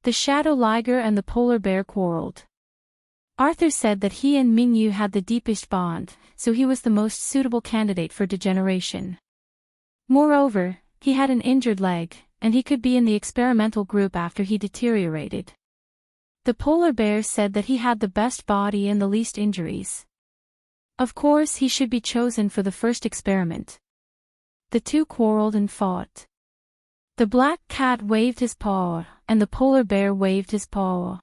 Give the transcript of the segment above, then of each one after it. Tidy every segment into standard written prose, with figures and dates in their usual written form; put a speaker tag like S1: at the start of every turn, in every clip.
S1: The shadow liger and the polar bear quarreled. Arthur said that he and Mingyu had the deepest bond, so he was the most suitable candidate for degeneration. Moreover, he had an injured leg, and he could be in the experimental group after he deteriorated. The polar bear said that he had the best body and the least injuries. Of course, he should be chosen for the first experiment. The two quarreled and fought. The black cat waved his paw, and the polar bear waved his paw.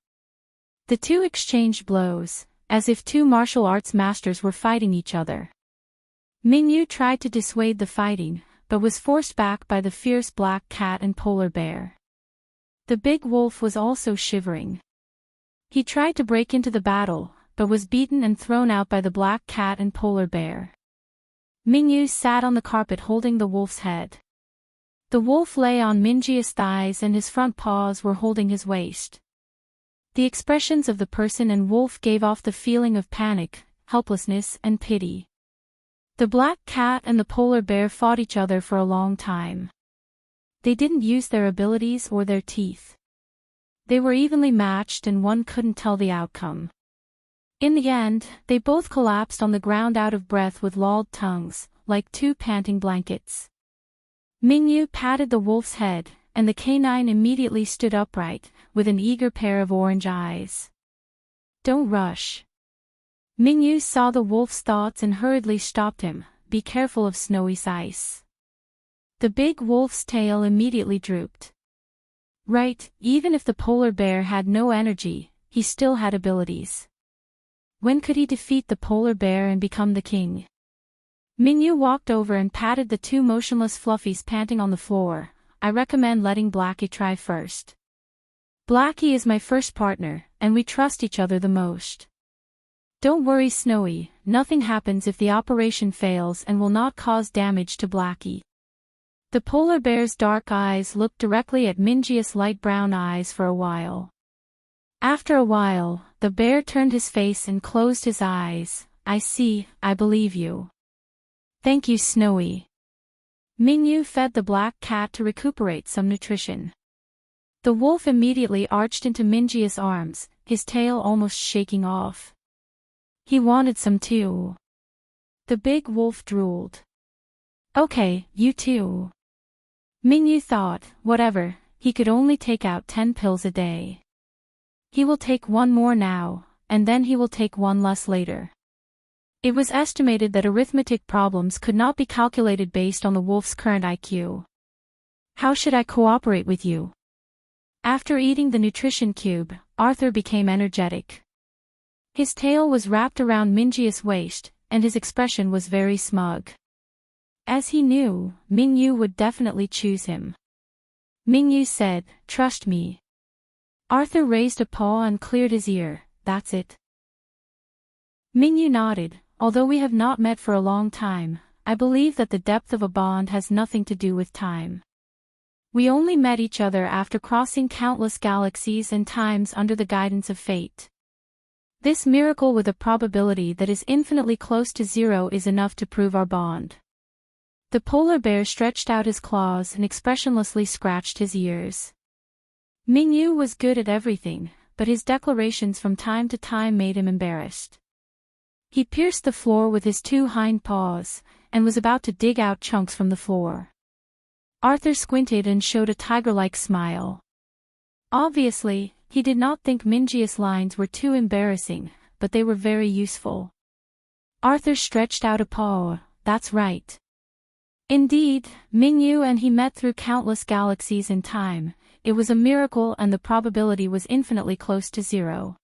S1: The two exchanged blows, as if two martial arts masters were fighting each other. Mingyu tried to dissuade the fighting, but was forced back by the fierce black cat and polar bear. The big wolf was also shivering. He tried to break into the battle, but was beaten and thrown out by the black cat and polar bear. Mingyu sat on the carpet holding the wolf's head. The wolf lay on Mingyu's thighs and his front paws were holding his waist. The expressions of the person and wolf gave off the feeling of panic, helplessness, and pity. The black cat and the polar bear fought each other for a long time. They didn't use their abilities or their teeth. They were evenly matched and one couldn't tell the outcome. In the end, they both collapsed on the ground out of breath with lolled tongues, like two panting blankets. Mingyu patted the wolf's head, and the canine immediately stood upright, with an eager pair of orange eyes. "Don't rush." Mingyu saw the wolf's thoughts and hurriedly stopped him. "Be careful of snowy ice." The big wolf's tail immediately drooped. Right, even if the polar bear had no energy, he still had abilities. When could he defeat the polar bear and become the king? Mingyu walked over and patted the two motionless fluffies panting on the floor. "I recommend letting Blackie try first. Blackie is my first partner, and we trust each other the most. Don't worry, Snowy, nothing happens if the operation fails and will not cause damage to Blackie." The polar bear's dark eyes looked directly at Mingyu's light brown eyes for a while. After a while, the bear turned his face and closed his eyes. "I see, I believe you. Thank you, Snowy." Mingyu fed the black cat to recuperate some nutrition. The wolf immediately arched into Mingyu's arms, his tail almost shaking off. He wanted some too. The big wolf drooled. "Okay, you too." Mingyu thought, whatever, he could only take out 10 pills a day. He will take one more now, and then he will take one less later. It was estimated that arithmetic problems could not be calculated based on the wolf's current IQ. "How should I cooperate with you?" After eating the nutrition cube, Arthur became energetic. His tail was wrapped around Mingyu's waist, and his expression was very smug. As he knew, Mingyu would definitely choose him. Mingyu said, "Trust me." Arthur raised a paw and cleared his ear. "That's it." Mingyu nodded. "Although we have not met for a long time, I believe that the depth of a bond has nothing to do with time. We only met each other after crossing countless galaxies and times under the guidance of fate. This miracle with a probability that is infinitely close to zero is enough to prove our bond." The polar bear stretched out his claws and expressionlessly scratched his ears. Mingyu was good at everything, but his declarations from time to time made him embarrassed. He pierced the floor with his two hind paws, and was about to dig out chunks from the floor. Arthur squinted and showed a tiger-like smile. Obviously, he did not think Mingyu's lines were too embarrassing, but they were very useful. Arthur stretched out a paw. "That's right." Indeed, Mingyu and he met through countless galaxies in time. It was a miracle and the probability was infinitely close to zero.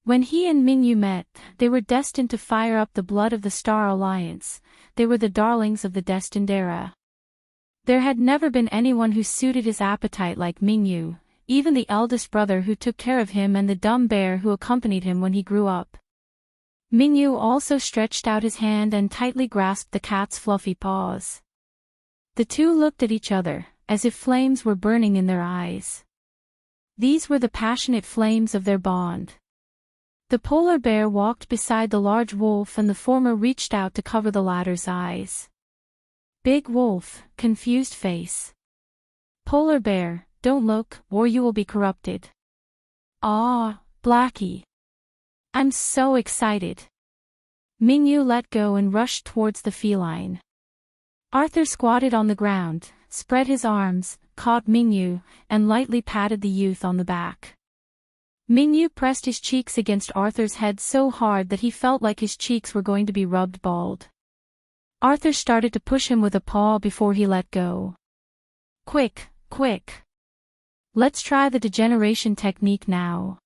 S1: When he and Mingyu met, they were destined to fire up the blood of the Star Alliance. They were the darlings of the destined era. There had never been anyone who suited his appetite like Mingyu, even the eldest brother who took care of him and the dumb bear who accompanied him when he grew up. Mingyu also stretched out his hand and tightly grasped the cat's fluffy paws. The two looked at each other, as if flames were burning in their eyes. These were the passionate flames of their bond. The polar bear walked beside the large wolf and the former reached out to cover the latter's eyes. Big wolf, confused face. Polar bear, don't look, or you will be corrupted. Ah, Blackie. I'm so excited. Mingyu let go and rushed towards the feline. Arthur squatted on the ground, spread his arms, caught Mingyu, and lightly patted the youth on the back. Mingyu pressed his cheeks against Arthur's head so hard that he felt like his cheeks were going to be rubbed bald. Arthur started to push him with a paw before he let go. Quick, quick. Let's try the degeneration technique now.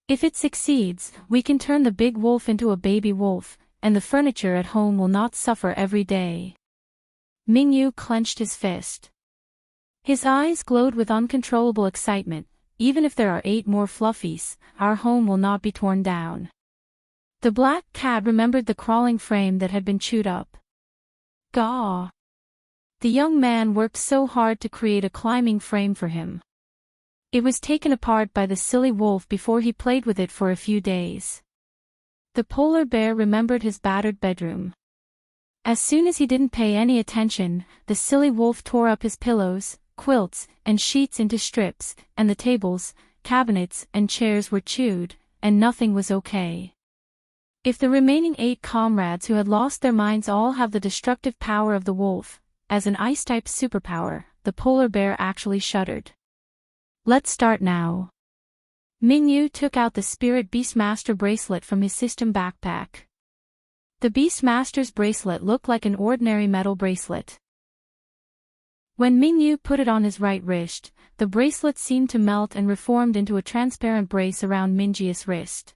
S1: If it succeeds, we can turn the big wolf into a baby wolf, and the furniture at home will not suffer every day. Mingyu clenched his fist. His eyes glowed with uncontrollable excitement. Even if there are 8 more fluffies, our home will not be torn down. The black cat remembered the crawling frame that had been chewed up. Gaw! The young man worked so hard to create a climbing frame for him. It was taken apart by the silly wolf before he played with it for a few days. The polar bear remembered his battered bedroom. As soon as he didn't pay any attention, the silly wolf tore up his pillows, quilts, and sheets into strips, and the tables, cabinets, and chairs were chewed, and nothing was okay. If the remaining 8 comrades who had lost their minds all have the destructive power of the wolf, as an ice-type superpower, the polar bear actually shuddered. Let's start now. Mingyu took out the Spirit Beastmaster bracelet from his system backpack. The Beastmaster's bracelet looked like an ordinary metal bracelet. When Mingyu put it on his right wrist, the bracelet seemed to melt and reformed into a transparent brace around Mingyu's wrist.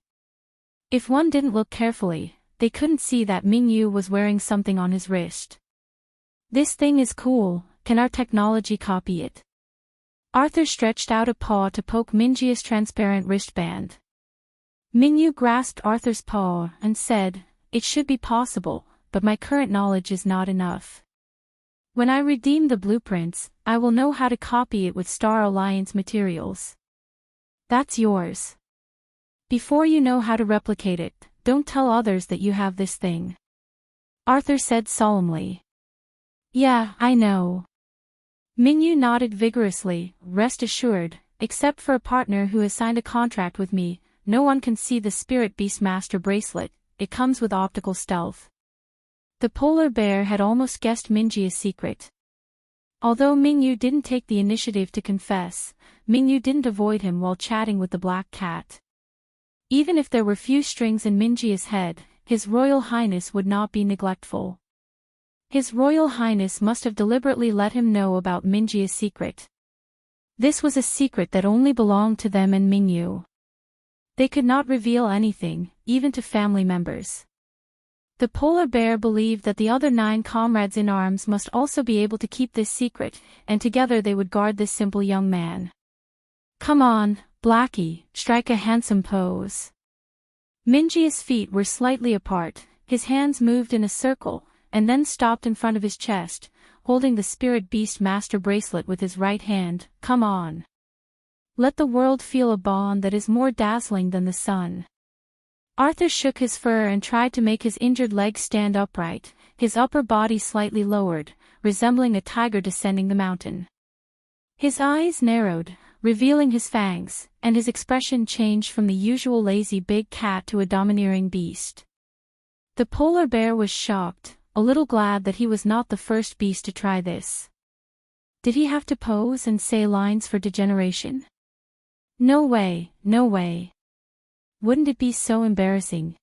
S1: If one didn't look carefully, they couldn't see that Mingyu was wearing something on his wrist. This thing is cool, can our technology copy it? Arthur stretched out a paw to poke Mingyu's transparent wristband. Mingyu grasped Arthur's paw and said, "It should be possible, but my current knowledge is not enough. When I redeem the blueprints, I will know how to copy it with Star Alliance materials. That's yours. Before you know how to replicate it, don't tell others that you have this thing," Arthur said solemnly. Yeah, I know. Mingyu nodded vigorously. Rest assured, except for a partner who has signed a contract with me, no one can see the Spirit Beastmaster bracelet. It comes with optical stealth. The polar bear had almost guessed Mingyu's secret. Although Mingyu didn't take the initiative to confess, Mingyu didn't avoid him while chatting with the black cat. Even if there were few strings in Mingyu's head, His Royal Highness would not be neglectful. His Royal Highness must have deliberately let him know about Mingyu's secret. This was a secret that only belonged to them and Mingyu. They could not reveal anything, even to family members. The polar bear believed that the other 9 comrades in arms must also be able to keep this secret, and together they would guard this simple young man. Come on, Blackie, strike a handsome pose. Mingyu's feet were slightly apart, his hands moved in a circle, and then stopped in front of his chest, holding the Spirit Beastmaster bracelet with his right hand. Come on. Let the world feel a bond that is more dazzling than the sun. Arthur shook his fur and tried to make his injured legs stand upright, his upper body slightly lowered, resembling a tiger descending the mountain. His eyes narrowed, revealing his fangs, and his expression changed from the usual lazy big cat to a domineering beast. The polar bear was shocked, a little glad that he was not the first beast to try this. Did he have to pose and say lines for degeneration? No way, no way. Wouldn't it be so embarrassing?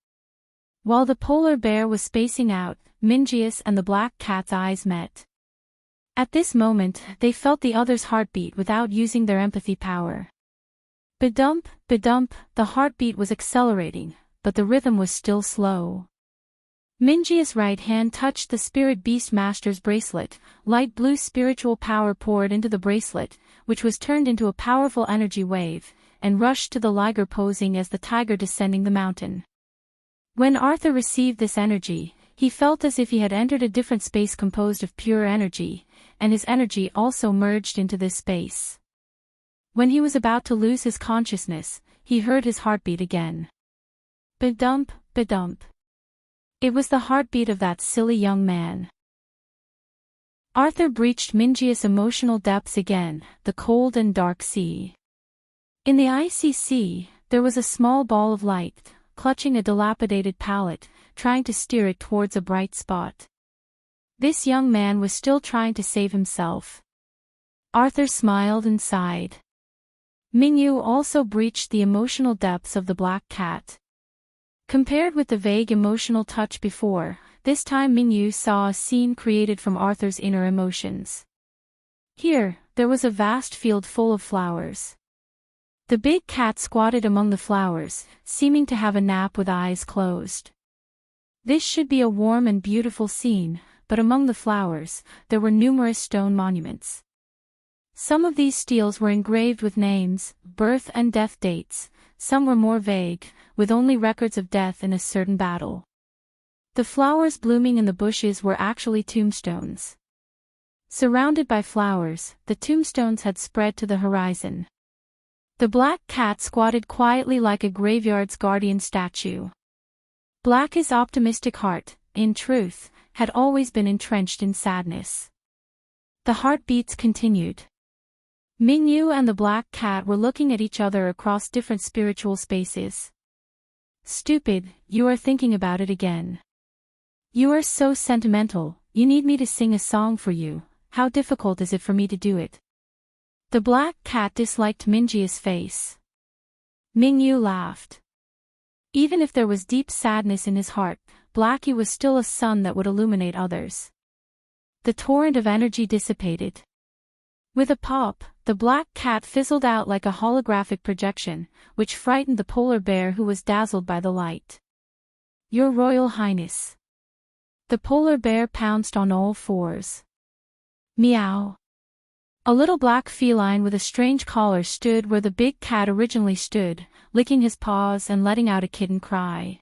S1: While the polar bear was spacing out, Mingyu's and the black cat's eyes met. At this moment, they felt the other's heartbeat without using their empathy power. Ba-dump, the heartbeat was accelerating, but the rhythm was still slow. Mingyu's right hand touched the Spirit Beastmaster's bracelet, light blue spiritual power poured into the bracelet, which was turned into a powerful energy wave, and rushed to the liger posing as the tiger descending the mountain. When Arthur received this energy, he felt as if he had entered a different space composed of pure energy, and his energy also merged into this space. When he was about to lose his consciousness, he heard his heartbeat again. Ba-dump. It was the heartbeat of that silly young man. Arthur breached Minji's emotional depths again, the cold and dark sea. In the icy sea, there was a small ball of light, clutching a dilapidated pallet, trying to steer it towards a bright spot. This young man was still trying to save himself. Arthur smiled and sighed. Mingyu also breached the emotional depths of the black cat. Compared with the vague emotional touch before, this time Mingyu saw a scene created from Arthur's inner emotions. Here, there was a vast field full of flowers. The big cat squatted among the flowers, seeming to have a nap with eyes closed. This should be a warm and beautiful scene, but among the flowers, there were numerous stone monuments. Some of these steles were engraved with names, birth and death dates, some were more vague, with only records of death in a certain battle. The flowers blooming in the bushes were actually tombstones. Surrounded by flowers, the tombstones had spread to the horizon. The black cat squatted quietly like a graveyard's guardian statue. Black's optimistic heart, in truth, had always been entrenched in sadness. The heartbeats continued. Mingyu and the black cat were looking at each other across different spiritual spaces. Stupid, you are thinking about it again. You are so sentimental, you need me to sing a song for you, how difficult is it for me to do it? The black cat disliked Minji's face. Mingyu laughed. Even if there was deep sadness in his heart, Blackie was still a sun that would illuminate others. The torrent of energy dissipated. With a pop, the black cat fizzled out like a holographic projection, which frightened the polar bear who was dazzled by the light. Your Royal Highness. The polar bear pounced on all fours. Meow. A little black feline with a strange collar stood where the big cat originally stood, licking his paws and letting out a kitten cry.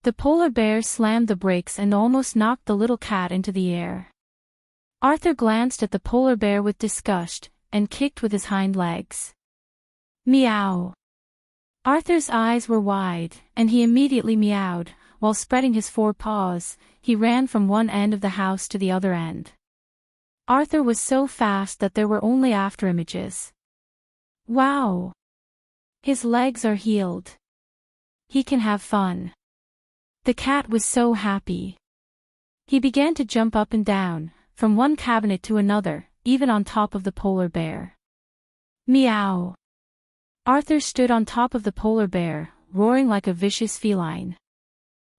S1: The polar bear slammed the brakes and almost knocked the little cat into the air. Arthur glanced at the polar bear with disgust, and kicked with his hind legs. Meow. Arthur's eyes were wide, and he immediately meowed. While spreading his forepaws, he ran from one end of the house to the other end. Arthur was so fast that there were only afterimages. Wow! His legs are healed. He can have fun. The cat was so happy. He began to jump up and down, from one cabinet to another, even on top of the polar bear. Meow! Arthur stood on top of the polar bear, roaring like a vicious feline.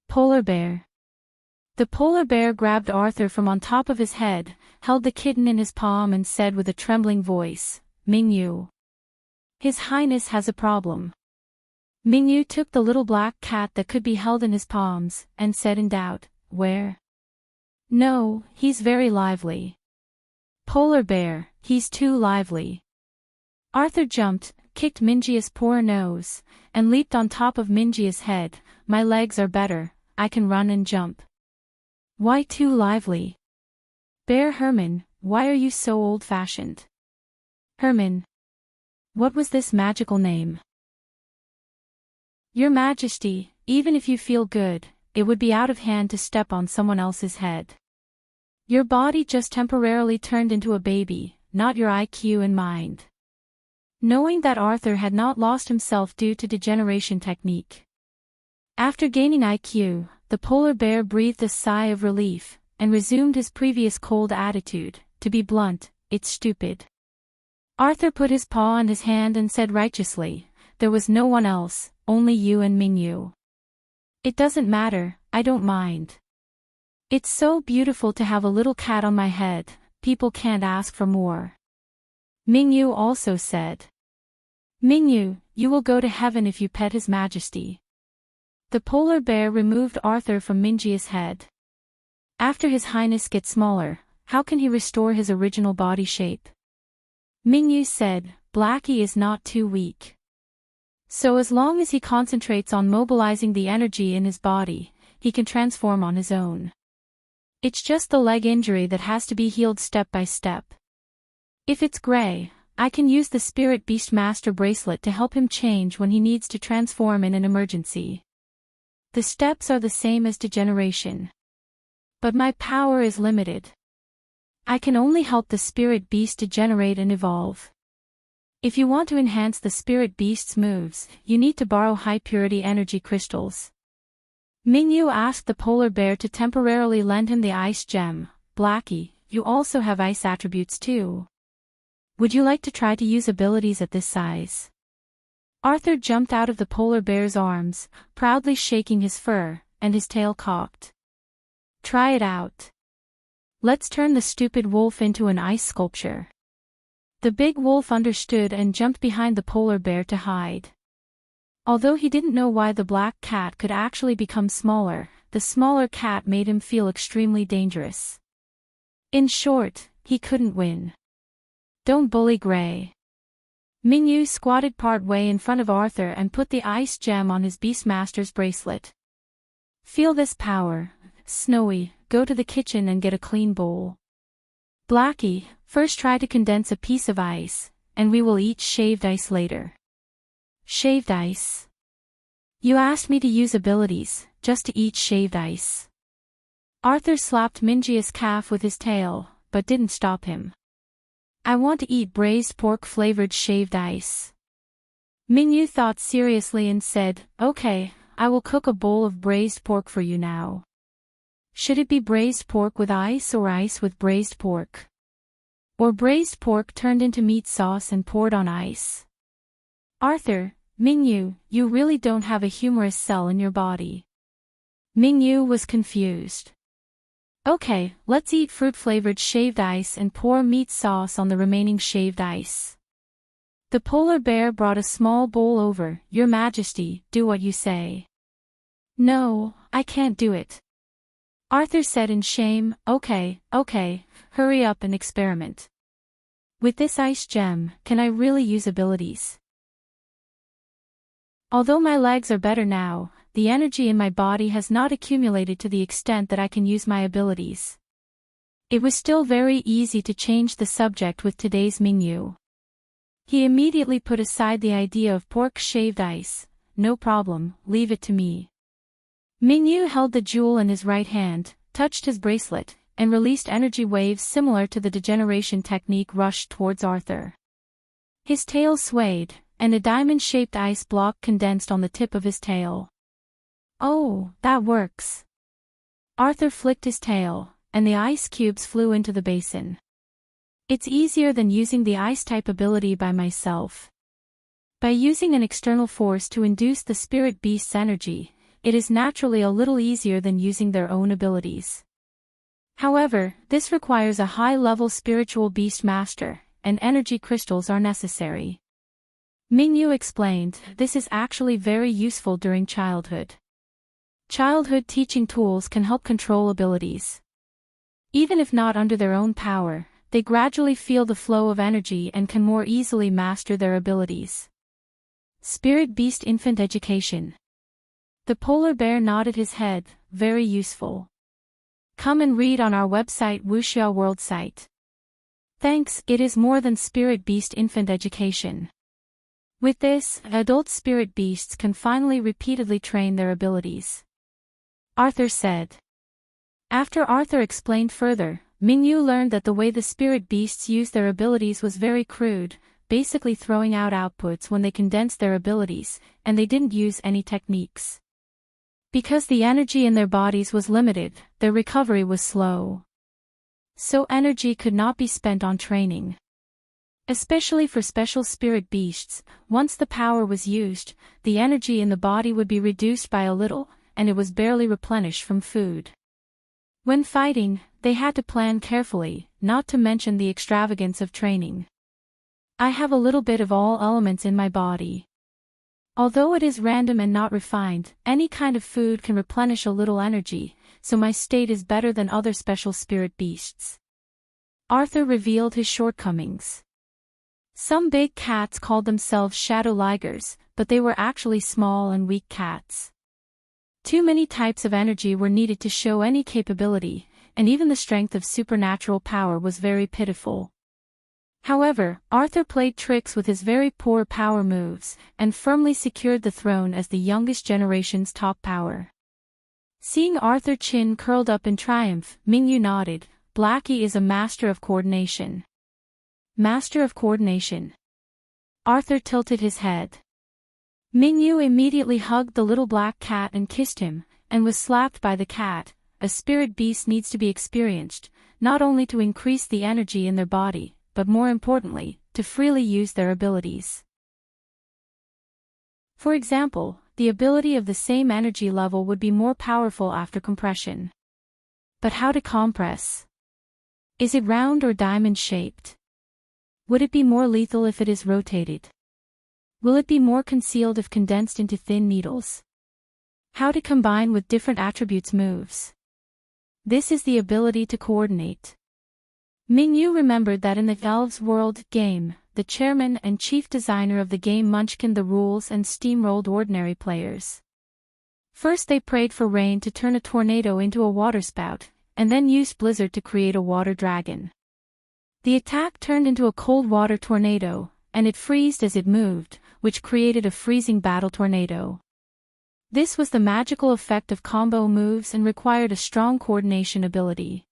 S1: Polar bear. The polar bear grabbed Arthur from on top of his head, held the kitten in his palm and said with a trembling voice, Mingyu. His Highness has a problem. Mingyu took the little black cat that could be held in his palms, and said in doubt, Where? No, he's very lively. Polar bear, he's too lively. Arthur jumped, kicked Minji's poor nose, and leaped on top of Minji's head. My legs are better, I can run and jump. Why too lively? Bear Herman, why are you so old-fashioned? Herman. What was this magical name? Your Majesty, even if you feel good, it would be out of hand to step on someone else's head. Your body just temporarily turned into a baby, not your IQ and mind. Knowing that Arthur had not lost himself due to degeneration technique. After gaining IQ, the polar bear breathed a sigh of relief, and resumed his previous cold attitude. To be blunt, it's stupid. Arthur put his paw on his hand and said righteously, there was no one else, only you and Mingyu. It doesn't matter, I don't mind. It's so beautiful to have a little cat on my head, people can't ask for more. Mingyu also said. Mingyu, you will go to heaven if you pet His Majesty. The polar bear removed Arthur from Minji's head. After His Highness gets smaller, how can he restore his original body shape? Mingyu said, Blackie is not too weak. So as long as he concentrates on mobilizing the energy in his body, he can transform on his own. It's just the leg injury that has to be healed step by step. If it's gray, I can use the Spirit Beast Master bracelet to help him change when he needs to transform in an emergency. The steps are the same as degeneration. But my power is limited. I can only help the spirit beast degenerate and evolve. If you want to enhance the spirit beast's moves, you need to borrow high-purity energy crystals. Mingyu asked the polar bear to temporarily lend him the ice gem. Blackie, you also have ice attributes too. Would you like to try to use abilities at this size? Arthur jumped out of the polar bear's arms, proudly shaking his fur, and his tail cocked. Try it out. Let's turn the stupid wolf into an ice sculpture. The big wolf understood and jumped behind the polar bear to hide. Although he didn't know why the black cat could actually become smaller, the smaller cat made him feel extremely dangerous. In short, he couldn't win. Don't bully Gray. Mingyu squatted part way in front of Arthur and put the ice gem on his Beastmaster's bracelet. Feel this power. Snowy, go to the kitchen and get a clean bowl. Blackie, first try to condense a piece of ice, and we will eat shaved ice later. Shaved ice? You asked me to use abilities, just to eat shaved ice. Arthur slapped Minji's calf with his tail, but didn't stop him. I want to eat braised pork-flavored shaved ice. Mingyu thought seriously and said, okay, I will cook a bowl of braised pork for you now. Should it be braised pork with ice or ice with braised pork? Or braised pork turned into meat sauce and poured on ice? Arthur, Mingyu, you really don't have a humorous cell in your body. Mingyu was confused. Okay, let's eat fruit-flavored shaved ice and pour meat sauce on the remaining shaved ice. The polar bear brought a small bowl over. Your Majesty, do what you say. No, I can't do it. Arthur said in shame. Okay, hurry up and experiment. With this ice gem, can I really use abilities? Although my legs are better now, the energy in my body has not accumulated to the extent that I can use my abilities. It was still very easy to change the subject with today's Mingyu. He immediately put aside the idea of pork shaved ice. No problem, leave it to me. Mingyu held the jewel in his right hand, touched his bracelet, and released energy waves similar to the degeneration technique rushed towards Arthur. His tail swayed, and a diamond-shaped ice block condensed on the tip of his tail. Oh, that works. Arthur flicked his tail, and the ice cubes flew into the basin. It's easier than using the ice-type ability by myself. By using an external force to induce the spirit beast's energy, it is naturally a little easier than using their own abilities. However, this requires a high-level spiritual beast master, and energy crystals are necessary. Mingyu explained, this is actually very useful during childhood. Childhood teaching tools can help control abilities. Even if not under their own power, they gradually feel the flow of energy and can more easily master their abilities. Spirit Beast Infant Education. The polar bear nodded his head, very useful. Come and read on our website Wuxia World site. Thanks, it is more than Spirit Beast Infant Education. With this, adult spirit beasts can finally repeatedly train their abilities. Arthur said. After Arthur explained further, Mingyu learned that the way the spirit beasts use their abilities was very crude, basically throwing out outputs when they condensed their abilities, and they didn't use any techniques. Because the energy in their bodies was limited, their recovery was slow. So energy could not be spent on training. Especially for special spirit beasts, once the power was used, the energy in the body would be reduced by a little, and it was barely replenished from food. When fighting, they had to plan carefully, not to mention the extravagance of training. I have a little bit of all elements in my body. Although it is random and not refined, any kind of food can replenish a little energy, so my state is better than other special spirit beasts. Arthur revealed his shortcomings. Some big cats called themselves shadow ligers, but they were actually small and weak cats. Too many types of energy were needed to show any capability, and even the strength of supernatural power was very pitiful. However, Arthur played tricks with his very poor power moves, and firmly secured the throne as the youngest generation's top power. Seeing Arthur's chin curled up in triumph, Mingyu nodded, Blackie is a master of coordination. Master of coordination. Arthur tilted his head. Mingyu immediately hugged the little black cat and kissed him, and was slapped by the cat. A spirit beast needs to be experienced, not only to increase the energy in their body, but more importantly, to freely use their abilities. For example, the ability of the same energy level would be more powerful after compression. But how to compress? Is it round or diamond-shaped? Would it be more lethal if it is rotated? Will it be more concealed if condensed into thin needles? How to combine with different attributes moves? This is the ability to coordinate. Mingyu remembered that in the Elves World game, the chairman and chief designer of the game munchkined the rules and steamrolled ordinary players. First they prayed for rain to turn a tornado into a waterspout, and then used blizzard to create a water dragon. The attack turned into a cold water tornado, and it freezed as it moved, which created a freezing battle tornado. This was the magical effect of combo moves and required a strong coordination ability.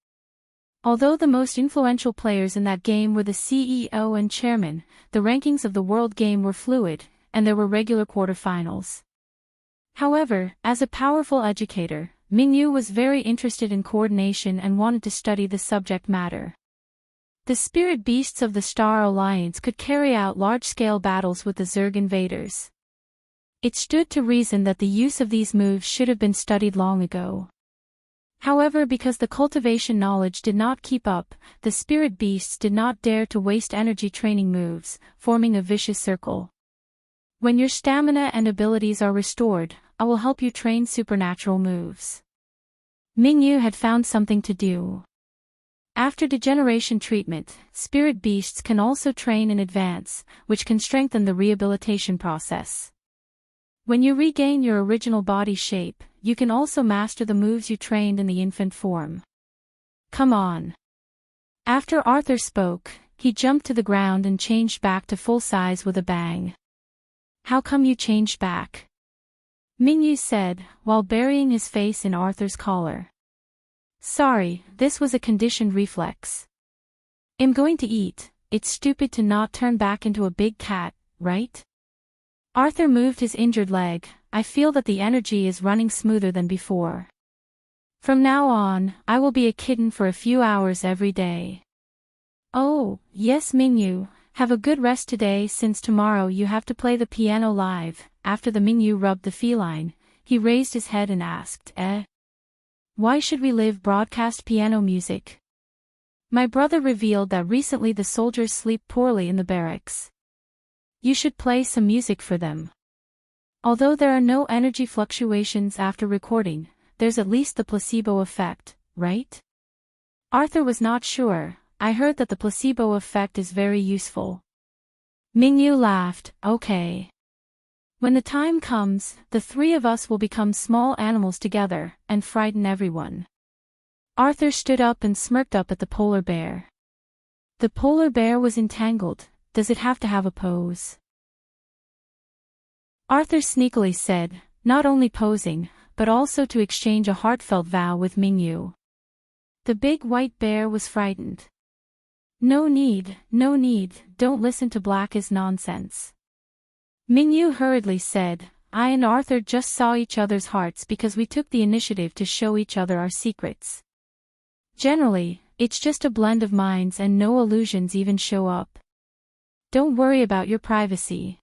S1: Although the most influential players in that game were the CEO and chairman, the rankings of the world game were fluid, and there were regular quarterfinals. However, as a powerful educator, Mingyu was very interested in coordination and wanted to study the subject matter. The spirit beasts of the Star Alliance could carry out large-scale battles with the Zerg invaders. It stood to reason that the use of these moves should have been studied long ago. However, because the cultivation knowledge did not keep up, the spirit beasts did not dare to waste energy training moves, forming a vicious circle. When your stamina and abilities are restored, I will help you train supernatural moves. Mingyu had found something to do. After degeneration treatment, spirit beasts can also train in advance, which can strengthen the rehabilitation process. When you regain your original body shape, you can also master the moves you trained in the infant form. Come on. After Arthur spoke, he jumped to the ground and changed back to full size with a bang. How come you changed back? Mingyu said, while burying his face in Arthur's collar. Sorry, this was a conditioned reflex. I'm going to eat. It's stupid to not turn back into a big cat, right? Arthur moved his injured leg. I feel that the energy is running smoother than before. From now on, I will be a kitten for a few hours every day. Oh, yes Mingyu, have a good rest today since tomorrow you have to play the piano live. After the Mingyu rubbed the feline, he raised his head and asked, Why should we live broadcast piano music? My brother revealed that recently the soldiers sleep poorly in the barracks. You should play some music for them. Although there are no energy fluctuations after recording, there's at least the placebo effect, right? Arthur was not sure. I heard that the placebo effect is very useful. Mingyu laughed, okay. When the time comes, the three of us will become small animals together, and frighten everyone. Arthur stood up and smirked up at the polar bear. The polar bear was entangled. Does it have to have a pose? Arthur sneakily said, not only posing, but also to exchange a heartfelt vow with Mingyu. The big white bear was frightened. No need, don't listen to Blackie's nonsense. Mingyu hurriedly said, I and Arthur just saw each other's hearts because we took the initiative to show each other our secrets. Generally, it's just a blend of minds and no illusions even show up. Don't worry about your privacy.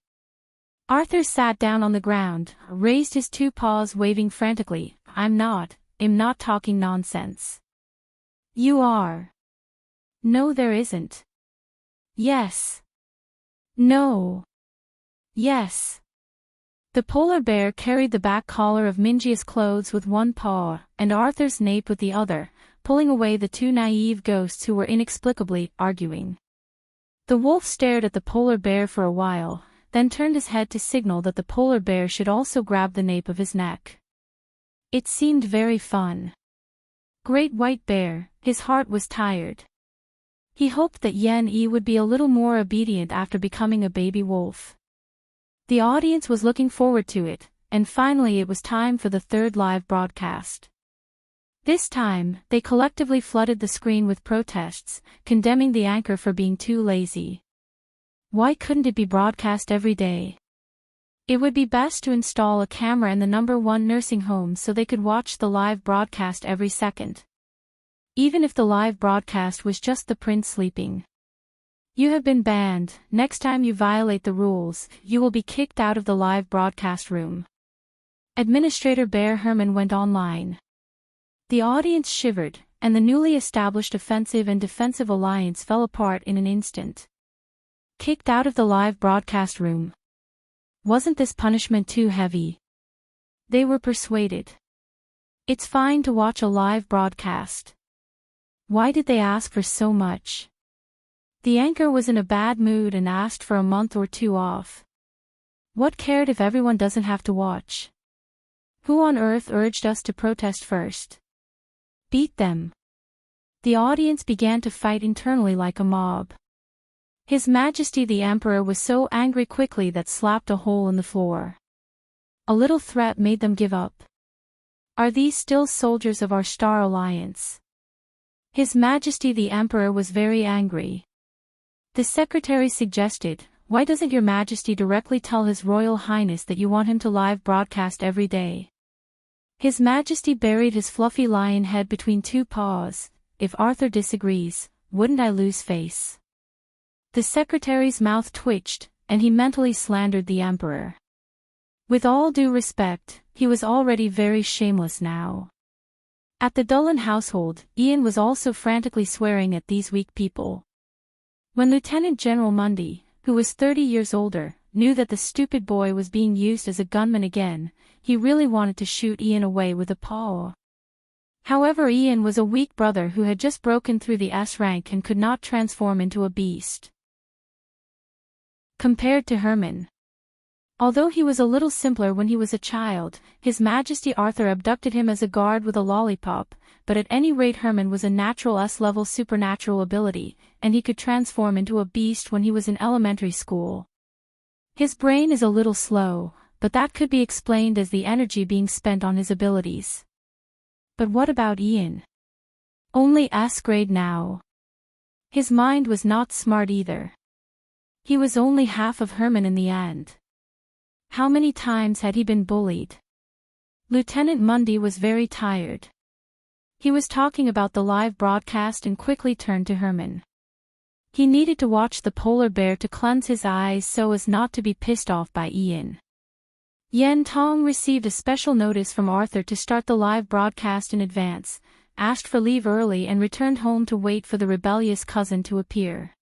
S1: Arthur sat down on the ground, raised his two paws waving frantically. I'm not talking nonsense. You are. No there isn't. Yes. No. Yes. The polar bear carried the back collar of Minji's clothes with one paw, and Arthur's nape with the other, pulling away the two naive ghosts who were inexplicably arguing. The wolf stared at the polar bear for a while, then turned his head to signal that the polar bear should also grab the nape of his neck. It seemed very fun. Great white bear, his heart was tired. He hoped that Yan-E would be a little more obedient after becoming a baby wolf. The audience was looking forward to it, and finally it was time for the third live broadcast. This time, they collectively flooded the screen with protests, condemning the anchor for being too lazy. Why couldn't it be broadcast every day? It would be best to install a camera in the #1 nursing home so they could watch the live broadcast every second. Even if the live broadcast was just the prince sleeping. You have been banned. Next time you violate the rules, you will be kicked out of the live broadcast room. Administrator Bear Herman went online. The audience shivered, and the newly established offensive and defensive alliance fell apart in an instant. Kicked out of the live broadcast room. Wasn't this punishment too heavy? They were persuaded. It's fine to watch a live broadcast. Why did they ask for so much? The anchor was in a bad mood and asked for a month or 2 off. What cared if everyone doesn't have to watch? Who on earth urged us to protest first? Beat them. The audience began to fight internally like a mob. His Majesty the Emperor was so angry quickly that slapped a hole in the floor. A little threat made them give up. Are these still soldiers of our Star Alliance? His Majesty the Emperor was very angry. The secretary suggested, why doesn't your Majesty directly tell His Royal Highness that you want him to live broadcast every day? His Majesty buried his fluffy lion head between 2 paws. If Arthur disagrees, wouldn't I lose face? The secretary's mouth twitched, and he mentally slandered the Emperor. With all due respect, he was already very shameless now. At the Dullen household, Ian was also frantically swearing at these weak people. When Lieutenant General Mundy, who was 30 years older, knew that the stupid boy was being used as a gunman again, he really wanted to shoot Ian away with a paw. However, Ian was a weak brother who had just broken through the S rank and could not transform into a beast. Compared to Herman. Although he was a little simpler when he was a child, His Majesty Arthur abducted him as a guard with a lollipop, but at any rate Herman was a natural S-level supernatural ability, and he could transform into a beast when he was in elementary school. His brain is a little slow, but that could be explained as the energy being spent on his abilities. But what about Ian? Only S grade now. His mind was not smart either. He was only half of Herman in the end. How many times had he been bullied? Lieutenant Mundy was very tired. He was talking about the live broadcast and quickly turned to Herman. He needed to watch the polar bear to cleanse his eyes so as not to be pissed off by Ian. Yen Tong received a special notice from Arthur to start the live broadcast in advance, asked for leave early and returned home to wait for the rebellious cousin to appear.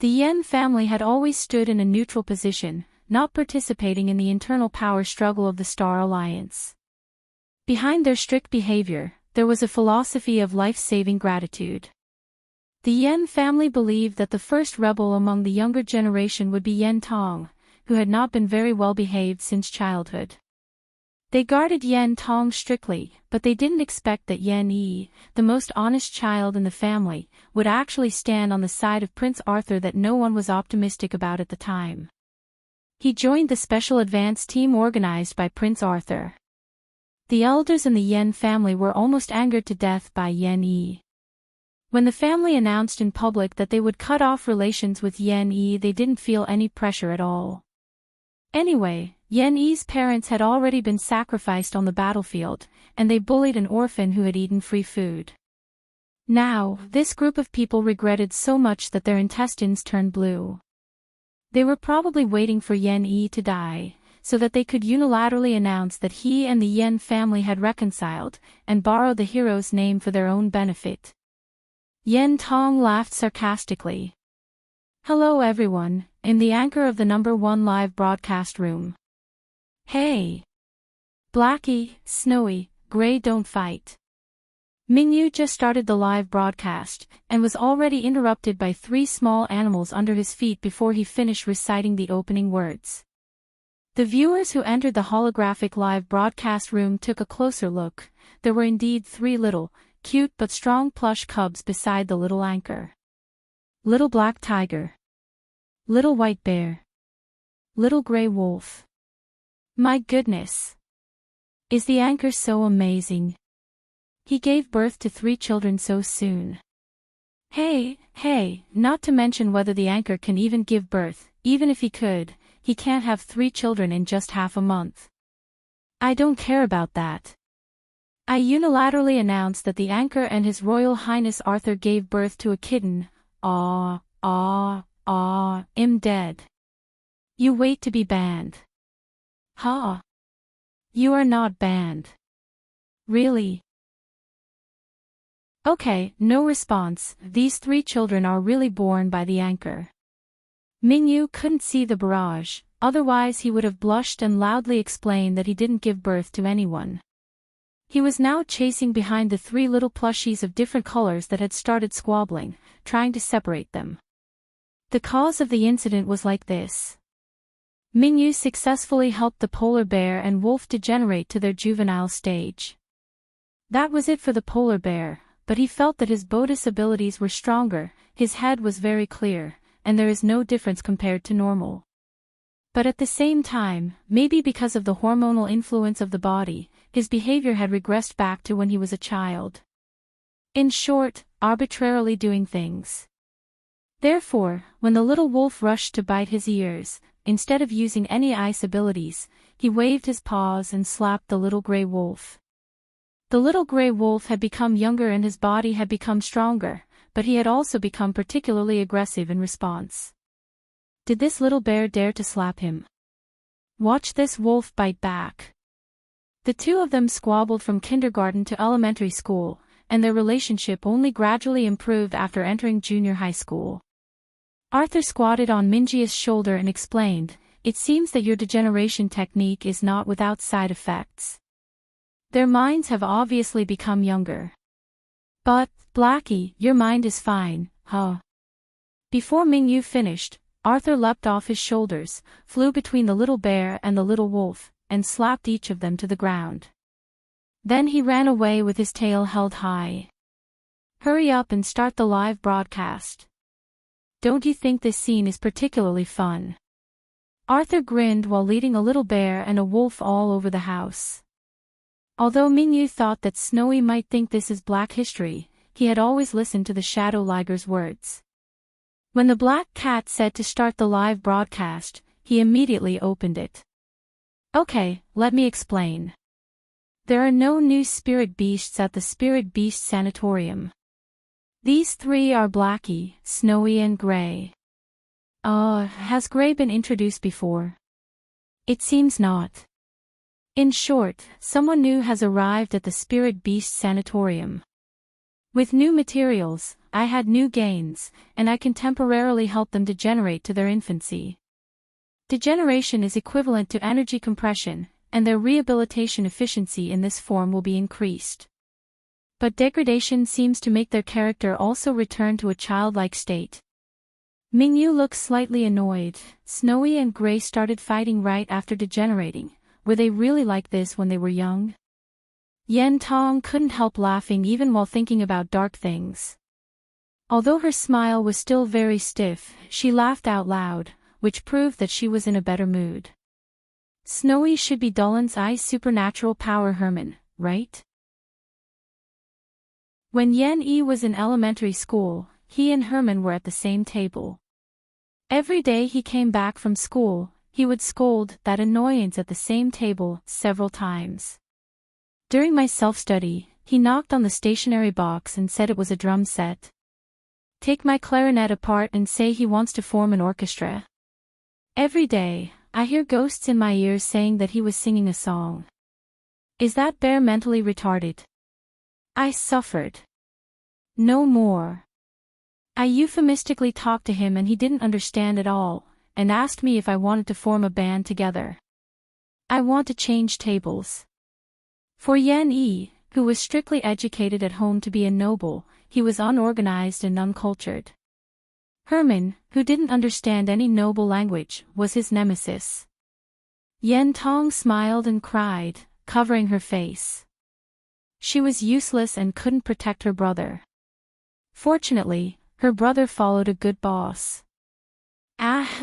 S1: The Yen family had always stood in a neutral position, not participating in the internal power struggle of the Star Alliance. Behind their strict behavior, there was a philosophy of life-saving gratitude. The Yen family believed that the first rebel among the younger generation would be Yen Tong, who had not been very well behaved since childhood. They guarded Yen Tong strictly, but they didn't expect that Yen Yi, the most honest child in the family, would actually stand on the side of Prince Arthur that no one was optimistic about at the time. He joined the special advance team organized by Prince Arthur. The elders in the Yen family were almost angered to death by Yen Yi. When the family announced in public that they would cut off relations with Yen Yi, they didn't feel any pressure at all. Anyway, Yen Yi's parents had already been sacrificed on the battlefield, and they bullied an orphan who had eaten free food. Now, this group of people regretted so much that their intestines turned blue. They were probably waiting for Yen Yi to die, so that they could unilaterally announce that he and the Yen family had reconciled, and borrow the hero's name for their own benefit. Yen Tong laughed sarcastically. Hello everyone, in the anchor of the #1 live broadcast room. Hey! Blackie, Snowy, Gray don't fight. Mingyu just started the live broadcast, and was already interrupted by 3 small animals under his feet before he finished reciting the opening words. The viewers who entered the holographic live broadcast room took a closer look. There were indeed 3 little, cute but strong plush cubs beside the little anchor. Little black tiger. Little white bear. Little gray wolf. My goodness! Is the anchor so amazing? He gave birth to 3 children so soon. Hey, not to mention whether the anchor can even give birth. Even if he could, he can't have 3 children in just half a month. I don't care about that. I unilaterally announced that the anchor and His Royal Highness Arthur gave birth to a kitten. I'm dead. You wait to be banned. Ha! You are not banned. Really? Okay, no response. These 3 children are really born by the anchor. Mingyu couldn't see the barrage, otherwise he would have blushed and loudly explained that he didn't give birth to anyone. He was now chasing behind the 3 little plushies of different colors that had started squabbling, trying to separate them. The cause of the incident was like this. Mingyu successfully helped the polar bear and wolf degenerate to their juvenile stage. That was it for the polar bear, but he felt that his Bodhis abilities were stronger, his head was very clear, and there is no difference compared to normal. But at the same time, maybe because of the hormonal influence of the body, his behavior had regressed back to when he was a child. In short, arbitrarily doing things. Therefore, when the little wolf rushed to bite his ears, instead of using any ice abilities, he waved his paws and slapped the little gray wolf. The little gray wolf had become younger and his body had become stronger, but he had also become particularly aggressive in response. Did this little bear dare to slap him? Watch this wolf bite back. The 2 of them squabbled from kindergarten to elementary school, and their relationship only gradually improved after entering junior high school. Arthur squatted on Minji's shoulder and explained, "It seems that your degeneration technique is not without side effects. Their minds have obviously become younger. But, Blackie, your mind is fine, huh?" Before Mingyu finished, Arthur leapt off his shoulders, flew between the little bear and the little wolf, and slapped each of them to the ground. Then he ran away with his tail held high. Hurry up and start the live broadcast. Don't you think this scene is particularly fun? Arthur grinned while leading a little bear and a wolf all over the house. Although Mingyu thought that Snowy might think this is Black history, he had always listened to the Shadow Liger's words. When the black cat said to start the live broadcast, he immediately opened it. Okay, let me explain. There are no new spirit beasts at the Spirit Beast Sanatorium. These 3 are Blackie, Snowy and Gray. Has Gray been introduced before? It seems not. In short, someone new has arrived at the Spirit Beast Sanatorium. With new materials, I had new gains, and I can temporarily help them degenerate to their infancy. Degeneration is equivalent to energy compression, and their rehabilitation efficiency in this form will be increased. But degradation seems to make their character also return to a childlike state. Mingyu looked slightly annoyed. Snowy and Gray started fighting right after degenerating. Were they really like this when they were young? Yen Tong couldn't help laughing even while thinking about dark things. Although her smile was still very stiff, she laughed out loud, which proved that she was in a better mood. Snowy should be Dolan's I's supernatural power Herman, right? When Yen Yi was in elementary school, he and Herman were at the same table. Every day he came back from school, he would scold that annoyance at the same table several times. During my self-study, he knocked on the stationery box and said it was a drum set. Take my clarinet apart and say he wants to form an orchestra. Every day, I hear ghosts in my ears saying that he was singing a song. Is that bear mentally retarded? I suffered. No more. I euphemistically talked to him and he didn't understand at all, and asked me if I wanted to form a band together. I want to change tables. For Yen Yi, who was strictly educated at home to be a noble, he was unorganized and uncultured. Herman, who didn't understand any noble language, was his nemesis. Yen Tong smiled and cried, covering her face. She was useless and couldn't protect her brother. Fortunately, her brother followed a good boss.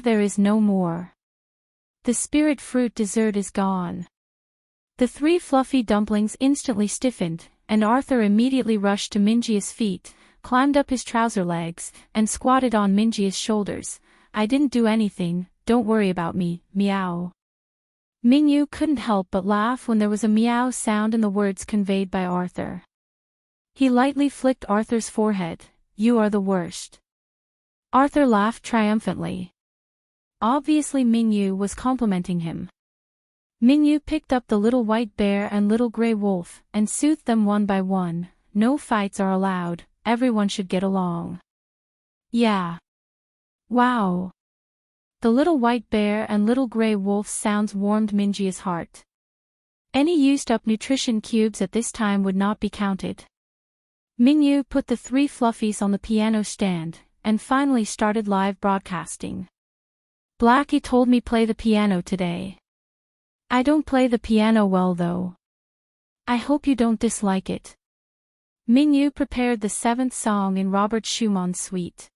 S1: There is no more. The spirit fruit dessert is gone. The 3 fluffy dumplings instantly stiffened, and Arthur immediately rushed to Minji's feet, climbed up his trouser legs, and squatted on Minji's shoulders. "I didn't do anything, don't worry about me, meow." Mingyu couldn't help but laugh when there was a meow sound in the words conveyed by Arthur. He lightly flicked Arthur's forehead. "You are the worst." Arthur laughed triumphantly. Obviously Mingyu was complimenting him. Mingyu picked up the little white bear and little gray wolf, and soothed them one by one. "No fights are allowed, everyone should get along." "Yeah. Wow." The little white bear and little gray wolf sounds warmed Minji's heart. Any used-up nutrition cubes at this time would not be counted. Mingyu put the 3 fluffies on the piano stand, and finally started live broadcasting. "Blackie told me play the piano today. I don't play the piano well though. I hope you don't dislike it." Mingyu prepared the 7th song in Robert Schumann's suite.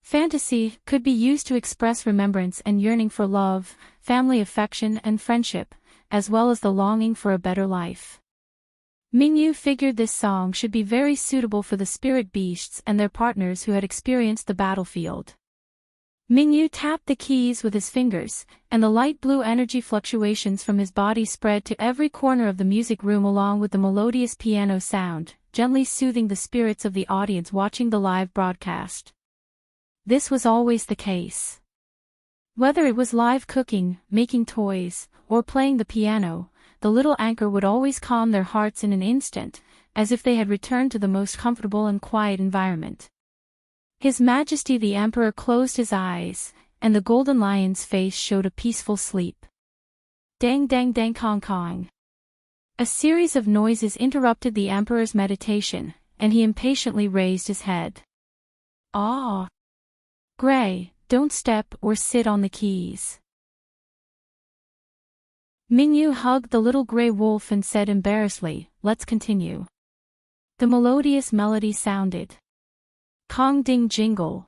S1: Fantasy could be used to express remembrance and yearning for love, family affection and friendship, as well as the longing for a better life. Mingyu figured this song should be very suitable for the spirit beasts and their partners who had experienced the battlefield. Mingyu tapped the keys with his fingers, and the light blue energy fluctuations from his body spread to every corner of the music room along with the melodious piano sound, gently soothing the spirits of the audience watching the live broadcast. This was always the case. Whether it was live cooking, making toys, or playing the piano, the little anchor would always calm their hearts in an instant, as if they had returned to the most comfortable and quiet environment. His Majesty the Emperor closed his eyes, and the golden lion's face showed a peaceful sleep. Dang dang dang kong kong. A series of noises interrupted the Emperor's meditation, and he impatiently raised his head. "Ah! Gray, don't step or sit on the keys." Mingyu hugged the little gray wolf and said embarrassedly, "Let's continue." The melodious melody sounded. Kong ding jingle.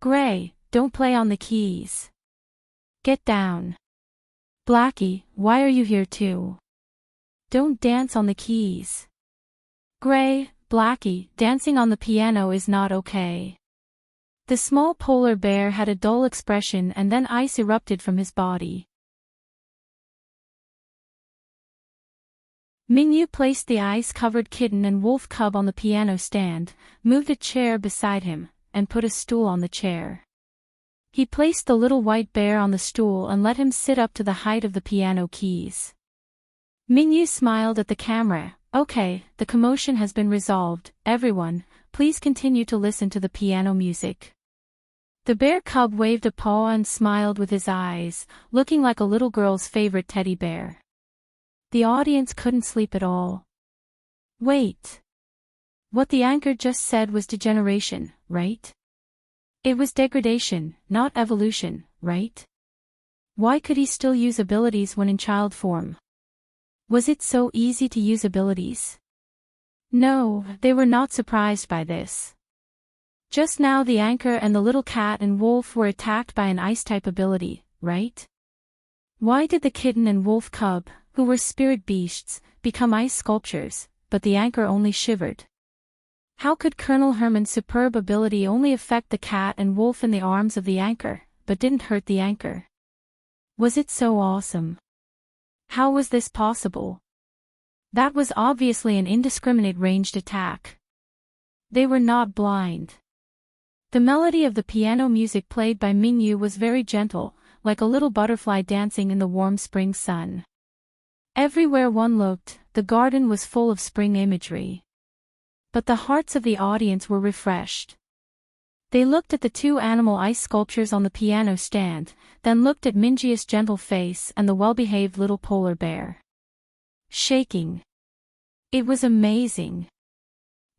S1: Gray, don't play on the keys. Get down. Blackie, why are you here too? Don't dance on the keys. Gray, Blackie, dancing on the piano is not okay. The small polar bear had a dull expression and then ice erupted from his body. Mingyu placed the ice-covered kitten and wolf cub on the piano stand, moved a chair beside him, and put a stool on the chair. He placed the little white bear on the stool and let him sit up to the height of the piano keys. Mingyu smiled at the camera. "Okay, the commotion has been resolved. Everyone, please continue to listen to the piano music." The bear cub waved a paw and smiled with his eyes, looking like a little girl's favorite teddy bear. The audience couldn't sleep at all. Wait. What the anchor just said was degeneration, right? It was degradation, not evolution, right? Why could he still use abilities when in child form? Was it so easy to use abilities? No, they were not surprised by this. Just now the anchor and the little cat and wolf were attacked by an ice-type ability, right? Why did the kitten and wolf cub, who were spirit beasts, become ice sculptures, but the anchor only shivered? How could Colonel Herman's superb ability only affect the cat and wolf in the arms of the anchor, but didn't hurt the anchor? Was it so awesome? How was this possible? That was obviously an indiscriminate ranged attack. They were not blind. The melody of the piano music played by Mingyu was very gentle, like a little butterfly dancing in the warm spring sun. Everywhere one looked, the garden was full of spring imagery. But the hearts of the audience were refreshed. They looked at the 2 animal ice sculptures on the piano stand, then looked at Minji's gentle face and the well-behaved little polar bear. Shaking. It was amazing.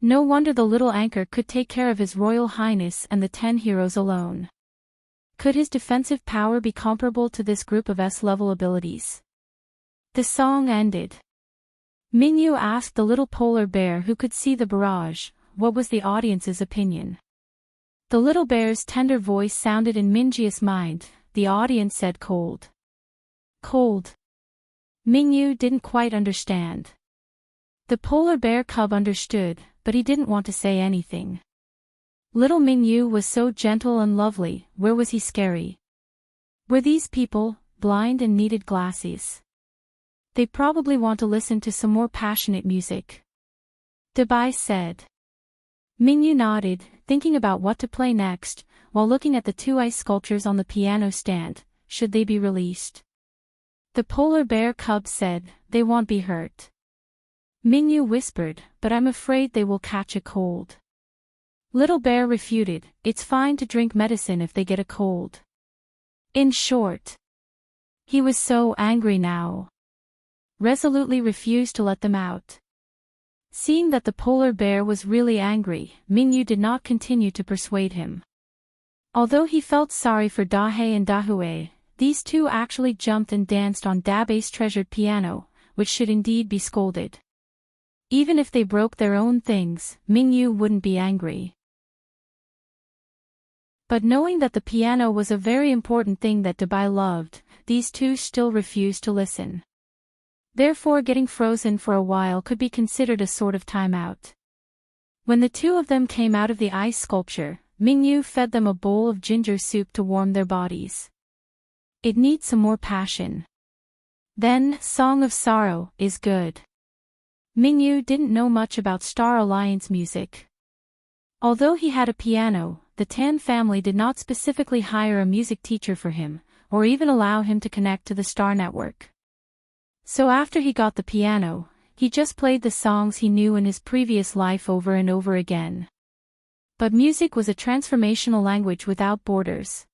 S1: No wonder the little anchor could take care of His Royal Highness and the 10 heroes alone. Could his defensive power be comparable to this group of S-level abilities? The song ended. Mingyu asked the little polar bear who could see the barrage, what was the audience's opinion. The little bear's tender voice sounded in Minji's mind. The audience said cold. Cold. Mingyu didn't quite understand. The polar bear cub understood, but he didn't want to say anything. Little Mingyu was so gentle and lovely, where was he scary? Were these people blind and needed glasses? They probably want to listen to some more passionate music. Dabai said. Mingyu nodded, thinking about what to play next, while looking at the two ice sculptures on the piano stand. Should they be released? The polar bear cub said, they won't be hurt. Mingyu whispered, but I'm afraid they will catch a cold. Little bear refuted, it's fine to drink medicine if they get a cold. In short, he was so angry now. Resolutely refused to let them out. Seeing that the polar bear was really angry, Mingyu did not continue to persuade him. Although he felt sorry for Dahe and Dahue, these two actually jumped and danced on Dabe's treasured piano, which should indeed be scolded. Even if they broke their own things, Mingyu wouldn't be angry. But knowing that the piano was a very important thing that Dabai loved, these two still refused to listen. Therefore getting frozen for a while could be considered a sort of timeout. When the two of them came out of the ice sculpture, Mingyu fed them a bowl of ginger soup to warm their bodies. It needs some more passion. Then, Song of Sorrow is good. Mingyu didn't know much about Star Alliance music. Although he had a piano, the Tan family did not specifically hire a music teacher for him, or even allow him to connect to the Star Network. So after he got the piano, he just played the songs he knew in his previous life over and over again. But music was a transformational language without borders.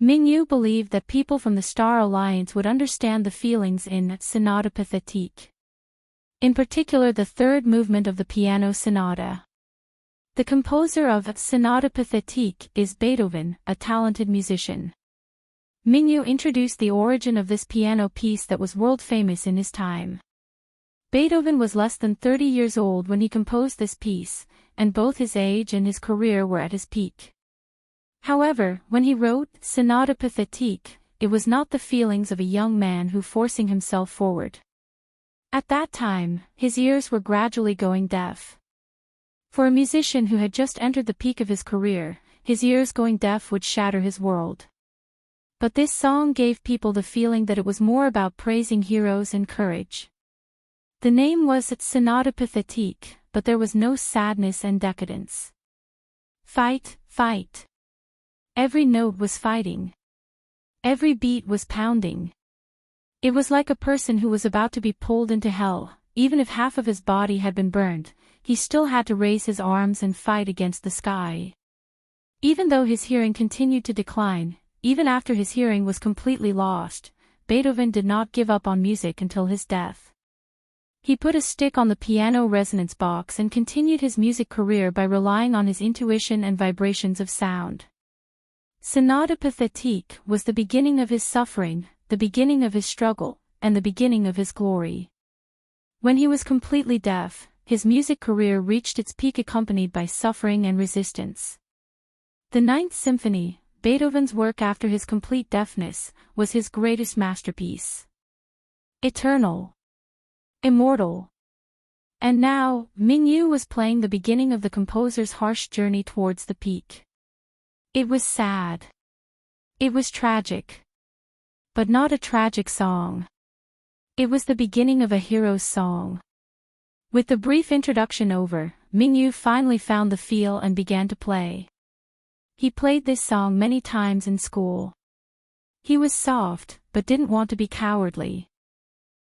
S1: Mingyu believed that people from the Star Alliance would understand the feelings in Sonata Pathétique. In particular the third movement of the piano sonata. The composer of Sonata Pathétique is Beethoven, a talented musician. Mingyu introduced the origin of this piano piece that was world famous in his time. Beethoven was less than 30 years old when he composed this piece, and both his age and his career were at his peak. However, when he wrote Sonata Pathétique, it was not the feelings of a young man who forcing himself forward. At that time, his ears were gradually going deaf. For a musician who had just entered the peak of his career, his ears going deaf would shatter his world. But this song gave people the feeling that it was more about praising heroes and courage. The name was Sonata Pathétique, but there was no sadness and decadence. Fight, fight. Every note was fighting. Every beat was pounding. It was like a person who was about to be pulled into hell. Even if half of his body had been burned, he still had to raise his arms and fight against the sky. Even though his hearing continued to decline, even after his hearing was completely lost, Beethoven did not give up on music until his death. He put a stick on the piano resonance box and continued his music career by relying on his intuition and vibrations of sound. Sonata Pathétique was the beginning of his suffering, the beginning of his struggle, and the beginning of his glory. When he was completely deaf, his music career reached its peak accompanied by suffering and resistance. The Ninth Symphony, Beethoven's work after his complete deafness, was his greatest masterpiece. Eternal. Immortal. And now, Mingyu was playing the beginning of the composer's harsh journey towards the peak. It was sad. It was tragic. But not a tragic song. It was the beginning of a hero's song. With the brief introduction over, Mingyu finally found the feel and began to play. He played this song many times in school. He was soft, but didn't want to be cowardly.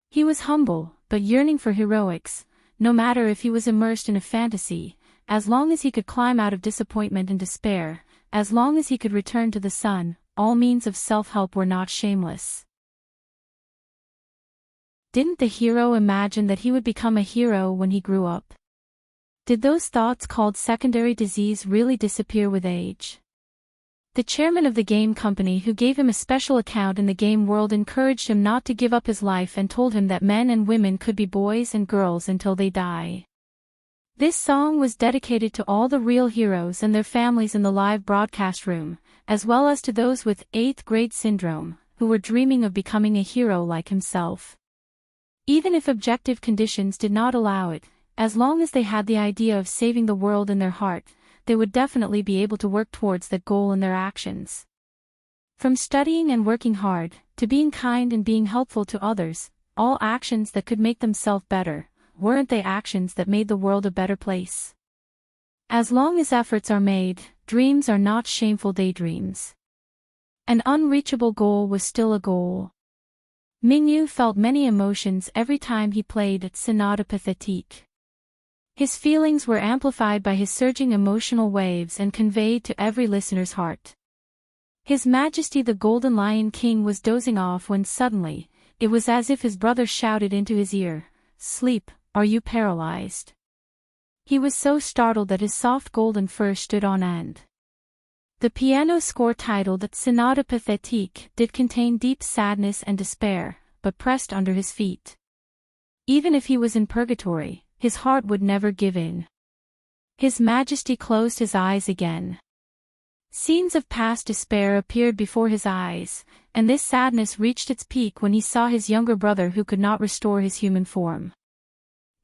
S1: He was humble, but yearning for heroics, no matter if he was immersed in a fantasy, as long as he could climb out of disappointment and despair, as long as he could return to the sun, all means of self-help were not shameless. Didn't the hero imagine that he would become a hero when he grew up? Did those thoughts called secondary disease really disappear with age? The chairman of the game company who gave him a special account in the game world encouraged him not to give up his life and told him that men and women could be boys and girls until they die. This song was dedicated to all the real heroes and their families in the live broadcast room, as well as to those with 8th grade syndrome, who were dreaming of becoming a hero like himself. Even if objective conditions did not allow it, as long as they had the idea of saving the world in their heart, they would definitely be able to work towards that goal in their actions. From studying and working hard, to being kind and being helpful to others, all actions that could make themselves better, weren't they actions that made the world a better place? As long as efforts are made, dreams are not shameful daydreams. An unreachable goal was still a goal. Mingyu felt many emotions every time he played at Sonata Pathétique. His feelings were amplified by his surging emotional waves and conveyed to every listener's heart. His Majesty the Golden Lion King was dozing off when suddenly, it was as if his brother shouted into his ear, "Sleep, are you paralyzed?" He was so startled that his soft golden fur stood on end. The piano score titled Sonata Pathétique did contain deep sadness and despair, but pressed under his feet. Even if he was in purgatory, his heart would never give in. His Majesty closed his eyes again. Scenes of past despair appeared before his eyes, and this sadness reached its peak when he saw his younger brother who could not restore his human form.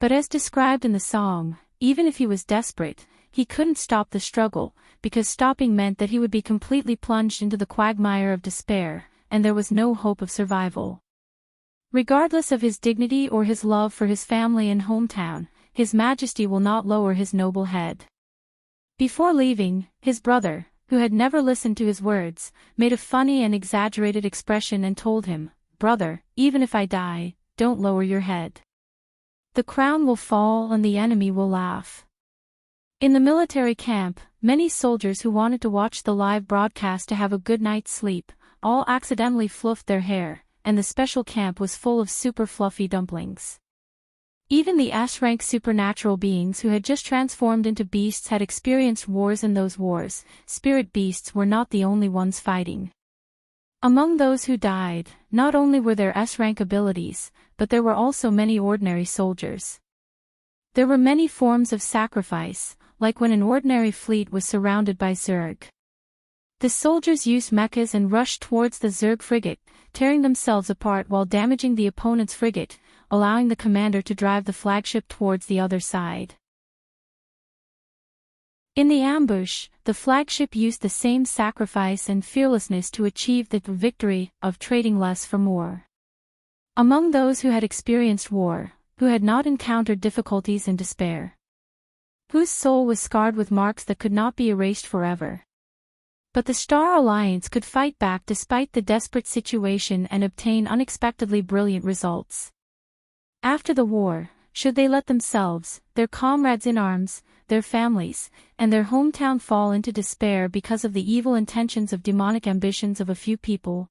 S1: But as described in the song, even if he was desperate, he couldn't stop the struggle, because stopping meant that he would be completely plunged into the quagmire of despair, and there was no hope of survival. Regardless of his dignity or his love for his family and hometown, His Majesty will not lower his noble head. Before leaving, his brother, who had never listened to his words, made a funny and exaggerated expression and told him, "Brother, even if I die, don't lower your head. The crown will fall and the enemy will laugh." In the military camp, many soldiers who wanted to watch the live broadcast to have a good night's sleep, all accidentally fluffed their hair, and the special camp was full of super fluffy dumplings. Even the S-rank supernatural beings who had just transformed into beasts had experienced wars, and those wars, spirit beasts were not the only ones fighting. Among those who died, not only were there S-rank abilities, but there were also many ordinary soldiers. There were many forms of sacrifice, like when an ordinary fleet was surrounded by Zerg. The soldiers used mechas and rushed towards the Zerg frigate, tearing themselves apart while damaging the opponent's frigate, allowing the commander to drive the flagship towards the other side. In the ambush, the flagship used the same sacrifice and fearlessness to achieve the victory of trading less for more. Among those who had experienced war, who had not encountered difficulties and despair, whose soul was scarred with marks that could not be erased forever. But the Star Alliance could fight back despite the desperate situation and obtain unexpectedly brilliant results. After the war, should they let themselves, their comrades in arms, their families, and their hometown fall into despair because of the evil intentions of demonic ambitions of a few people?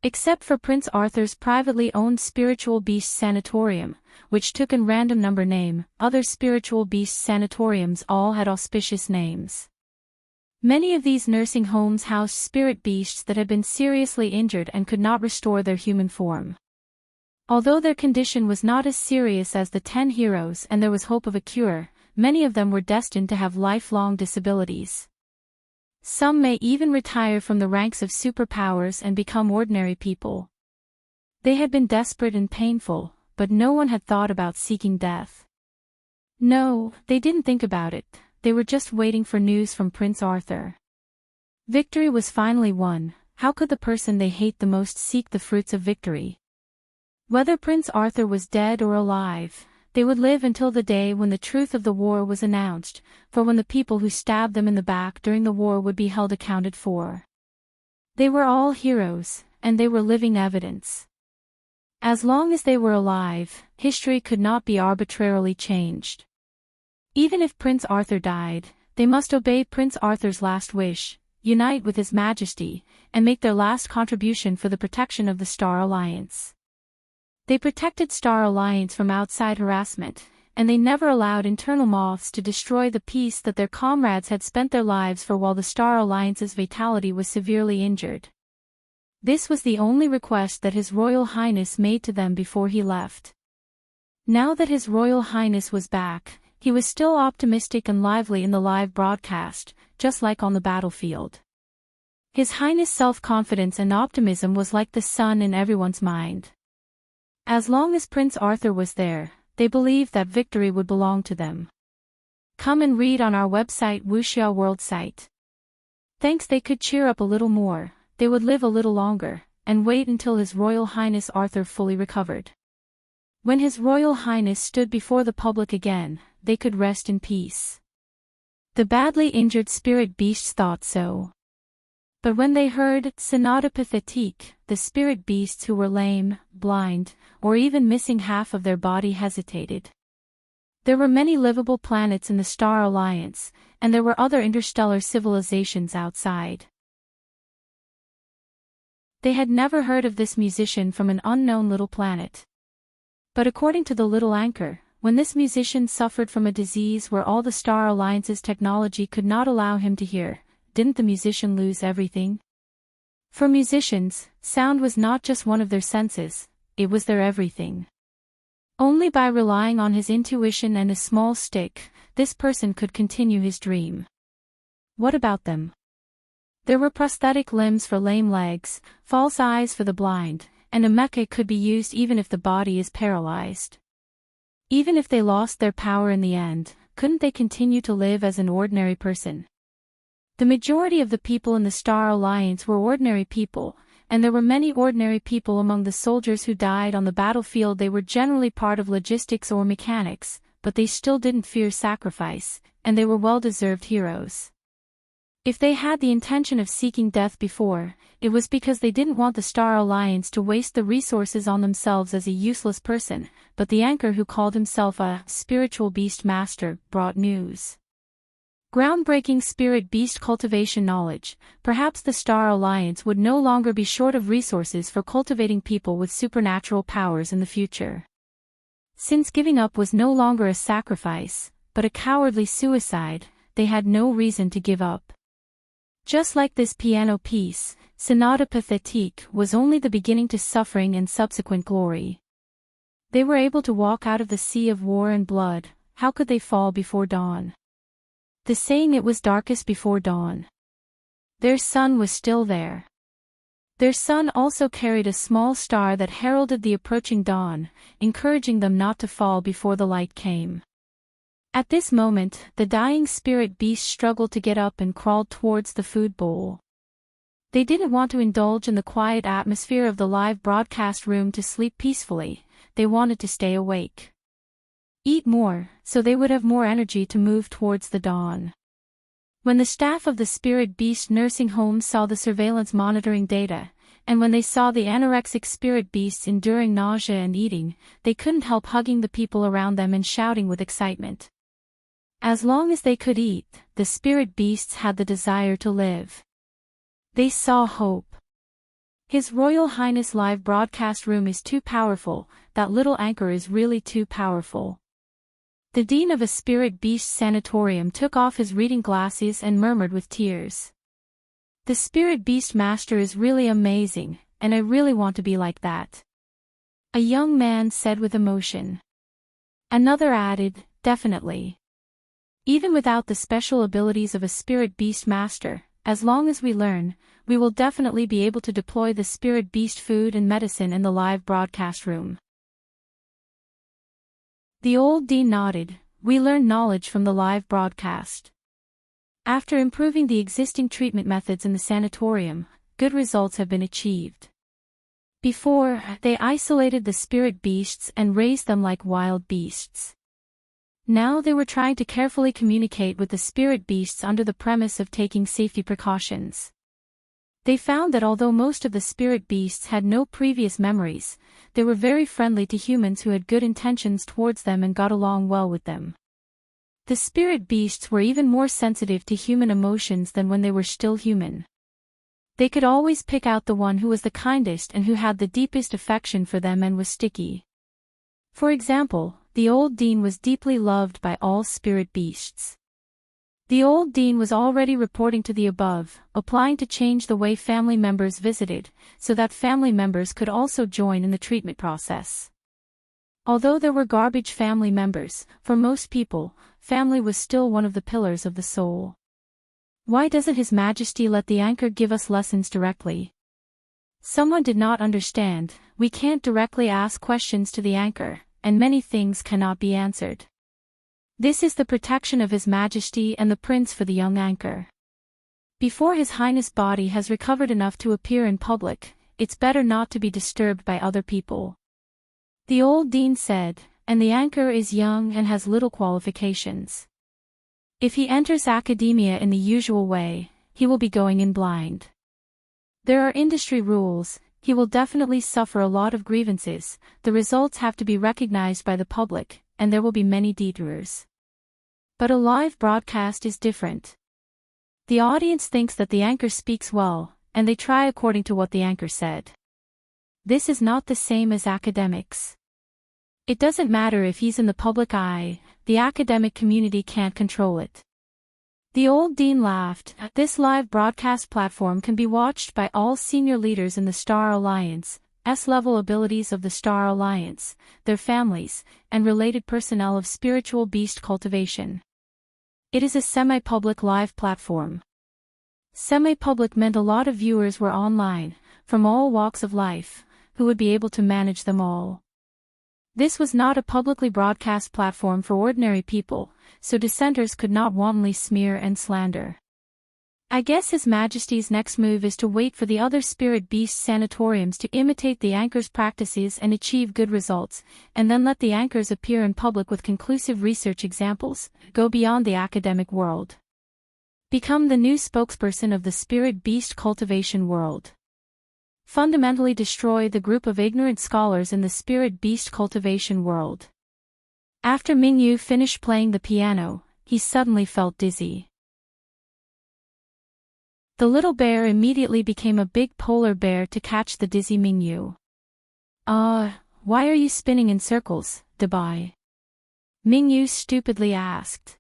S1: Except for Prince Arthur's privately owned spiritual beast sanatorium, which took an random number name, other spiritual beast sanatoriums all had auspicious names. Many of these nursing homes housed spirit beasts that had been seriously injured and could not restore their human form. Although their condition was not as serious as the 10 heroes and there was hope of a cure, many of them were destined to have lifelong disabilities. Some may even retire from the ranks of superpowers and become ordinary people. They had been desperate and painful, but no one had thought about seeking death. No, they didn't think about it, they were just waiting for news from Prince Arthur. Victory was finally won. How could the person they hate the most seek the fruits of victory? Whether Prince Arthur was dead or alive, they would live until the day when the truth of the war was announced, for when the people who stabbed them in the back during the war would be held accounted for. They were all heroes, and they were living evidence. As long as they were alive, history could not be arbitrarily changed. Even if Prince Arthur died, they must obey Prince Arthur's last wish, unite with His Majesty, and make their last contribution for the protection of the Star Alliance. They protected Star Alliance from outside harassment, and they never allowed internal moths to destroy the peace that their comrades had spent their lives for while the Star Alliance's vitality was severely injured. This was the only request that His Royal Highness made to them before he left. Now that His Royal Highness was back, he was still optimistic and lively in the live broadcast, just like on the battlefield. His Highness' self-confidence and optimism was like the sun in everyone's mind. As long as Prince Arthur was there, they believed that victory would belong to them. Come and read on our website Wuxia World site. Thanks, they could cheer up a little more, they would live a little longer, and wait until His Royal Highness Arthur fully recovered. When His Royal Highness stood before the public again, they could rest in peace. The badly injured spirit beasts thought so. But when they heard sonata pathétique, the spirit beasts who were lame, blind, or even missing half of their body hesitated. There were many livable planets in the Star Alliance, and there were other interstellar civilizations outside. They had never heard of this musician from an unknown little planet. But according to the little anchor, when this musician suffered from a disease where all the Star Alliance's technology could not allow him to hear, didn't the musician lose everything? For musicians, sound was not just one of their senses, it was their everything. Only by relying on his intuition and a small stick, this person could continue his dream. What about them? There were prosthetic limbs for lame legs, false eyes for the blind, and a mecha could be used even if the body is paralyzed. Even if they lost their power in the end, couldn't they continue to live as an ordinary person? The majority of the people in the Star Alliance were ordinary people, and there were many ordinary people among the soldiers who died on the battlefield. They were generally part of logistics or mechanics, but they still didn't fear sacrifice, and they were well-deserved heroes. If they had the intention of seeking death before, it was because they didn't want the Star Alliance to waste the resources on themselves as a useless person, but the anchor who called himself a spiritual beast master brought news. Groundbreaking spirit beast cultivation knowledge. Perhaps the Star Alliance would no longer be short of resources for cultivating people with supernatural powers in the future. Since giving up was no longer a sacrifice, but a cowardly suicide, they had no reason to give up. Just like this piano piece, Sonata Pathétique was only the beginning to suffering and subsequent glory. They were able to walk out of the sea of war and blood. How could they fall before dawn? The saying it was darkest before dawn. Their sun was still there. Their sun also carried a small star that heralded the approaching dawn, encouraging them not to fall before the light came. At this moment, the dying spirit beast struggled to get up and crawled towards the food bowl. They didn't want to indulge in the quiet atmosphere of the live broadcast room to sleep peacefully, they wanted to stay awake. Eat more, so they would have more energy to move towards the dawn. When the staff of the spirit beast nursing home saw the surveillance monitoring data, and when they saw the anorexic spirit beasts enduring nausea and eating, they couldn't help hugging the people around them and shouting with excitement. As long as they could eat, the spirit beasts had the desire to live. They saw hope. His Royal Highness live broadcast room is too powerful, that little anchor is really too powerful. The dean of a spirit beast sanatorium took off his reading glasses and murmured with tears. The spirit beast master is really amazing, and I really want to be like that. A young man said with emotion. Another added, definitely. Even without the special abilities of a spirit beast master, as long as we learn, we will definitely be able to deploy the spirit beast food and medicine in the live broadcast room. The old dean nodded. We learned knowledge from the live broadcast. After improving the existing treatment methods in the sanatorium, good results have been achieved. Before, they isolated the spirit beasts and raised them like wild beasts. Now they were trying to carefully communicate with the spirit beasts under the premise of taking safety precautions. They found that although most of the spirit beasts had no previous memories, they were very friendly to humans who had good intentions towards them and got along well with them. The spirit beasts were even more sensitive to human emotions than when they were still human. They could always pick out the one who was the kindest and who had the deepest affection for them and was sticky. For example, the old dean was deeply loved by all spirit beasts. The old dean was already reporting to the above, applying to change the way family members visited, so that family members could also join in the treatment process. Although there were garbage family members, for most people, family was still one of the pillars of the soul. Why doesn't His Majesty let the anchor give us lessons directly? Someone did not understand, we can't directly ask questions to the anchor, and many things cannot be answered. This is the protection of His Majesty and the Prince for the young anchor. Before His Highness' body has recovered enough to appear in public, it's better not to be disturbed by other people. The old dean said, and the anchor is young and has little qualifications. If he enters academia in the usual way, he will be going in blind. There are industry rules, he will definitely suffer a lot of grievances, the results have to be recognized by the public, and there will be many detours. But a live broadcast is different. The audience thinks that the anchor speaks well, and they try according to what the anchor said. This is not the same as academics. It doesn't matter if he's in the public eye, the academic community can't control it. The old dean laughed. This live broadcast platform can be watched by all senior leaders in the Star Alliance, S-level abilities of the Star Alliance, their families, and related personnel of spiritual beast cultivation. It is a semi-public live platform. Semi-public meant a lot of viewers were online, from all walks of life, who would be able to manage them all. This was not a publicly broadcast platform for ordinary people, so dissenters could not wantonly smear and slander. I guess His Majesty's next move is to wait for the other spirit beast sanatoriums to imitate the anchor's practices and achieve good results, and then let the anchors appear in public with conclusive research examples, go beyond the academic world. Become the new spokesperson of the spirit beast cultivation world. Fundamentally destroy the group of ignorant scholars in the spirit beast cultivation world. After Mingyu finished playing the piano, he suddenly felt dizzy. The little bear immediately became a big polar bear to catch the dizzy Mingyu. Why are you spinning in circles, Dabai? Mingyu stupidly asked.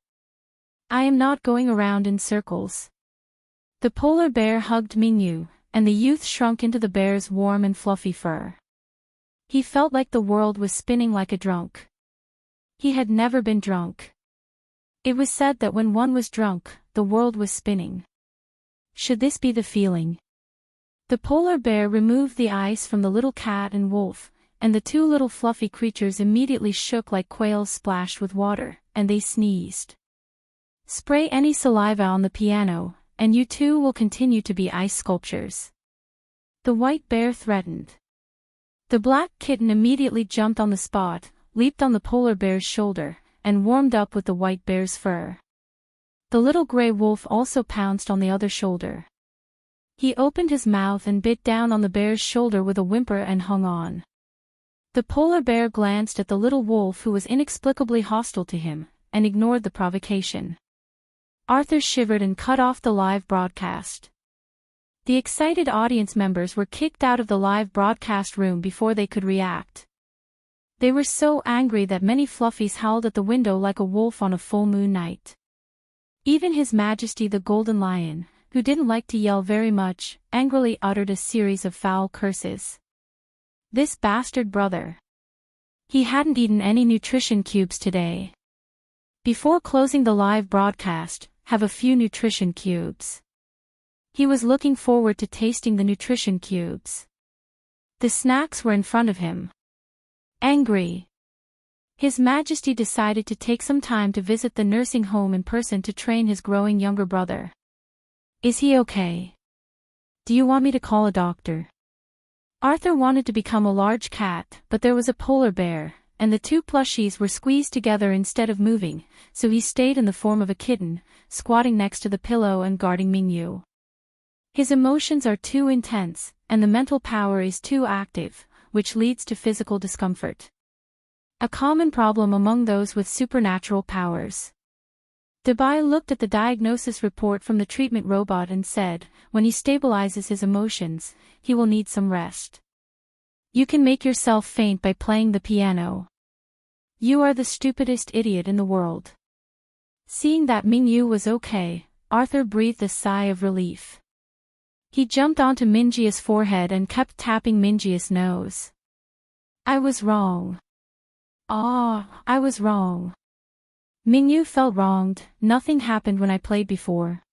S1: I am not going around in circles. The polar bear hugged Mingyu, and the youth shrunk into the bear's warm and fluffy fur. He felt like the world was spinning like a drunk. He had never been drunk. It was said that when one was drunk, the world was spinning. Should this be the feeling? The polar bear removed the ice from the little cat and wolf, and the two little fluffy creatures immediately shook like quails splashed with water, and they sneezed. Spray any saliva on the piano, and you too will continue to be ice sculptures. The white bear threatened. The black kitten immediately jumped on the spot, leaped on the polar bear's shoulder, and warmed up with the white bear's fur. The little gray wolf also pounced on the other shoulder. He opened his mouth and bit down on the bear's shoulder with a whimper and hung on. The polar bear glanced at the little wolf who was inexplicably hostile to him, and ignored the provocation. Arthur shivered and cut off the live broadcast. The excited audience members were kicked out of the live broadcast room before they could react. They were so angry that many fluffies howled at the window like a wolf on a full moon night. Even His Majesty the Golden Lion, who didn't like to yell very much, angrily uttered a series of foul curses. This bastard brother. He hadn't eaten any nutrition cubes today. Before closing the live broadcast, have a few nutrition cubes. He was looking forward to tasting the nutrition cubes. The snacks were in front of him. Angry. His Majesty decided to take some time to visit the nursing home in person to train his growing younger brother. Is he okay? Do you want me to call a doctor? Arthur wanted to become a large cat, but there was a polar bear, and the two plushies were squeezed together instead of moving, so he stayed in the form of a kitten, squatting next to the pillow and guarding Mingyu. His emotions are too intense, and the mental power is too active, which leads to physical discomfort. A common problem among those with supernatural powers. Dabai looked at the diagnosis report from the treatment robot and said, when he stabilizes his emotions, he will need some rest. You can make yourself faint by playing the piano. You are the stupidest idiot in the world. Seeing that Mingyu was okay, Arthur breathed a sigh of relief. He jumped onto Minjia's forehead and kept tapping Minjia's nose. I was wrong. I was wrong. Mingyu felt wronged, nothing happened when I played before.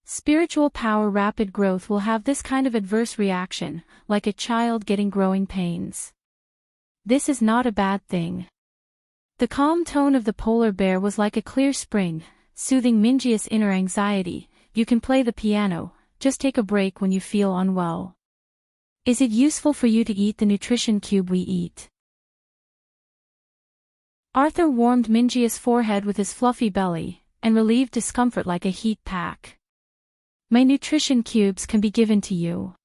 S1: Spiritual power rapid growth will have this kind of adverse reaction, like a child getting growing pains. This is not a bad thing. The calm tone of the polar bear was like a clear spring, soothing Minji's inner anxiety. You can play the piano, just take a break when you feel unwell. Is it useful for you to eat the nutrition cube we eat? Arthur warmed Minji's forehead with his fluffy belly, and relieved discomfort like a heat pack. My nutrition cubes can be given to you.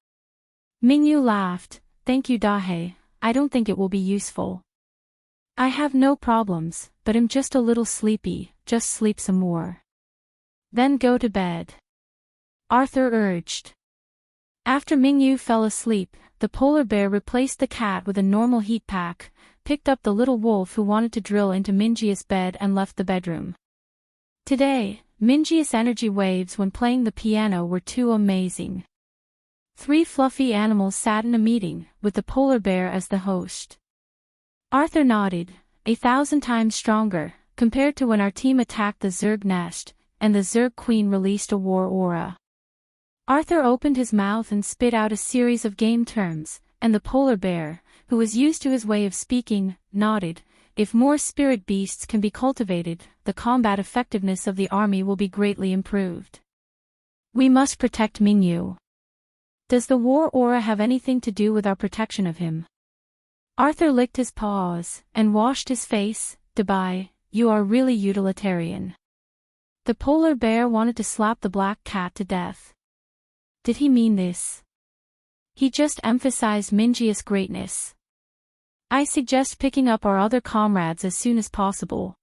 S1: Mingyu laughed. Thank you Dahe, I don't think it will be useful. I have no problems, but am just a little sleepy, just sleep some more. Then go to bed. Arthur urged. After Mingyu fell asleep, the polar bear replaced the cat with a normal heat pack, picked up the little wolf who wanted to drill into Minji's bed and left the bedroom. Today, Minji's energy waves when playing the piano were too amazing. 3 fluffy animals sat in a meeting, with the polar bear as the host. Arthur nodded, 1,000 times stronger, compared to when our team attacked the Zerg nest, and the Zerg queen released a war aura. Arthur opened his mouth and spit out a series of game terms, and the polar bear, who was used to his way of speaking, nodded. If more spirit beasts can be cultivated, the combat effectiveness of the army will be greatly improved. We must protect Mingyu. Does the war aura have anything to do with our protection of him? Arthur licked his paws, and washed his face. Dabai, you are really utilitarian. The polar bear wanted to slap the black cat to death. Did he mean this? He just emphasized Minji's greatness. I suggest picking up our other comrades as soon as possible.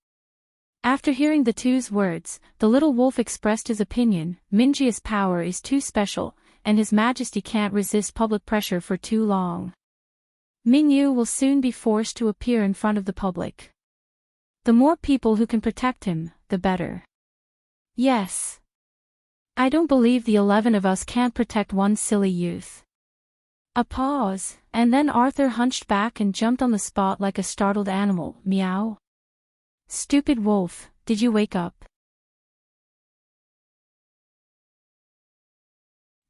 S1: After hearing the two's words, the little wolf expressed his opinion. Minji's power is too special, and His Majesty can't resist public pressure for too long. Mingyu will soon be forced to appear in front of the public. The more people who can protect him, the better. Yes. I don't believe the 11 of us can't protect one silly youth. A pause, and then Arthur hunched back and jumped on the spot like a startled animal. Meow. Stupid wolf, did you wake up?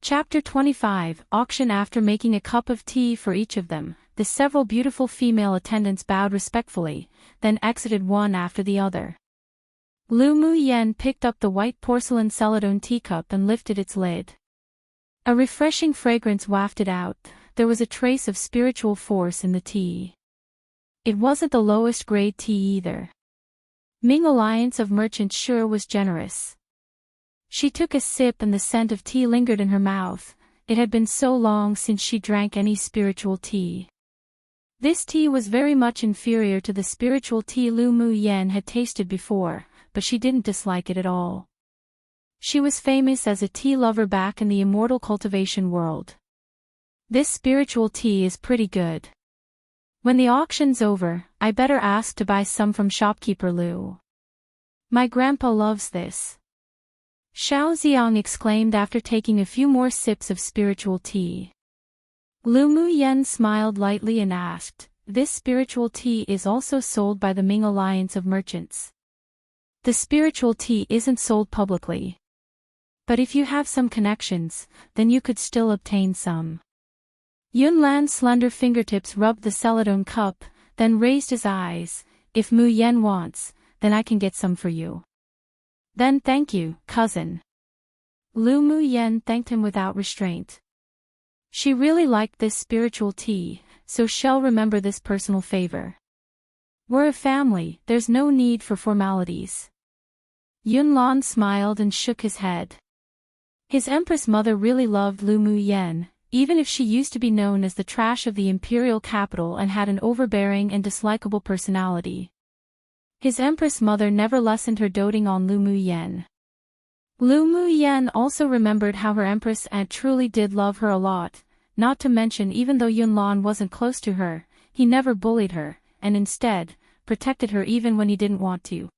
S1: Chapter 25, Auction. After making a cup of tea for each of them, the several beautiful female attendants bowed respectfully, then exited one after the other. Lu Mu Yen picked up the white porcelain celadone teacup and lifted its lid. A refreshing fragrance wafted out. There was a trace of spiritual force in the tea. It wasn't the lowest grade tea either. Ming Alliance of Merchants sure was generous. She took a sip and the scent of tea lingered in her mouth. It had been so long since she drank any spiritual tea. This tea was very much inferior to the spiritual tea Lu Mu Yen had tasted before, but she didn't dislike it at all. She was famous as a tea lover back in the immortal cultivation world. This spiritual tea is pretty good. When the auction's over, I better ask to buy some from shopkeeper Lu. My grandpa loves this. Xiao Xiang exclaimed after taking a few more sips of spiritual tea. Lu Mu Yen smiled lightly and asked, this spiritual tea is also sold by the Ming Alliance of Merchants. The spiritual tea isn't sold publicly. But if you have some connections, then you could still obtain some. Yun Lan's slender fingertips rubbed the celadone cup, then raised his eyes. If Mu Yen wants, then I can get some for you. Then thank you, cousin. Lu Mu Yen thanked him without restraint. She really liked this spiritual tea, so she'll remember this personal favor. We're a family, there's no need for formalities. Yun Lan smiled and shook his head. His Empress mother really loved Lu Mu Yen, even if she used to be known as the trash of the Imperial capital and had an overbearing and dislikable personality. His Empress mother never lessened her doting on Lu Mu Yen. Lu Mu Yen also remembered how her Empress aunt truly did love her a lot, not to mention even though Yun Lan wasn't close to her, he never bullied her, and instead, protected her even when he didn't want to.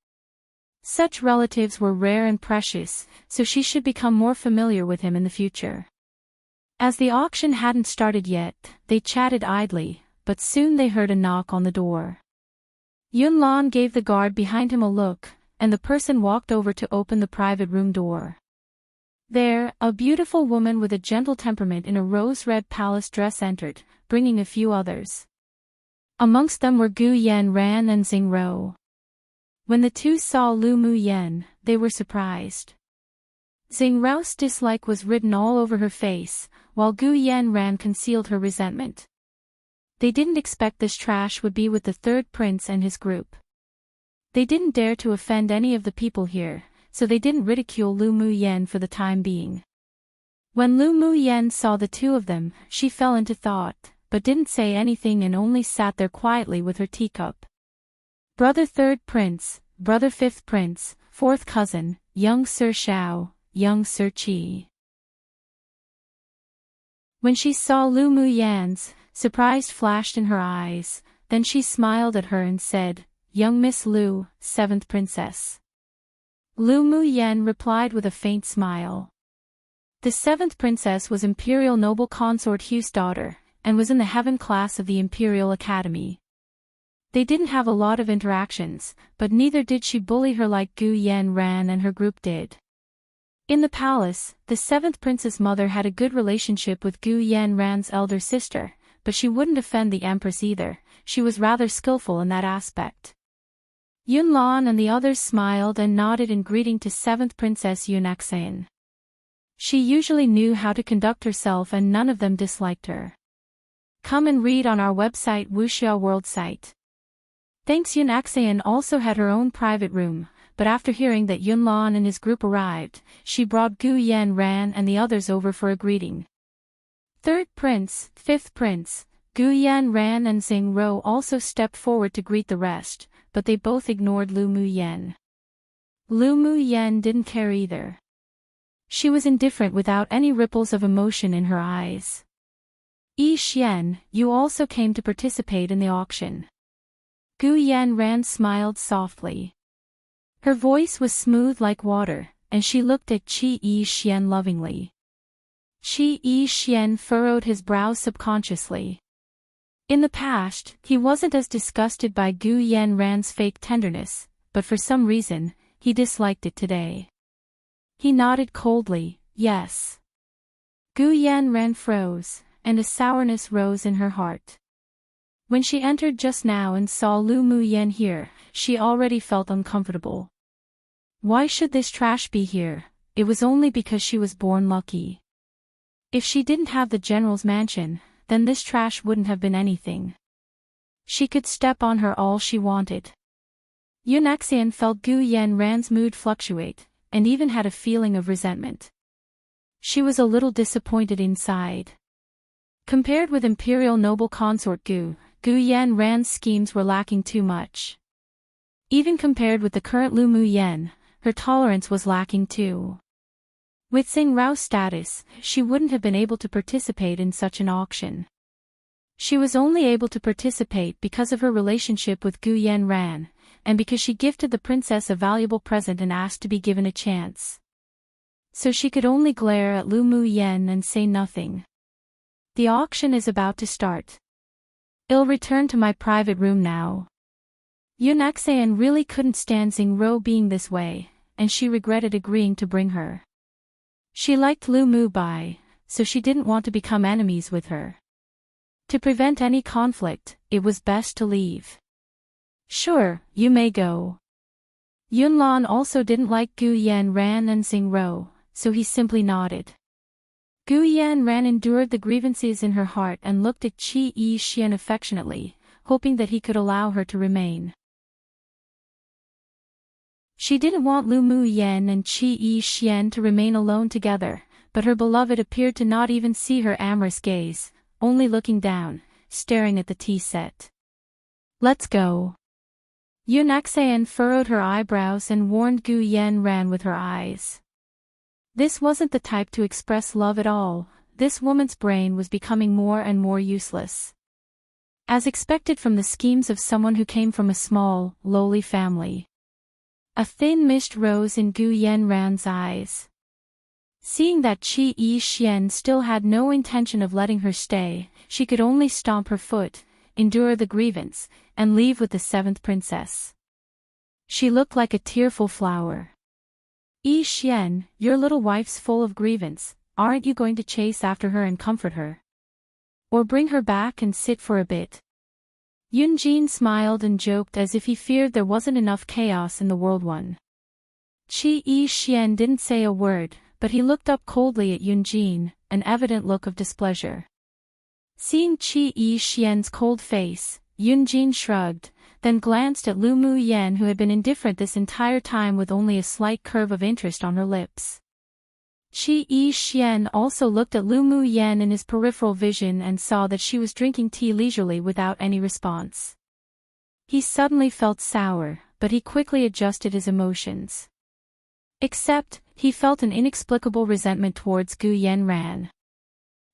S1: Such relatives were rare and precious, so she should become more familiar with him in the future. As the auction hadn't started yet, they chatted idly, but soon they heard a knock on the door. Yun Lan gave the guard behind him a look, and the person walked over to open the private room door. There, a beautiful woman with a gentle temperament in a rose-red palace dress entered, bringing a few others. Amongst them were Gu Yan and Xing Rou. When the two saw Lu Mu Yan, they were surprised. Xing Rou's dislike was written all over her face, while Gu Yan concealed her resentment. They didn't expect this trash would be with the third prince and his group. They didn't dare to offend any of the people here, so they didn't ridicule Lu Mu Yan for the time being. When Lu Mu Yan saw the two of them, she fell into thought, but didn't say anything and only sat there quietly with her teacup. Brother third prince, brother fifth prince, fourth cousin, young Sir Shao, young Sir Qi. When she saw Lu Mu Yan's, surprise flashed in her eyes, then she smiled at her and said, "Young Miss Lu, seventh princess." Lu Mu Yan replied with a faint smile. The seventh princess was Imperial noble consort Hu's daughter, and was in the heaven class of the Imperial Academy. They didn't have a lot of interactions, but neither did she bully her like Gu Yan and her group did. In the palace, the seventh prince's mother had a good relationship with Gu Yan's elder sister, but she wouldn't offend the empress either. She was rather skillful in that aspect. Yunlan and the others smiled and nodded in greeting to seventh princess Yunaxian. She usually knew how to conduct herself and none of them disliked her. Come and read on our website Wuxia World site. Thanks. Yunaxian also had her own private room, but after hearing that Yunlan and his group arrived, she brought Gu Yan and the others over for a greeting. Third prince, fifth prince, Gu Yan and Xing Rou also stepped forward to greet the rest, but they both ignored Lu Mu Yan. Lu Mu Yan didn't care either. She was indifferent without any ripples of emotion in her eyes. Yi Xian, you also came to participate in the auction. Gu Yan smiled softly. Her voice was smooth like water, and she looked at Qi Yi Xian lovingly. Qi Yi Xian furrowed his brows subconsciously. In the past, he wasn't as disgusted by Gu Yan's fake tenderness, but for some reason, he disliked it today. He nodded coldly, yes. Gu Yan froze, and a sourness rose in her heart. When she entered just now and saw Lu Mu Yan here, she already felt uncomfortable. Why should this trash be here? It was only because she was born lucky. If she didn't have the general's mansion, then this trash wouldn't have been anything. She could step on her all she wanted. Yunaxian felt Gu Yan's mood fluctuate, and even had a feeling of resentment. She was a little disappointed inside. Compared with Imperial noble consort Gu Yan's schemes were lacking too much. Even compared with the current Lu Mu Yan, her tolerance was lacking too. With Xing Rao's status, she wouldn't have been able to participate in such an auction. She was only able to participate because of her relationship with Gu Yan, and because she gifted the princess a valuable present and asked to be given a chance. So she could only glare at Lu Mu Yan and say nothing. The auction is about to start. I'll return to my private room now. Yunaxian really couldn't stand Xing Rou being this way, and she regretted agreeing to bring her. She liked Lu Mu Bai, so she didn't want to become enemies with her. To prevent any conflict, it was best to leave. Sure, you may go. Yunlan also didn't like Gu Yan and Xing Rou, so he simply nodded. Gu Yan endured the grievances in her heart and looked at Qi Yi Xian affectionately, hoping that he could allow her to remain. She didn't want Lu Mu Yan and Qi Yi Xian to remain alone together, but her beloved appeared to not even see her amorous gaze, only looking down, staring at the tea set. Let's go. Yunaxian furrowed her eyebrows and warned Gu Yan with her eyes. This wasn't the type to express love at all. This woman's brain was becoming more and more useless. As expected from the schemes of someone who came from a small, lowly family. A thin mist rose in Gu Yan's eyes. Seeing that Qi Yi Xian still had no intention of letting her stay, she could only stomp her foot, endure the grievance, and leave with the seventh princess. She looked like a tearful flower. Yi Xian, your little wife's full of grievance, aren't you going to chase after her and comfort her? Or bring her back and sit for a bit? Yunjin smiled and joked as if he feared there wasn't enough chaos in the world. Yi Xian didn't say a word, but he looked up coldly at Yunjin, an evident look of displeasure. Seeing Yi Xian's cold face, Yunjin shrugged, then glanced at Lu Mu Yen, who had been indifferent this entire time with only a slight curve of interest on her lips. Yi Xian also looked at Lu Mu Yen in his peripheral vision and saw that she was drinking tea leisurely without any response. He suddenly felt sour, but he quickly adjusted his emotions. Except, he felt an inexplicable resentment towards Gu Yanran.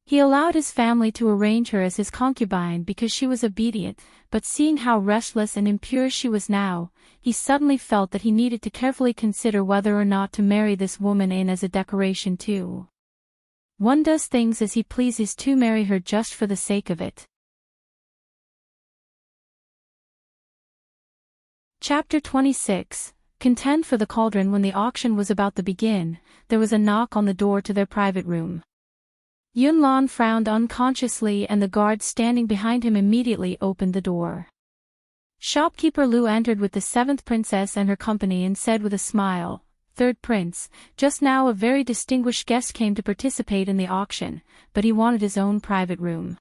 S1: He allowed his family to arrange her as his concubine because she was obedient, but seeing how restless and impure she was now, he suddenly felt that he needed to carefully consider whether or not to marry this woman in as a decoration too. One does things as he pleases to marry her just for the sake of it. Chapter 26. Contend for the cauldron. When the auction was about to begin, there was a knock on the door to their private room. Yunlan frowned unconsciously and the guard standing behind him immediately opened the door. Shopkeeper Lu entered with the 7th princess and her company and said with a smile, "Third prince, just now a very distinguished guest came to participate in the auction, but he wanted his own private room."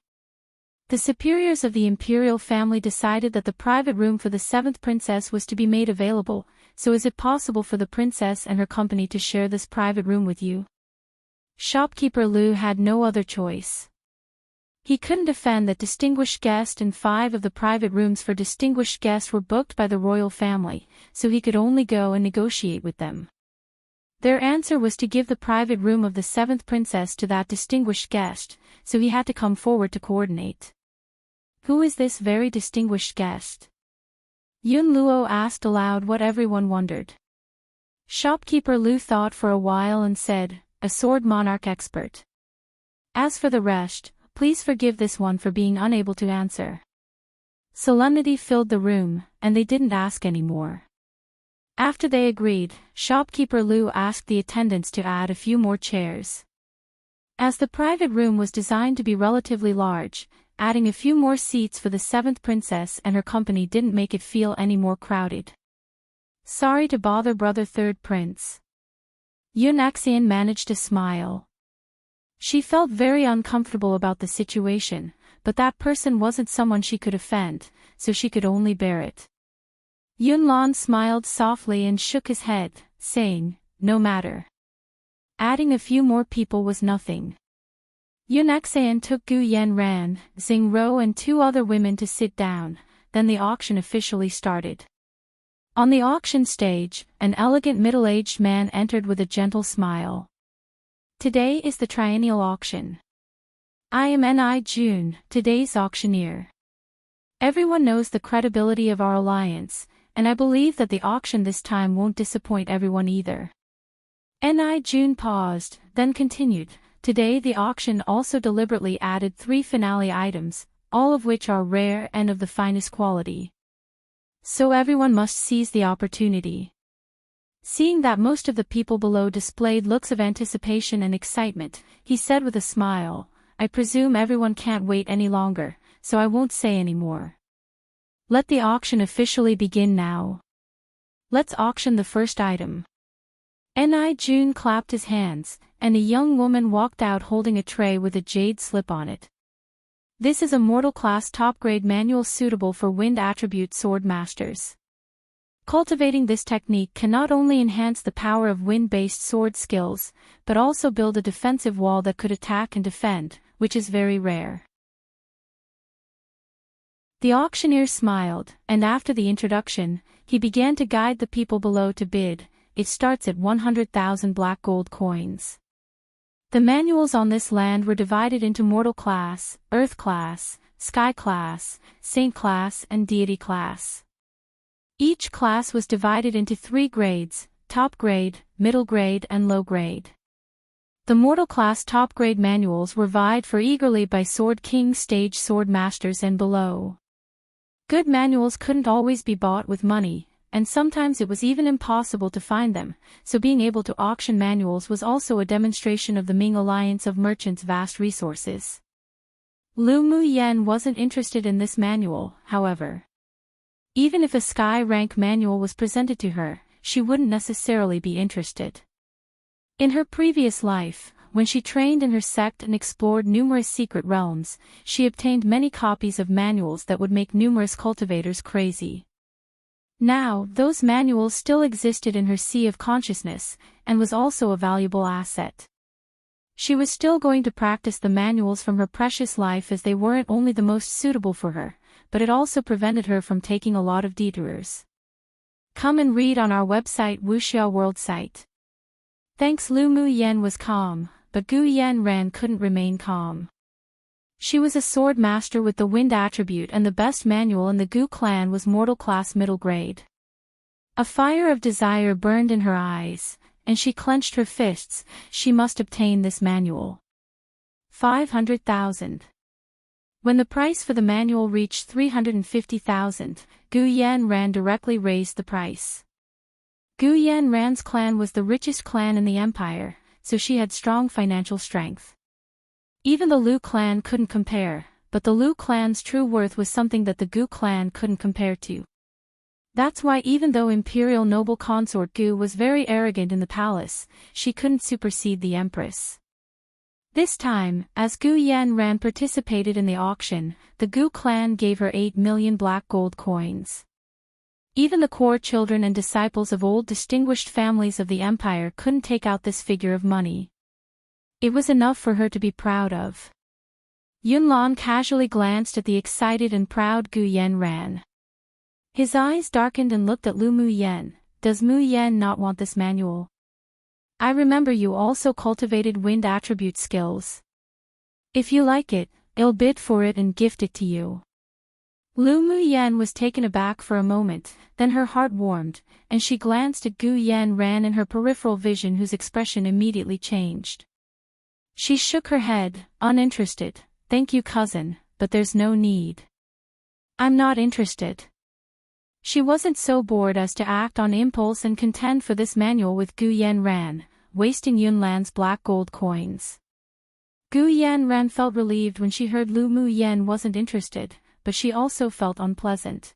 S1: The superiors of the Imperial family decided that the private room for the 7th princess was to be made available, so is it possible for the princess and her company to share this private room with you? Shopkeeper Lu had no other choice. He couldn't defend that distinguished guest, and 5 of the private rooms for distinguished guests were booked by the royal family, so he could only go and negotiate with them. Their answer was to give the private room of the 7th princess to that distinguished guest, so he had to come forward to coordinate. Who is this very distinguished guest? Yun Luo asked aloud what everyone wondered. Shopkeeper Lu thought for a while and said, "A sword monarch expert. As for the rest, please forgive this one for being unable to answer." Solemnity filled the room, and they didn't ask any more. After they agreed, Shopkeeper Lu asked the attendants to add a few more chairs. As the private room was designed to be relatively large, adding a few more seats for the 7th princess and her company didn't make it feel any more crowded. "Sorry to bother, brother third prince." Yun Axian managed to smile. She felt very uncomfortable about the situation, but that person wasn't someone she could offend, so she could only bear it. Yun Lan smiled softly and shook his head, saying, "No matter." Adding a few more people was nothing. Yun Axian took Gu Yanran, Xing Ro and 2 other women to sit down, then the auction officially started. On the auction stage, an elegant middle-aged man entered with a gentle smile. "Today is the triennial auction. I am Ni Jun, today's auctioneer. Everyone knows the credibility of our alliance, and I believe that the auction this time won't disappoint everyone either." Ni Jun paused, then continued, "Today the auction also deliberately added 3 finale items, all of which are rare and of the finest quality. So everyone must seize the opportunity." Seeing that most of the people below displayed looks of anticipation and excitement, he said with a smile, "I presume everyone can't wait any longer, so I won't say any more. Let the auction officially begin now. Let's auction the first item." Ni Jun clapped his hands, and a young woman walked out holding a tray with a jade slip on it. This is a mortal class top-grade manual suitable for wind attribute sword masters. Cultivating this technique can not only enhance the power of wind-based sword skills, but also build a defensive wall that could attack and defend, which is very rare. The auctioneer smiled, and after the introduction, he began to guide the people below to bid. It starts at 100,000 black gold coins. The manuals on this land were divided into Mortal Class, Earth Class, Sky Class, Saint Class and Deity Class. Each class was divided into 3 grades, Top Grade, Middle Grade and Low Grade. The Mortal Class Top Grade manuals were vied for eagerly by Sword King stage sword masters and below. Good manuals couldn't always be bought with money, and sometimes it was even impossible to find them, so being able to auction manuals was also a demonstration of the Ming Alliance of Merchants' vast resources. Lu Muyen wasn't interested in this manual, however. Even if a sky rank manual was presented to her, she wouldn't necessarily be interested. In her previous life, when she trained in her sect and explored numerous secret realms, she obtained many copies of manuals that would make numerous cultivators crazy. Now, those manuals still existed in her sea of consciousness, and was also a valuable asset. She was still going to practice the manuals from her precious life as they weren't only the most suitable for her, but it also prevented her from taking a lot of detours. Come and read on our website Wuxia World site. Thanks. Lu Muyen was calm, but Gu Yanran couldn't remain calm. She was a sword master with the wind attribute, and the best manual in the Gu clan was mortal class middle grade. A fire of desire burned in her eyes, and she clenched her fists. She must obtain this manual. 500,000. When the price for the manual reached 350,000, Gu Yanran directly raised the price. Gu Yanran's clan was the richest clan in the empire, so she had strong financial strength. Even the Lu clan couldn't compare, but the Lu clan's true worth was something that the Gu clan couldn't compare to. That's why even though Imperial noble consort Gu was very arrogant in the palace, she couldn't supersede the empress. This time, as Gu Yanran participated in the auction, the Gu clan gave her 8 million black gold coins. Even the core children and disciples of old distinguished families of the empire couldn't take out this figure of money. It was enough for her to be proud of. Yunlan casually glanced at the excited and proud Gu Yanran. His eyes darkened and looked at Lu Muyen. Does Muyen not want this manual? I remember you also cultivated wind attribute skills. If you like it, I'll bid for it and gift it to you. Lu Muyen was taken aback for a moment, then her heart warmed, and she glanced at Gu Yanran in her peripheral vision, whose expression immediately changed. She shook her head, uninterested. Thank you, cousin, but there's no need. I'm not interested. She wasn't so bored as to act on impulse and contend for this manual with Gu Yanran, wasting Yunlan's black gold coins. Gu Yanran felt relieved when she heard Lu Muyen wasn't interested, but she also felt unpleasant.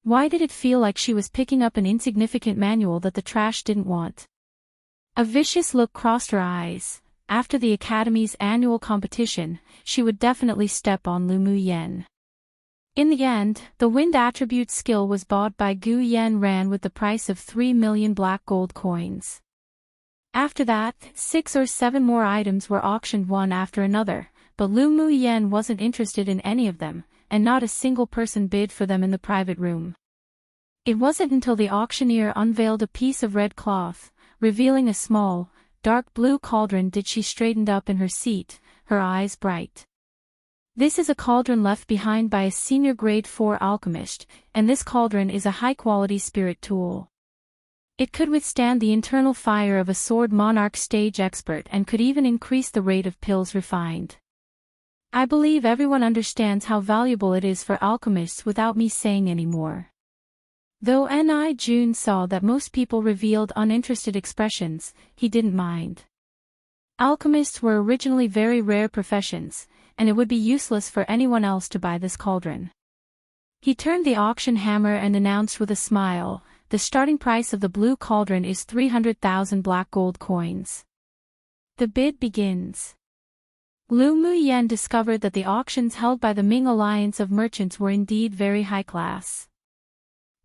S1: Why did it feel like she was picking up an insignificant manual that the trash didn't want? A vicious look crossed her eyes. After the Academy's annual competition, she would definitely step on Lu Muyen. In the end, the wind attribute skill was bought by Gu Yanran with the price of 3 million black gold coins. After that, 6 or 7 more items were auctioned one after another, but Lu Muyen wasn't interested in any of them, and not a single person bid for them in the private room. It wasn't until the auctioneer unveiled a piece of red cloth, revealing a small, dark blue cauldron, did she straighten up in her seat, her eyes bright. This is a cauldron left behind by a senior grade 4 alchemist, and this cauldron is a high-quality spirit tool. It could withstand the internal fire of a sword monarch stage expert and could even increase the rate of pills refined. I believe everyone understands how valuable it is for alchemists without me saying any more. Though Ni Jun saw that most people revealed uninterested expressions, he didn't mind. Alchemists were originally very rare professions, and it would be useless for anyone else to buy this cauldron. He turned the auction hammer and announced with a smile, the starting price of the blue cauldron is 300,000 black gold coins. The bid begins. Lu Muyen discovered that the auctions held by the Ming Alliance of Merchants were indeed very high class.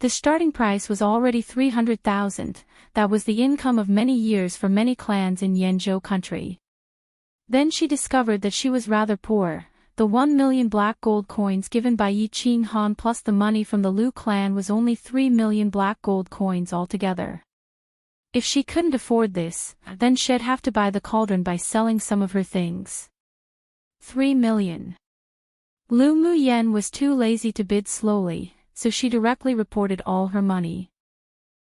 S1: The starting price was already 300,000, that was the income of many years for many clans in Yanzhou country. Then she discovered that she was rather poor. The 1 million black gold coins given by Yi Qing Han plus the money from the Lu clan was only 3 million black gold coins altogether. If she couldn't afford this, then she'd have to buy the cauldron by selling some of her things. 3 million. Lu Muyen was too lazy to bid slowly, so she directly reported all her money.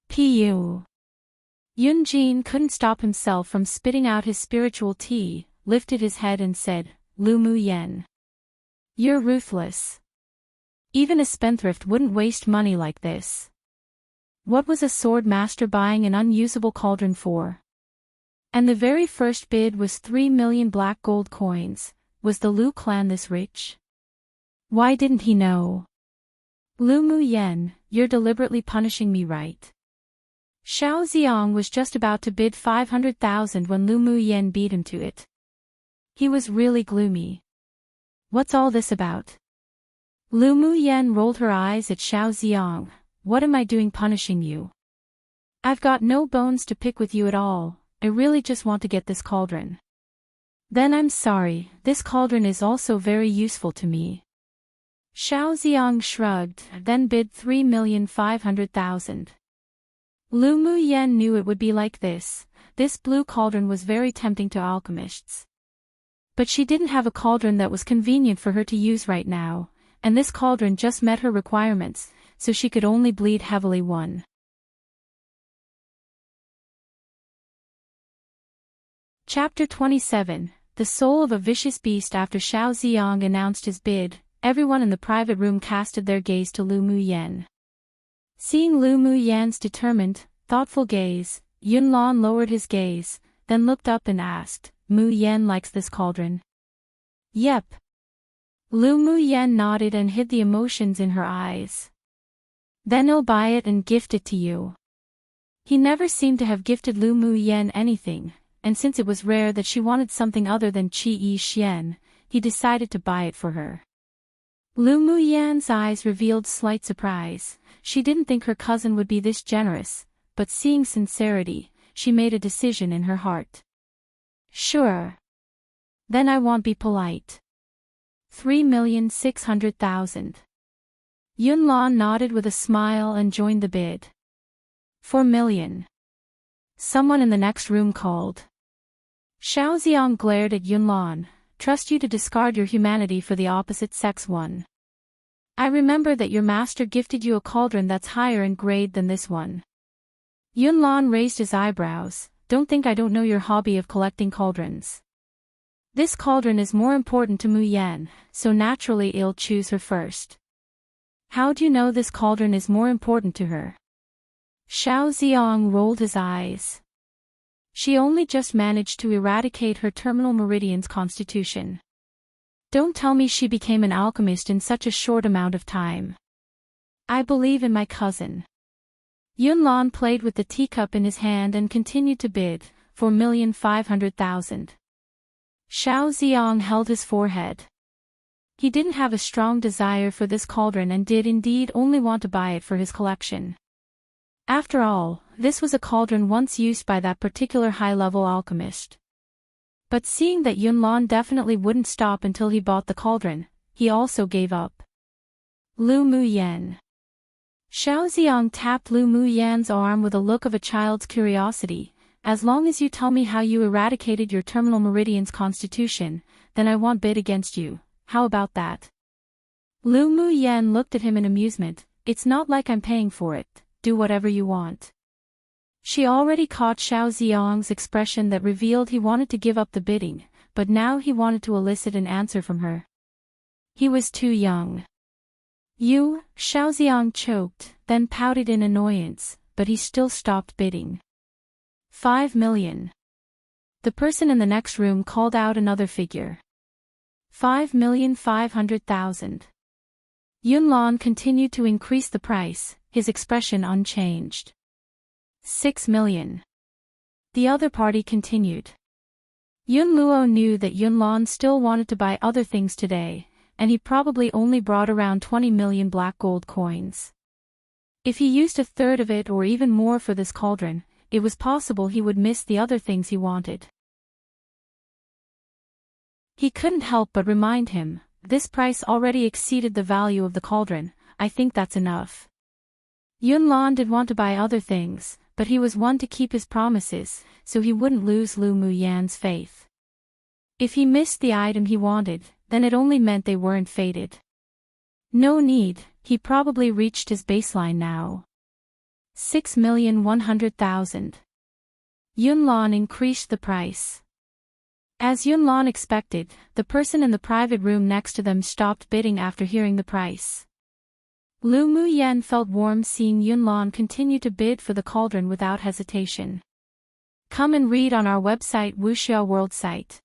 S1: Pu. Yunjin couldn't stop himself from spitting out his spiritual tea, lifted his head and said, Lu Muyen. You're ruthless. Even a spendthrift wouldn't waste money like this. What was a sword master buying an unusable cauldron for? And the very first bid was 3 million black gold coins. Was the Lu clan this rich? Why didn't he know? Lu Mu Yen, you're deliberately punishing me, right? Xiao Ziong was just about to bid 500,000 when Lu Mu Yen beat him to it. He was really gloomy. What's all this about? Lu Mu Yen rolled her eyes at Xiao Ziong. What am I doing punishing you? I've got no bones to pick with you at all, I really just want to get this cauldron. Then I'm sorry, this cauldron is also very useful to me. Xiao Ziong shrugged, then bid 3,500,000. Lu Mu Yen knew it would be like this. This blue cauldron was very tempting to alchemists. But she didn't have a cauldron that was convenient for her to use right now, and this cauldron just met her requirements, so she could only bleed heavily one. Chapter 27, The Soul of a Vicious Beast. After Xiao Ziong announced his bid, everyone in the private room casted their gaze to Lu Mu Yen. Seeing Lu Mu Yan's determined, thoughtful gaze, Yunlan lowered his gaze, then looked up and asked, Mu Yen likes this cauldron? Yep. Lu Mu Yen nodded and hid the emotions in her eyes. Then I'll buy it and gift it to you. He never seemed to have gifted Lu Mu Yen anything, and since it was rare that she wanted something other than Qi Yi Xian, he decided to buy it for her. Lu Mu Yan's eyes revealed slight surprise. She didn't think her cousin would be this generous, but seeing sincerity, she made a decision in her heart. Sure. Then I won't be polite. 3,600,000. Yunlan nodded with a smile and joined the bid. 4 million. Someone in the next room called. Xiao Ziong glared at Yunlan. Trust you to discard your humanity for the opposite sex one. I remember that your master gifted you a cauldron that's higher in grade than this one. Yunlan raised his eyebrows. Don't think I don't know your hobby of collecting cauldrons. This cauldron is more important to Mu Yan, so naturally I'll choose her first. How do you know this cauldron is more important to her? Xiao Ziong rolled his eyes. She only just managed to eradicate her terminal meridian's constitution. Don't tell me she became an alchemist in such a short amount of time. I believe in my cousin. Yunlan played with the teacup in his hand and continued to bid, 4,500,000. Xiao Ziong held his forehead. He didn't have a strong desire for this cauldron and did indeed only want to buy it for his collection. After all, this was a cauldron once used by that particular high-level alchemist. But seeing that Yunlan definitely wouldn't stop until he bought the cauldron, he also gave up. Lu Mu Yen. Xiao Ziong tapped Lu Mu Yan's arm with a look of a child's curiosity. As long as you tell me how you eradicated your terminal meridian's constitution, then I won't bid against you. How about that? Lu Mu Yen looked at him in amusement. It's not like I'm paying for it. Do whatever you want. She already caught Xiao Ziong's expression that revealed he wanted to give up the bidding, but now he wanted to elicit an answer from her. He was too young. You, Xiao Ziong choked, then pouted in annoyance, but he still stopped bidding. 5 million. The person in the next room called out another figure. 5,500,000. Yunlan continued to increase the price, his expression unchanged. 6 million. The other party continued. Yun Luo knew that Yunlan still wanted to buy other things today, and he probably only brought around 20 million black gold coins. If he used a third of it or even more for this cauldron, it was possible he would miss the other things he wanted. He couldn't help but remind him, this price already exceeded the value of the cauldron. I think that's enough. Yunlan did want to buy other things, but he was one to keep his promises, so he wouldn't lose Lu Mu Yan's faith. If he missed the item he wanted, then it only meant they weren't fated. No need, he probably reached his baseline now. 6,100,000. Yunlan increased the price. As Yunlan expected, the person in the private room next to them stopped bidding after hearing the price. Lu Muyen felt warm seeing Yunlan continue to bid for the cauldron without hesitation. Come and read on our website Wuxia World site.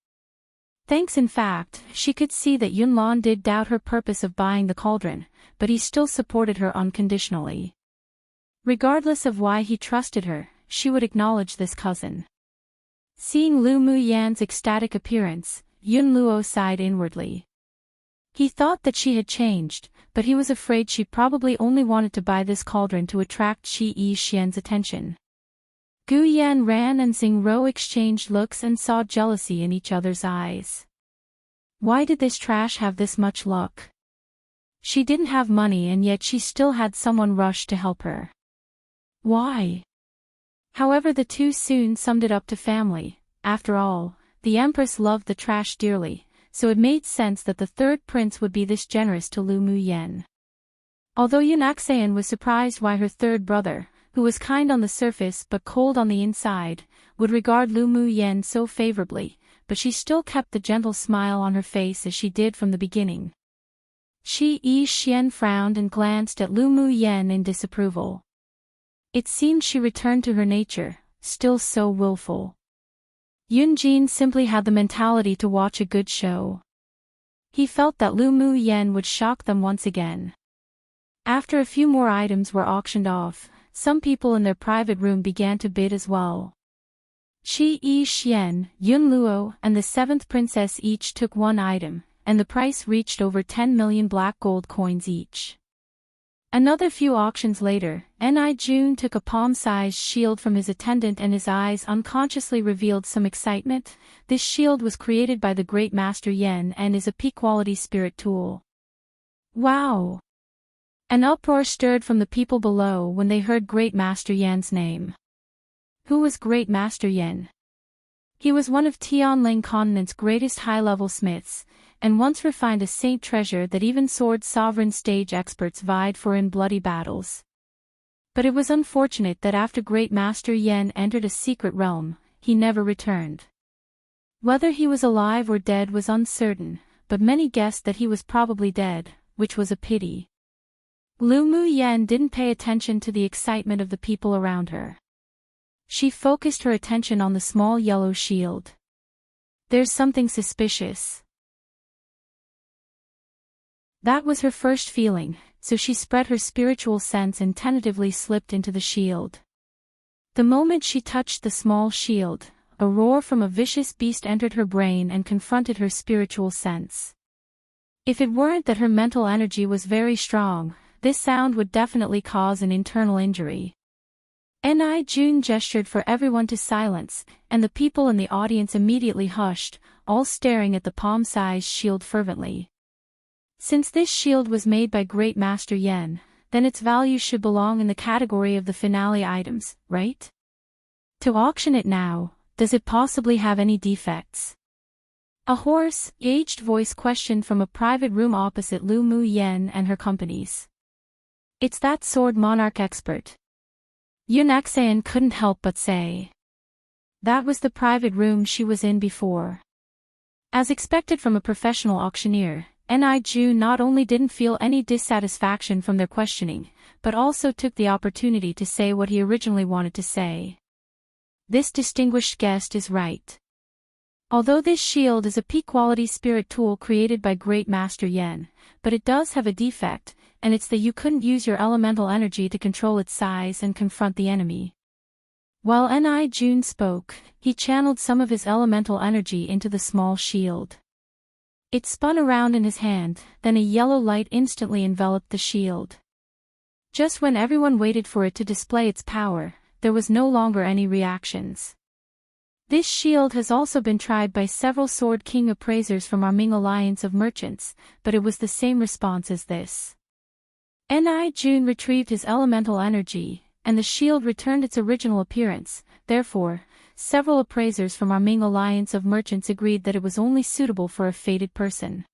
S1: Thanks. In fact, she could see that Yunlan did doubt her purpose of buying the cauldron, but he still supported her unconditionally. Regardless of why he trusted her, she would acknowledge this cousin. Seeing Lu Muyan's ecstatic appearance, Yun Luo sighed inwardly. He thought that she had changed, but he was afraid she probably only wanted to buy this cauldron to attract Qi Yi Xian's attention. Gu Yan Ran and Xing Ro exchanged looks and saw jealousy in each other's eyes. Why did this trash have this much luck? She didn't have money and yet she still had someone rush to help her. Why? However, the two soon summed it up to family. After all, the Empress loved the trash dearly, so it made sense that the third prince would be this generous to Lu Muyen. Although Yunaxian was surprised why her third brother, who was kind on the surface but cold on the inside, would regard Lu Muyen so favorably, but she still kept the gentle smile on her face as she did from the beginning. Qi Yi Xian frowned and glanced at Lu Muyen in disapproval. It seemed she returned to her nature, still so willful. Yun Jin simply had the mentality to watch a good show. He felt that Lu Muyen would shock them once again. After a few more items were auctioned off, some people in their private room began to bid as well. Qi Yi Xian, Yun Luo, and the seventh princess each took one item, and the price reached over 10 million black gold coins each. Another few auctions later, Ni Jun took a palm-sized shield from his attendant and his eyes unconsciously revealed some excitement. This shield was created by the great Master Yen and is a peak-quality spirit tool. Wow! An uproar stirred from the people below when they heard Great Master Yan's name. Who was Great Master Yen? He was one of Tianling Continent's greatest high-level smiths, and once refined a saint treasure that even sword sovereign stage experts vied for in bloody battles. But it was unfortunate that after Great Master Yen entered a secret realm, he never returned. Whether he was alive or dead was uncertain, but many guessed that he was probably dead, which was a pity. Lu Muyen didn't pay attention to the excitement of the people around her. She focused her attention on the small yellow shield. There's something suspicious. That was her first feeling, so she spread her spiritual sense and tentatively slipped into the shield. The moment she touched the small shield, a roar from a vicious beast entered her brain and confronted her spiritual sense. If it weren't that her mental energy was very strong, this sound would definitely cause an internal injury. Ni Jun gestured for everyone to silence, and the people in the audience immediately hushed, all staring at the palm-sized shield fervently. Since this shield was made by Great Master Yen, then its value should belong in the category of the finale items, right? To auction it now, does it possibly have any defects? A hoarse, aged voice questioned from a private room opposite Lu Muyen and her companies. It's that sword monarch expert. Yunaxian couldn't help but say. That was the private room she was in before. As expected from a professional auctioneer, Ni Jun not only didn't feel any dissatisfaction from their questioning, but also took the opportunity to say what he originally wanted to say. This distinguished guest is right. Although this shield is a peak-quality spirit tool created by Great Master Yen, but it does have a defect, and it's that you couldn't use your elemental energy to control its size and confront the enemy. While Ni Jun spoke, he channeled some of his elemental energy into the small shield. It spun around in his hand, then a yellow light instantly enveloped the shield. Just when everyone waited for it to display its power, there was no longer any reactions. This shield has also been tried by several Sword King appraisers from our Ming Alliance of Merchants, but it was the same response as this. Ni Jun retrieved his elemental energy, and the shield returned its original appearance. Therefore, several appraisers from our Ming Alliance of Merchants agreed that it was only suitable for a fated person.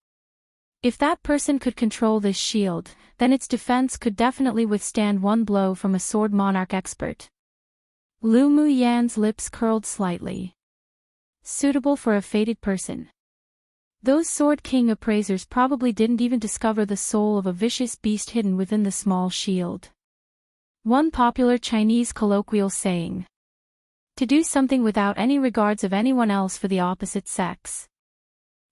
S1: If that person could control this shield, then its defense could definitely withstand one blow from a sword monarch expert. Lu Muyan's lips curled slightly. Suitable for a fated person. Those Sword King appraisers probably didn't even discover the soul of a vicious beast hidden within the small shield. One popular Chinese colloquial saying: to do something without any regards of anyone else for the opposite sex.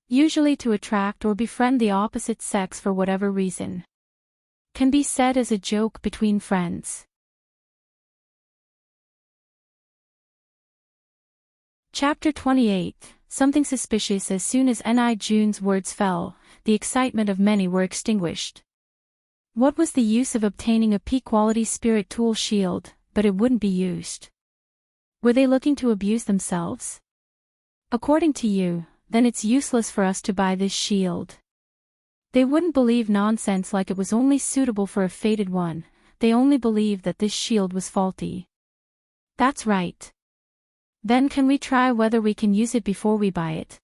S1: Usually to attract or befriend the opposite sex for whatever reason. Can be said as a joke between friends. Chapter 28. Something suspicious. As soon as Ni Jun's words fell, the excitement of many were extinguished. What was the use of obtaining a peak-quality spirit tool shield, but it wouldn't be used? Were they looking to abuse themselves? According to you, then it's useless for us to buy this shield. They wouldn't believe nonsense like it was only suitable for a fated one, they only believed that this shield was faulty. That's right. Then can we try whether we can use it before we buy it?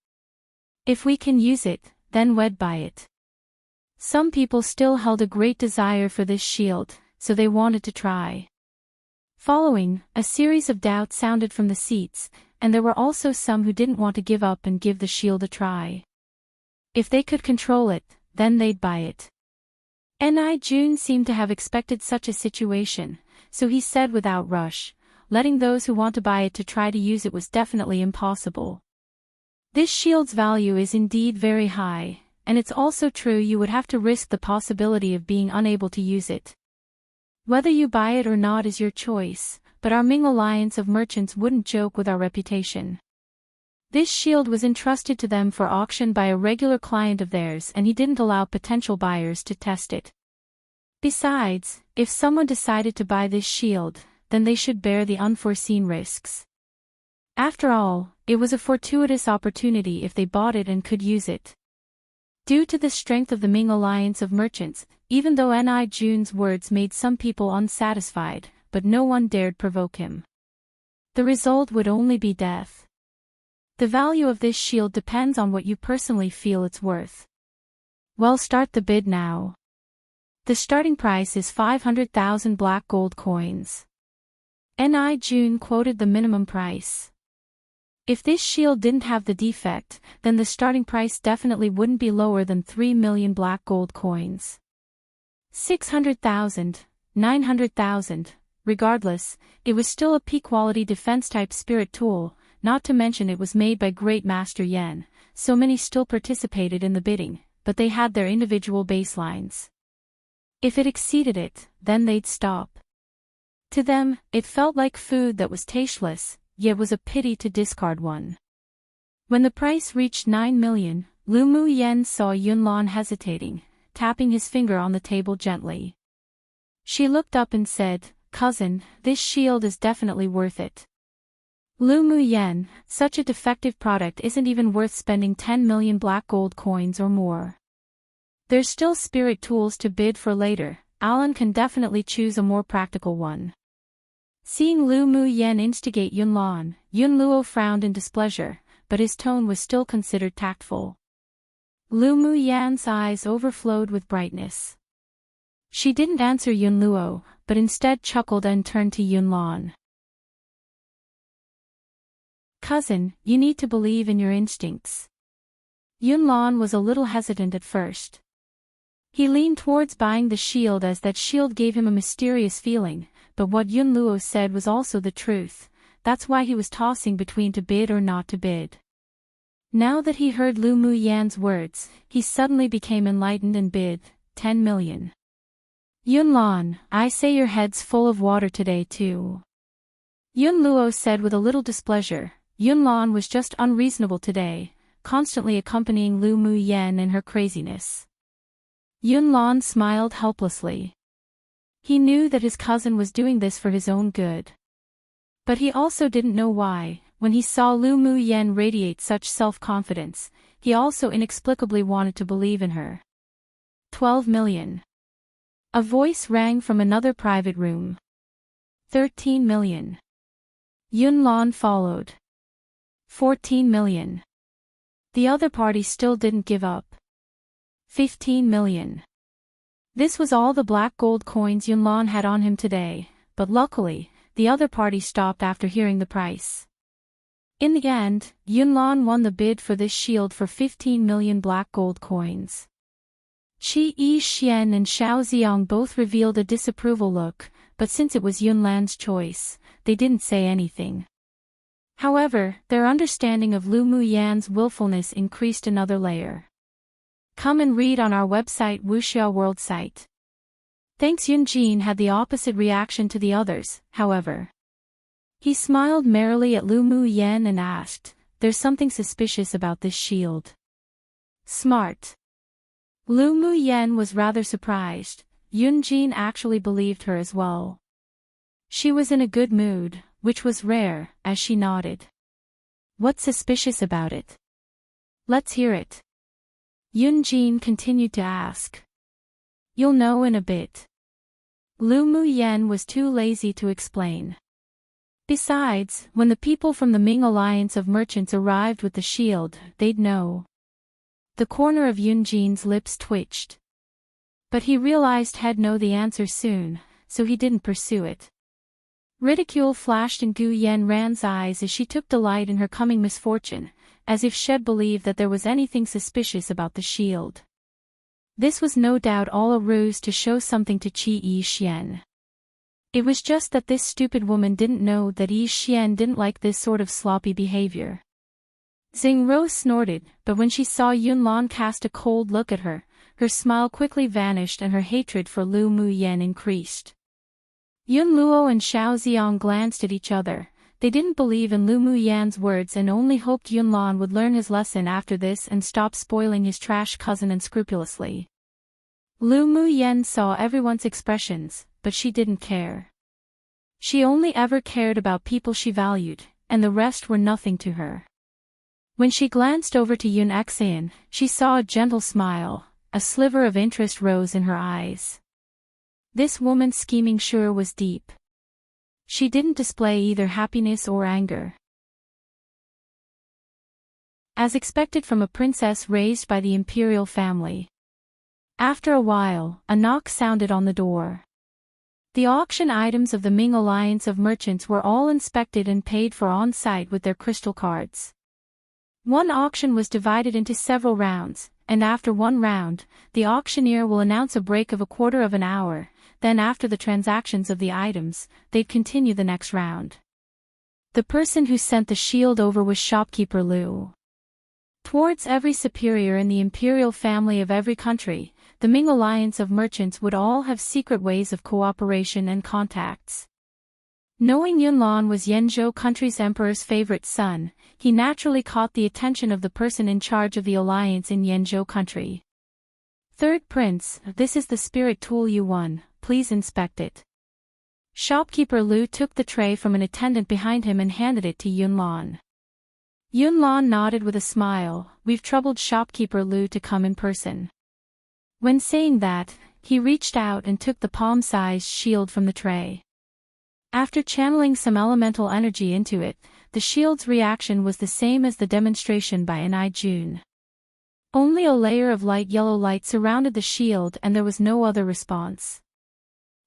S1: If we can use it, then we'd buy it. Some people still held a great desire for this shield, so they wanted to try. Following, a series of doubts sounded from the seats, and there were also some who didn't want to give up and give the shield a try. If they could control it, then they'd buy it. Ni Jun seemed to have expected such a situation, so he said without rush, letting those who want to buy it to try to use it was definitely impossible. This shield's value is indeed very high, and it's also true you would have to risk the possibility of being unable to use it. Whether you buy it or not is your choice, but our Ming Alliance of merchants wouldn't joke with our reputation. This shield was entrusted to them for auction by a regular client of theirs, and he didn't allow potential buyers to test it. Besides, if someone decided to buy this shield, then they should bear the unforeseen risks. After all, it was a fortuitous opportunity if they bought it and could use it. Due to the strength of the Ming Alliance of merchants, even though Ni Jun's words made some people unsatisfied, but no one dared provoke him. The result would only be death. The value of this shield depends on what you personally feel it's worth. Well, start the bid now. The starting price is 500,000 black gold coins. Ni Jun quoted the minimum price. If this shield didn't have the defect, then the starting price definitely wouldn't be lower than 3 million black gold coins. 600,000, 900,000, regardless, it was still a peak-quality defense-type spirit tool, not to mention it was made by Great Master Yen, so many still participated in the bidding, but they had their individual baselines. If it exceeded it, then they'd stop. To them, it felt like food that was tasteless, yet was a pity to discard one. When the price reached 9 million, Lu Mu Yen saw Yunlan hesitating, tapping his finger on the table gently. She looked up and said, "Cousin, this shield is definitely worth it." Lu Mu Yen, such a defective product isn't even worth spending 10 million black gold coins or more. There's still spirit tools to bid for later, Alan can definitely choose a more practical one. Seeing Lu Mu Yen instigate Yunlan, Yun Luo frowned in displeasure, but his tone was still considered tactful. Lu Mu Yan's eyes overflowed with brightness. She didn't answer Yun Luo, but instead chuckled and turned to Yunlan. "Cousin, you need to believe in your instincts." Yunlan was a little hesitant at first. He leaned towards buying the shield as that shield gave him a mysterious feeling, but what Yun Luo said was also the truth, that's why he was tossing between to bid or not to bid. Now that he heard Lu Mu Yan's words, he suddenly became enlightened and bid, 10 million. "Yunlan, I say your head's full of water today too." Yun Luo said with a little displeasure. Yunlan was just unreasonable today, constantly accompanying Lu Mu Yen in her craziness. Yunlan smiled helplessly. He knew that his cousin was doing this for his own good. But he also didn't know why. When he saw Lu Mu Yen radiate such self-confidence, he also inexplicably wanted to believe in her. 12 million. A voice rang from another private room. 13 million. Yunlan followed. 14 million. The other party still didn't give up. 15 million. This was all the black gold coins Yunlan had on him today, but luckily, the other party stopped after hearing the price. In the end, Yunlan won the bid for this shield for 15 million black gold coins. Qi Yixian and Xiao Xiang both revealed a disapproval look, but since it was Yunlan's choice, they didn't say anything. However, their understanding of Lu Muyan's willfulness increased another layer. Come and read on our website Wuxia World site. Thanks. Yunjin had the opposite reaction to the others, however. He smiled merrily at Lu Muyan and asked, "There's something suspicious about this shield." Smart. Lu Muyan was rather surprised. Yunjin actually believed her as well. She was in a good mood, which was rare, as she nodded. "What's suspicious about it? Let's hear it." Yunjin continued to ask. "You'll know in a bit." Lu Muyan was too lazy to explain. Besides, when the people from the Ming Alliance of Merchants arrived with the shield, they'd know. The corner of Yunjin's lips twitched. But he realized he'd know the answer soon, so he didn't pursue it. Ridicule flashed in Gu Yanran's eyes as she took delight in her coming misfortune, as if she'd believed that there was anything suspicious about the shield. This was no doubt all a ruse to show something to Qi Yixian. It was just that this stupid woman didn't know that Yixian didn't like this sort of sloppy behavior. Xingro snorted, but when she saw Yunlan cast a cold look at her, her smile quickly vanished and her hatred for Lu Muyan increased. Yunluo and Xiao Xiang glanced at each other. They didn't believe in Lu Muyan's words and only hoped Yunlan would learn his lesson after this and stop spoiling his trash cousin unscrupulously. Lu Muyan saw everyone's expressions, but she didn't care. She only ever cared about people she valued, and the rest were nothing to her. When she glanced over to Yun Xian, she saw a gentle smile. A sliver of interest rose in her eyes. This woman's scheming sure was deep. She didn't display either happiness or anger. As expected from a princess raised by the Imperial family. After a while, a knock sounded on the door. The auction items of the Ming Alliance of Merchants were all inspected and paid for on-site with their crystal cards. One auction was divided into several rounds, and after one round, the auctioneer will announce a break of a quarter of an hour, then after the transactions of the items, they'd continue the next round. The person who sent the shield over was shopkeeper Lu. Towards every superior in the imperial family of every country, the Ming Alliance of Merchants would all have secret ways of cooperation and contacts. Knowing Yunlan was Yanzhou country's emperor's favorite son, he naturally caught the attention of the person in charge of the alliance in Yanzhou country. "Third Prince, this is the spirit tool you won, please inspect it." Shopkeeper Lu took the tray from an attendant behind him and handed it to Yunlan. Yunlan nodded with a smile. "We've troubled shopkeeper Lu to come in person." When saying that, he reached out and took the palm-sized shield from the tray. After channeling some elemental energy into it, the shield's reaction was the same as the demonstration by Anai Jun. Only a layer of light yellow light surrounded the shield and there was no other response.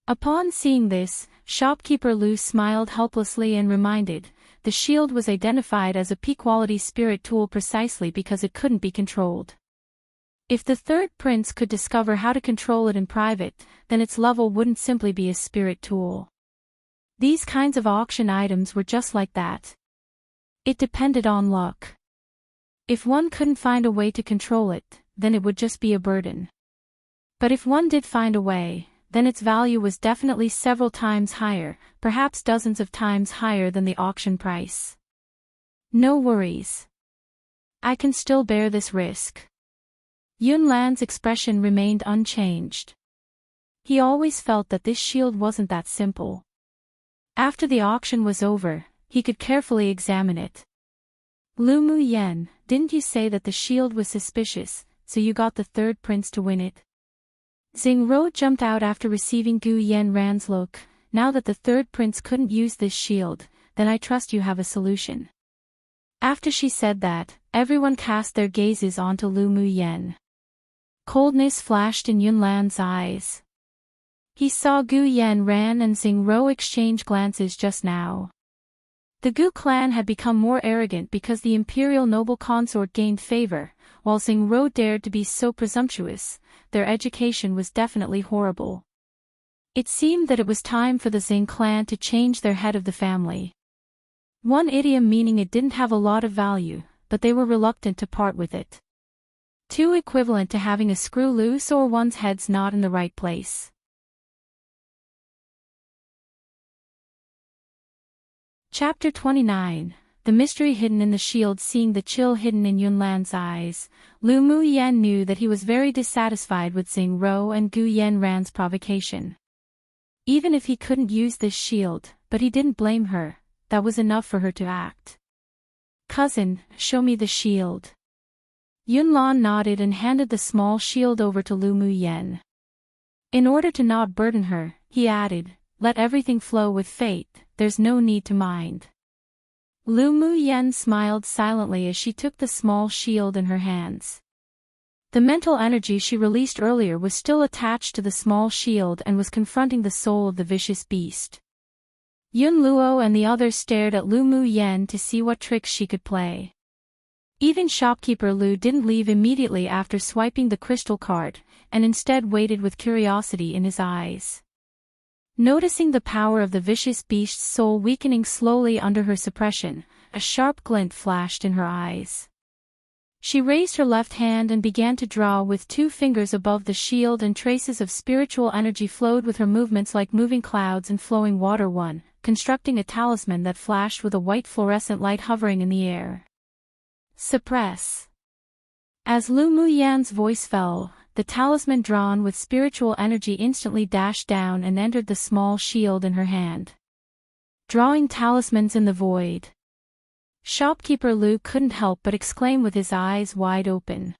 S1: Upon seeing this, shopkeeper Lu smiled helplessly and reminded, the shield was identified as a P-quality spirit tool precisely because it couldn't be controlled. If the third prince could discover how to control it in private, then its level wouldn't simply be a spirit tool. These kinds of auction items were just like that. It depended on luck. If one couldn't find a way to control it, then it would just be a burden. But if one did find a way, then its value was definitely several times higher, perhaps dozens of times higher than the auction price. "No worries. I can still bear this risk." Yunlan's expression remained unchanged. He always felt that this shield wasn't that simple. After the auction was over, he could carefully examine it. "Lu Muyan, didn't you say that the shield was suspicious, so you got the third prince to win it?" Xingro jumped out after receiving Gu Yanran's look. "Now that the third prince couldn't use this shield, then I trust you have a solution." After she said that, everyone cast their gazes onto Lu Muyan. Coldness flashed in Yunlan's eyes. He saw Gu Yanran and Xingro exchange glances just now. The Gu clan had become more arrogant because the imperial noble consort gained favor, while Xingro dared to be so presumptuous. Their education was definitely horrible. It seemed that it was time for the Xing clan to change their head of the family. One idiom meaning it didn't have a lot of value, but they were reluctant to part with it. Two equivalent to having a screw loose or one's head's not in the right place. Chapter 29. The mystery hidden in the shield. Seeing the chill hidden in Yunlan's eyes, Lu Muyan knew that he was very dissatisfied with Xingro and Gu Yanran's provocation. Even if he couldn't use this shield, but he didn't blame her, that was enough for her to act. "Cousin, show me the shield." Yunlan nodded and handed the small shield over to Lu Muyan. In order to not burden her, he added, "Let everything flow with fate, there's no need to mind." Lu Muyan smiled silently as she took the small shield in her hands. The mental energy she released earlier was still attached to the small shield and was confronting the soul of the vicious beast. Yun Luo and the others stared at Lu Muyan to see what tricks she could play. Even shopkeeper Lu didn't leave immediately after swiping the crystal card, and instead waited with curiosity in his eyes. Noticing the power of the vicious beast's soul weakening slowly under her suppression, a sharp glint flashed in her eyes. She raised her left hand and began to draw with 2 fingers above the shield, and traces of spiritual energy flowed with her movements like moving clouds and flowing water, constructing a talisman that flashed with a white fluorescent light hovering in the air. "Suppress." As Lu Muyan's voice fell, the talisman drawn with spiritual energy instantly dashed down and entered the small shield in her hand. Drawing talismans in the void. Shopkeeper Lu couldn't help but exclaim with his eyes wide open.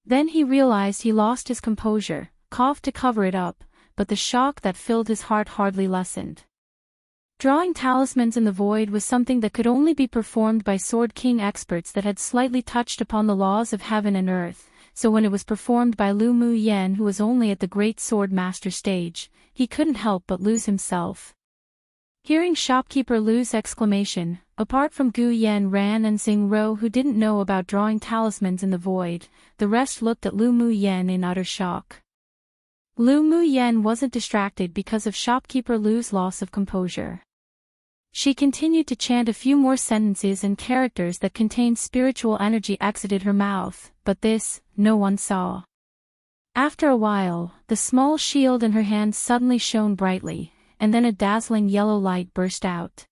S1: Then he realized he lost his composure, coughed to cover it up, but the shock that filled his heart hardly lessened. Drawing talismans in the void was something that could only be performed by Sword King experts that had slightly touched upon the laws of heaven and earth, so when it was performed by Lu Muyan, who was only at the Great Sword Master stage, he couldn't help but lose himself. Hearing shopkeeper Lu's exclamation, apart from Gu Yanran and Xingro who didn't know about drawing talismans in the void, the rest looked at Lu Muyan in utter shock. Lu Muyan wasn't distracted because of shopkeeper Lu's loss of composure. She continued to chant a few more sentences, and characters that contained spiritual energy exited her mouth, but this, no one saw. After a while, the small shield in her hand suddenly shone brightly, and then a dazzling yellow light burst out.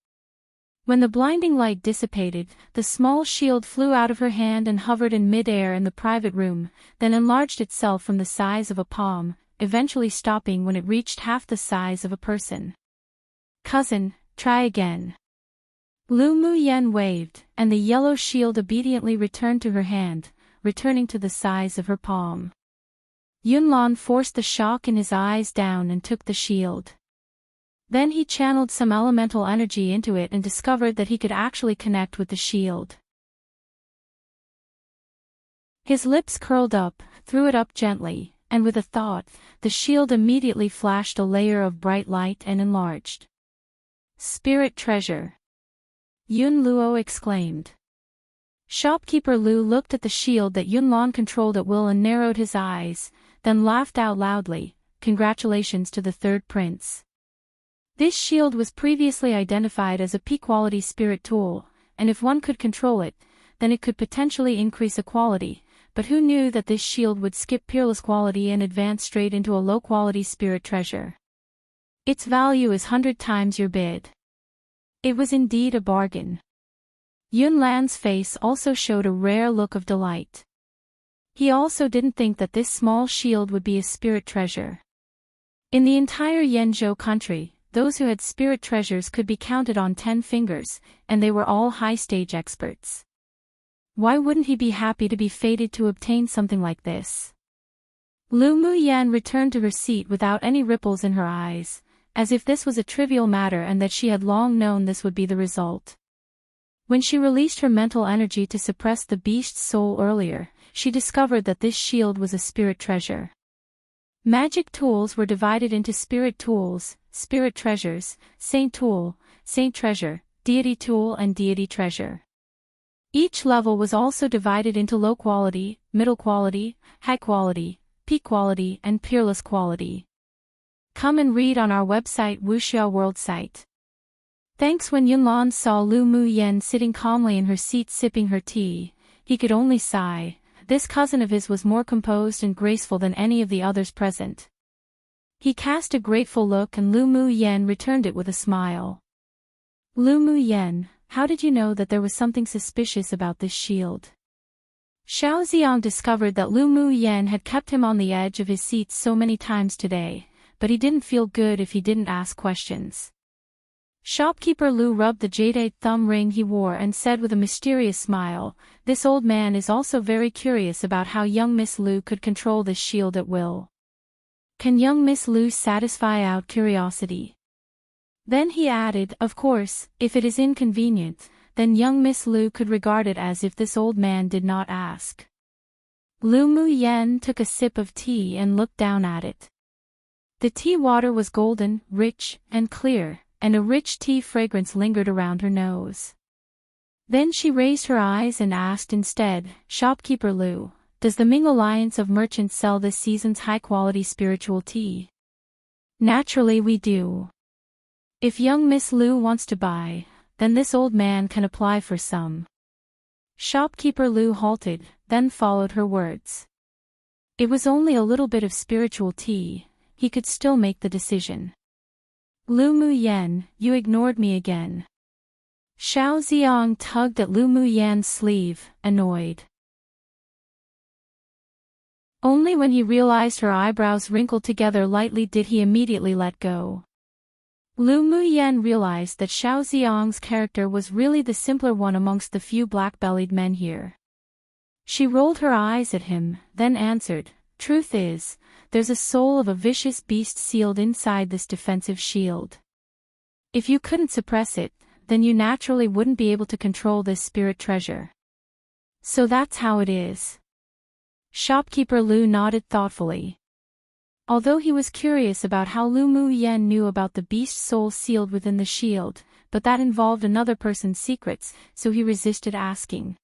S1: When the blinding light dissipated, the small shield flew out of her hand and hovered in mid-air in the private room, then enlarged itself from the size of a palm, eventually stopping when it reached half the size of a person. "Cousin, try again." Lu Muyan waved, and the yellow shield obediently returned to her hand, returning to the size of her palm. Yunlan forced the shock in his eyes down and took the shield. Then he channeled some elemental energy into it and discovered that he could actually connect with the shield. His lips curled up, threw it up gently, and with a thought, the shield immediately flashed a layer of bright light and enlarged. "Spirit treasure!" Yun Luo exclaimed. Shopkeeper Lu looked at the shield that Yunlan controlled at will and narrowed his eyes, then laughed out loudly. "Congratulations to the third prince." This shield was previously identified as a P-quality spirit tool, and if one could control it, then it could potentially increase a quality, but who knew that this shield would skip peerless quality and advance straight into a low-quality spirit treasure? Its value is 100 times your bid. It was indeed a bargain. Yunlan's face also showed a rare look of delight. He also didn't think that this small shield would be a spirit treasure. In the entire Yanzhou country, those who had spirit treasures could be counted on 10 fingers, and they were all high-stage experts. Why wouldn't he be happy to be fated to obtain something like this? Lu Muyan returned to her seat without any ripples in her eyes, as if this was a trivial matter and that she had long known this would be the result. When she released her mental energy to suppress the beast's soul earlier, she discovered that this shield was a spirit treasure. Magic tools were divided into spirit tools, spirit treasures, saint tool, saint treasure, Deity Tool and Deity Treasure. Each level was also divided into low quality, middle quality, high quality, peak quality, and peerless quality. Come and read on our website Wuxia World site. Thanks. When Yunlan saw Lu Mu Yen sitting calmly in her seat sipping her tea, he could only sigh. This cousin of his was more composed and graceful than any of the others present. He cast a grateful look and Lu Mu Yen returned it with a smile. Lu Mu Yen, how did you know that there was something suspicious about this shield? Xiao Xiang discovered that Lu Mu Yen had kept him on the edge of his seat so many times today, but he didn't feel good if he didn't ask questions. Shopkeeper Lu rubbed the jade thumb ring he wore and said with a mysterious smile, "This old man is also very curious about how young Miss Lu could control this shield at will. Can young Miss Lu satisfy our curiosity?" Then he added, "Of course, if it is inconvenient, then young Miss Lu could regard it as if this old man did not ask." Lu Mu Yen took a sip of tea and looked down at it. The tea water was golden, rich, and clear, and a rich tea fragrance lingered around her nose. Then she raised her eyes and asked instead, "Shopkeeper Lu, does the Ming Alliance of Merchants sell this season's high-quality spiritual tea?" "Naturally we do. If young Miss Lu wants to buy, then this old man can apply for some." Shopkeeper Lu halted, then followed her words. It was only a little bit of spiritual tea, he could still make the decision. "Lu Mu Yen, you ignored me again." Xiao Xiang tugged at Lu Mu Yan's sleeve, annoyed. Only when he realized her eyebrows wrinkled together lightly did he immediately let go. Lu Mu Yen realized that Xiao Xiang's character was really the simpler one amongst the few black-bellied men here. She rolled her eyes at him, then answered, "Truth is, there's a soul of a vicious beast sealed inside this defensive shield. If you couldn't suppress it, then you naturally wouldn't be able to control this spirit treasure. So that's how it is." Shopkeeper Lu nodded thoughtfully. Although he was curious about how Lu Mu Yen knew about the beast soul sealed within the shield, but that involved another person's secrets, so he resisted asking.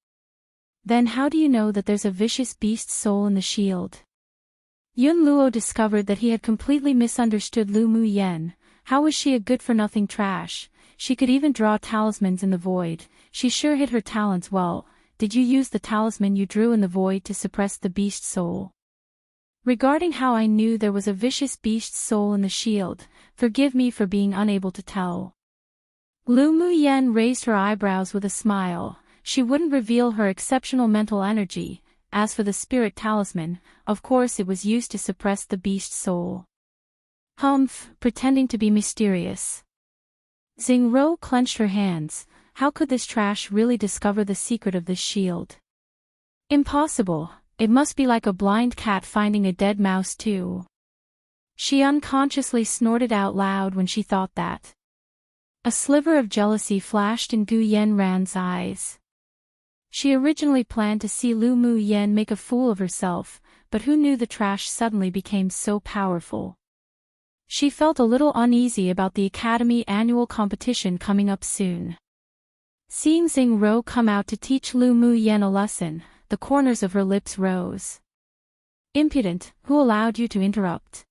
S1: "Then how do you know that there's a vicious beast soul in the shield?" Yun Luo discovered that he had completely misunderstood Lu Mu Yen. How was she a good-for-nothing trash? She could even draw talismans in the void. She sure hid her talents well. Did you use the talisman you drew in the void to suppress the beast soul? Regarding how I knew there was a vicious beast soul in the shield, forgive me for being unable to tell. Lu Mu Yen raised her eyebrows with a smile. She wouldn't reveal her exceptional mental energy. As for the spirit talisman, of course it was used to suppress the beast soul. Humph, pretending to be mysterious. Xing Rou clenched her hands. How could this trash really discover the secret of this shield? Impossible. It must be like a blind cat finding a dead mouse too. She unconsciously snorted out loud when she thought that. A sliver of jealousy flashed in Gu Yanran's eyes. She originally planned to see Lu Mu Yen make a fool of herself, but who knew the trash suddenly became so powerful. She felt a little uneasy about the Academy annual competition coming up soon. Seeing Xing Rou come out to teach Lu Mu Yen a lesson, the corners of her lips rose. "Impudent, who allowed you to interrupt?"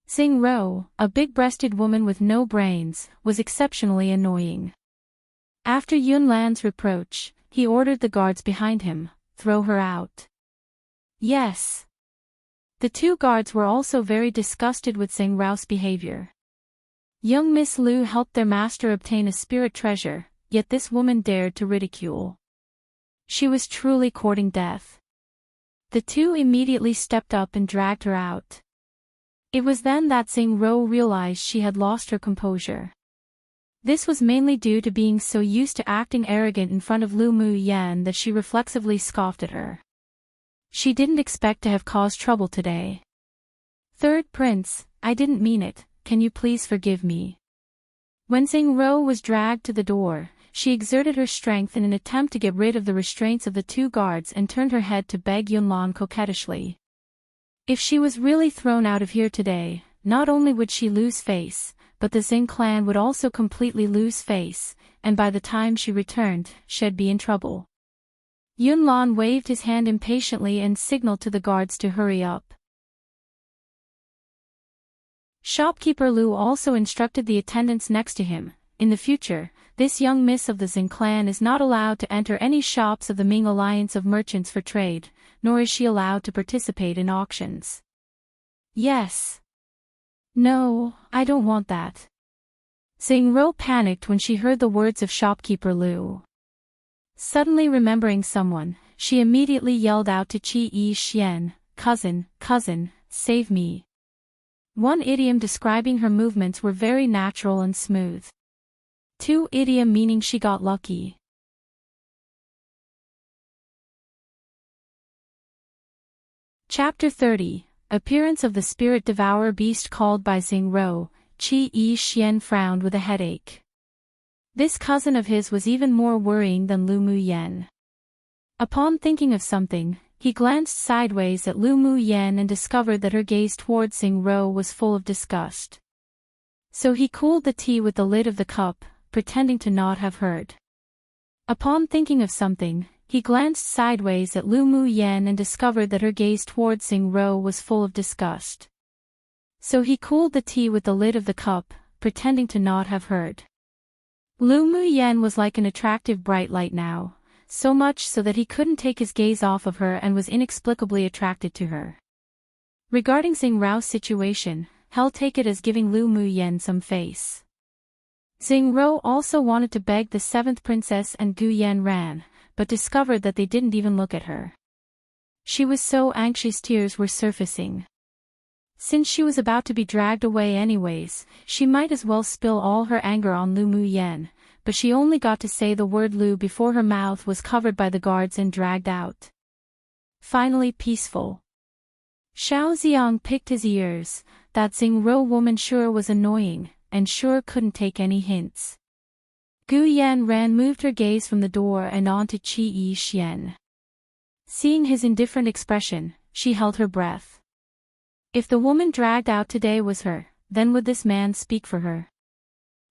S1: Xing Rou, a big-breasted woman with no brains, was exceptionally annoying. After Yunlan's reproach, he ordered the guards behind him, "Throw her out." Yes. The two guards were also very disgusted with Xing Rou's behavior. Young Miss Lu helped their master obtain a spirit treasure, yet this woman dared to ridicule. She was truly courting death. The two immediately stepped up and dragged her out. It was then that Xing Rou realized she had lost her composure. This was mainly due to being so used to acting arrogant in front of Lu Mu Yen that she reflexively scoffed at her. She didn't expect to have caused trouble today. "Third Prince, I didn't mean it, can you please forgive me?" When Xing Rou was dragged to the door, she exerted her strength in an attempt to get rid of the restraints of the two guards and turned her head to beg Yunlan coquettishly. If she was really thrown out of here today, not only would she lose face, but the Xing clan would also completely lose face, and by the time she returned, she'd be in trouble. Yunlan waved his hand impatiently and signaled to the guards to hurry up. Shopkeeper Lu also instructed the attendants next to him, in the future, this young miss of the Xing clan is not allowed to enter any shops of the Ming Alliance of Merchants for trade, nor is she allowed to participate in auctions. Yes. No, I don't want that. Xing Rou panicked when she heard the words of shopkeeper Lu. Suddenly remembering someone, she immediately yelled out to Qi Yi Xian, cousin, save me. One idiom describing her movements were very natural and smooth. Two idiom meaning she got lucky. Chapter 30, Appearance of the Spirit Devourer Beast called by Xing Rou. Qi Yi Xian frowned with a headache. This cousin of his was even more worrying than Lu Mu Yan. Upon thinking of something, he glanced sideways at Lu Mu Yan and discovered that her gaze toward Xing Rou was full of disgust. So he cooled the tea with the lid of the cup, pretending to not have heard. Upon thinking of something, he glanced sideways at Lu Mu Yan and discovered that her gaze toward Xing Rou was full of disgust. So he cooled the tea with the lid of the cup, pretending to not have heard. Lu Mu Yan was like an attractive bright light now, so much so that he couldn't take his gaze off of her and was inexplicably attracted to her. Regarding Xing Rou's situation, he'll take it as giving Lu Mu Yan some face. Xing Rou also wanted to beg the seventh princess and Gu Yan ran, but discovered that they didn't even look at her. She was so anxious tears were surfacing. Since she was about to be dragged away anyways, she might as well spill all her anger on Lu Mu Yan, but she only got to say the word Lu before her mouth was covered by the guards and dragged out. Finally peaceful. Xiao Xiang picked his ears, that Xing Rou woman sure was annoying, and sure couldn't take any hints. Gu Yan ran moved her gaze from the door and on to Qi Yi Xian. Seeing his indifferent expression, she held her breath. If the woman dragged out today was her, then would this man speak for her?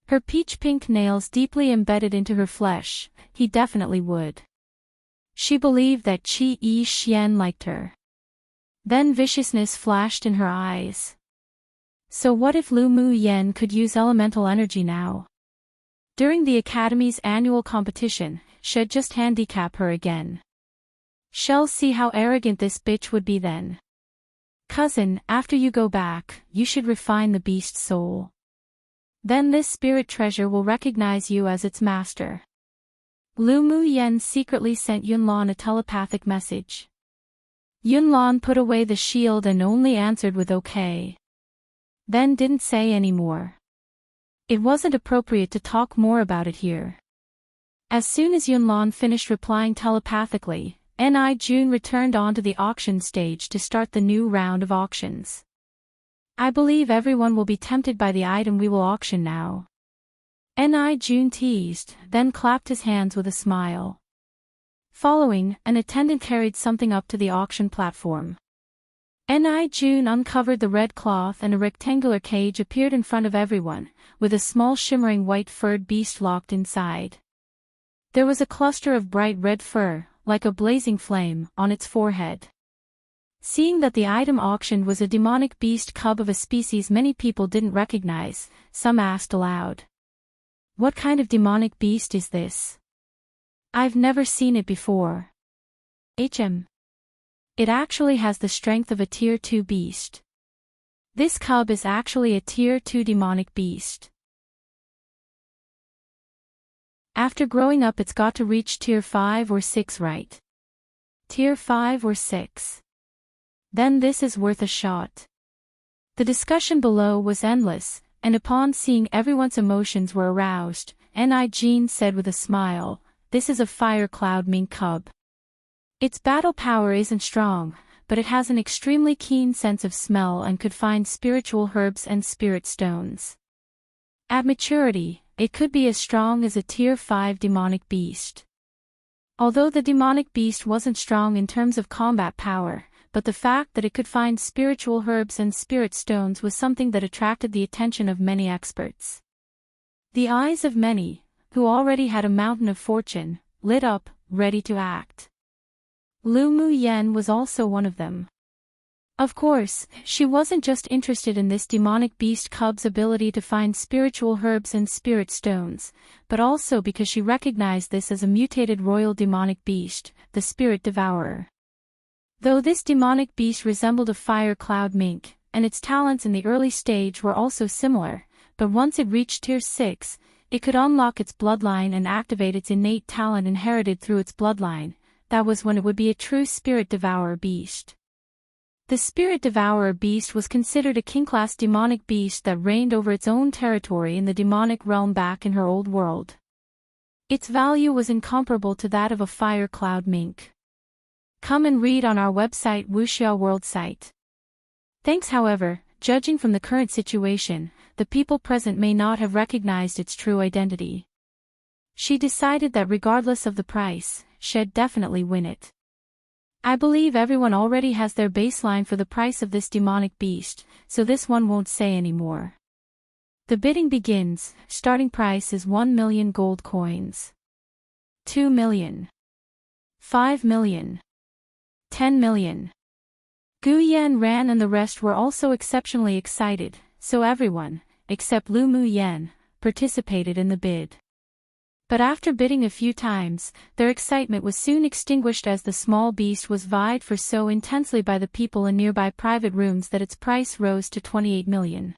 S1: Her peach-pink nails deeply embedded into her flesh, he definitely would. She believed that Qi Yi Xian liked her. Then viciousness flashed in her eyes. So what if Lu Mu Yan could use elemental energy now? During the Academy's annual competition, she'd just handicap her again. Shall see how arrogant this bitch would be then. Cousin, after you go back, you should refine the beast's soul. Then this spirit treasure will recognize you as its master. Lu Mu Yan secretly sent Yunlan a telepathic message. Yunlan put away the shield and only answered with okay. Then didn't say any more. It wasn't appropriate to talk more about it here. As soon as Yunlan finished replying telepathically, Ni Jun returned onto the auction stage to start the new round of auctions. I believe everyone will be tempted by the item we will auction now. Ni Jun teased, then clapped his hands with a smile. Following, an attendant carried something up to the auction platform. Ni Jun uncovered the red cloth and a rectangular cage appeared in front of everyone, with a small shimmering white furred beast locked inside. There was a cluster of bright red fur, like a blazing flame, on its forehead. Seeing that the item auctioned was a demonic beast cub of a species many people didn't recognize, some asked aloud. What kind of demonic beast is this? I've never seen it before. It actually has the strength of a Tier 2 beast. This cub is actually a Tier 2 demonic beast. After growing up it's got to reach Tier 5 or 6, right? Tier 5 or 6. Then this is worth a shot. The discussion below was endless, and upon seeing everyone's emotions were aroused, Ni Jin said with a smile, this is a fire cloud mink cub. Its battle power isn't strong, but it has an extremely keen sense of smell and could find spiritual herbs and spirit stones. At maturity, it could be as strong as a Tier 5 demonic beast. Although the demonic beast wasn't strong in terms of combat power, but the fact that it could find spiritual herbs and spirit stones was something that attracted the attention of many experts. The eyes of many, who already had a mountain of fortune, lit up, ready to act. Lu Mu Yen was also one of them. Of course, she wasn't just interested in this demonic beast cub's ability to find spiritual herbs and spirit stones, but also because she recognized this as a mutated royal demonic beast, the Spirit Devourer. Though this demonic beast resembled a fire cloud mink, and its talents in the early stage were also similar, but once it reached Tier 6, it could unlock its bloodline and activate its innate talent inherited through its bloodline. That was when it would be a true Spirit Devourer beast. The Spirit Devourer beast was considered a king-class demonic beast that reigned over its own territory in the demonic realm back in her old world. Its value was incomparable to that of a fire cloud mink. Come and read on our website Wuxia World site. Thanks. However, judging from the current situation, the people present may not have recognized its true identity. She decided that regardless of the price, she'd definitely win it. I believe everyone already has their baseline for the price of this demonic beast, so this one won't say any more. The bidding begins. Starting price is 1 million gold coins. 2 million. 5 million. 10 million. Gu Yan ran and the rest were also exceptionally excited, so everyone, except Lu Mu Yan, participated in the bid. But after bidding a few times, their excitement was soon extinguished as the small beast was vied for so intensely by the people in nearby private rooms that its price rose to 28 million.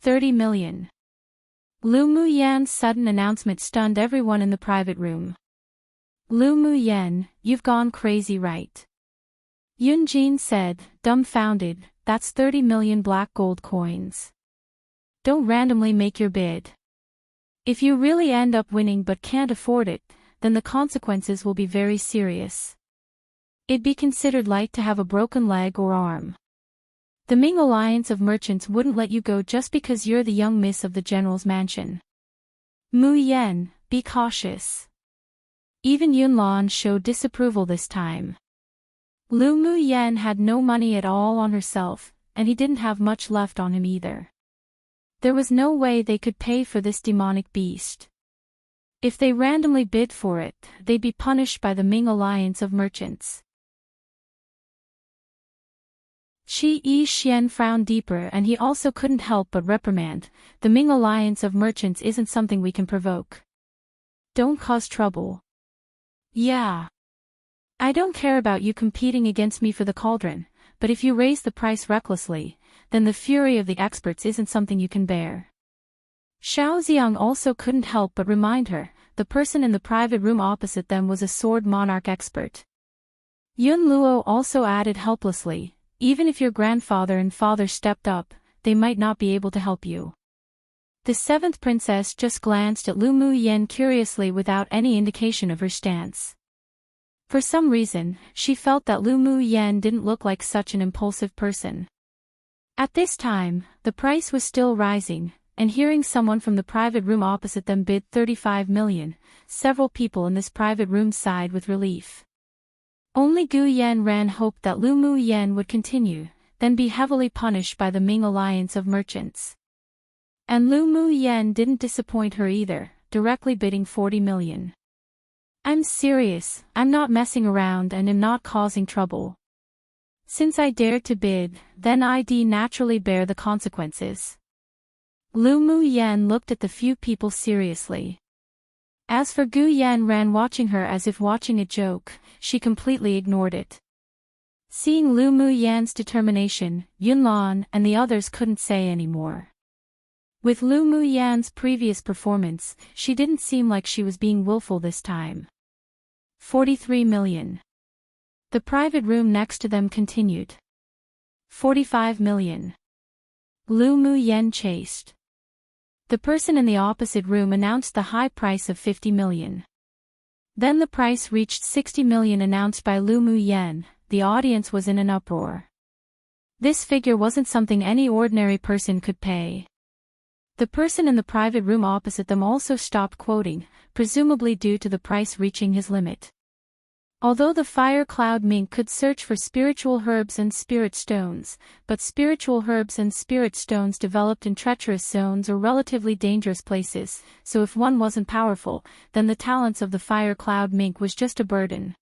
S1: 30 million. Lu Mu Yan's sudden announcement stunned everyone in the private room. Lu Mu Yan, you've gone crazy, right? Yun Jin said, dumbfounded, that's 30 million black gold coins. Don't randomly make your bid. If you really end up winning but can't afford it, then the consequences will be very serious. It'd be considered light to have a broken leg or arm. The Ming Alliance of Merchants wouldn't let you go just because you're the young miss of the general's mansion. Mu Yen, be cautious. Even Yunlan showed disapproval this time. Lu Mu Yen had no money at all on herself, and he didn't have much left on him either. There was no way they could pay for this demonic beast. If they randomly bid for it, they'd be punished by the Ming Alliance of Merchants. Qi Yi Xian frowned deeper and he also couldn't help but reprimand, the Ming Alliance of Merchants isn't something we can provoke. Don't cause trouble. Yeah. I don't care about you competing against me for the cauldron, but if you raise the price recklessly, then the fury of the experts isn't something you can bear. Xiao Xiang also couldn't help but remind her, the person in the private room opposite them was a sword monarch expert. Yun Luo also added helplessly, even if your grandfather and father stepped up, they might not be able to help you. The seventh princess just glanced at Lu Mu Yen curiously without any indication of her stance. For some reason, she felt that Lu Mu Yen didn't look like such an impulsive person. At this time, the price was still rising, and hearing someone from the private room opposite them bid 35 million, several people in this private room sighed with relief. Only Gu Yan Ran hoped that Lu Mu Yen would continue, then be heavily punished by the Ming Alliance of Merchants. And Lu Mu Yen didn't disappoint her either, directly bidding 40 million. I'm serious, I'm not messing around and am not causing trouble. Since I dared to bid, then I'd naturally bear the consequences. Lu Mu Yen looked at the few people seriously. As for Gu Yan Ran watching her as if watching a joke, she completely ignored it. Seeing Lu Mu Yan's determination, Yunlan and the others couldn't say any more. With Lu Mu Yan's previous performance, she didn't seem like she was being willful this time. 43 million. The private room next to them continued. 45 million. Lu Mu Yen chased. The person in the opposite room announced the high price of 50 million. Then the price reached 60 million announced by Lu Mu Yen. The audience was in an uproar. This figure wasn't something any ordinary person could pay. The person in the private room opposite them also stopped quoting, presumably due to the price reaching his limit. Although the fire cloud mink could search for spiritual herbs and spirit stones, but spiritual herbs and spirit stones developed in treacherous zones or relatively dangerous places, so if one wasn't powerful, then the talents of the fire cloud mink was just a burden.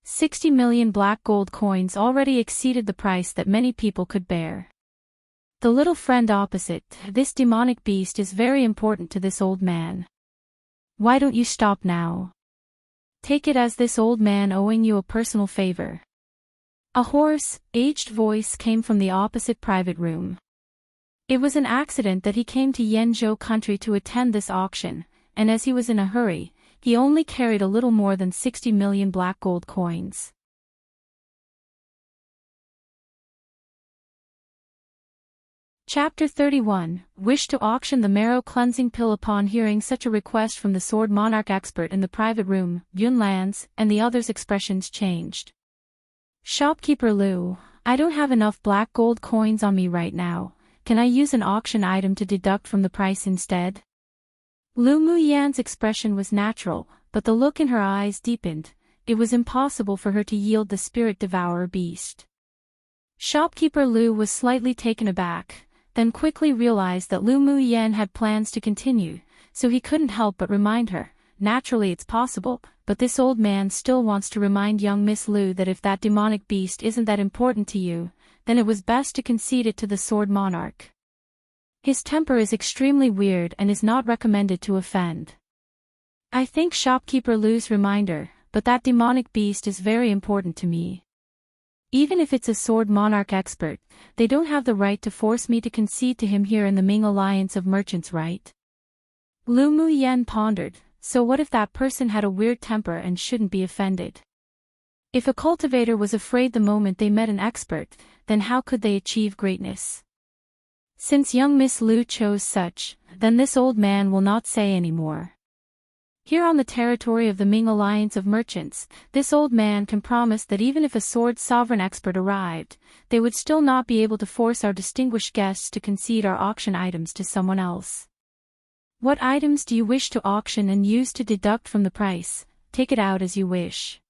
S1: 60 million black gold coins already exceeded the price that many people could bear. The little friend opposite, this demonic beast is very important to this old man. Why don't you stop now? Take it as this old man owing you a personal favor. A hoarse, aged voice came from the opposite private room. It was an accident that he came to Yenzhou country to attend this auction, and as he was in a hurry, he only carried a little more than 60 million black gold coins. Chapter 31, Wish to auction the marrow cleansing pill. Upon hearing such a request from the sword monarch expert in the private room, Yunlan's and the others' expressions changed. Shopkeeper Lu, I don't have enough black gold coins on me right now, can I use an auction item to deduct from the price instead? Lu Muyan's expression was natural, but the look in her eyes deepened. It was impossible for her to yield the spirit devourer beast. Shopkeeper Lu was slightly taken aback, then quickly realized that Lu Muyan had plans to continue, so he couldn't help but remind her, naturally it's possible, but this old man still wants to remind young Miss Lu that if that demonic beast isn't that important to you, then it was best to concede it to the sword monarch. His temper is extremely weird and is not recommended to offend. I think shopkeeper Lu's reminder, but that demonic beast is very important to me. Even if it's a sword monarch expert, they don't have the right to force me to concede to him here in the Ming Alliance of Merchants, right? Lu Muyan pondered, so what if that person had a weird temper and shouldn't be offended? If a cultivator was afraid the moment they met an expert, then how could they achieve greatness? Since young Miss Lu chose such, then this old man will not say any more. Here on the territory of the Ming Alliance of Merchants, this old man can promise that even if a sword sovereign expert arrived, they would still not be able to force our distinguished guests to concede our auction items to someone else. What items do you wish to auction and use to deduct from the price? Take it out as you wish.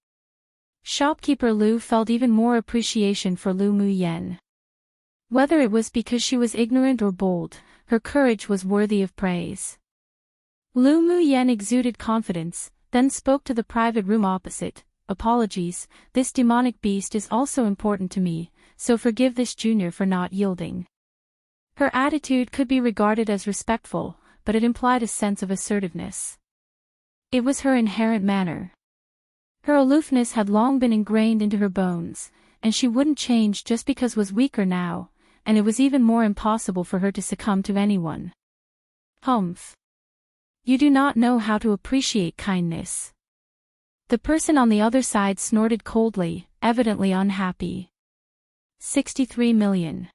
S1: Shopkeeper Lu felt even more appreciation for Lu Muyan. Whether it was because she was ignorant or bold, her courage was worthy of praise. Lu Muyan exuded confidence, then spoke to the private room opposite. Apologies, this demonic beast is also important to me, so forgive this junior for not yielding. Her attitude could be regarded as respectful, but it implied a sense of assertiveness. It was her inherent manner. Her aloofness had long been ingrained into her bones, and she wouldn't change just because was weaker now, and it was even more impossible for her to succumb to anyone. Humph. You do not know how to appreciate kindness. The person on the other side snorted coldly, evidently unhappy. 63 million.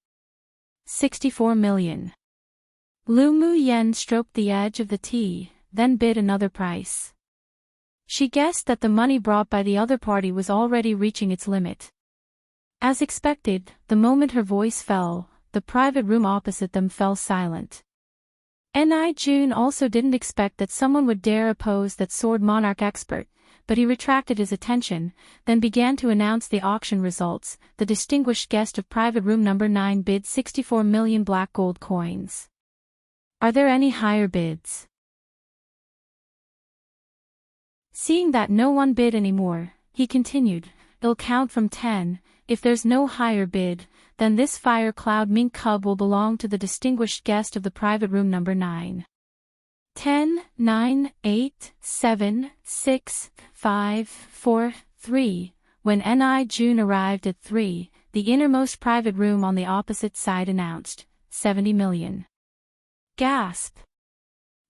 S1: 64 million. Lu Muyan stroked the edge of the tea, then bid another price. She guessed that the money brought by the other party was already reaching its limit. As expected, the moment her voice fell, the private room opposite them fell silent. Jun also didn't expect that someone would dare oppose that sword monarch expert, but he retracted his attention, then began to announce the auction results. The distinguished guest of private room number 9 bid 64 million black gold coins. Are there any higher bids? Seeing that no one bid anymore, he continued, I'll count from 10, if there's no higher bid, then this fire cloud mink cub will belong to the distinguished guest of the private room number 9. 10, 9, 8, 7, 6, 5, 4, 3. When Jun arrived at 3, the innermost private room on the opposite side announced, 70 million. Gasp!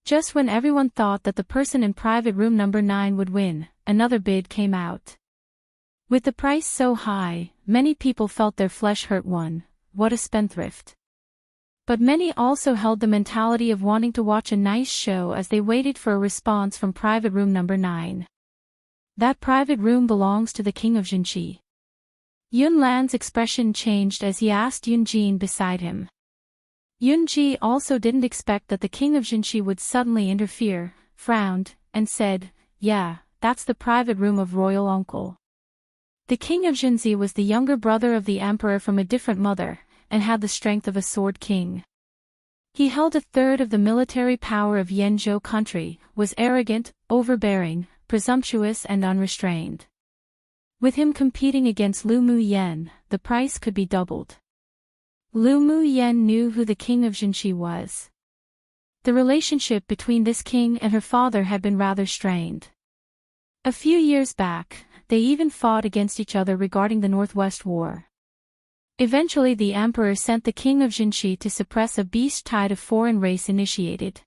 S1: Just when everyone thought that the person in private room number 9 would win, another bid came out. With the price so high, many people felt their flesh hurt. What a spendthrift. But many also held the mentality of wanting to watch a nice show as they waited for a response from private room number 9. That private room belongs to the king of Jinqi. Yunlan's expression changed as he asked Yunjin beside him. Yunji also didn't expect that the king of Jinqi would suddenly interfere, frowned, and said, yeah, that's the private room of royal uncle. The king of Jinzi was the younger brother of the emperor from a different mother, and had the strength of a sword king. He held a third of the military power of Yanzhou country, was arrogant, overbearing, presumptuous and unrestrained. With him competing against Lu Muyen, the price could be doubled. Lu Muyen knew who the king of Jinshi was. The relationship between this king and her father had been rather strained. A few years back, they even fought against each other regarding the Northwest War. Eventually the emperor sent the king of Jinshi to suppress a beast tide of foreign race initiated.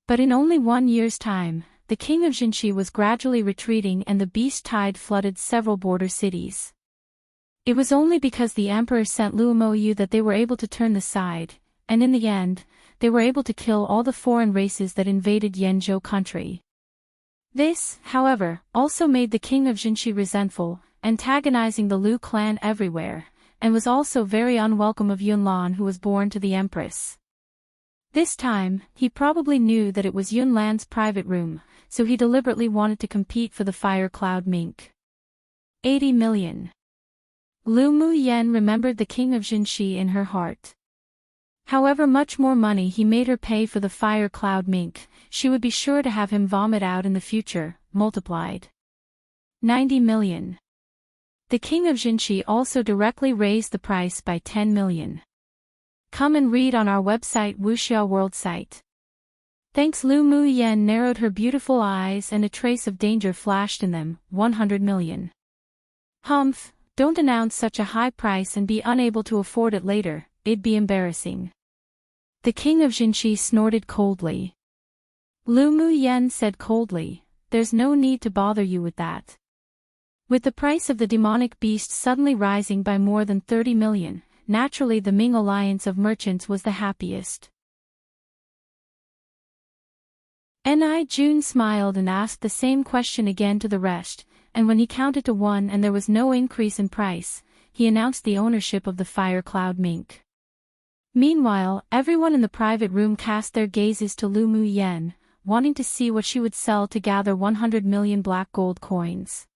S1: But in only 1 year's time, the king of Jinshi was gradually retreating and the beast tide flooded several border cities. It was only because the emperor sent Lu Moyu that they were able to turn the side, and in the end, they were able to kill all the foreign races that invaded Yanzhou country. This, however, also made the king of Jinshi resentful, antagonizing the Lu clan everywhere, and was also very unwelcome of Yunlan, who was born to the empress. This time, he probably knew that it was Yunlan's private room, so he deliberately wanted to compete for the fire cloud mink. 80 million. Lu Muyen remembered the king of Jinshi in her heart. However much more money he made her pay for the fire cloud mink, she would be sure to have him vomit out in the future, multiplied. 90 million. The king of Jinshi also directly raised the price by 10 million. Come and read on our website Wuxia World site. Thanks. Lu Muyen narrowed her beautiful eyes and a trace of danger flashed in them. 100 million. Humph, don't announce such a high price and be unable to afford it later, it'd be embarrassing. The king of Jinshi snorted coldly. Lu Muyen said coldly, there's no need to bother you with that. With the price of the demonic beast suddenly rising by more than 30 million, naturally the Ming alliance of merchants was the happiest. Ni Jun smiled and asked the same question again to the rest, and when he counted to 1 and there was no increase in price, he announced the ownership of the fire cloud mink. Meanwhile, everyone in the private room cast their gazes to Lu Muyen, wanting to see what she would sell to gather 100 million black gold coins.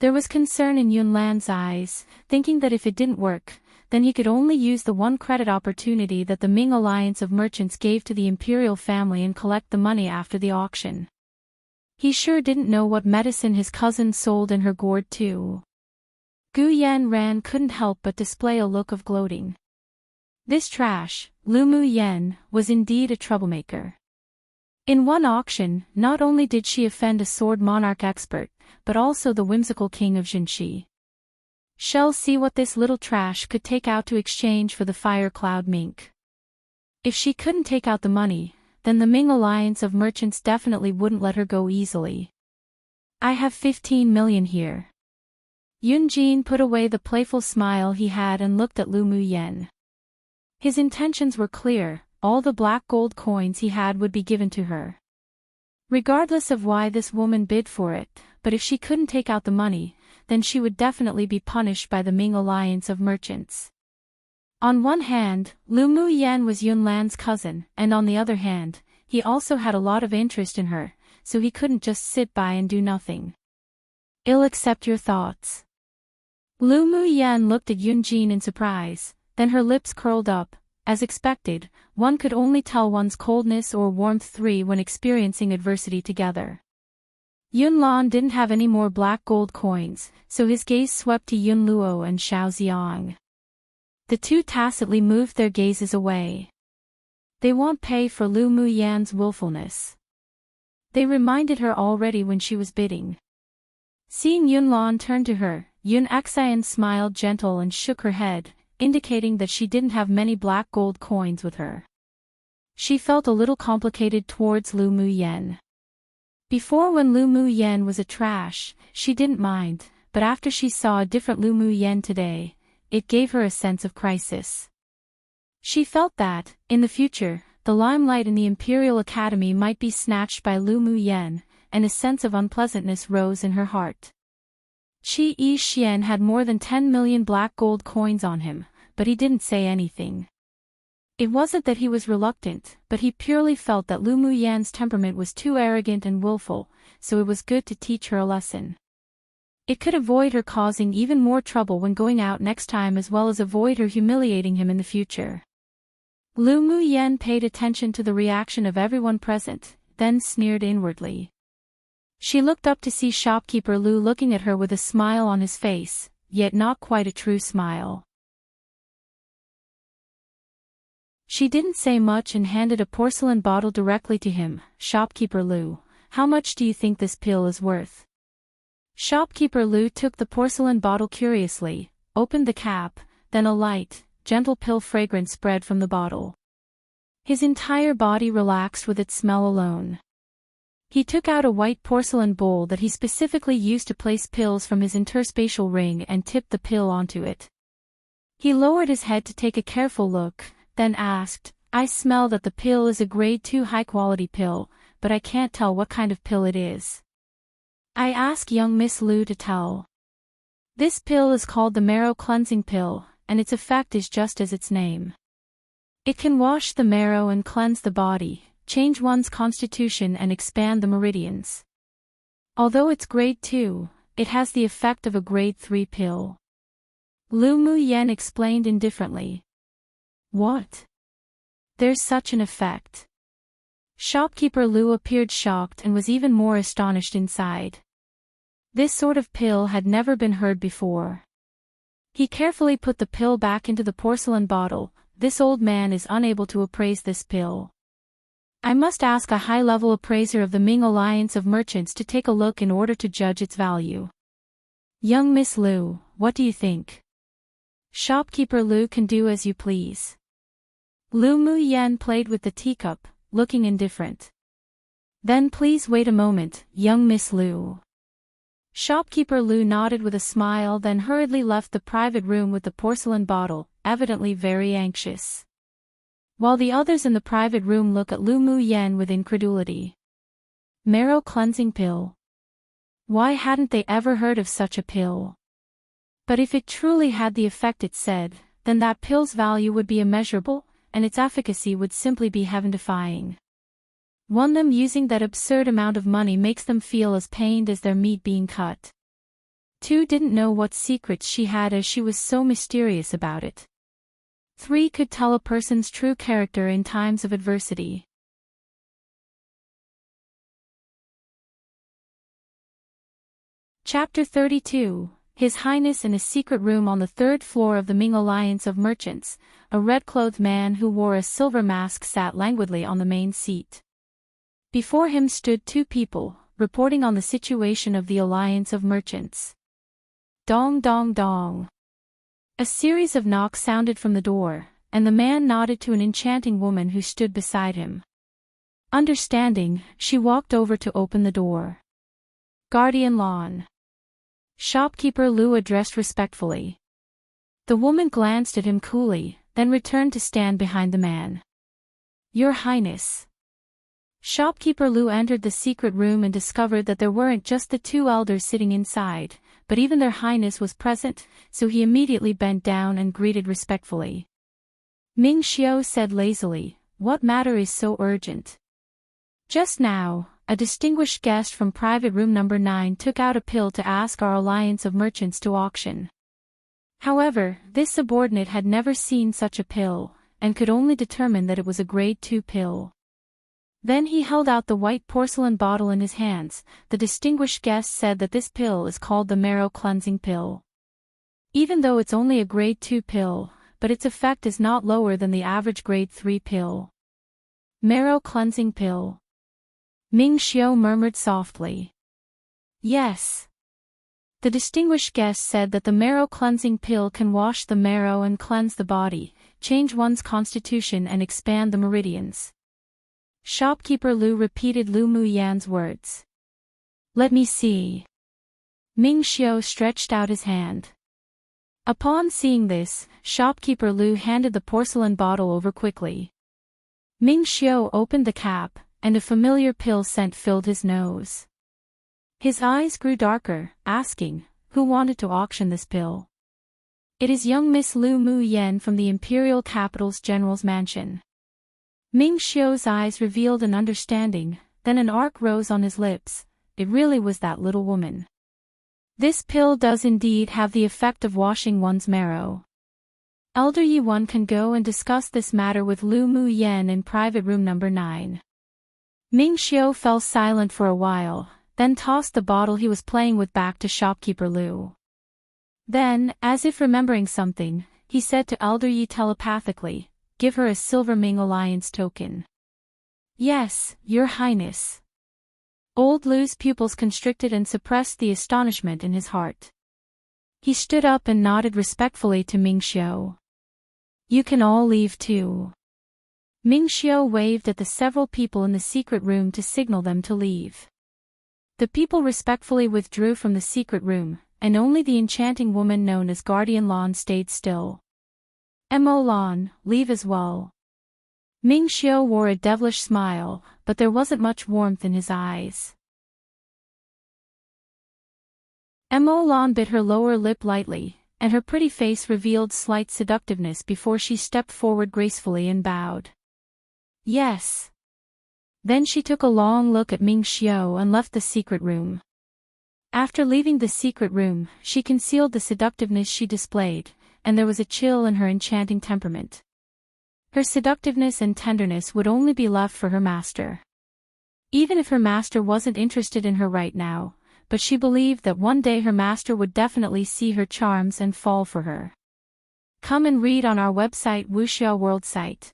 S1: There was concern in Yunlan's eyes, thinking that if it didn't work, then he could only use the one credit opportunity that the Ming alliance of merchants gave to the Imperial family and collect the money after the auction. He sure didn't know what medicine his cousin sold in her gourd too. Gu Yanran couldn't help but display a look of gloating. This trash, Lu Muyen, was indeed a troublemaker. In one auction, not only did she offend a sword monarch expert, but also the whimsical king of Jinshi. Shall see what this little trash could take out to exchange for the fire cloud mink. If she couldn't take out the money, then the Ming alliance of merchants definitely wouldn't let her go easily. I have 15 million here. Yunjin put away the playful smile he had and looked at Lu Muyen. His intentions were clear, all the black gold coins he had would be given to her. Regardless of why this woman bid for it, but if she couldn't take out the money, then she would definitely be punished by the Ming alliance of merchants. On one hand, Lu Muyen was Yunlan's cousin, and on the other hand, he also had a lot of interest in her, so he couldn't just sit by and do nothing. I'll accept your thoughts. Lu Muyen looked at Yunjin in surprise, then her lips curled up. As expected, one could only tell one's coldness or warmth when experiencing adversity together. Yunlan didn't have any more black gold coins, so his gaze swept to Yunluo and Xiaoxiang. The two tacitly moved their gazes away. They won't pay for Lu Muyen's willfulness. They reminded her already when she was bidding. Seeing Yunlan turn to her, Yun Xian smiled gentle and shook her head, indicating that she didn't have many black gold coins with her. She felt a little complicated towards Lu Muyen. Before, when Lu Muyen was a trash, she didn't mind, but after she saw a different Lu Muyen today, it gave her a sense of crisis. She felt that, in the future, the limelight in the Imperial Academy might be snatched by Lu Muyen, and a sense of unpleasantness rose in her heart. Qi Yixian had more than 10 million black gold coins on him, but he didn't say anything. It wasn't that he was reluctant, but he purely felt that Lu Muyan's temperament was too arrogant and willful, so it was good to teach her a lesson. It could avoid her causing even more trouble when going out next time, as well as avoid her humiliating him in the future. Lu Muyan paid attention to the reaction of everyone present, then sneered inwardly. She looked up to see shopkeeper Lu looking at her with a smile on his face, yet not quite a true smile. She didn't say much and handed a porcelain bottle directly to him. "Shopkeeper Lu, how much do you think this pill is worth?" Shopkeeper Lu took the porcelain bottle curiously, opened the cap, then a light, gentle pill fragrance spread from the bottle. His entire body relaxed with its smell alone. He took out a white porcelain bowl that he specifically used to place pills from his interspatial ring and tipped the pill onto it. He lowered his head to take a careful look, then asked, "I smell that the pill is a grade 2 high-quality pill, but I can't tell what kind of pill it is. I ask young Miss Lu to tell." "This pill is called the marrow cleansing pill, and its effect is just as its name. It can wash the marrow and cleanse the body, change one's constitution and expand the meridians. Although it's grade 2, it has the effect of a grade 3 pill." Lu Muyan explained indifferently. "What? There's such an effect?" Shopkeeper Lu appeared shocked and was even more astonished inside. This sort of pill had never been heard before. He carefully put the pill back into the porcelain bottle. "This old man is unable to appraise this pill. I must ask a high-level appraiser of the Ming Alliance of Merchants to take a look in order to judge its value. Young Miss Lu, what do you think?" "Shopkeeper Lu can do as you please." Lu Muyan played with the teacup, looking indifferent. "Then please wait a moment, young Miss Lu." Shopkeeper Lu nodded with a smile, then hurriedly left the private room with the porcelain bottle, evidently very anxious. While the others in the private room look at Lu Muyan with incredulity. Marrow cleansing pill. Why hadn't they ever heard of such a pill? But if it truly had the effect it said, then that pill's value would be immeasurable, and its efficacy would simply be heaven-defying. One them using that absurd amount of money makes them feel as pained as their meat being cut. Two didn't know what secrets she had, as she was so mysterious about it. Three could tell a person's true character in times of adversity. Chapter 32. His Highness in a secret room on the 3rd floor of the Ming Alliance of Merchants. A red-clothed man who wore a silver mask sat languidly on the main seat. Before him stood two people, reporting on the situation of the Alliance of Merchants. Dong dong dong. A series of knocks sounded from the door, and the man nodded to an enchanting woman who stood beside him. Understanding, she walked over to open the door. Guardian Lon. Shopkeeper Lu addressed respectfully. The woman glanced at him coolly, then returned to stand behind the man. Your Highness. Shopkeeper Lu entered the secret room and discovered that there weren't just the two elders sitting inside, but even their Highness was present, so he immediately bent down and greeted respectfully. Ming Xiao said lazily, "What matter is so urgent?" Just now, a distinguished guest from private room number 9 took out a pill to ask our Alliance of Merchants to auction. However, this subordinate had never seen such a pill, and could only determine that it was a grade 2 pill. Then he held out the white porcelain bottle in his hands. The distinguished guest said that this pill is called the marrow cleansing pill. Even though it's only a grade 2 pill, but its effect is not lower than the average grade 3 pill. Marrow cleansing pill. Ming Xiao murmured softly. Yes. The distinguished guest said that the marrow cleansing pill can wash the marrow and cleanse the body, change one's constitution and expand the meridians. Shopkeeper Lu repeated Lu Muyan's words. Let me see. Ming Xiao stretched out his hand. Upon seeing this, Shopkeeper Lu handed the porcelain bottle over quickly. Ming Xiao opened the cap, and a familiar pill scent filled his nose. His eyes grew darker, asking, who wanted to auction this pill? It is young Miss Lu Mu Yen from the Imperial Capital's General's Mansion. Ming Xiu's eyes revealed an understanding, then an arc rose on his lips. It really was that little woman. This pill does indeed have the effect of washing one's marrow. Elder Yi, one can go and discuss this matter with Lu Mu Yen in private room number 9. Ming Xiu fell silent for a while, then tossed the bottle he was playing with back to shopkeeper Lu. Then, as if remembering something, he said to Elder Yi telepathically, "Give her a silver Ming Alliance token." "Yes, Your Highness." Old Lu's pupils constricted and suppressed the astonishment in his heart. He stood up and nodded respectfully to Ming Xiu. "You can all leave too." Ming Xiu waved at the several people in the secret room to signal them to leave. The people respectfully withdrew from the secret room, and only the enchanting woman known as Guardian Lan stayed still. "Mo Lan, leave as well." Ming Xiu wore a devilish smile, but there wasn't much warmth in his eyes. Mo Lan bit her lower lip lightly, and her pretty face revealed slight seductiveness before she stepped forward gracefully and bowed. "Yes." Then she took a long look at Ming Xiu and left the secret room. After leaving the secret room, she concealed the seductiveness she displayed, and there was a chill in her enchanting temperament. Her seductiveness and tenderness would only be left for her master. Even if her master wasn't interested in her right now, but she believed that one day her master would definitely see her charms and fall for her. Come and read on our website Wuxia World site.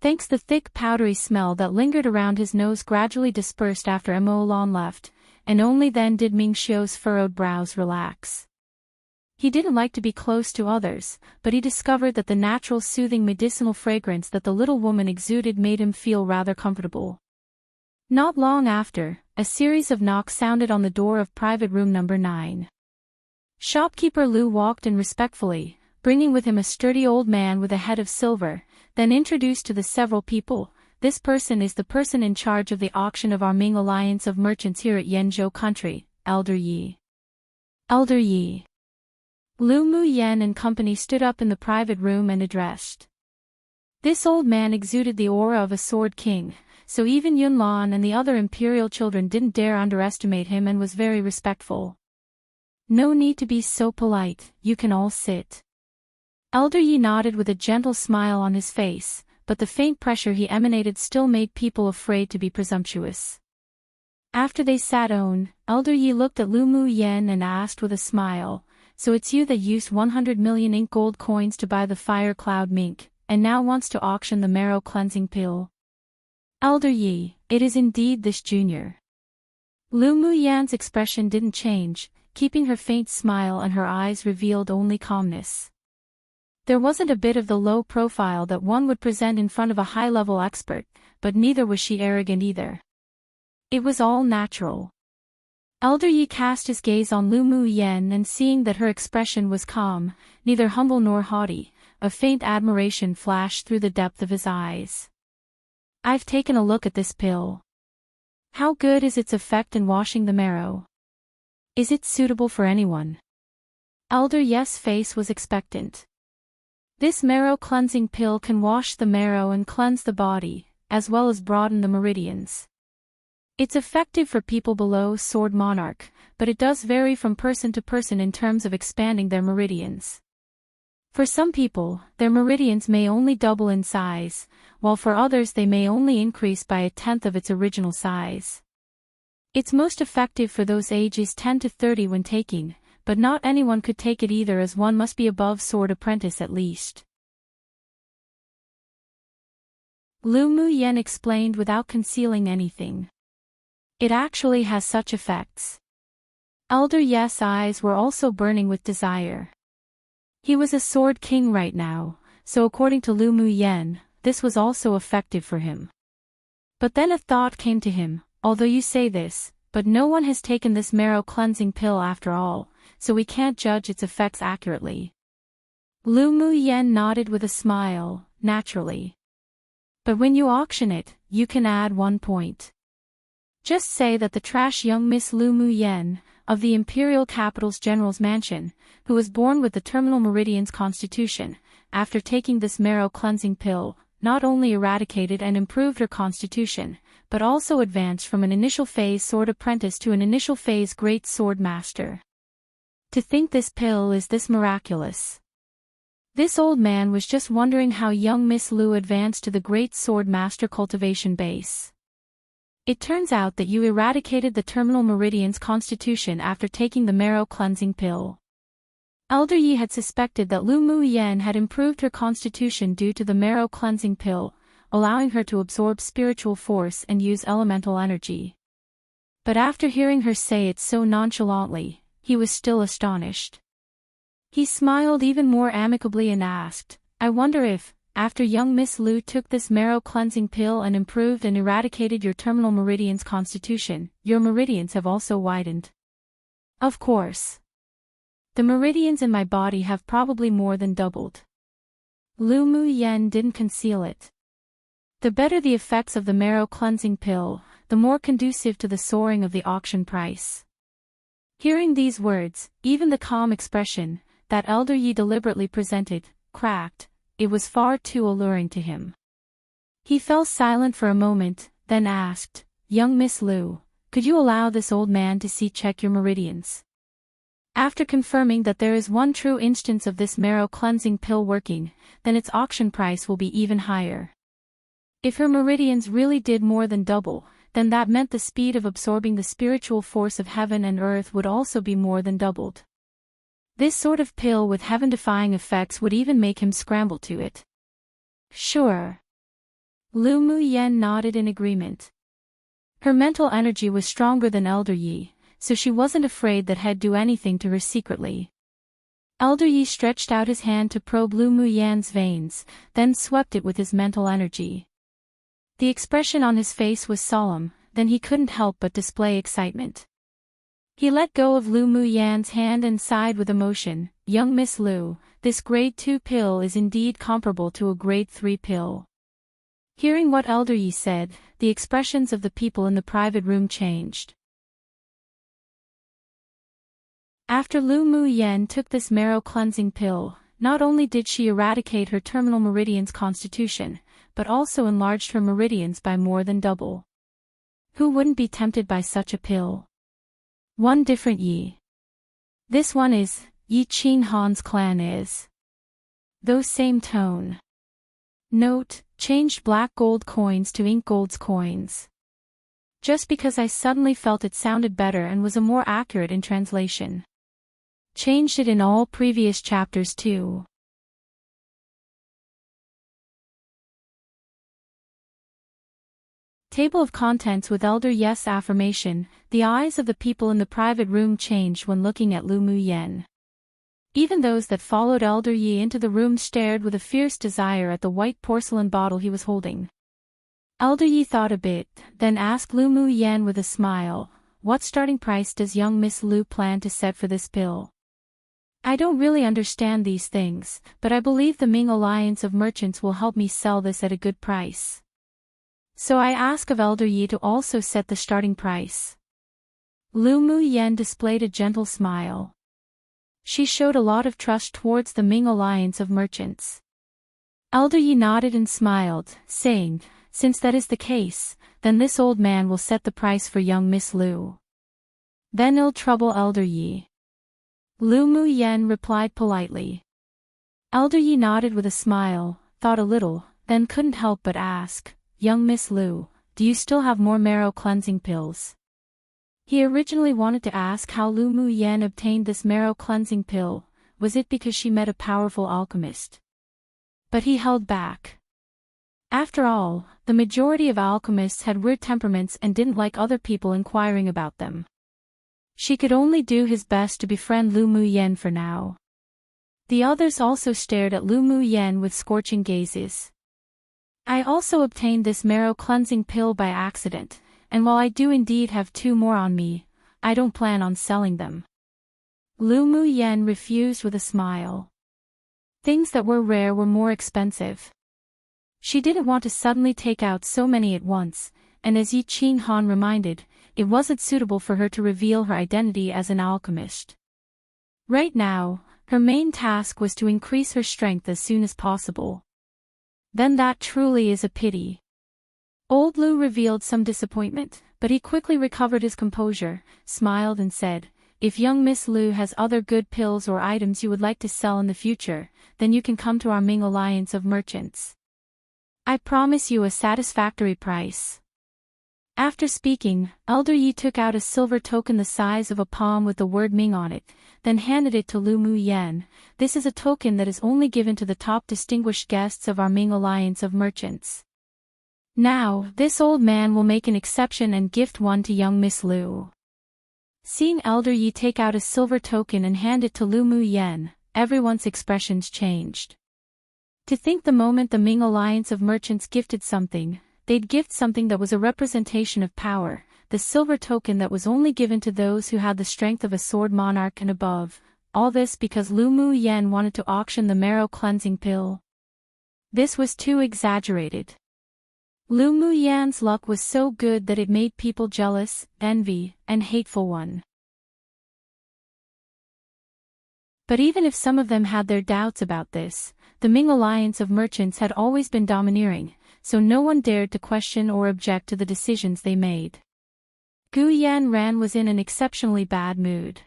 S1: Thanks. The thick powdery smell that lingered around his nose gradually dispersed after Mo Lan left, and only then did Ming Xiu's furrowed brows relax. He didn't like to be close to others, but he discovered that the natural soothing medicinal fragrance that the little woman exuded made him feel rather comfortable. Not long after, a series of knocks sounded on the door of private room number 9. Shopkeeper Lu walked in respectfully, bringing with him a sturdy old man with a head of silver, then introduced to the several people, "This person is the person in charge of the auction of our Ming Alliance of merchants here at Yanzhou country, Elder Yi." Elder Yi. Lu Mu Yen and company stood up in the private room and addressed. This old man exuded the aura of a sword king, so even Yun Lan and the other imperial children didn't dare underestimate him and was very respectful. "No need to be so polite, you can all sit." Elder Yi nodded with a gentle smile on his face, but the faint pressure he emanated still made people afraid to be presumptuous. After they sat down, Elder Yi looked at Lu Mu Yen and asked with a smile, "So it's you that used 100 million ink gold coins to buy the Fire Cloud Mink, and now wants to auction the marrow cleansing pill?" "Elder Yi, it is indeed this junior." Lu Mu Yan's expression didn't change, keeping her faint smile, and her eyes revealed only calmness. There wasn't a bit of the low profile that one would present in front of a high-level expert, but neither was she arrogant either. It was all natural. Elder Yi cast his gaze on Lu Mu Yen, and seeing that her expression was calm, neither humble nor haughty, a faint admiration flashed through the depth of his eyes. "I've taken a look at this pill. How good is its effect in washing the marrow? Is it suitable for anyone?" Elder Yi's face was expectant. "This marrow cleansing pill can wash the marrow and cleanse the body, as well as broaden the meridians. It's effective for people below Sword Monarch, but it does vary from person to person in terms of expanding their meridians. For some people, their meridians may only double in size, while for others they may only increase by 1/10 of its original size. It's most effective for those ages 10 to 30 when taking, but not anyone could take it either, as one must be above Sword Apprentice at least." Lu Mu Yen explained without concealing anything. "It actually has such effects." Elder Yi's eyes were also burning with desire. He was a sword king right now, so according to Lu Mu Yen, this was also effective for him. But then a thought came to him, "Although you say this, but no one has taken this marrow cleansing pill after all, so we can't judge its effects accurately." Lu Mu Yen nodded with a smile, "Naturally. But when you auction it, you can add 1 point. Just say that the trash young Miss Lu Mu Yen, of the Imperial capital's general's mansion, who was born with the terminal meridian's constitution, after taking this marrow cleansing pill, not only eradicated and improved her constitution, but also advanced from an initial phase sword apprentice to an initial phase great sword master. To think this pill is this miraculous. This old man was just wondering how young Miss Lu advanced to the great sword master cultivation base. It turns out that you eradicated the terminal meridian's constitution after taking the marrow cleansing pill. Elder Yi had suspected that Lu Mu Yen had improved her constitution due to the marrow cleansing pill, allowing her to absorb spiritual force and use elemental energy. But after hearing her say it so nonchalantly, he was still astonished. He smiled even more amicably and asked, "I wonder if, after young Miss Lu took this marrow cleansing pill and improved and eradicated your terminal meridian's constitution, your meridians have also widened?" "Of course. The meridians in my body have probably more than doubled." Lu Mu Yen didn't conceal it. The better the effects of the marrow cleansing pill, the more conducive to the soaring of the auction price. Hearing these words, even the calm expression that Elder Yi deliberately presented cracked. It was far too alluring to him. He fell silent for a moment, then asked, "Young Miss Lu, could you allow this old man to check your meridians? After confirming that there is one true instance of this marrow cleansing pill working, then its auction price will be even higher. If her meridians really did more than double, then that meant the speed of absorbing the spiritual force of heaven and earth would also be more than doubled. This sort of pill with heaven-defying effects would even make him scramble to it." "Sure." Lu Mu Yen nodded in agreement. Her mental energy was stronger than Elder Yi, so she wasn't afraid that he'd do anything to her secretly. Elder Yi stretched out his hand to probe Lu Mu Yan's veins, then swept it with his mental energy. The expression on his face was solemn, then he couldn't help but display excitement. He let go of Lu Mu Yan's hand and sighed with emotion, "Young Miss Lu, this grade 2 pill is indeed comparable to a grade 3 pill." Hearing what Elder Yi said, the expressions of the people in the private room changed. After Lu Mu Yen took this marrow cleansing pill, not only did she eradicate her terminal meridian's constitution, but also enlarged her meridians by more than double. Who wouldn't be tempted by such a pill? One different Yi. This one is, Yi Qin Han's clan is. Though same tone. Note, changed black gold coins to ink gold's coins. Just because I suddenly felt it sounded better and was a more accurate in translation. Changed it in all previous chapters too. Table of Contents with Elder Yes affirmation. The eyes of the people in the private room changed when looking at Lu Mu Yen. Even those that followed Elder Yi into the room stared with a fierce desire at the white porcelain bottle he was holding. Elder Yi thought a bit, then asked Lu Mu Yen with a smile, "What starting price does young Miss Lu plan to set for this pill?" "I don't really understand these things, but I believe the Ming Alliance of Merchants will help me sell this at a good price. So I ask of Elder Yi to also set the starting price." Lu Mu Yen displayed a gentle smile. She showed a lot of trust towards the Ming Alliance of Merchants. Elder Yi nodded and smiled, saying, "Since that is the case, then this old man will set the price for young Miss Lu. Then it'll trouble Elder Yi." Lu Mu Yen replied politely. Elder Yi nodded with a smile, thought a little, then couldn't help but ask, "Young Miss Lu, do you still have more marrow cleansing pills?" He originally wanted to ask how Lu Mu Yen obtained this marrow cleansing pill. Was it because she met a powerful alchemist? But he held back. After all, the majority of alchemists had weird temperaments and didn't like other people inquiring about them. She could only do his best to befriend Lu Mu Yen for now. The others also stared at Lu Mu Yen with scorching gazes. "I also obtained this marrow cleansing pill by accident, and while I do indeed have 2 more on me, I don't plan on selling them." Lu Mu Yen refused with a smile. Things that were rare were more expensive. She didn't want to suddenly take out so many at once, and as Yi Qin Han reminded, it wasn't suitable for her to reveal her identity as an alchemist. Right now, her main task was to increase her strength as soon as possible. Then that truly is a pity. Old Lu revealed some disappointment, but he quickly recovered his composure, smiled and said, "If young Miss Lu has other good pills or items you would like to sell in the future, then you can come to our Ming Alliance of Merchants. I promise you a satisfactory price." After speaking, Elder Yi took out a silver token the size of a palm with the word Ming on it, then handed it to Lu Mu Yan. "This is a token that is only given to the top distinguished guests of our Ming Alliance of Merchants. Now, this old man will make an exception and gift one to young Miss Lu." Seeing Elder Yi take out a silver token and hand it to Lu Mu Yan, everyone's expressions changed. To think the moment the Ming Alliance of Merchants gifted something, they'd gift something that was a representation of power, the silver token that was only given to those who had the strength of a sword monarch and above, all this because Lu Mu Yan wanted to auction the marrow cleansing pill. This was too exaggerated. Lu Mu Yan's luck was so good that it made people jealous, envy, and hateful one. But even if some of them had their doubts about this, the Ming Alliance of Merchants had always been domineering, so no one dared to question or object to the decisions they made. Gu Yanran was in an exceptionally bad mood.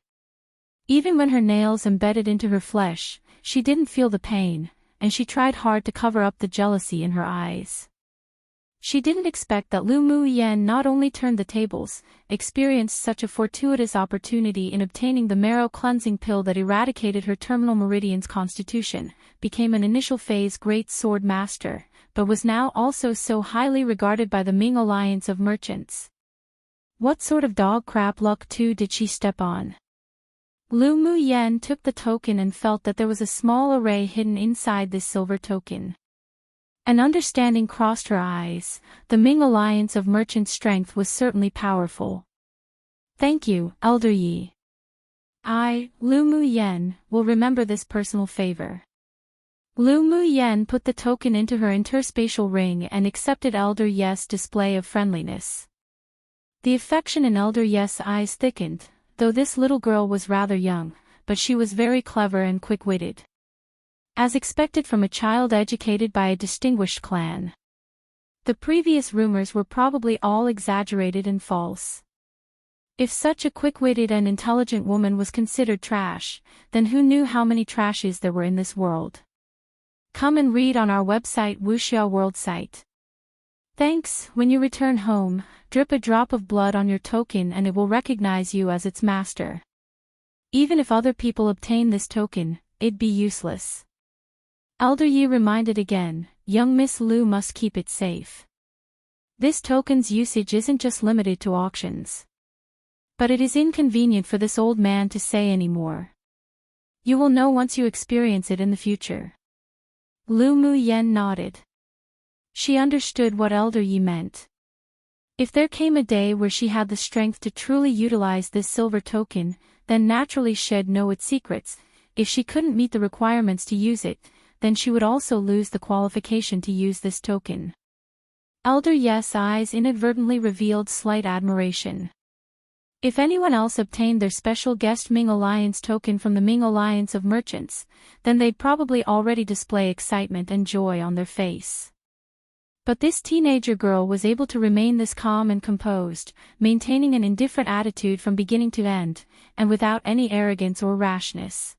S1: Even when her nails embedded into her flesh, she didn't feel the pain, and she tried hard to cover up the jealousy in her eyes. She didn't expect that Lu Mu Yan not only turned the tables, experienced such a fortuitous opportunity in obtaining the marrow cleansing pill that eradicated her terminal meridian's constitution, became an initial phase great sword master, but was now also so highly regarded by the Ming Alliance of Merchants. What sort of dog crap luck too did she step on? Lu Mu Yan took the token and felt that there was a small array hidden inside this silver token. An understanding crossed her eyes. The Ming Alliance of Merchants' strength was certainly powerful. "Thank you, Elder Yi. I, Lu Mu Yan, will remember this personal favor." Lu Mu Yan put the token into her interspatial ring and accepted Elder Yi's display of friendliness. The affection in Elder Yi's eyes thickened, though this little girl was rather young, but she was very clever and quick-witted. As expected from a child educated by a distinguished clan. The previous rumors were probably all exaggerated and false. If such a quick-witted and intelligent woman was considered trash, then who knew how many trashes there were in this world? Come and read on our website Wuxia World site. Thanks. When you return home, drip a drop of blood on your token and it will recognize you as its master. Even if other people obtain this token, it'd be useless. Elder Yi reminded again, young Miss Lu must keep it safe. This token's usage isn't just limited to auctions. But it is inconvenient for this old man to say any more. You will know once you experience it in the future. Lu Mu Yan nodded. She understood what Elder Yi meant. If there came a day where she had the strength to truly utilize this silver token, then naturally she'd know its secrets. If she couldn't meet the requirements to use it, then she would also lose the qualification to use this token. Elder Yi's eyes inadvertently revealed slight admiration. If anyone else obtained their special guest Ming Alliance token from the Ming Alliance of Merchants, then they'd probably already display excitement and joy on their face. But this teenager girl was able to remain this calm and composed, maintaining an indifferent attitude from beginning to end, and without any arrogance or rashness.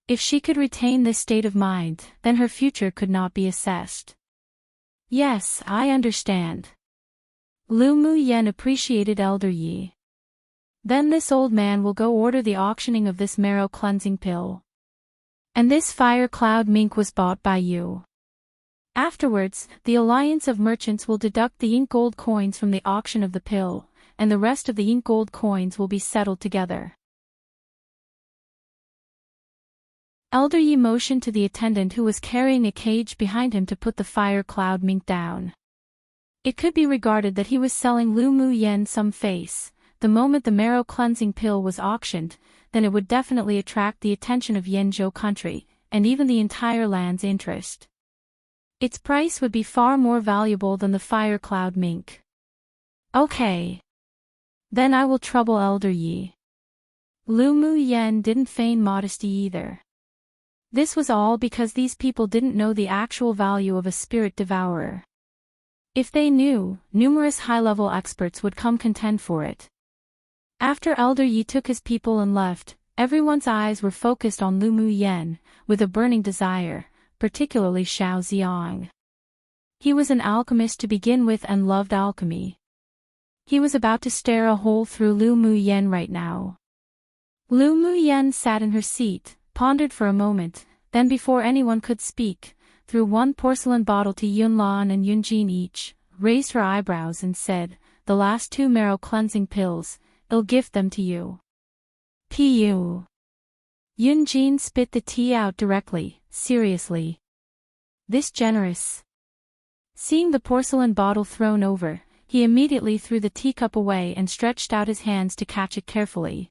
S1: If she could retain this state of mind, then her future could not be assessed. Yes, I understand. Lu Mu Yan appreciated Elder Yi. Then this old man will go order the auctioning of this marrow cleansing pill. And this fire cloud mink was bought by you. Afterwards, the Alliance of Merchants will deduct the ink gold coins from the auction of the pill, and the rest of the ink gold coins will be settled together. Elder Yi motioned to the attendant who was carrying a cage behind him to put the fire cloud mink down. It could be regarded that he was selling Lu Mu Yan some face. The moment the marrow cleansing pill was auctioned, then it would definitely attract the attention of Yanzhou country, and even the entire land's interest. Its price would be far more valuable than the fire cloud mink. Okay. Then I will trouble Elder Yi. Lu Mu Yen didn't feign modesty either. This was all because these people didn't know the actual value of a spirit devourer. If they knew, numerous high-level experts would come contend for it. After Elder Yi took his people and left, everyone's eyes were focused on Lu Mu Yen, with a burning desire, particularly Xiao Ziang. He was an alchemist to begin with and loved alchemy. He was about to stare a hole through Lu Mu Yen right now. Lu Mu Yen sat in her seat, pondered for a moment, then before anyone could speak, threw one porcelain bottle to Yunlan and Yunjin each, raised her eyebrows and said, "The last 2 marrow cleansing pills, I'll gift them to you." Pu. Yunjin spit the tea out directly, seriously. This generous. Seeing the porcelain bottle thrown over, he immediately threw the teacup away and stretched out his hands to catch it carefully.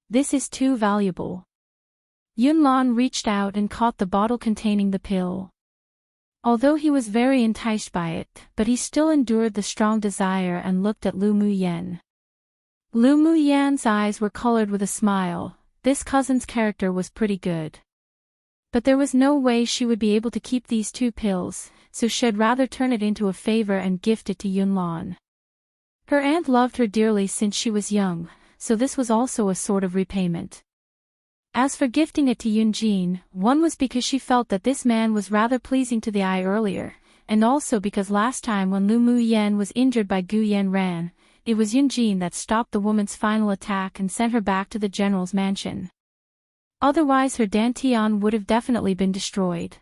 S1: This is too valuable. Yunlan reached out and caught the bottle containing the pill. Although he was very enticed by it, but he still endured the strong desire and looked at Lu Mu Yen. Lu Mu Yan's eyes were colored with a smile. This cousin's character was pretty good. But there was no way she would be able to keep these 2 pills, so she'd rather turn it into a favor and gift it to Yunlan. Her aunt loved her dearly since she was young, so this was also a sort of repayment. As for gifting it to Yunjin, one was because she felt that this man was rather pleasing to the eye earlier, and also because last time when Lu Mu Yen was injured by Gu Yanran, it was Yunjin that stopped the woman's final attack and sent her back to the general's mansion. Otherwise her dantian would have definitely been destroyed.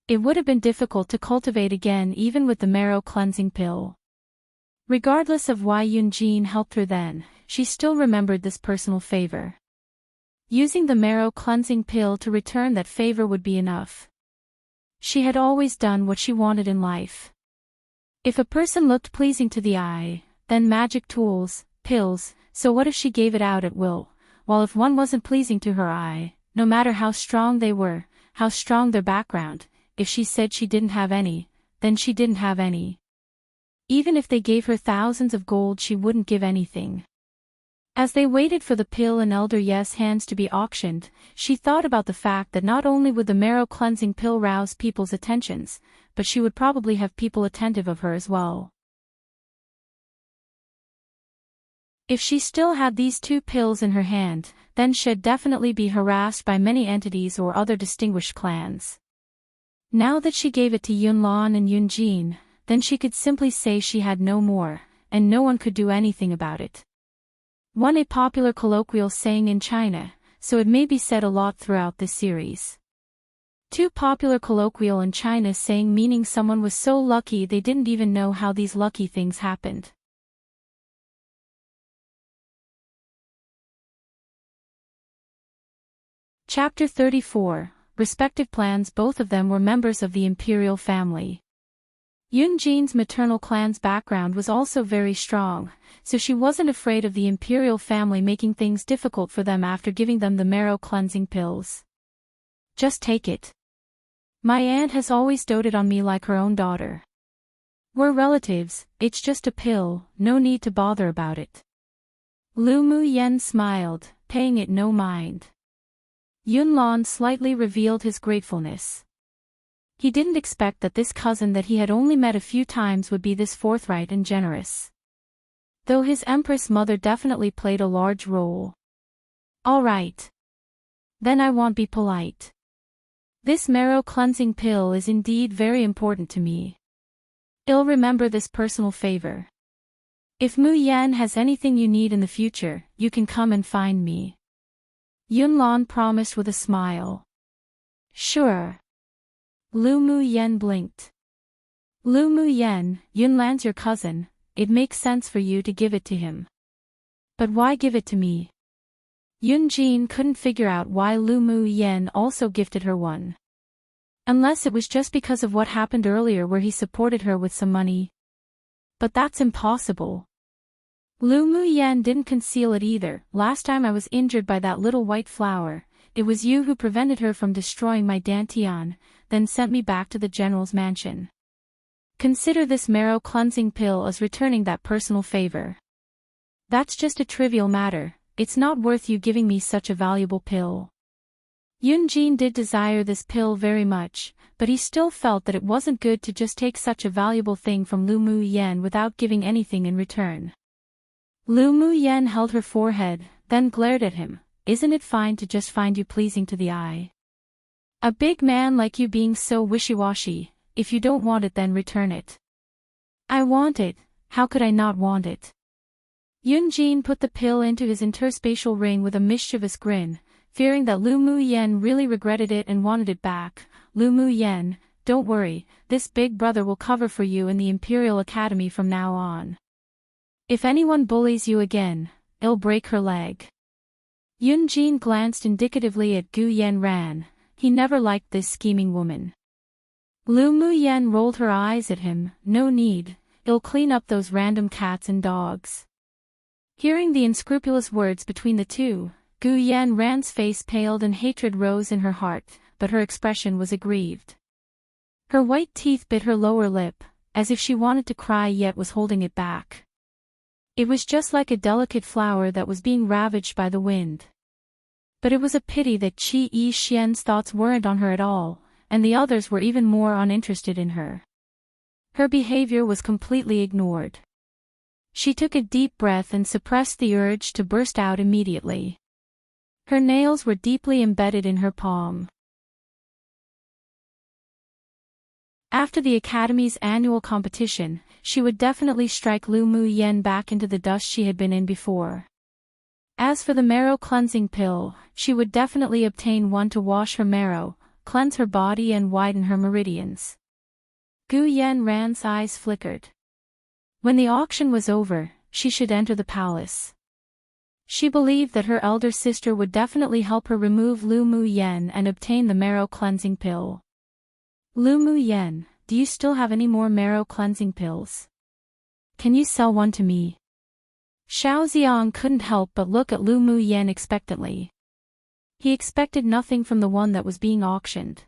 S1: It would have been difficult to cultivate again even with the marrow cleansing pill. Regardless of why Yunjin helped her then, she still remembered this personal favor. Using the marrow cleansing pill to return that favor would be enough. She had always done what she wanted in life. If a person looked pleasing to the eye, then magic tools, pills, so what if she gave it out at will, while if one wasn't pleasing to her eye, no matter how strong they were, how strong their background, if she said she didn't have any, then she didn't have any. Even if they gave her thousands of gold she wouldn't give anything. As they waited for the pill in Elder Ye's hands to be auctioned, she thought about the fact that not only would the marrow cleansing pill rouse people's attentions, but she would probably have people attentive of her as well. If she still had these 2 pills in her hand, then she'd definitely be harassed by many entities or other distinguished clans. Now that she gave it to Yunlan and Yunjin, then she could simply say she had no more, and no one could do anything about it. A popular colloquial saying in China, so it may be said a lot throughout this series. 2 popular colloquial in China saying meaning someone was so lucky they didn't even know how these lucky things happened. Chapter 34, Respective Plans. Both of them were members of the Imperial family. Yunjin's maternal clan's background was also very strong, so she wasn't afraid of the Imperial family making things difficult for them after giving them the marrow cleansing pills. Just take it. My aunt has always doted on me like her own daughter. We're relatives, it's just a pill, no need to bother about it. Lu Mu Yen smiled, paying it no mind. Yunlan slightly revealed his gratefulness. He didn't expect that this cousin that he had only met a few times would be this forthright and generous. Though his Empress mother definitely played a large role. All right. Then I won't be polite. This marrow cleansing pill is indeed very important to me. I'll remember this personal favor. If Mu Yan has anything you need in the future, you can come and find me. Yunlan promised with a smile. Sure. Lu Mu Yen blinked. Lu Mu Yen, Yunlan's your cousin, it makes sense for you to give it to him. But why give it to me? Yunjin couldn't figure out why Lu Mu Yen also gifted her one. Unless it was just because of what happened earlier where he supported her with some money. But that's impossible. Lu Mu Yen didn't conceal it either. Last time I was injured by that little white flower, it was you who prevented her from destroying my dantian, then sent me back to the general's mansion. Consider this marrow cleansing pill as returning that personal favor. That's just a trivial matter, it's not worth you giving me such a valuable pill. Yunjin did desire this pill very much, but he still felt that it wasn't good to just take such a valuable thing from Lu Mu Yen without giving anything in return. Lu Mu Yen held her forehead, then glared at him. Isn't it fine to just find you pleasing to the eye? A big man like you being so wishy-washy, if you don't want it then return it. I want it, how could I not want it? Yunjin put the pill into his interspatial ring with a mischievous grin, fearing that Lu Mu Yen really regretted it and wanted it back. Lu Mu Yen, don't worry, this big brother will cover for you in the Imperial Academy from now on. If anyone bullies you again, I'll break her leg. Yunjin glanced indicatively at Gu Yanran. He never liked this scheming woman. Lu Mu Yen rolled her eyes at him. No need, I'll clean up those random cats and dogs. Hearing the unscrupulous words between the two, Gu Yanran's face paled and hatred rose in her heart, but her expression was aggrieved. Her white teeth bit her lower lip, as if she wanted to cry yet was holding it back. It was just like a delicate flower that was being ravaged by the wind. But it was a pity that Qi Yi Xian's thoughts weren't on her at all, and the others were even more uninterested in her. Her behavior was completely ignored. She took a deep breath and suppressed the urge to burst out immediately. Her nails were deeply embedded in her palm. After the Academy's annual competition, she would definitely strike Lu Mu Yen back into the dust she had been in before. As for the marrow cleansing pill, she would definitely obtain one to wash her marrow, cleanse her body and widen her meridians. Gu Yanran's eyes flickered. When the auction was over, she should enter the palace. She believed that her elder sister would definitely help her remove Lu Mu Yen and obtain the marrow cleansing pill. Lu Mu Yen, do you still have any more marrow cleansing pills? Can you sell one to me? Xiao Xiang couldn't help but look at Lu Mu Yen expectantly. He expected nothing from the one that was being auctioned.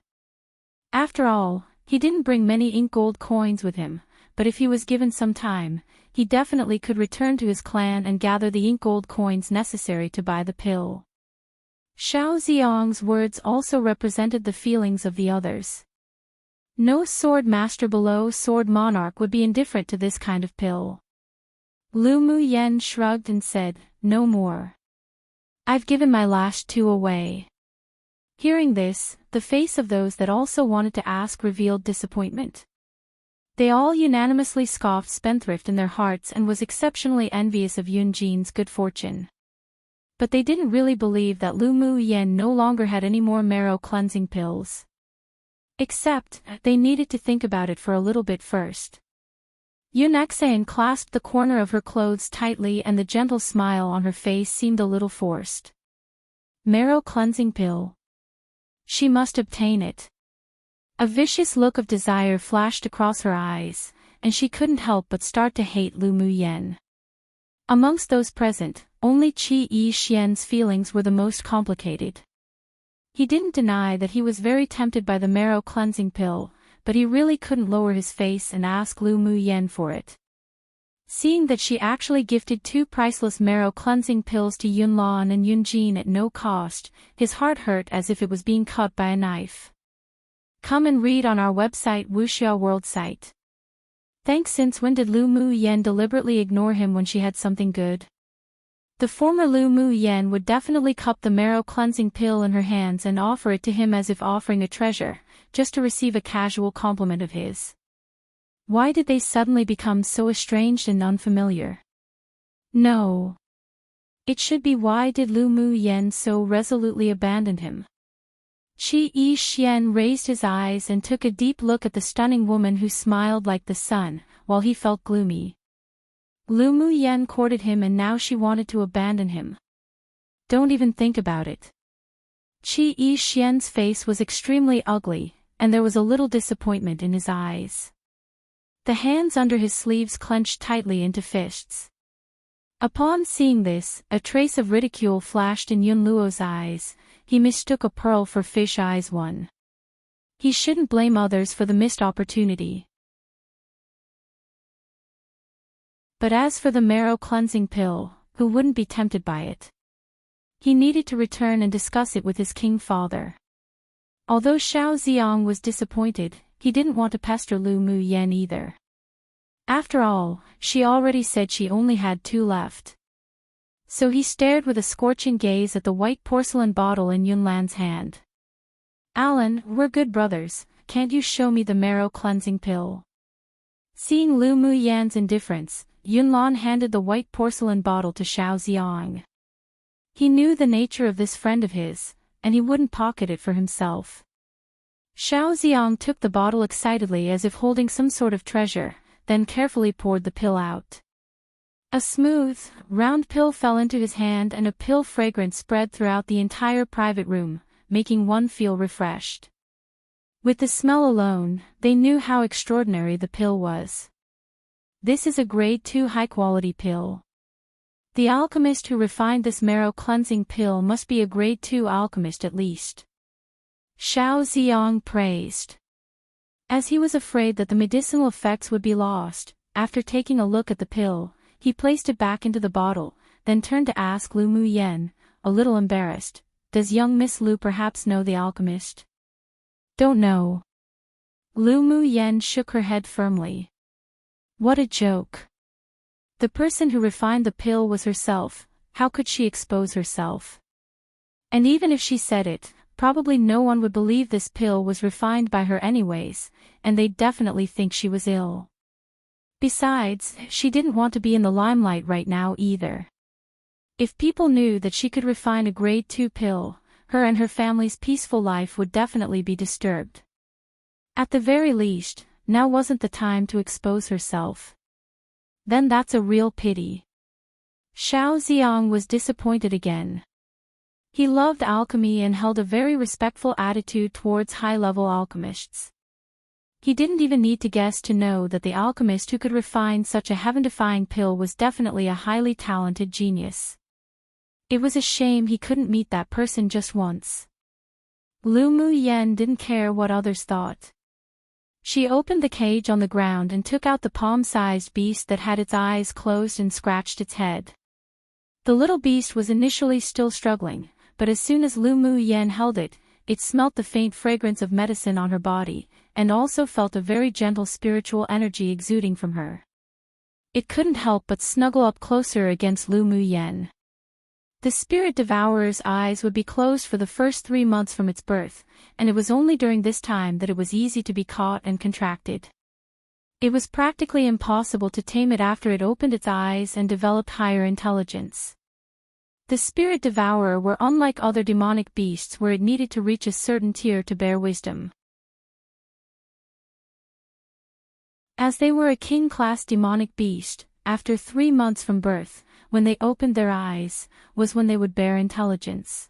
S1: After all, he didn't bring many ink gold coins with him, but if he was given some time, he definitely could return to his clan and gather the ink gold coins necessary to buy the pill. Xiao Xiang's words also represented the feelings of the others. No sword master below sword monarch would be indifferent to this kind of pill. Lu Mu Yen shrugged and said, no more. I've given my last two away. Hearing this, the face of those that also wanted to ask revealed disappointment. They all unanimously scoffed Spendthrift in their hearts and was exceptionally envious of Yunjin's good fortune. But they didn't really believe that Lu Mu Yen no longer had any more marrow cleansing pills. Except, they needed to think about it for a little bit first. Yunaxan clasped the corner of her clothes tightly and the gentle smile on her face seemed a little forced. Marrow cleansing pill. She must obtain it. A vicious look of desire flashed across her eyes, and she couldn't help but start to hate Lu Mu Yen. Amongst those present, only Qi Yi Xian's feelings were the most complicated. He didn't deny that he was very tempted by the marrow cleansing pill, but he really couldn't lower his face and ask Lu Mu Yen for it. Seeing that she actually gifted two priceless marrow cleansing pills to Yunlan and Yunjin at no cost, his heart hurt as if it was being cut by a knife. Come and read on our website Wuxia World site. Thanks. Since when did Lu Mu Yen deliberately ignore him when she had something good? The former Lu Mu Yen would definitely cup the marrow cleansing pill in her hands and offer it to him as if offering a treasure, just to receive a casual compliment of his. Why did they suddenly become so estranged and unfamiliar? No. It should be why did Lu Mu Yen so resolutely abandon him? Qi Yi Xian raised his eyes and took a deep look at the stunning woman who smiled like the sun, while he felt gloomy. Lu Mu Yen courted him and now she wanted to abandon him. Don't even think about it. Qi Yi Xian's face was extremely ugly, and there was a little disappointment in his eyes. The hands under his sleeves clenched tightly into fists. Upon seeing this, a trace of ridicule flashed in Yun Luo's eyes. He mistook a pearl for fish eyes one. He shouldn't blame others for the missed opportunity. But as for the marrow cleansing pill, who wouldn't be tempted by it. He needed to return and discuss it with his king father. Although Xiao Ziong was disappointed, he didn't want to pester Lu Mu Yen either. After all, she already said she only had 2 left. So he stared with a scorching gaze at the white porcelain bottle in Yunlan's hand. "Alan, we're good brothers, can't you show me the marrow cleansing pill?" Seeing Lu Mu Yan's indifference, Yunlan handed the white porcelain bottle to Xiao Ziong. He knew the nature of this friend of his, and he wouldn't pocket it for himself. Xiao Ziong took the bottle excitedly as if holding some sort of treasure, then carefully poured the pill out. A smooth, round pill fell into his hand and a pill fragrance spread throughout the entire private room, making one feel refreshed. With the smell alone, they knew how extraordinary the pill was. This is a grade 2 high-quality pill. The alchemist who refined this marrow-cleansing pill must be a grade 2 alchemist at least. Xiao Ziong praised. As he was afraid that the medicinal effects would be lost, after taking a look at the pill, he placed it back into the bottle, then turned to ask Lu Mu Yen, a little embarrassed, "Does young Miss Lu perhaps know the alchemist?" "Don't know." Lu Mu Yen shook her head firmly. What a joke. The person who refined the pill was herself, how could she expose herself? And even if she said it, probably no one would believe this pill was refined by her anyways, and they'd definitely think she was ill. Besides, she didn't want to be in the limelight right now either. If people knew that she could refine a grade 2 pill, her and her family's peaceful life would definitely be disturbed. At the very least, now wasn't the time to expose herself. Then that's a real pity. Xiao Ziong was disappointed again. He loved alchemy and held a very respectful attitude towards high-level alchemists. He didn't even need to guess to know that the alchemist who could refine such a heaven-defying pill was definitely a highly talented genius. It was a shame he couldn't meet that person just once. Lu Mu Yen didn't care what others thought. She opened the cage on the ground and took out the palm-sized beast that had its eyes closed and scratched its head. The little beast was initially still struggling, but as soon as Lu Mu Yen held it, it smelt the faint fragrance of medicine on her body, and also felt a very gentle spiritual energy exuding from her. It couldn't help but snuggle up closer against Lu Mu Yen. The spirit devourer's eyes would be closed for the first 3 months from its birth, and it was only during this time that it was easy to be caught and contracted. It was practically impossible to tame it after it opened its eyes and developed higher intelligence. The spirit devourer were unlike other demonic beasts where it needed to reach a certain tier to bear wisdom. As they were a king-class demonic beast, after 3 months from birth, when they opened their eyes, was when they would bear intelligence.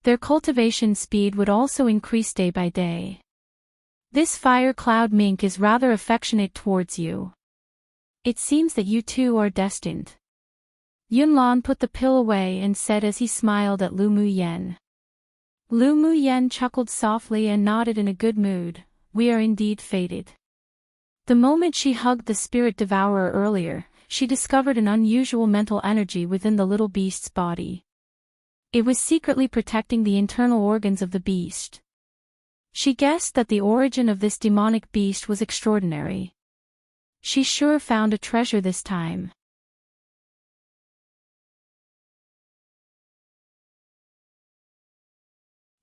S1: Their cultivation speed would also increase day by day. This fire cloud mink is rather affectionate towards you. It seems that you two are destined. Yunlan put the pill away and said as he smiled at Lu Mu Yen. Lu Mu Yen chuckled softly and nodded in a good mood. We are indeed fated. The moment she hugged the spirit devourer earlier, she discovered an unusual mental energy within the little beast's body. It was secretly protecting the internal organs of the beast. She guessed that the origin of this demonic beast was extraordinary. She sure found a treasure this time.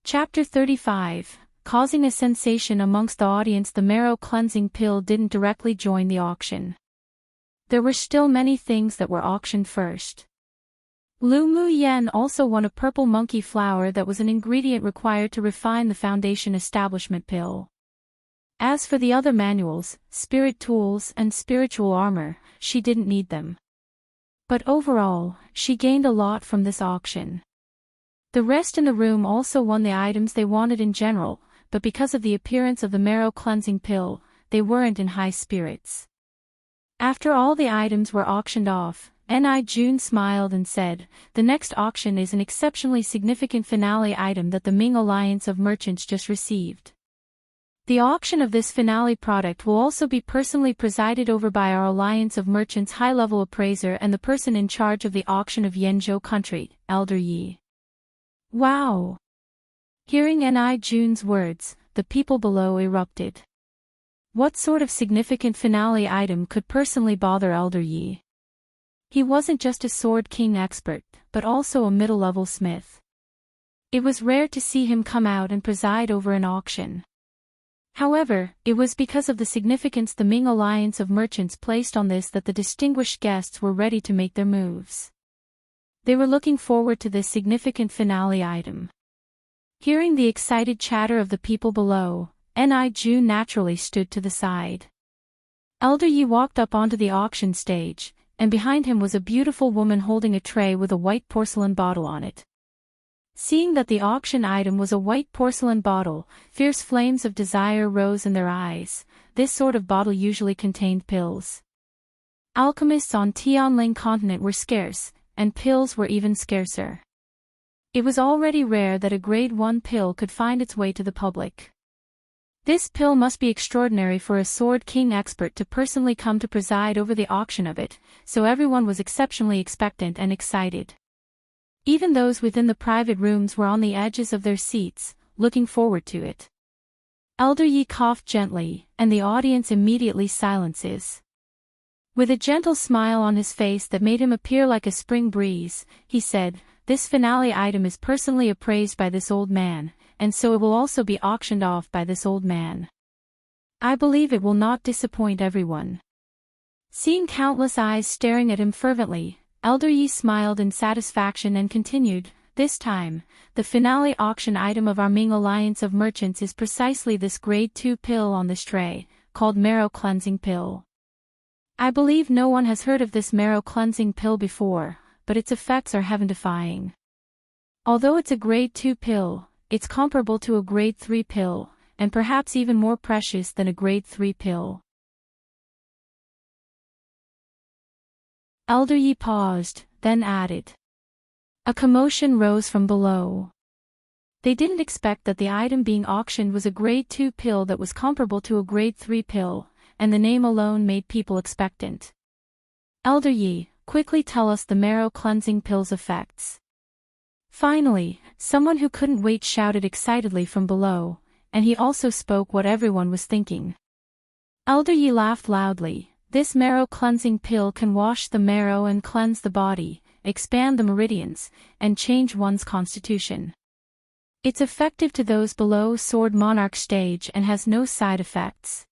S1: Chapter 35. Causing a sensation amongst the audience. The marrow cleansing pill didn't directly join the auction. There were still many things that were auctioned first. Lu Mu Yen also won a purple monkey flower that was an ingredient required to refine the foundation establishment pill. As for the other manuals, spirit tools and spiritual armor, she didn't need them. But overall, she gained a lot from this auction. The rest in the room also won the items they wanted in general, but because of the appearance of the marrow cleansing pill, they weren't in high spirits. After all the items were auctioned off, Ni Jun smiled and said, "The next auction is an exceptionally significant finale item that the Ming Alliance of Merchants just received." The auction of this finale product will also be personally presided over by our Alliance of Merchants high-level appraiser and the person in charge of the auction of Yenzhou country, Elder Yi. Wow! Hearing Ni Jun's words, the people below erupted. What sort of significant finale item could personally bother Elder Yi? He wasn't just a Sword King expert, but also a middle-level smith. It was rare to see him come out and preside over an auction. However, it was because of the significance the Ming Alliance of Merchants placed on this that the distinguished guests were ready to make their moves. They were looking forward to this significant finale item. Hearing the excited chatter of the people below, Ni Jun naturally stood to the side. Elder Yi walked up onto the auction stage, and behind him was a beautiful woman holding a tray with a white porcelain bottle on it. Seeing that the auction item was a white porcelain bottle, fierce flames of desire rose in their eyes. This sort of bottle usually contained pills. Alchemists on Tianling continent were scarce, and pills were even scarcer. It was already rare that a grade 1 pill could find its way to the public. This pill must be extraordinary for a Sword King expert to personally come to preside over the auction of it, so everyone was exceptionally expectant and excited. Even those within the private rooms were on the edges of their seats, looking forward to it. Elder Yi coughed gently, and the audience immediately silences. With a gentle smile on his face that made him appear like a spring breeze, he said, "This finale item is personally appraised by this old man, and so it will also be auctioned off by this old man. I believe it will not disappoint everyone." Seeing countless eyes staring at him fervently, Elder Yi smiled in satisfaction and continued, "This time, the finale auction item of our Ming Alliance of Merchants is precisely this grade 2 pill on this tray, called Marrow Cleansing Pill. I believe no one has heard of this Marrow Cleansing Pill before, but its effects are heaven-defying. Although it's a grade 2 pill, it's comparable to a grade 3 pill, and perhaps even more precious than a grade 3 pill." Elder Yi paused, then added. A commotion rose from below. They didn't expect that the item being auctioned was a grade 2 pill that was comparable to a grade 3 pill, and the name alone made people expectant. "Elder Yi, quickly tell us the Marrow Cleansing Pill's effects." Finally, someone who couldn't wait shouted excitedly from below, and he also spoke what everyone was thinking. Elder Yi laughed loudly. "This marrow cleansing pill can wash the marrow and cleanse the body, expand the meridians, and change one's constitution. It's effective to those below Sword Monarch stage and has no side effects.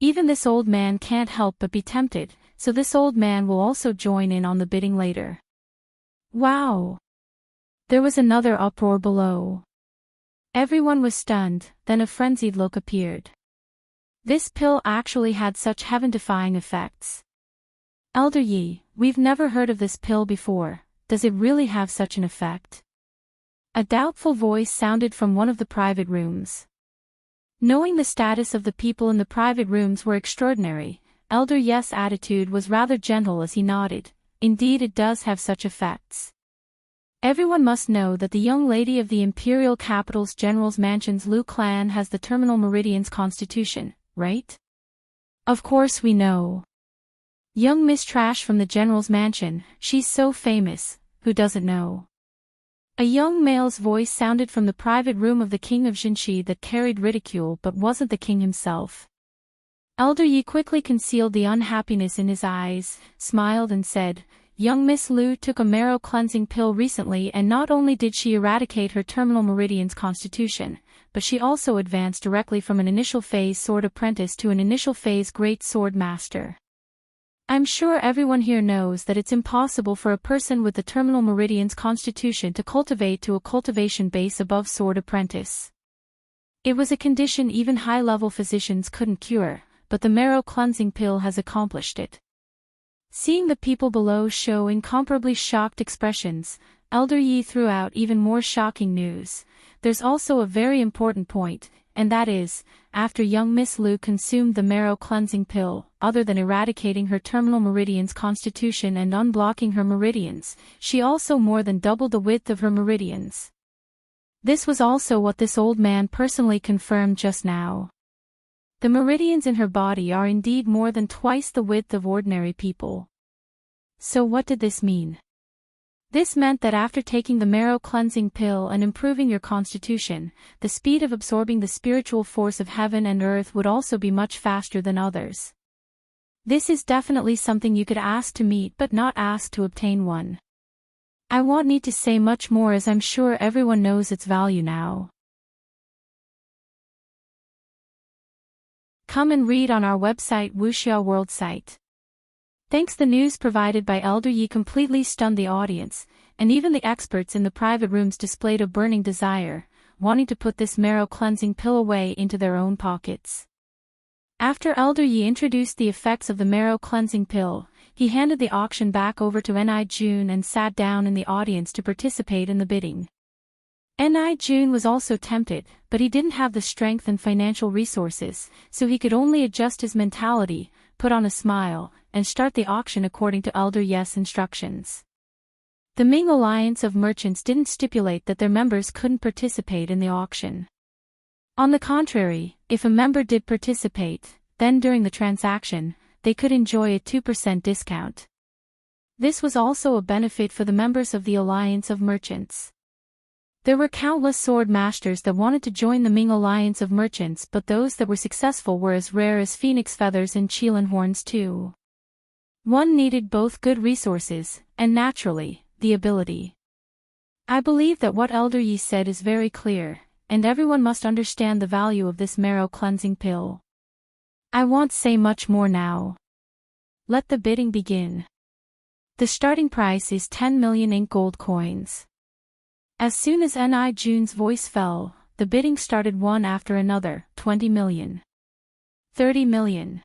S1: Even this old man can't help but be tempted, so this old man will also join in on the bidding later." Wow! There was another uproar below. Everyone was stunned, then a frenzied look appeared. This pill actually had such heaven-defying effects. "Elder Yi, we've never heard of this pill before. Does it really have such an effect?" A doubtful voice sounded from one of the private rooms. Knowing the status of the people in the private rooms were extraordinary, Elder Yi's attitude was rather gentle as he nodded. "Indeed it does have such effects. Everyone must know that the young lady of the Imperial capital's general's mansion's Lu clan has the terminal meridian's constitution, right? Of course we know. Young Miss Trash from the general's mansion, she's so famous, who doesn't know?" A young male's voice sounded from the private room of the king of Jinshi that carried ridicule but wasn't the king himself. Elder Yi quickly concealed the unhappiness in his eyes, smiled and said, "Young Miss Lu took a marrow cleansing pill recently, and not only did she eradicate her terminal meridian's constitution, but she also advanced directly from an initial phase sword apprentice to an initial phase great sword master. I'm sure everyone here knows that it's impossible for a person with the terminal meridian's constitution to cultivate to a cultivation base above sword apprentice. It was a condition even high-level physicians couldn't cure, but the marrow cleansing pill has accomplished it." Seeing the people below show incomparably shocked expressions, Elder Yi threw out even more shocking news. "There's also a very important point, and that is, after young Miss Lu consumed the marrow cleansing pill, other than eradicating her terminal meridian's constitution and unblocking her meridians, she also more than doubled the width of her meridians. This was also what this old man personally confirmed just now. The meridians in her body are indeed more than twice the width of ordinary people. So what did this mean? This meant that after taking the marrow cleansing pill and improving your constitution, the speed of absorbing the spiritual force of heaven and earth would also be much faster than others. This is definitely something you could ask to meet but not ask to obtain one. I won't need to say much more as I'm sure everyone knows its value now. Come and read on our website Wuxia World site. Thanks. The news provided by Elder Yi completely stunned the audience, and even the experts in the private rooms displayed a burning desire, wanting to put this marrow cleansing pill away into their own pockets. After Elder Yi introduced the effects of the marrow cleansing pill, he handed the auction back over to Ni Jun and sat down in the audience to participate in the bidding. Ni Jun was also tempted, but he didn't have the strength and financial resources, so he could only adjust his mentality, put on a smile, and start the auction according to Elder Yi's instructions. The Ming Alliance of Merchants didn't stipulate that their members couldn't participate in the auction. On the contrary, if a member did participate, then during the transaction, they could enjoy a 2% discount. This was also a benefit for the members of the Alliance of Merchants. There were countless sword masters that wanted to join the Ming Alliance of Merchants, but those that were successful were as rare as phoenix feathers and qilin horns too. One needed both good resources, and naturally, the ability. I believe that what Elder Yi said is very clear, and everyone must understand the value of this marrow cleansing pill. I won't say much more now. Let the bidding begin. The starting price is 10 million ink gold coins. As soon as Ni Jun's voice fell, the bidding started one after another. 20 million. 30 million.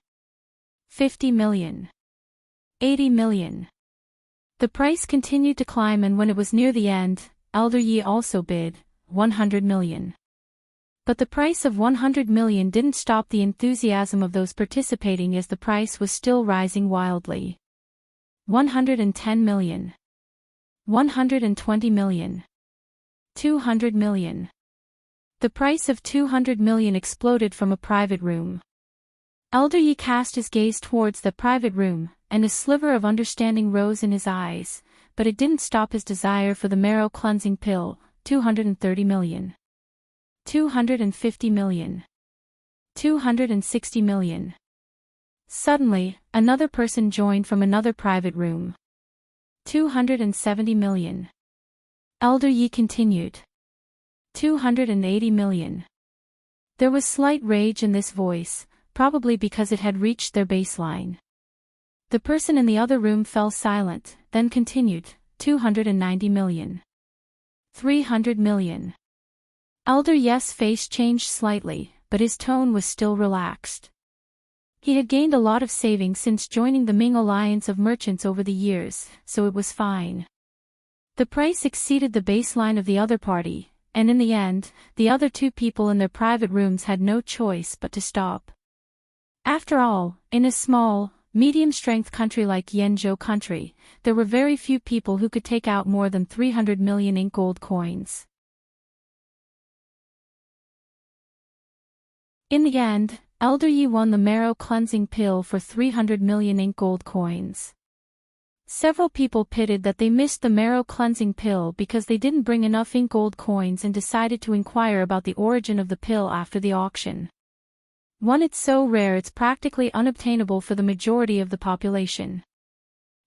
S1: 50 million. 80 million. The price continued to climb, and when it was near the end, Elder Yi also bid 100 million. But the price of 100 million didn't stop the enthusiasm of those participating, as the price was still rising wildly. 110 million. 120 million. 200 million. The price of 200 million exploded from a private room. Elder Yi cast his gaze towards the private room, and a sliver of understanding rose in his eyes, but it didn't stop his desire for the marrow cleansing pill. 230 million. 250 million. 260 million. Suddenly, another person joined from another private room. 270 million. Elder Yi continued. 280 million. There was slight rage in this voice, probably because it had reached their baseline. The person in the other room fell silent, then continued. 290 million. 300 million. Elder Yi's face changed slightly, but his tone was still relaxed. He had gained a lot of savings since joining the Ming Alliance of Merchants over the years, so it was fine. The price exceeded the baseline of the other party, and in the end, the other two people in their private rooms had no choice but to stop. After all, in a small, medium-strength country like Yanzhou country, there were very few people who could take out more than 300 million ink gold coins. In the end, Elder Yi won the marrow cleansing pill for 300 million ink gold coins. Several people pitted that they missed the marrow cleansing pill because they didn't bring enough ink gold coins and decided to inquire about the origin of the pill after the auction. One, it's so rare it's practically unobtainable for the majority of the population.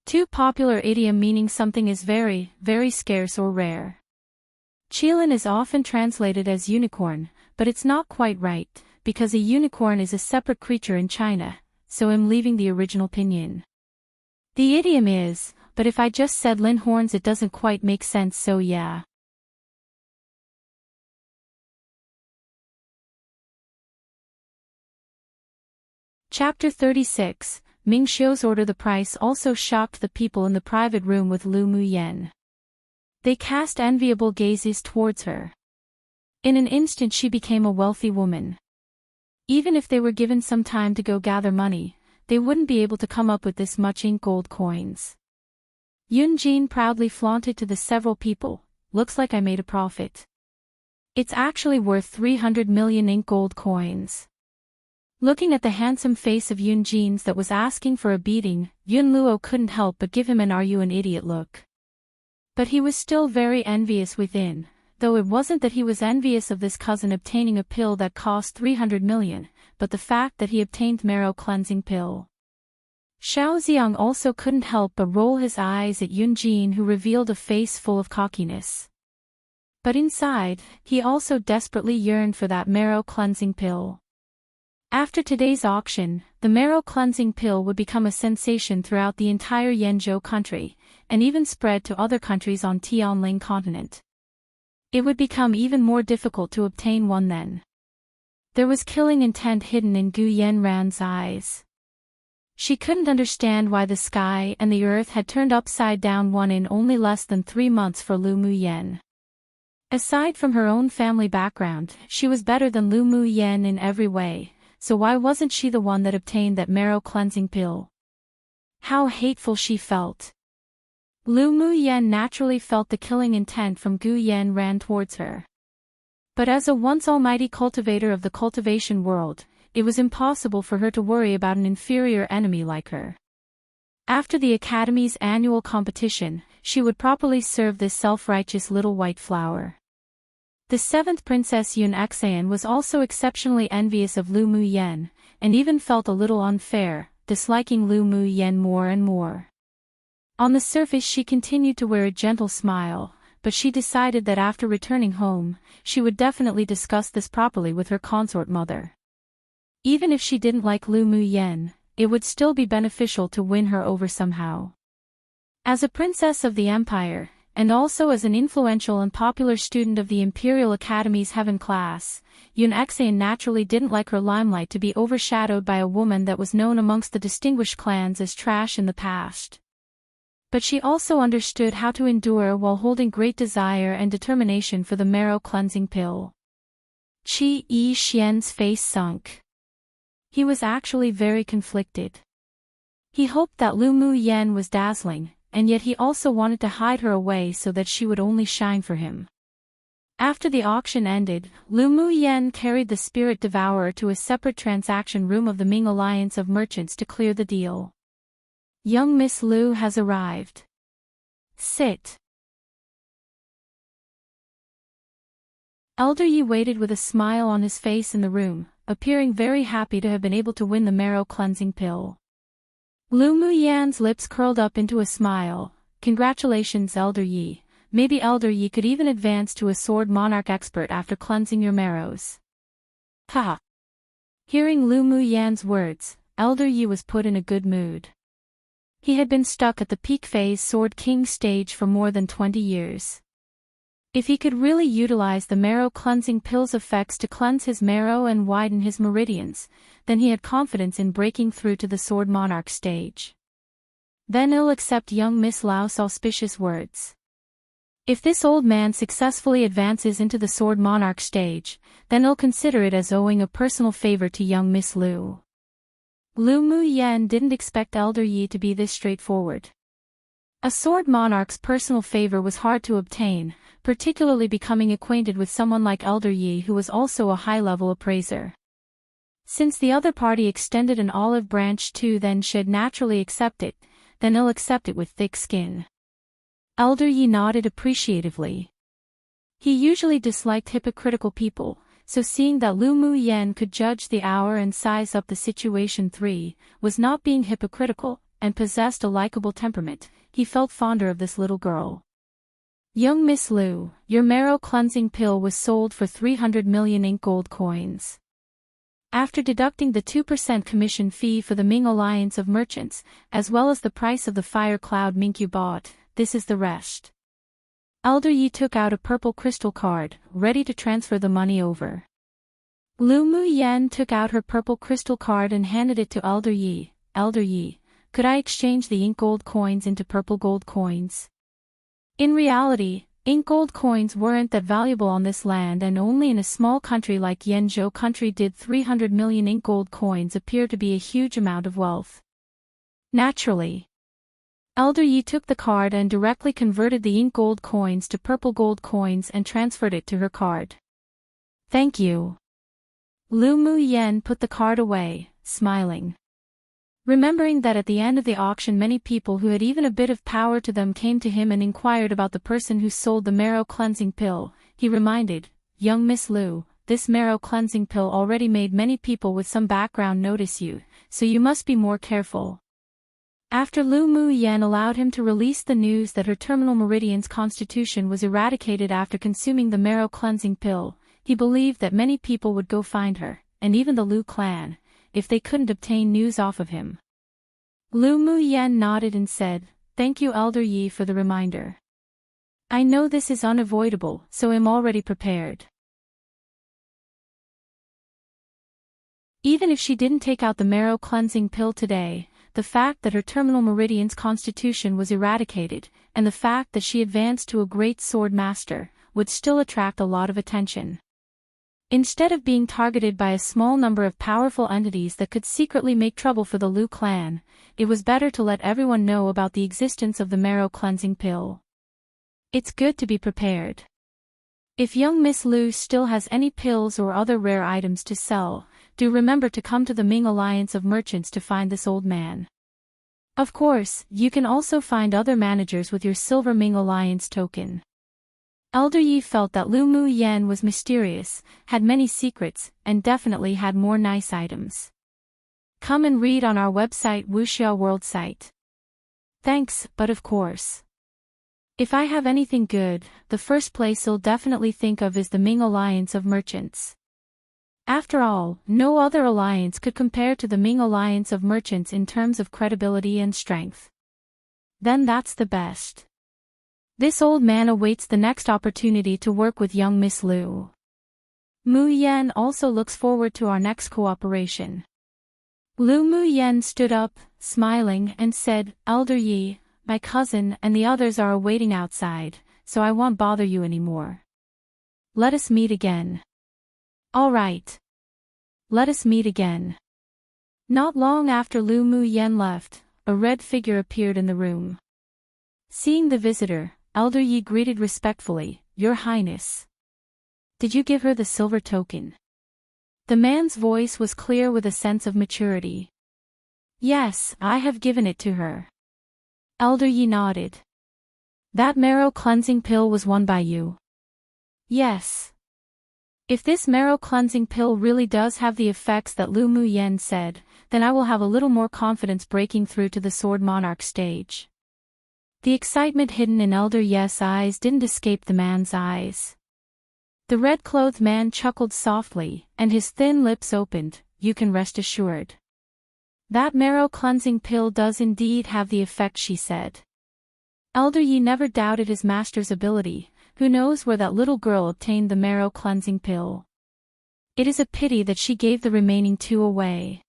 S1: Two, popular idiom meaning something is very, very scarce or rare. Qilin is often translated as unicorn, but it's not quite right, because a unicorn is a separate creature in China, so I'm leaving the original pinyin. The idiom is, but if I just said lin horns it doesn't quite make sense, so yeah. Chapter 36, Ming Xiu's order. The price also shocked the people in the private room with Lu Muyen. They cast enviable gazes towards her. In an instant she became a wealthy woman. Even if they were given some time to go gather money, they wouldn't be able to come up with this much ink gold coins. Yun Jin proudly flaunted to the several people, "Looks like I made a profit. It's actually worth 300 million ink gold coins." Looking at the handsome face of Yun Jeans that was asking for a beating, Yun Luo couldn't help but give him an "are you an idiot" look. But he was still very envious within, though it wasn't that he was envious of this cousin obtaining a pill that cost 300 million, but the fact that he obtained marrow cleansing pill. Xiao Xiang also couldn't help but roll his eyes at Yun Jin, who revealed a face full of cockiness. But inside, he also desperately yearned for that marrow cleansing pill. After today's auction, the marrow cleansing pill would become a sensation throughout the entire Yanzhou country, and even spread to other countries on Tianling continent. It would become even more difficult to obtain one then. There was killing intent hidden in Gu Yanran's eyes. She couldn't understand why the sky and the earth had turned upside down in only less than 3 months for Lu Muyen. Aside from her own family background, she was better than Lu Muyen in every way. So why wasn't she the one that obtained that marrow cleansing pill? How hateful she felt. Lu Muyen naturally felt the killing intent from Gu Yanran towards her. But as a once almighty cultivator of the cultivation world, it was impossible for her to worry about an inferior enemy like her. After the Academy's annual competition, she would properly serve this self-righteous little white flower. The 7th Princess Yun Exan was also exceptionally envious of Lu Muyen, and even felt a little unfair, disliking Lu Muyen more and more. On the surface she continued to wear a gentle smile, but she decided that after returning home, she would definitely discuss this properly with her consort mother. Even if she didn't like Lu Muyen, it would still be beneficial to win her over somehow. As a princess of the empire, and also as an influential and popular student of the Imperial Academy's Heaven class, Yun Exan naturally didn't like her limelight to be overshadowed by a woman that was known amongst the distinguished clans as trash in the past. But she also understood how to endure while holding great desire and determination for the marrow cleansing pill. Qi Yi Xian's face sunk. He was actually very conflicted. He hoped that Lu Muyen was dazzling, and yet he also wanted to hide her away so that she would only shine for him. After the auction ended, Lu Muyen carried the Spirit Devourer to a separate transaction room of the Ming Alliance of Merchants to clear the deal. Young Miss Lu has arrived. Sit. Elder Yi waited with a smile on his face in the room, appearing very happy to have been able to win the marrow cleansing pill. Lu Muyen's lips curled up into a smile. Congratulations, Elder Yi. Maybe Elder Yi could even advance to a sword monarch expert after cleansing your marrows. Haha. Hearing Lu Muyen's words, Elder Yi was put in a good mood. He had been stuck at the peak phase Sword King stage for more than 20 years. If he could really utilize the marrow cleansing pill's effects to cleanse his marrow and widen his meridians, then he had confidence in breaking through to the Sword Monarch stage. Then he'll accept young Miss Lau's auspicious words. If this old man successfully advances into the Sword Monarch stage, then he'll consider it as owing a personal favor to young Miss Lu. Lu Muyen didn't expect Elder Yi to be this straightforward. A Sword Monarch's personal favor was hard to obtain, particularly becoming acquainted with someone like Elder Yi, who was also a high-level appraiser. Since the other party extended an olive branch too, then should naturally accept it, then he'll accept it with thick skin. Elder Yi nodded appreciatively. He usually disliked hypocritical people, so seeing that Lu Muyen could judge the hour and size up the situation 3, was not being hypocritical, and possessed a likable temperament, he felt fonder of this little girl. Young Miss Lu, your marrow cleansing pill was sold for 300 million ink gold coins. After deducting the 2% commission fee for the Ming Alliance of Merchants, as well as the price of the Fire Cloud mink you bought, this is the rest. Elder Yi took out a purple crystal card, ready to transfer the money over. Lu Muyen took out her purple crystal card and handed it to Elder Yi. Elder Yi, could I exchange the ink gold coins into purple gold coins? In reality, ink gold coins weren't that valuable on this land, and only in a small country like Yanzhou country did 300 million ink gold coins appear to be a huge amount of wealth. Naturally, Elder Yi took the card and directly converted the ink gold coins to purple gold coins and transferred it to her card. Thank you. Lu Mu Yen put the card away, smiling. Remembering that at the end of the auction many people who had even a bit of power to them came to him and inquired about the person who sold the marrow cleansing pill, he reminded, "Young Miss Lu, this marrow cleansing pill already made many people with some background notice you, so you must be more careful." After Lu Mu Yen allowed him to release the news that her terminal meridian's constitution was eradicated after consuming the marrow cleansing pill, he believed that many people would go find her, and even the Lu clan, if they couldn't obtain news off of him. Lu Mu Yen nodded and said, "Thank you Elder Yi for the reminder. I know this is unavoidable, so am already prepared." Even if she didn't take out the marrow cleansing pill today, the fact that her terminal meridian's constitution was eradicated, and the fact that she advanced to a great sword master, would still attract a lot of attention. Instead of being targeted by a small number of powerful entities that could secretly make trouble for the Lu clan, it was better to let everyone know about the existence of the marrow cleansing pill. It's good to be prepared. If young Miss Lu still has any pills or other rare items to sell, do remember to come to the Ming Alliance of Merchants to find this old man. Of course, you can also find other managers with your Silver Ming Alliance token. Elder Yi felt that Lu Mu Yen was mysterious, had many secrets, and definitely had more nice items. Come and read on our website Wuxia World site. Thanks, but of course. If I have anything good, the first place you'll definitely think of is the Ming Alliance of Merchants. After all, no other alliance could compare to the Ming Alliance of Merchants in terms of credibility and strength. Then that's the best. This old man awaits the next opportunity to work with young Miss Lu. Mu Yen also looks forward to our next cooperation. Lu Mu Yen stood up, smiling, and said, "Elder Yi, my cousin and the others are awaiting outside, so I won't bother you anymore. Let us meet again." "All right. Let us meet again." Not long after Lu Mu Yen left, a red figure appeared in the room. Seeing the visitor, Elder Yi greeted respectfully, "Your Highness. Did you give her the silver token?" The man's voice was clear with a sense of maturity. "Yes, I have given it to her." Elder Yi nodded. "That marrow cleansing pill was won by you?" "Yes." "If this marrow cleansing pill really does have the effects that Lu Mu Yen said, then I will have a little more confidence breaking through to the Sword Monarch stage." The excitement hidden in Elder Yi's eyes didn't escape the man's eyes. The red-clothed man chuckled softly, and his thin lips opened. "You can rest assured. That marrow cleansing pill does indeed have the effect she said." Elder Yi never doubted his master's ability. Who knows where that little girl obtained the marrow cleansing pill? It is a pity that she gave the remaining two away.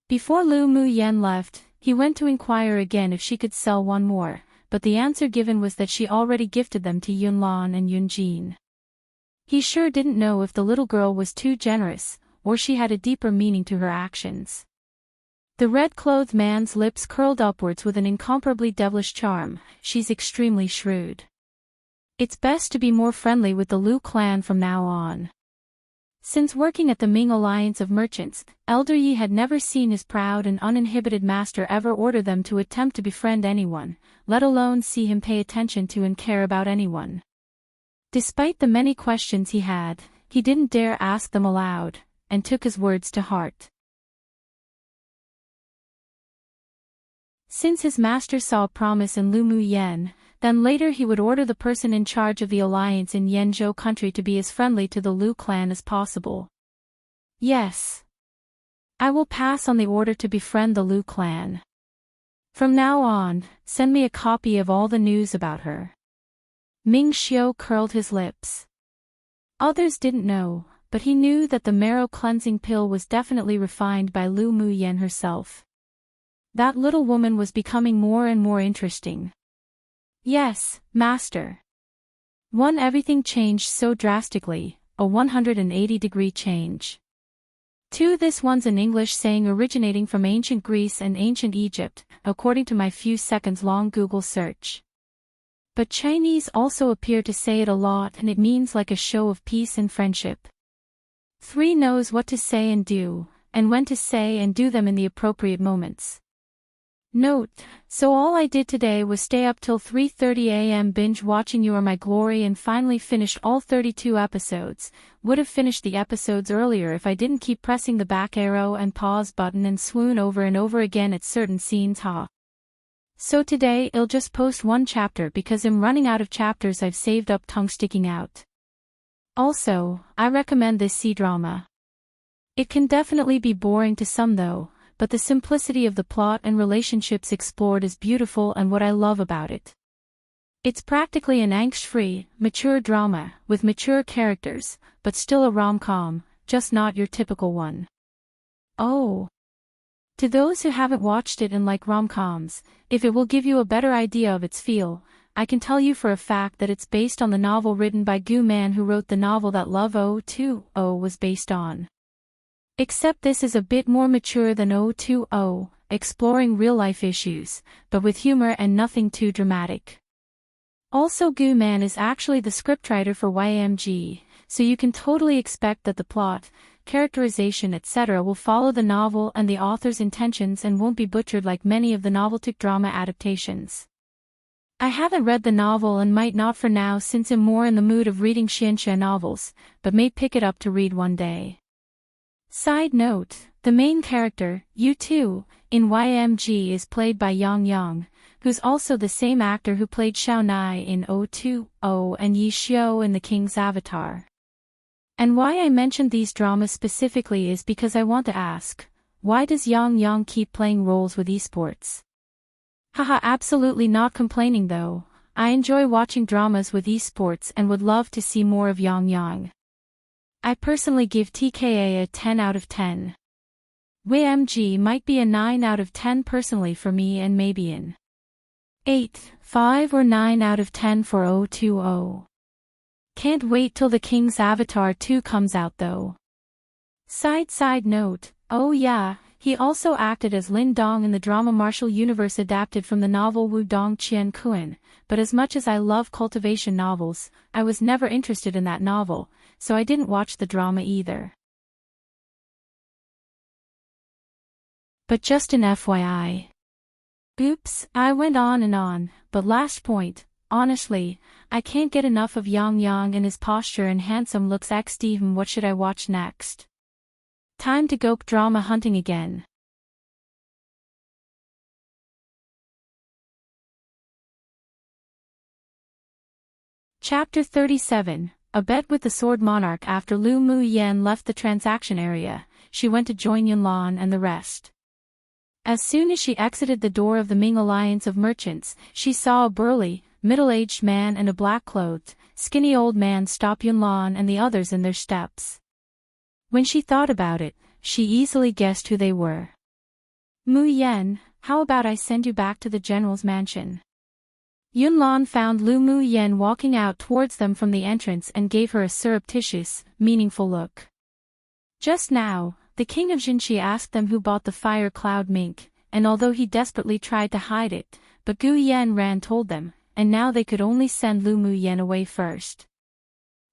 S1: Before Lu Mu Yen left, he went to inquire again if she could sell one more, but the answer given was that she already gifted them to Yunlan and Yunjin. He sure didn't know if the little girl was too generous, or she had a deeper meaning to her actions. The red-clothed man's lips curled upwards with an incomparably devilish charm. "She's extremely shrewd. It's best to be more friendly with the Lu clan from now on." Since working at the Ming Alliance of Merchants, Elder Yi had never seen his proud and uninhibited master ever order them to attempt to befriend anyone, let alone see him pay attention to and care about anyone. Despite the many questions he had, he didn't dare ask them aloud, and took his words to heart. Since his master saw a promise in Lu Mu Yen, then later he would order the person in charge of the alliance in Yanzhou country to be as friendly to the Lu clan as possible. "Yes. I will pass on the order to befriend the Lu clan. From now on, send me a copy of all the news about her." Ming Xiu curled his lips. Others didn't know, but he knew that the marrow cleansing pill was definitely refined by Lu Mu Yen herself. That little woman was becoming more and more interesting. "Yes, master." One, everything changed so drastically, a 180-degree change. 2, this one's an English saying originating from ancient Greece and ancient Egypt, according to my few seconds-long Google search. But Chinese also appear to say it a lot, and it means like a show of peace and friendship. 3 knows what to say and do, and when to say and do them in the appropriate moments. Note, so all I did today was stay up till 3:30 a.m. binge watching You Are My Glory and finally finished all 32 episodes. Would have finished the episodes earlier if I didn't keep pressing the back arrow and pause button and swoon over and over again at certain scenes, huh? So today I'll just post one chapter because I'm running out of chapters I've saved up, tongue sticking out. Also, I recommend this C-drama. It can definitely be boring to some though, but the simplicity of the plot and relationships explored is beautiful and what I love about it. It's practically an angst-free, mature drama, with mature characters, but still a rom-com, just not your typical one. Oh! To those who haven't watched it and like rom-coms, if it will give you a better idea of its feel, I can tell you for a fact that it's based on the novel written by Gu Man, who wrote the novel that LoveLore was based on. Except this is a bit more mature than O2O, exploring real-life issues, but with humor and nothing too dramatic. Also, Gu Man is actually the scriptwriter for YMG, so you can totally expect that the plot, characterization etc. will follow the novel and the author's intentions and won't be butchered like many of the noveltic drama adaptations. I haven't read the novel and might not for now since I'm more in the mood of reading xianxia novels, but may pick it up to read one day. Side note, the main character, U2, in YMG is played by Yang Yang, who's also the same actor who played Xiao Nai in O2O and Yi Xiu in The King's Avatar. And why I mentioned these dramas specifically is because I want to ask, why does Yang Yang keep playing roles with esports? Haha, absolutely not complaining though, I enjoy watching dramas with esports and would love to see more of Yang Yang. I personally give TKA a 10 out of 10. YMG might be a 9 out of 10 personally for me and maybe an 8, 5 or 9 out of 10 for O2O. Can't wait till The King's Avatar 2 comes out though. Side note, oh yeah, he also acted as Lin Dong in the drama Martial Universe adapted from the novel Wu Dong Qian Kun, but as much as I love cultivation novels, I was never interested in that novel, so I didn't watch the drama either. But just an FYI. Oops, I went on and on, but last point, honestly, I can't get enough of Yang Yang and his posture and handsome looks. Steven, what should I watch next? Time to go drama hunting again. Chapter 37, A Bet with the Sword Monarch. After Lu Mu Yen left the transaction area, she went to join Yunlan and the rest. As soon as she exited the door of the Ming Alliance of Merchants, she saw a burly, middle-aged man and a black-clothed, skinny old man stop Yunlan and the others in their steps. When she thought about it, she easily guessed who they were. Mu Yen, how about I send you back to the general's mansion? Yunlan found Lu Mu Yen walking out towards them from the entrance and gave her a surreptitious, meaningful look. Just now, the king of Jinshi asked them who bought the fire cloud mink, and although he desperately tried to hide it, but Gu Yen Ran told them, and now they could only send Lu Mu Yen away first.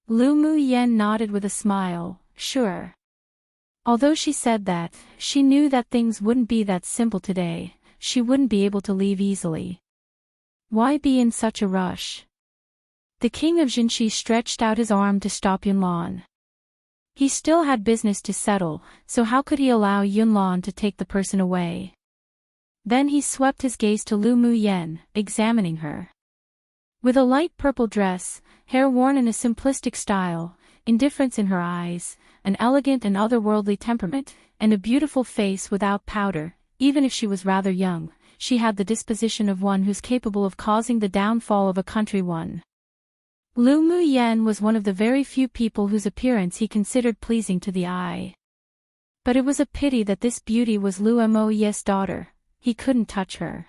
S1: Lu Mu Yen nodded with a smile, sure. Although she said that, she knew that things wouldn't be that simple today, she wouldn't be able to leave easily. Why be in such a rush? The king of Jinshi stretched out his arm to stop Yunlan. He still had business to settle, so how could he allow Yunlan to take the person away? Then he swept his gaze to Lu Mu Yen, examining her. With a light purple dress, hair worn in a simplistic style, indifference in her eyes, an elegant and otherworldly temperament, and a beautiful face without powder, even if she was rather young, she had the disposition of one who's capable of causing the downfall of a country one. Lu Mu Yen was one of the very few people whose appearance he considered pleasing to the eye. But it was a pity that this beauty was Lu Mo Ye's daughter, he couldn't touch her.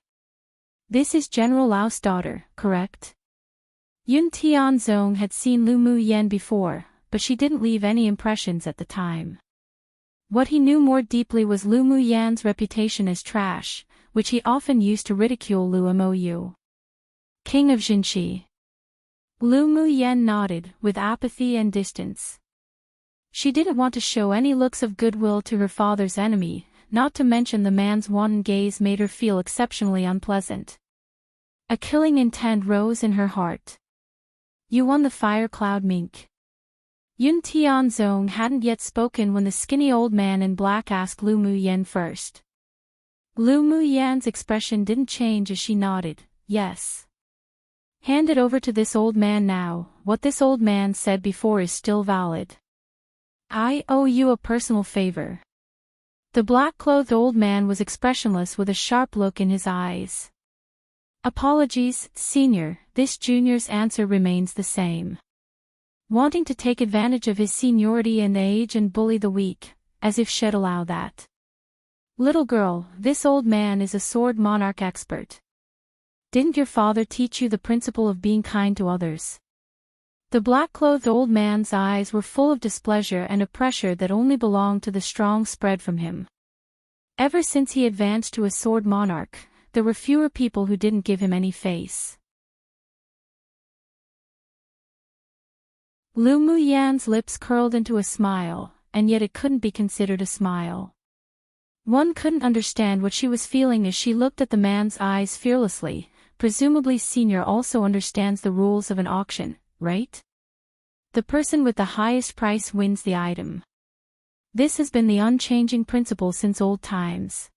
S1: This is General Lao's daughter, correct? Yun Tianzong had seen Lu Mu Yen before, but she didn't leave any impressions at the time. What he knew more deeply was Lu Mu Yan's reputation as trash, which he often used to ridicule Lu Mo Yu. King of Jinshi. Lu Mu Yen nodded, with apathy and distance. She didn't want to show any looks of goodwill to her father's enemy, not to mention the man's wanton gaze made her feel exceptionally unpleasant. A killing intent rose in her heart. You won the fire cloud mink. Yun Tianzong hadn't yet spoken when the skinny old man in black asked Lu Muyen first. Lu Muyen's expression didn't change as she nodded, yes. Hand it over to this old man now, what this old man said before is still valid. I owe you a personal favor. The black-clothed old man was expressionless with a sharp look in his eyes. Apologies, senior, this junior's answer remains the same. Wanting to take advantage of his seniority and age and bully the weak, as if she'd allow that. Little girl, this old man is a sword monarch expert. Didn't your father teach you the principle of being kind to others? The black-clothed old man's eyes were full of displeasure and a pressure that only belonged to the strong spread from him. Ever since he advanced to a sword monarch, there were fewer people who didn't give him any face. Lu Muyan's lips curled into a smile, and yet it couldn't be considered a smile. One couldn't understand what she was feeling as she looked at the man's eyes fearlessly. Presumably senior also understands the rules of an auction, right? The person with the highest price wins the item. This has been the unchanging principle since old times.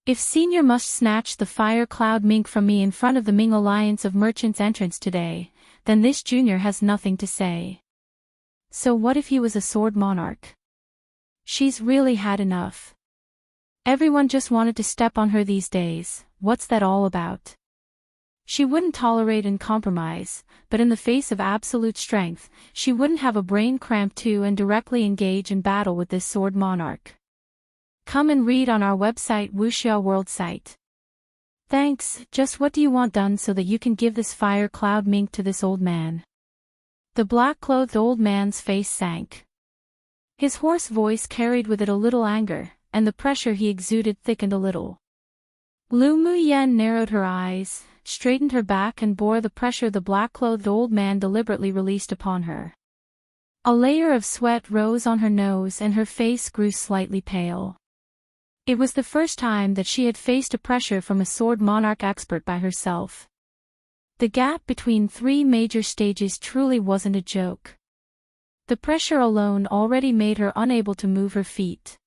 S1: If senior must snatch the fire cloud mink from me in front of the Ming Alliance of Merchants entrance today, then this junior has nothing to say. So what if he was a sword monarch? She's really had enough. Everyone just wanted to step on her these days, what's that all about? She wouldn't tolerate and compromise, but in the face of absolute strength, she wouldn't have a brain cramp too and directly engage in battle with this sword monarch. Come and read on our website Wuxia World site. Thanks, just what do you want done so that you can give this fire cloud mink to this old man? The black-clothed old man's face sank. His hoarse voice carried with it a little anger, and the pressure he exuded thickened a little. Lu Muyen narrowed her eyes, straightened her back and bore the pressure the black-clothed old man deliberately released upon her. A layer of sweat rose on her nose and her face grew slightly pale. It was the first time that she had faced a pressure from a sword monarch expert by herself. The gap between three major stages truly wasn't a joke. The pressure alone already made her unable to move her feet.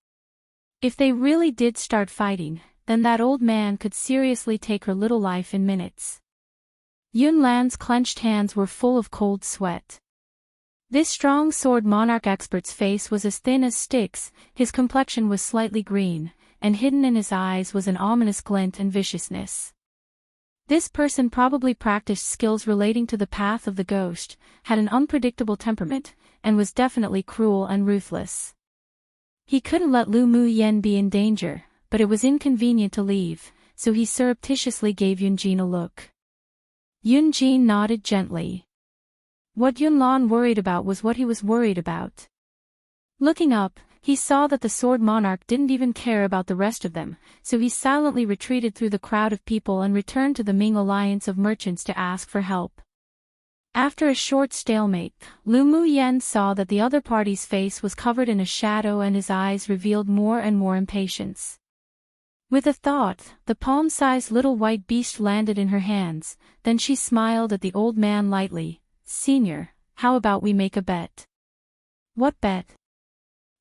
S1: If they really did start fighting, then that old man could seriously take her little life in minutes. Yun Lan's clenched hands were full of cold sweat. This strong sword monarch expert's face was as thin as sticks, his complexion was slightly green, and hidden in his eyes was an ominous glint and viciousness. This person probably practiced skills relating to the path of the ghost, had an unpredictable temperament, and was definitely cruel and ruthless. He couldn't let Lu Muyen be in danger, but it was inconvenient to leave, so he surreptitiously gave Yunjin a look. Yunjin nodded gently. What Yunlan worried about was what he was worried about. Looking up, he saw that the sword monarch didn't even care about the rest of them, so he silently retreated through the crowd of people and returned to the Ming Alliance of Merchants to ask for help. After a short stalemate, Lu Muyen saw that the other party's face was covered in a shadow and his eyes revealed more and more impatience. With a thought, the palm-sized little white beast landed in her hands, then she smiled at the old man lightly. Senior, how about we make a bet? What bet?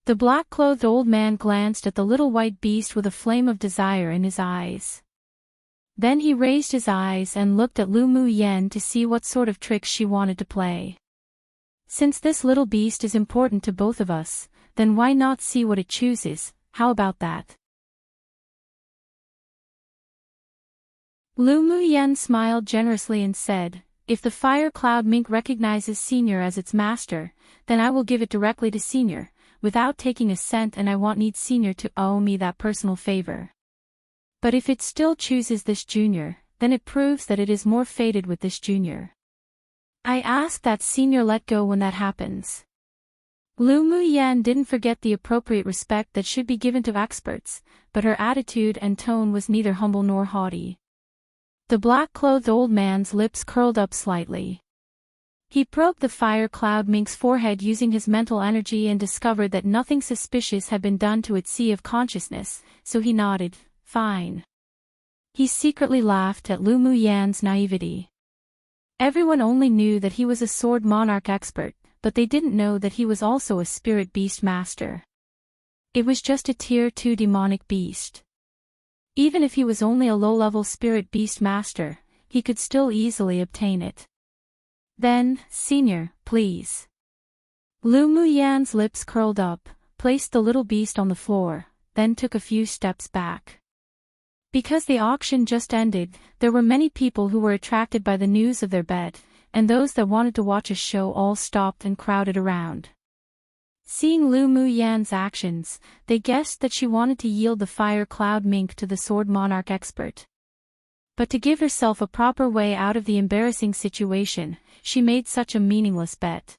S1: The black-clothed old man glanced at the little white beast with a flame of desire in his eyes. Then he raised his eyes and looked at Lu Muyen to see what sort of tricks she wanted to play. Since this little beast is important to both of us, then why not see what it chooses? How about that? Lu Muyen smiled generously and said, if the fire cloud mink recognizes Senior as its master, then I will give it directly to Senior, without taking a cent, and I won't need Senior to owe me that personal favor. But if it still chooses this junior, then it proves that it is more fated with this junior. I ask that Senior let go when that happens. Lu Muyen didn't forget the appropriate respect that should be given to experts, but her attitude and tone was neither humble nor haughty. The black-clothed old man's lips curled up slightly. He probed the fire cloud mink's forehead using his mental energy and discovered that nothing suspicious had been done to its sea of consciousness, so he nodded, fine. He secretly laughed at Lu Muyan's naivety. Everyone only knew that he was a sword monarch expert, but they didn't know that he was also a spirit beast master. It was just a tier 2 demonic beast. Even if he was only a low-level spirit beast master, he could still easily obtain it. Then, senior, please. Lu Muyan's lips curled up, placed the little beast on the floor, then took a few steps back. Because the auction just ended, there were many people who were attracted by the news of their bet, and those that wanted to watch a show all stopped and crowded around. Seeing Lu Muyan's actions, they guessed that she wanted to yield the fire cloud mink to the sword monarch expert. But to give herself a proper way out of the embarrassing situation, she made such a meaningless bet.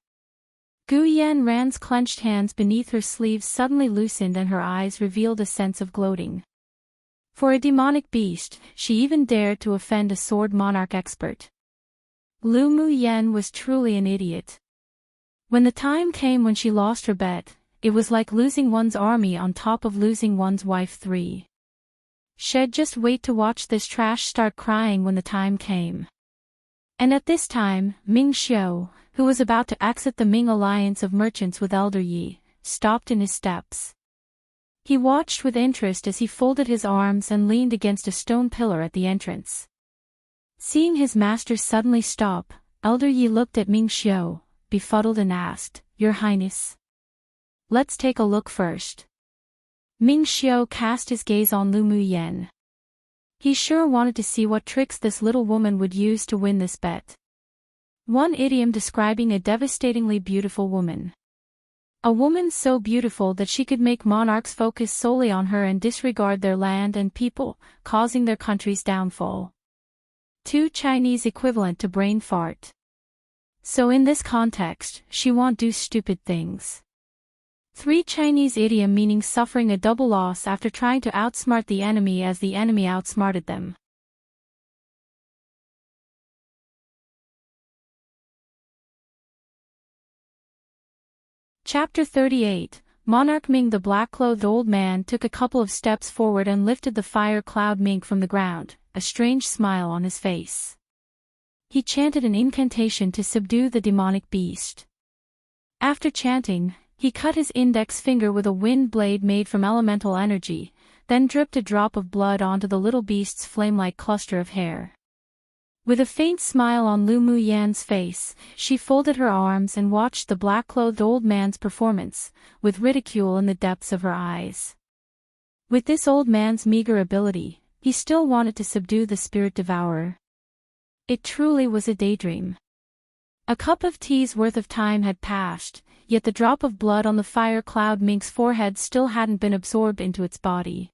S1: Gu Yanran's clenched hands beneath her sleeves suddenly loosened and her eyes revealed a sense of gloating. For a demonic beast, she even dared to offend a sword monarch expert. Lu Muyan was truly an idiot. When the time came when she lost her bet, it was like losing one's army on top of losing one's wife 3. She'd just wait to watch this trash start crying when the time came. And at this time, Ming Xiu, who was about to exit the Ming alliance of merchants with Elder Yi, stopped in his steps. He watched with interest as he folded his arms and leaned against a stone pillar at the entrance. Seeing his master suddenly stop, Elder Yi looked at Ming Xiu, befuddled and asked, Your Highness? Let's take a look first. Ming Xiu cast his gaze on Lu Muyan. He sure wanted to see what tricks this little woman would use to win this bet. One idiom describing a devastatingly beautiful woman. A woman so beautiful that she could make monarchs focus solely on her and disregard their land and people, causing their country's downfall. 2 Chinese equivalent to brain fart. So in this context, she won't do stupid things. 3 Chinese idiom meaning suffering a double loss after trying to outsmart the enemy as the enemy outsmarted them. Chapter 38, Monarch Ming. The black-clothed old man took a couple of steps forward and lifted the fire cloud mink from the ground, a strange smile on his face. He chanted an incantation to subdue the demonic beast. After chanting, he cut his index finger with a wind blade made from elemental energy, then dripped a drop of blood onto the little beast's flame-like cluster of hair. With a faint smile on Lu Muyan's face, she folded her arms and watched the black-clothed old man's performance, with ridicule in the depths of her eyes. With this old man's meager ability, he still wanted to subdue the spirit devourer. It truly was a daydream. A cup of tea's worth of time had passed, yet the drop of blood on the fire cloud mink's forehead still hadn't been absorbed into its body.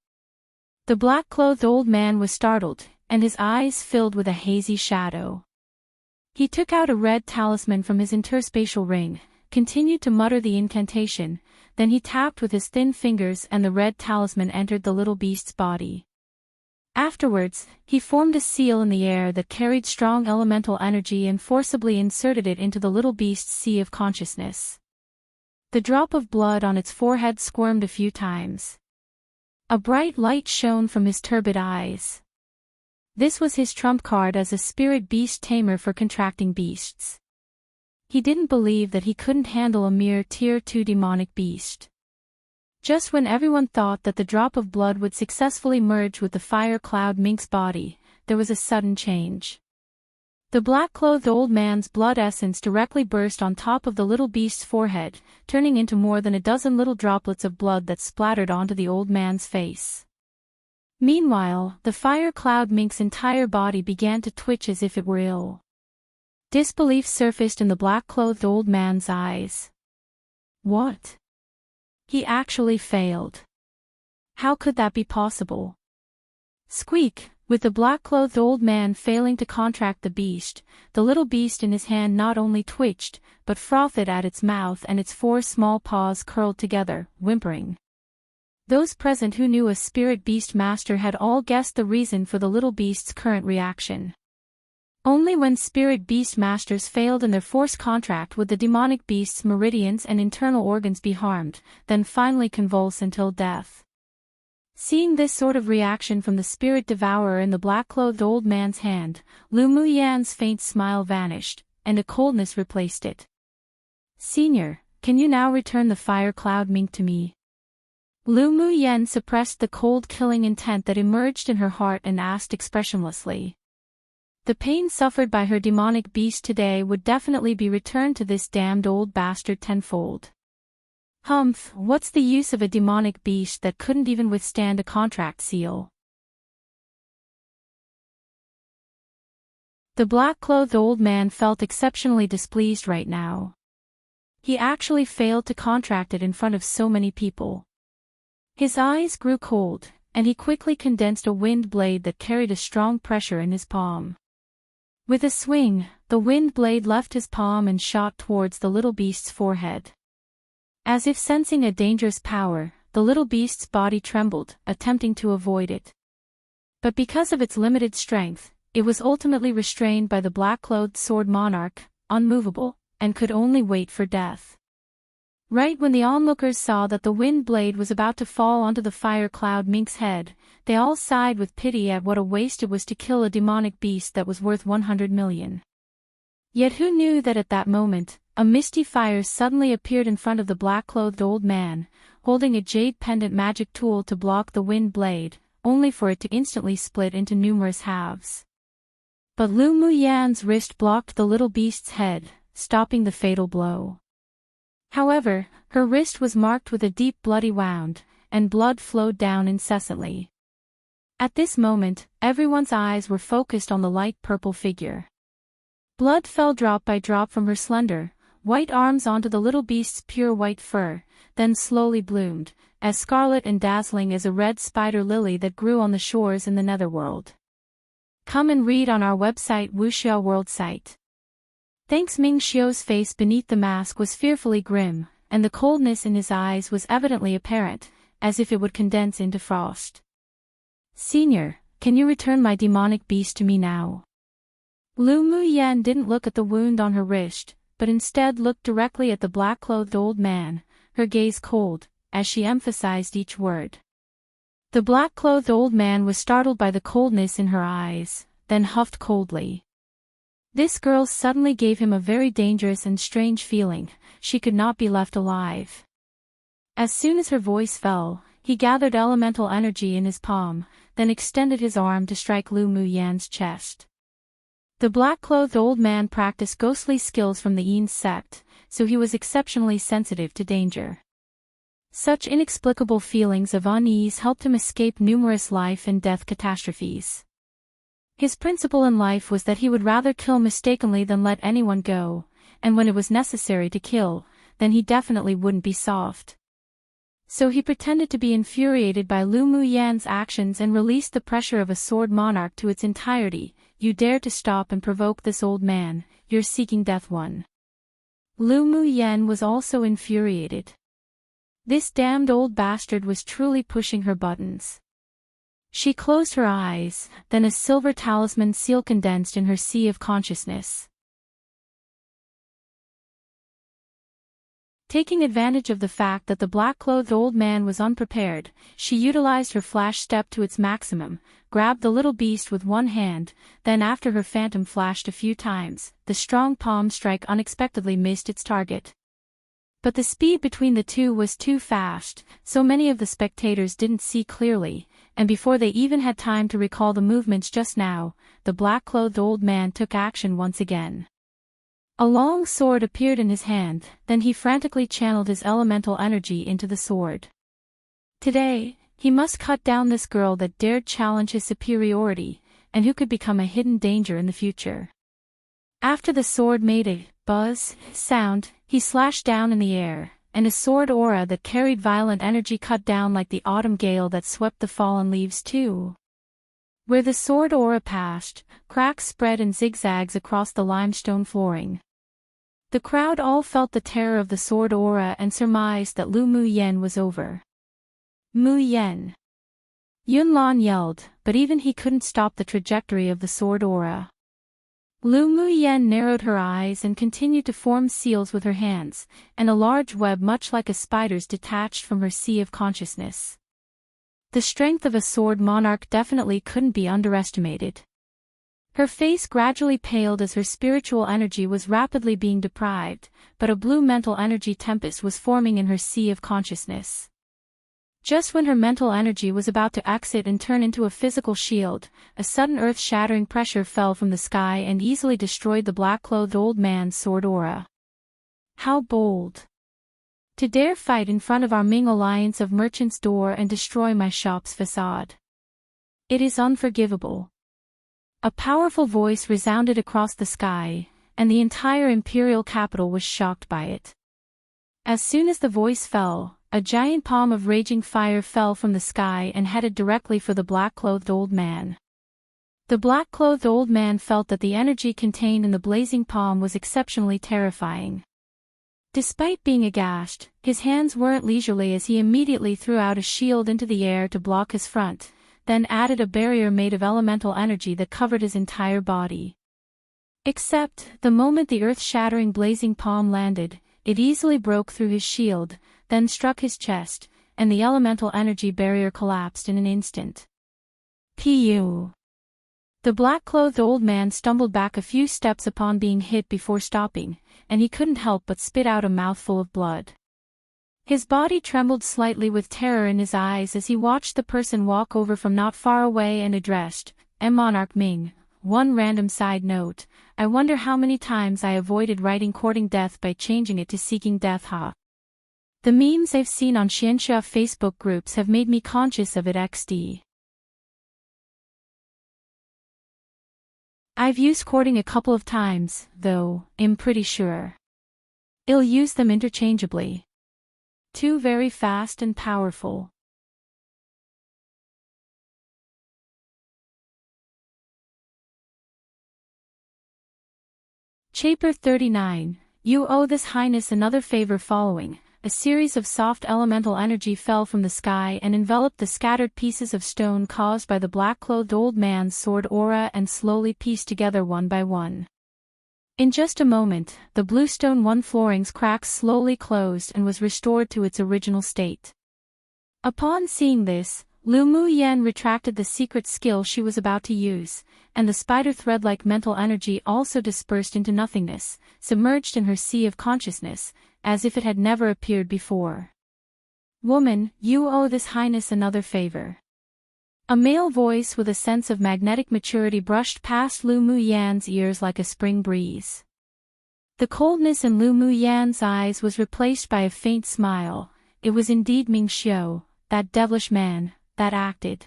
S1: The black-clothed old man was startled, and his eyes filled with a hazy shadow. He took out a red talisman from his interspatial ring, continued to mutter the incantation, then he tapped with his thin fingers and the red talisman entered the little beast's body. Afterwards, he formed a seal in the air that carried strong elemental energy and forcibly inserted it into the little beast's sea of consciousness. The drop of blood on its forehead squirmed a few times. A bright light shone from his turbid eyes. This was his trump card as a spirit beast tamer for contracting beasts. He didn't believe that he couldn't handle a mere tier 2 demonic beast. Just when everyone thought that the drop of blood would successfully merge with the fire cloud mink's body, there was a sudden change. The black-clothed old man's blood essence directly burst on top of the little beast's forehead, turning into more than a dozen little droplets of blood that splattered onto the old man's face. Meanwhile, the fire cloud mink's entire body began to twitch as if it were ill. Disbelief surfaced in the black-clothed old man's eyes. What? He actually failed. How could that be possible? Squeak! With the black-clothed old man failing to contract the beast, the little beast in his hand not only twitched, but frothed at its mouth and its 4 small paws curled together, whimpering. Those present who knew a spirit beast master had all guessed the reason for the little beast's current reaction. Only when spirit beast masters failed in their forced contract would the demonic beast's meridians and internal organs be harmed, then finally convulse until death. Seeing this sort of reaction from the spirit devourer in the black-clothed old man's hand, Lu Muyan's faint smile vanished, and a coldness replaced it. "Senior, can you now return the fire cloud mink to me?" Lu Muyan suppressed the cold killing intent that emerged in her heart and asked expressionlessly. The pain suffered by her demonic beast today would definitely be returned to this damned old bastard tenfold. Humph, what's the use of a demonic beast that couldn't even withstand a contract seal? The black-clothed old man felt exceptionally displeased right now. He actually failed to contract it in front of so many people. His eyes grew cold, and he quickly condensed a wind blade that carried a strong pressure in his palm. With a swing, the wind blade left his palm and shot towards the little beast's forehead. As if sensing a dangerous power, the little beast's body trembled, attempting to avoid it. But because of its limited strength, it was ultimately restrained by the black-clothed sword monarch, unmovable, and could only wait for death. Right when the onlookers saw that the wind blade was about to fall onto the fire cloud mink's head, they all sighed with pity at what a waste it was to kill a demonic beast that was worth 100 million. Yet who knew that at that moment, a misty fire suddenly appeared in front of the black-clothed old man, holding a jade pendant magic tool to block the wind blade, only for it to instantly split into numerous halves. But Lu Muyan's wrist blocked the little beast's head, stopping the fatal blow. However, her wrist was marked with a deep bloody wound, and blood flowed down incessantly. At this moment, everyone's eyes were focused on the light purple figure. Blood fell drop by drop from her slender, white arms onto the little beast's pure white fur, then slowly bloomed, as scarlet and dazzling as a red spider lily that grew on the shores in the netherworld. Come and read on our website Wuxia World site. Thanks. Ming Xiu's face beneath the mask was fearfully grim, and the coldness in his eyes was evidently apparent, as if it would condense into frost. "Senior, can you return my demonic beast to me now?" Lu Muyan didn't look at the wound on her wrist, but instead looked directly at the black-clothed old man, her gaze cold, as she emphasized each word. The black-clothed old man was startled by the coldness in her eyes, then huffed coldly. This girl suddenly gave him a very dangerous and strange feeling. She could not be left alive. As soon as her voice fell, he gathered elemental energy in his palm, then extended his arm to strike Lu Muyan's chest. The black-clothed old man practiced ghostly skills from the Yin sect, so he was exceptionally sensitive to danger. Such inexplicable feelings of unease helped him escape numerous life and death catastrophes. His principle in life was that he would rather kill mistakenly than let anyone go, and when it was necessary to kill, then he definitely wouldn't be soft. So he pretended to be infuriated by Lu Muyan's actions and released the pressure of a sword monarch to its entirety. "You dare to stop and provoke this old man, you're seeking death one." Lu Muyan was also infuriated. This damned old bastard was truly pushing her buttons. She closed her eyes, then a silver talisman seal condensed in her sea of consciousness. Taking advantage of the fact that the black-clothed old man was unprepared, she utilized her flash step to its maximum, grabbed the little beast with one hand, then after her phantom flashed a few times, the strong palm strike unexpectedly missed its target. But the speed between the two was too fast, so many of the spectators didn't see clearly, and before they even had time to recall the movements just now, the black-clothed old man took action once again. A long sword appeared in his hand, then he frantically channeled his elemental energy into the sword. Today, he must cut down this girl that dared challenge his superiority, and who could become a hidden danger in the future. After the sword made a buzz sound, he slashed down in the air, and a sword aura that carried violent energy cut down like the autumn gale that swept the fallen leaves too. Where the sword aura passed, cracks spread in zigzags across the limestone flooring. The crowd all felt the terror of the sword aura and surmised that Lu Muyan was over. Muyan! Yunlan yelled, but even he couldn't stop the trajectory of the sword aura. Lu Muyen narrowed her eyes and continued to form seals with her hands, and a large web much like a spider's detached from her sea of consciousness. The strength of a sword monarch definitely couldn't be underestimated. Her face gradually paled as her spiritual energy was rapidly being deprived, but a blue mental energy tempest was forming in her sea of consciousness. Just when her mental energy was about to exit and turn into a physical shield, a sudden earth-shattering pressure fell from the sky and easily destroyed the black-clothed old man's sword aura. How bold! To dare fight in front of our Ming Alliance of Merchants' door and destroy my shop's facade. It is unforgivable. A powerful voice resounded across the sky, and the entire Imperial capital was shocked by it. As soon as the voice fell, a giant palm of raging fire fell from the sky and headed directly for the black-clothed old man. The black-clothed old man felt that the energy contained in the blazing palm was exceptionally terrifying. Despite being aghast, his hands weren't leisurely as he immediately threw out a shield into the air to block his front, then added a barrier made of elemental energy that covered his entire body. Except, the moment the earth-shattering blazing palm landed, it easily broke through his shield, then struck his chest, and the elemental energy barrier collapsed in an instant. P.U. The black-clothed old man stumbled back a few steps upon being hit before stopping, and he couldn't help but spit out a mouthful of blood. His body trembled slightly with terror in his eyes as he watched the person walk over from not far away and addressed, Monarch Ming. One random side note, I wonder how many times I avoided writing courting death by changing it to seeking death The memes I've seen on Xianxia Facebook groups have made me conscious of it XD. I've used courting a couple of times, though, I'm pretty sure I'll use them interchangeably. Two very fast and powerful. Chapter 39, You owe this highness another favor. Following, a series of soft elemental energy fell from the sky and enveloped the scattered pieces of stone caused by the black-clothed old man's sword aura and slowly pieced together one by one. In just a moment, the bluestone one flooring's cracks slowly closed and was restored to its original state. Upon seeing this, Lu Muyen retracted the secret skill she was about to use, and the spider thread-like mental energy also dispersed into nothingness, submerged in her sea of consciousness, as if it had never appeared before. Woman, you owe this highness another favor. A male voice with a sense of magnetic maturity brushed past Lu Muyen's ears like a spring breeze. The coldness in Lu Muyen's eyes was replaced by a faint smile. It was indeed Ming Xiu, that devilish man, that acted.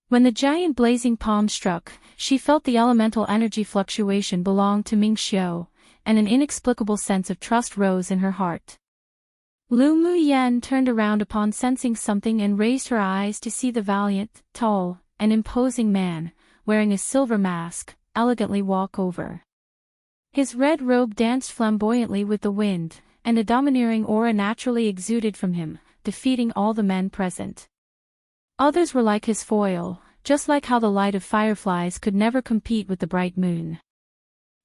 S1: When the giant blazing palm struck, she felt the elemental energy fluctuation belonged to Ming Xiu, and an inexplicable sense of trust rose in her heart. Lu Muyen turned around upon sensing something and raised her eyes to see the valiant, tall, and imposing man, wearing a silver mask, elegantly walk over. His red robe danced flamboyantly with the wind, and a domineering aura naturally exuded from him, defeating all the men present. Others were like his foil, just like how the light of fireflies could never compete with the bright moon.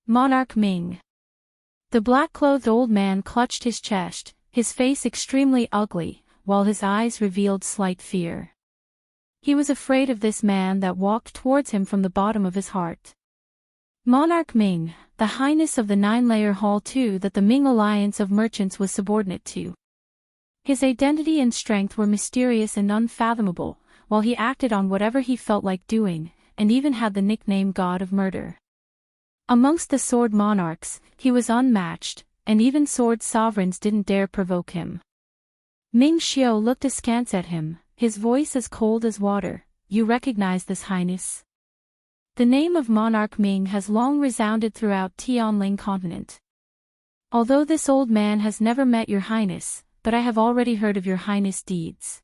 S1: Monarch Ming. The black-clothed old man clutched his chest, his face extremely ugly, while his eyes revealed slight fear. He was afraid of this man that walked towards him from the bottom of his heart. Monarch Ming, the highness of the nine-layer hall too that the Ming Alliance of Merchants was subordinate to. His identity and strength were mysterious and unfathomable, while he acted on whatever he felt like doing, and even had the nickname God of Murder. Amongst the sword monarchs, he was unmatched, and even sword sovereigns didn't dare provoke him. Ming Xiu looked askance at him, his voice as cold as water. You recognize this highness? The name of Monarch Ming has long resounded throughout Tianling continent. Although this old man has never met your highness, but I have already heard of your highness' deeds.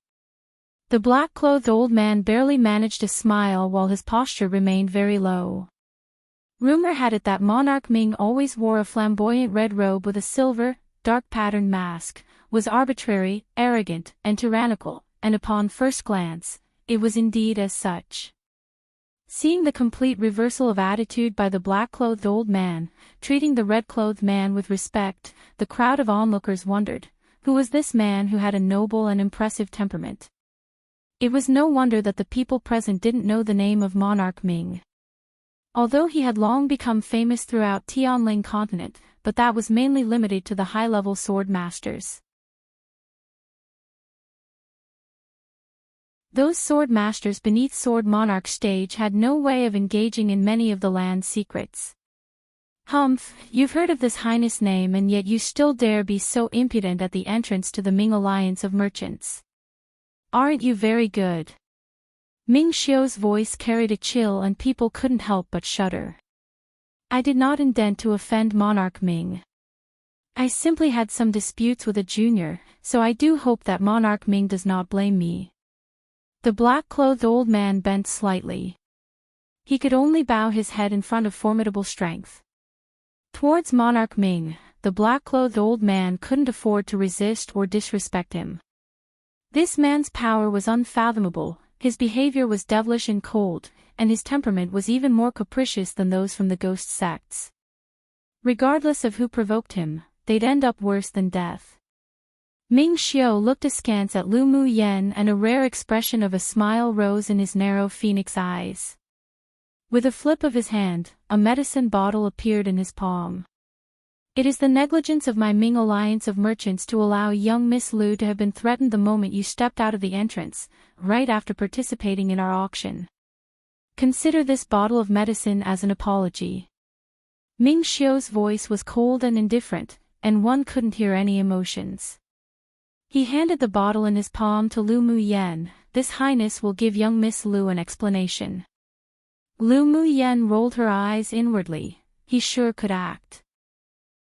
S1: The black-clothed old man barely managed to smile while his posture remained very low. Rumor had it that Monarch Ming always wore a flamboyant red robe with a silver, dark-patterned mask, was arbitrary, arrogant, and tyrannical, and upon first glance, it was indeed as such. Seeing the complete reversal of attitude by the black-clothed old man, treating the red-clothed man with respect, the crowd of onlookers wondered, who was this man who had a noble and impressive temperament? It was no wonder that the people present didn't know the name of Monarch Ming. Although he had long become famous throughout Tianling continent, but that was mainly limited to the high-level sword masters. Those sword masters beneath Sword Monarch stage had no way of engaging in many of the land's secrets. Humph, you've heard of this highness name and yet you still dare be so impudent at the entrance to the Ming Alliance of Merchants. Aren't you very good? Ming Xiu's voice carried a chill and people couldn't help but shudder. I did not intend to offend Monarch Ming. I simply had some disputes with a junior, so I do hope that Monarch Ming does not blame me. The black-clothed old man bent slightly. He could only bow his head in front of formidable strength. Towards Monarch Ming, the black-clothed old man couldn't afford to resist or disrespect him. This man's power was unfathomable, his behavior was devilish and cold, and his temperament was even more capricious than those from the ghost sects. Regardless of who provoked him, they'd end up worse than death. Ming Xiu looked askance at Lu Mu Yen and a rare expression of a smile rose in his narrow phoenix eyes. With a flip of his hand, a medicine bottle appeared in his palm. It is the negligence of my Ming Alliance of Merchants to allow young Miss Lu to have been threatened the moment you stepped out of the entrance, right after participating in our auction. Consider this bottle of medicine as an apology. Ming Xiu's voice was cold and indifferent, and one couldn't hear any emotions. He handed the bottle in his palm to Lu Mu Yen. This highness will give young Miss Lu an explanation. Lu Mu Yen rolled her eyes inwardly. He sure could act.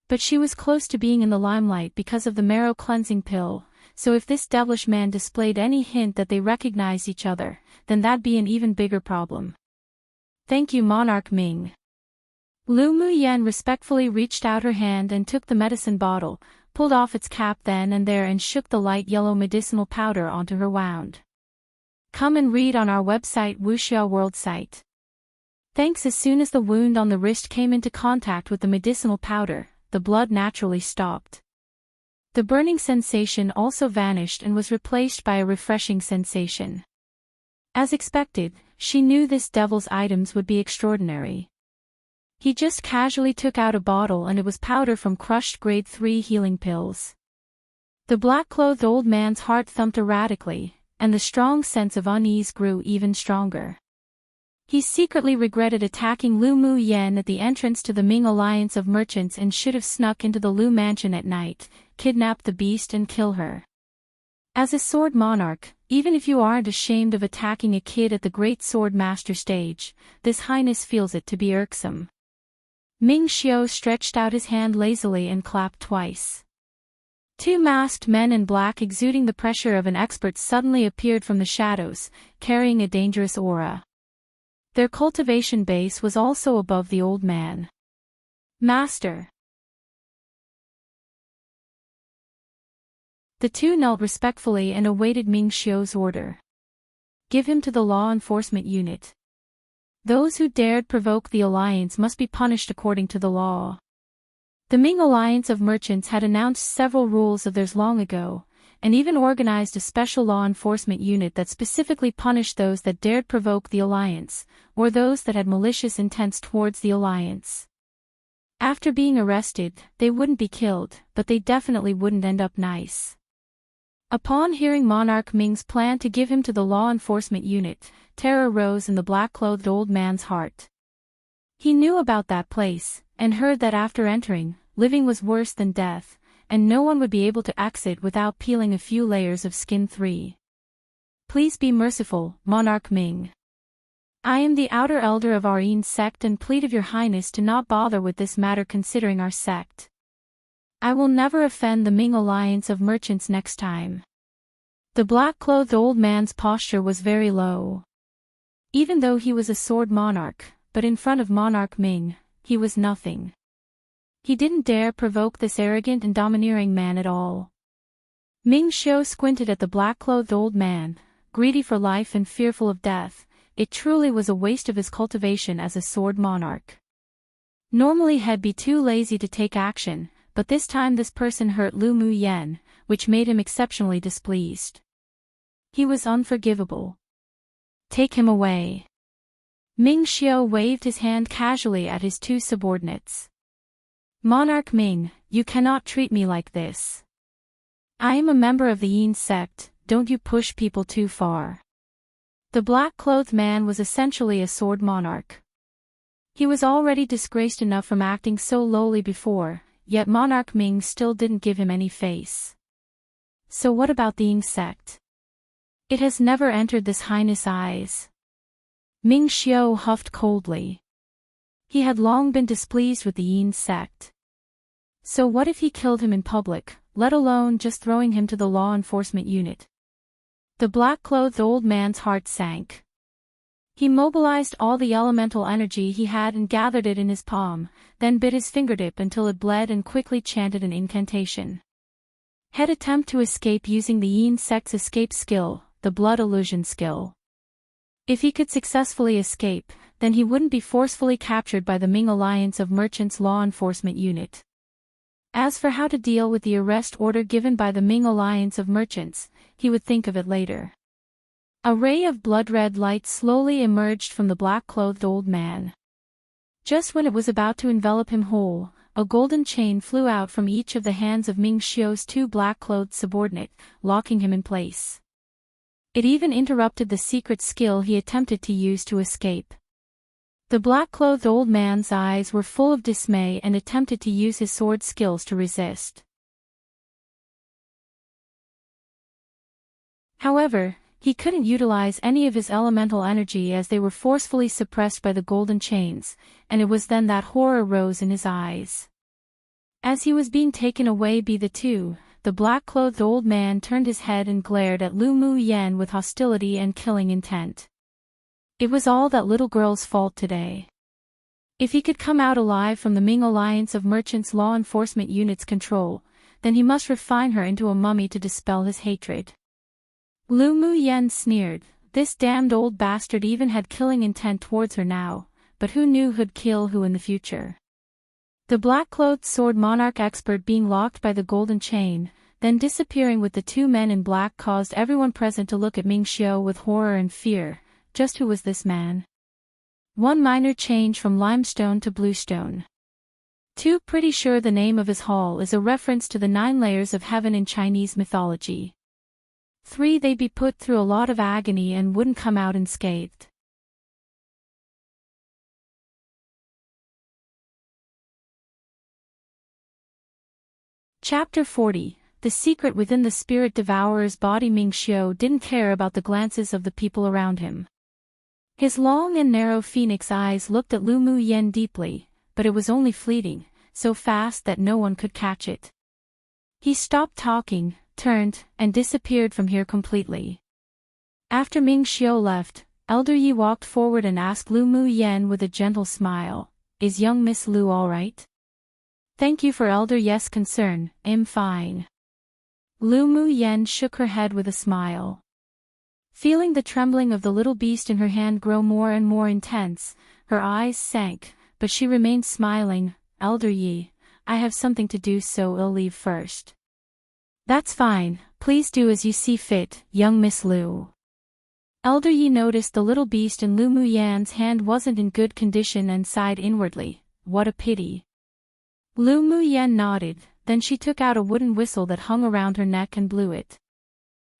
S1: But she was close to being in the limelight because of the marrow cleansing pill, so if this devilish man displayed any hint that they recognized each other, then that'd be an even bigger problem. Thank you, Monarch Ming. Lu Mu Yen respectfully reached out her hand and took the medicine bottle, pulled off its cap then and there and shook the light yellow medicinal powder onto her wound. Come and read on our website Wuxia World site. Thanks. As soon as the wound on the wrist came into contact with the medicinal powder, the blood naturally stopped. The burning sensation also vanished and was replaced by a refreshing sensation. As expected, she knew this devil's items would be extraordinary. He just casually took out a bottle and it was powder from crushed grade 3 healing pills. The black-clothed old man's heart thumped erratically, and the strong sense of unease grew even stronger. He secretly regretted attacking Lu Mu Yen at the entrance to the Ming Alliance of Merchants and should have snuck into the Lu mansion at night, kidnap the beast and kill her. As a sword monarch, even if you aren't ashamed of attacking a kid at the great sword master stage, this highness feels it to be irksome. Ming Xiu stretched out his hand lazily and clapped twice. Two masked men in black exuding the pressure of an expert suddenly appeared from the shadows, carrying a dangerous aura. Their cultivation base was also above the old man. Master. The two knelt respectfully and awaited Ming Xiu's order. Give him to the law enforcement unit. Those who dared provoke the alliance must be punished according to the law. The Ming Alliance of Merchants had announced several rules of theirs long ago, and even organized a special law enforcement unit that specifically punished those that dared provoke the alliance, or those that had malicious intents towards the alliance. After being arrested, they wouldn't be killed, but they definitely wouldn't end up nice. Upon hearing Monarch Ming's plan to give him to the law enforcement unit, terror rose in the black-clothed old man's heart. He knew about that place, and heard that after entering, living was worse than death, and no one would be able to exit without peeling a few layers of skin. 3. Please be merciful, Monarch Ming. I am the outer elder of our sect and plead of your highness to not bother with this matter considering our sect. I will never offend the Ming Alliance of Merchants next time. The black-clothed old man's posture was very low. Even though he was a sword monarch, but in front of Monarch Ming, he was nothing. He didn't dare provoke this arrogant and domineering man at all. Ming Xiu squinted at the black-clothed old man, greedy for life and fearful of death. it truly was a waste of his cultivation as a sword monarch. Normally he'd be too lazy to take action, but this time this person hurt Lu Mu Yen, which made him exceptionally displeased. He was unforgivable. Take him away. Ming Xiu waved his hand casually at his two subordinates. Monarch Ming, you cannot treat me like this. I am a member of the Yin sect, don't you push people too far. The black-clothed man was essentially a sword monarch. He was already disgraced enough from acting so lowly before, yet Monarch Ming still didn't give him any face. So what about the Yin sect? It has never entered this highness' eyes. Ming Xiu huffed coldly. He had long been displeased with the Yin sect. So what if he killed him in public, let alone just throwing him to the law enforcement unit? The black-clothed old man's heart sank. He mobilized all the elemental energy he had and gathered it in his palm, then bit his fingertip until it bled and quickly chanted an incantation. He'd attempt to escape using the Yin sect's escape skill, the blood illusion skill. If he could successfully escape, then he wouldn't be forcefully captured by the Ming Alliance of Merchants law enforcement unit. As for how to deal with the arrest order given by the Ming Alliance of Merchants, he would think of it later. A ray of blood-red light slowly emerged from the black-clothed old man. Just when it was about to envelop him whole, a golden chain flew out from each of the hands of Ming Xiu's two black-clothed subordinates, locking him in place. It even interrupted the secret skill he attempted to use to escape. The black-clothed old man's eyes were full of dismay and attempted to use his sword skills to resist. However, he couldn't utilize any of his elemental energy as they were forcefully suppressed by the golden chains, and it was then that horror rose in his eyes. As he was being taken away by the two, the black-clothed old man turned his head and glared at Lu Mu Yen with hostility and killing intent. It was all that little girl's fault today. If he could come out alive from the Ming Alliance of Merchants law enforcement unit's control, then he must refine her into a mummy to dispel his hatred. Lu Mu Yen sneered, this damned old bastard even had killing intent towards her now, but who knew who'd kill who in the future. The black-clothed sword monarch expert being locked by the golden chain, then disappearing with the two men in black caused everyone present to look at Ming Xiu with horror and fear. Just who was this man? One minor change from limestone to bluestone. 2. Pretty sure the name of his hall is a reference to the 9 layers of heaven in Chinese mythology. 3. They'd be put through a lot of agony and wouldn't come out unscathed. Chapter 40. The secret within the spirit devourer's body. Ming Xiu didn't care about the glances of the people around him. His long and narrow phoenix eyes looked at Lu Mu Yen deeply, but it was only fleeting, so fast that no one could catch it. He stopped talking, turned, and disappeared from here completely. After Ming Xiu left, Elder Yi walked forward and asked Lu Mu Yen with a gentle smile, "Is young Miss Lu all right?" "Thank you for Elder Yi's concern, I'm fine." Lu Mu Yen shook her head with a smile. Feeling the trembling of the little beast in her hand grow more and more intense, her eyes sank, but she remained smiling. "Elder Yi, I have something to do, so I'll leave first." "That's fine, please do as you see fit, young Miss Lu." Elder Yi noticed the little beast in Lu Mu Yan's hand wasn't in good condition and sighed inwardly, "What a pity." Lu Mu Yan nodded, then she took out a wooden whistle that hung around her neck and blew it.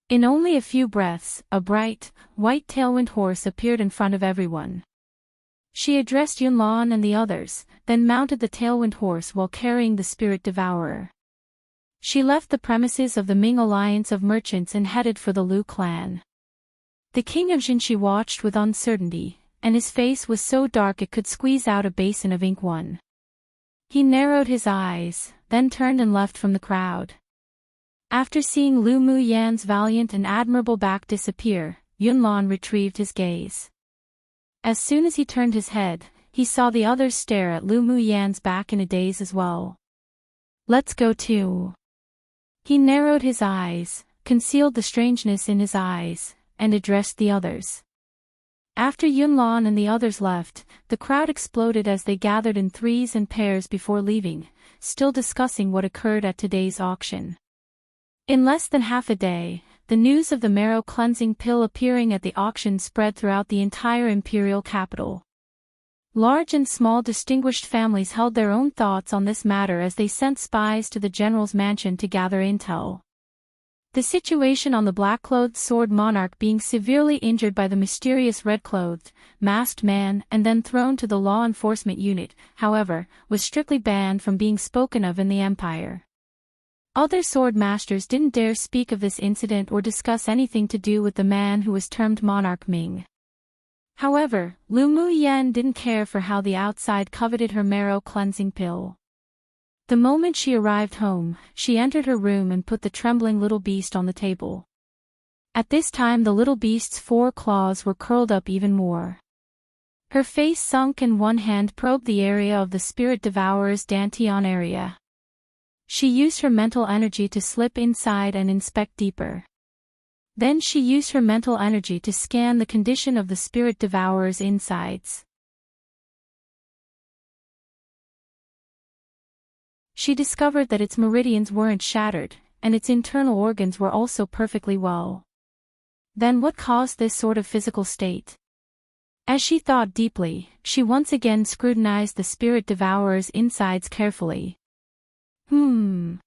S1: In only a few breaths, a bright, white tailwind horse appeared in front of everyone. She addressed Yunlan and the others, then mounted the tailwind horse while carrying the spirit devourer. She left the premises of the Ming Alliance of Merchants and headed for the Lu clan. The king of Jinshi watched with uncertainty, and his face was so dark it could squeeze out a basin of ink. He narrowed his eyes, then turned and left from the crowd. After seeing Lu Mu Yan's valiant and admirable back disappear, Yunlan retrieved his gaze. As soon as he turned his head, he saw the others stare at Lu Mu Yan's back in a daze as well. "Let's go too." He narrowed his eyes, concealed the strangeness in his eyes, and addressed the others. After Yunlan and the others left, the crowd exploded as they gathered in threes and pairs before leaving, still discussing what occurred at today's auction. In less than half a day, the news of the marrow cleansing pill appearing at the auction spread throughout the entire imperial capital. Large and small distinguished families held their own thoughts on this matter as they sent spies to the general's mansion to gather intel. The situation on the black-clothed sword monarch being severely injured by the mysterious red-clothed, masked man and then thrown to the law enforcement unit, however, was strictly banned from being spoken of in the empire. Other sword masters didn't dare speak of this incident or discuss anything to do with the man who was termed Monarch Ming. However, Lu Muyen didn't care for how the outside coveted her marrow cleansing pill. The moment she arrived home, she entered her room and put the trembling little beast on the table. At this time the little beast's 4 claws were curled up even more. Her face sunk and one hand probed the area of the spirit devourer's dantian area. She used her mental energy to slip inside and inspect deeper. Then she used her mental energy to scan the condition of the spirit devourer's insides. She discovered that its meridians weren't shattered, and its internal organs were also perfectly well. Then what caused this sort of physical state? As she thought deeply, she once again scrutinized the spirit devourer's insides carefully. When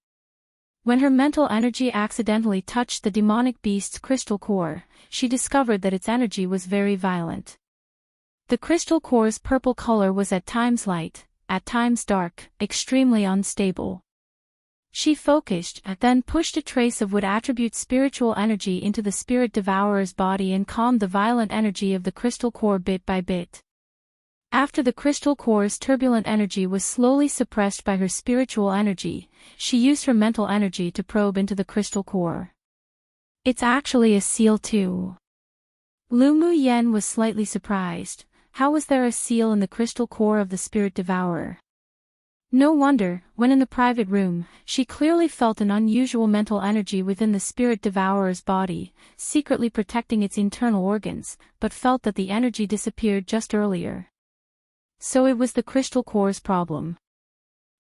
S1: her mental energy accidentally touched the demonic beast's crystal core, she discovered that its energy was very violent. The crystal core's purple color was at times light, at times dark, extremely unstable. She focused, then pushed a trace of wood attribute spiritual energy into the spirit devourer's body and calmed the violent energy of the crystal core bit by bit. After the crystal core's turbulent energy was slowly suppressed by her spiritual energy, she used her mental energy to probe into the crystal core. It's actually a seal too. Lu Muyen was slightly surprised. How was there a seal in the crystal core of the spirit devourer? No wonder, when in the private room, she clearly felt an unusual mental energy within the spirit devourer's body, secretly protecting its internal organs, but felt that the energy disappeared just earlier. So it was the crystal core's problem.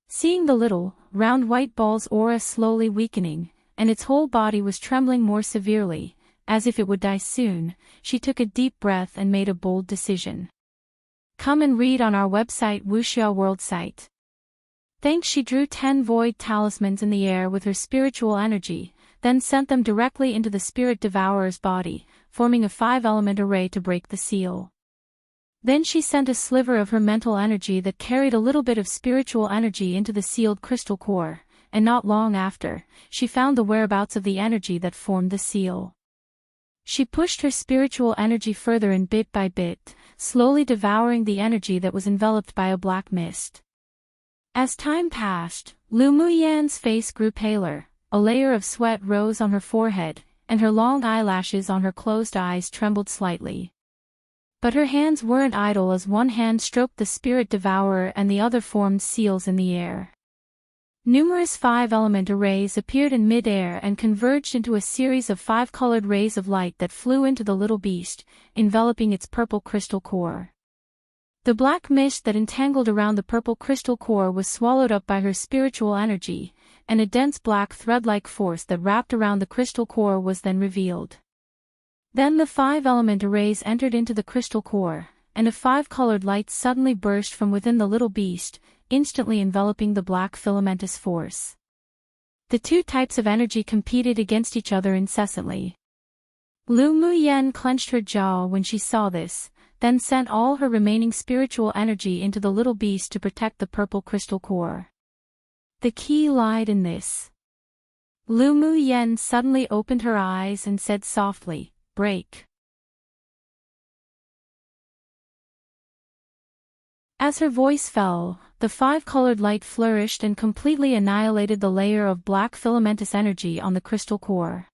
S1: Seeing the little, round white ball's aura slowly weakening, and its whole body was trembling more severely, as if it would die soon, she took a deep breath and made a bold decision. Come and read on our website Wuxia World site. Thanks. She drew 10 void talismans in the air with her spiritual energy, then sent them directly into the spirit devourer's body, forming a 5-element array to break the seal. Then she sent a sliver of her mental energy that carried a little bit of spiritual energy into the sealed crystal core, and not long after, she found the whereabouts of the energy that formed the seal. She pushed her spiritual energy further in bit by bit, slowly devouring the energy that was enveloped by a black mist. As time passed, Lu Muyan's face grew paler, a layer of sweat rose on her forehead, and her long eyelashes on her closed eyes trembled slightly. But her hands weren't idle as one hand stroked the spirit devourer and the other formed seals in the air. Numerous 5-element arrays appeared in mid-air and converged into a series of 5-colored rays of light that flew into the little beast, enveloping its purple crystal core. The black mist that entangled around the purple crystal core was swallowed up by her spiritual energy, and a dense black thread-like force that wrapped around the crystal core was then revealed. Then the 5-element arrays entered into the crystal core, and a 5-colored light suddenly burst from within the little beast, instantly enveloping the black filamentous force. The two types of energy competed against each other incessantly. Lu Muyen clenched her jaw when she saw this, then sent all her remaining spiritual energy into the little beast to protect the purple crystal core. The key lied in this. Lu Muyen suddenly opened her eyes and said softly, "Break." As her voice fell, the 5-colored light flourished and completely annihilated the layer of black filamentous energy on the crystal core.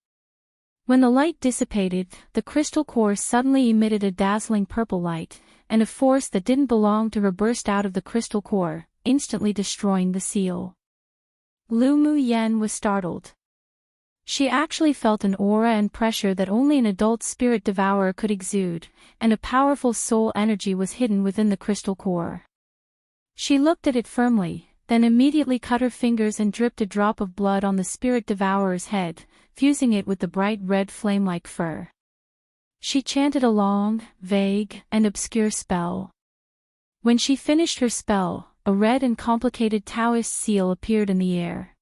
S1: When the light dissipated, the crystal core suddenly emitted a dazzling purple light, and a force that didn't belong to her burst out of the crystal core, instantly destroying the seal. Lu Muyen was startled. She actually felt an aura and pressure that only an adult spirit devourer could exude, and a powerful soul energy was hidden within the crystal core. She looked at it firmly, then immediately cut her fingers and dripped a drop of blood on the spirit devourer's head, fusing it with the bright red flame-like fur. She chanted a long, vague, and obscure spell. When she finished her spell, a red and complicated Taoist seal appeared in the air.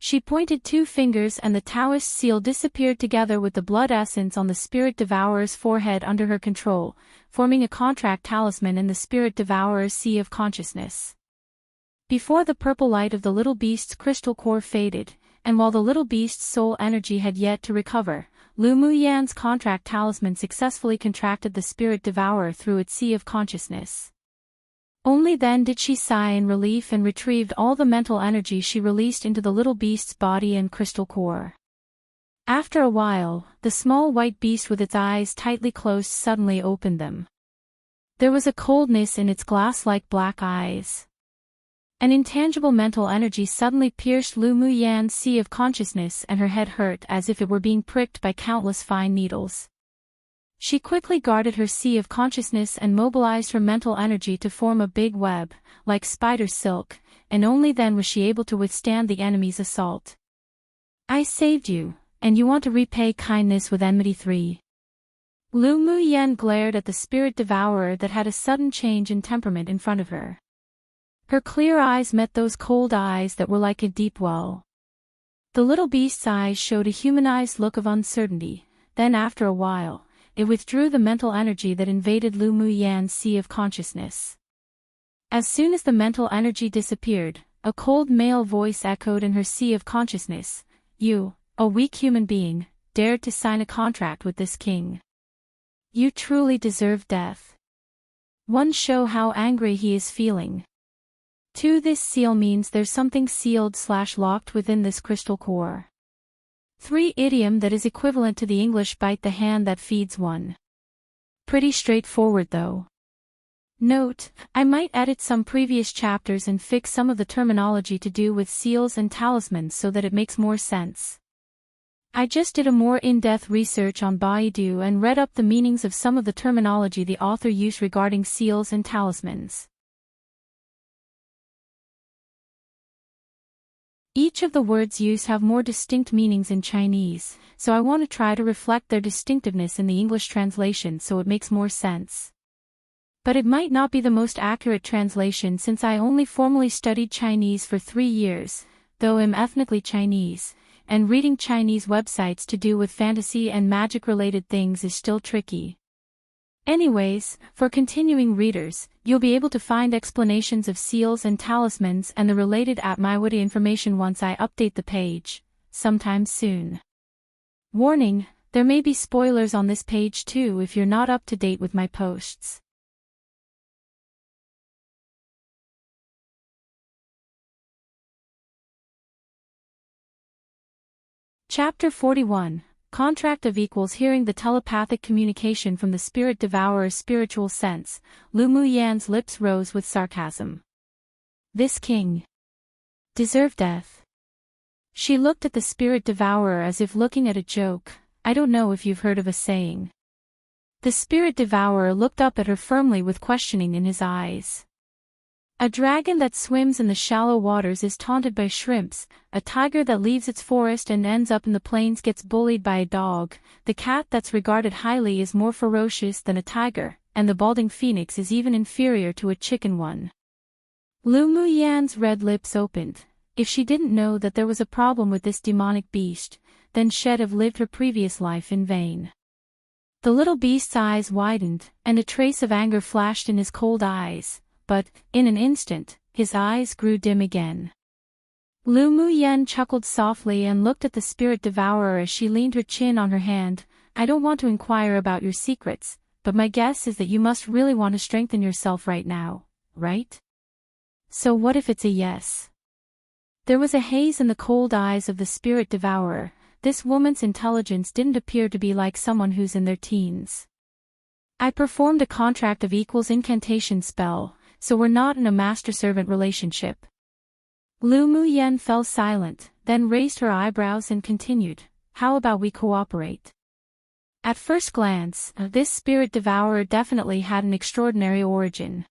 S1: She pointed 2 fingers and the Taoist seal disappeared together with the blood essence on the spirit devourer's forehead under her control, forming a contract talisman in the spirit devourer's sea of consciousness. Before the purple light of the little beast's crystal core faded, and while the little beast's soul energy had yet to recover, Lu Muyan's contract talisman successfully contracted the spirit devourer through its sea of consciousness. Only then did she sigh in relief and retrieved all the mental energy she released into the little beast's body and crystal core. After a while, the small white beast with its eyes tightly closed suddenly opened them. There was a coldness in its glass-like black eyes. An intangible mental energy suddenly pierced Lu Muyan's sea of consciousness and her head hurt as if it were being pricked by countless fine needles. She quickly guarded her sea of consciousness and mobilized her mental energy to form a big web, like spider silk, and only then was she able to withstand the enemy's assault. I saved you, and you want to repay kindness with enmity 3. Lu Muyan glared at the spirit devourer that had a sudden change in temperament in front of her. Her clear eyes met those cold eyes that were like a deep well. The little beast's eyes showed a humanized look of uncertainty, then after a while, it withdrew the mental energy that invaded Lu Muyan's sea of consciousness. As soon as the mental energy disappeared, a cold male voice echoed in her sea of consciousness, "You, a weak human being, dared to sign a contract with this king. You truly deserve death. 1. Show how angry he is feeling. 2. This seal means there's something sealed/locked within this crystal core. 3. Idiom that is equivalent to the English bite the hand that feeds one. Pretty straightforward though. Note, I might edit some previous chapters and fix some of the terminology to do with seals and talismans so that it makes more sense. I just did a more in-depth research on Baidu and read up the meanings of some of the terminology the author used regarding seals and talismans. Each of the words used have more distinct meanings in Chinese, so I want to try to reflect their distinctiveness in the English translation so it makes more sense. But it might not be the most accurate translation since I only formally studied Chinese for 3 years, though I'm ethnically Chinese, and reading Chinese websites to do with fantasy and magic-related things is still tricky. Anyways, for continuing readers, you'll be able to find explanations of seals and talismans and the related Atmaiwadi information once I update the page, sometime soon. Warning, there may be spoilers on this page too if you're not up to date with my posts. Chapter 41. Contract of Equals. Hearing the telepathic communication from the spirit devourer's spiritual sense, Lu Muyan's lips rose with sarcasm. This king deserved death. She looked at the spirit devourer as if looking at a joke. I don't know if you've heard of a saying. The spirit devourer looked up at her firmly with questioning in his eyes. A dragon that swims in the shallow waters is taunted by shrimps, a tiger that leaves its forest and ends up in the plains gets bullied by a dog, the cat that's regarded highly is more ferocious than a tiger, and the balding phoenix is even inferior to a chicken one. Lu Muyan's red lips opened. If she didn't know that there was a problem with this demonic beast, then she'd have lived her previous life in vain. The little beast's eyes widened, and a trace of anger flashed in his cold eyes. But, in an instant, his eyes grew dim again. Lu Muyan chuckled softly and looked at the spirit devourer as she leaned her chin on her hand. I don't want to inquire about your secrets, but my guess is that you must really want to strengthen yourself right now, right? So what if it's a yes? There was a haze in the cold eyes of the spirit devourer. This woman's intelligence didn't appear to be like someone who's in their teens. I performed a contract of equals incantation spell, so we're not in a master-servant relationship. Lu Muyen fell silent, then raised her eyebrows and continued, "How about we cooperate?" At first glance, this spirit devourer definitely had an extraordinary origin.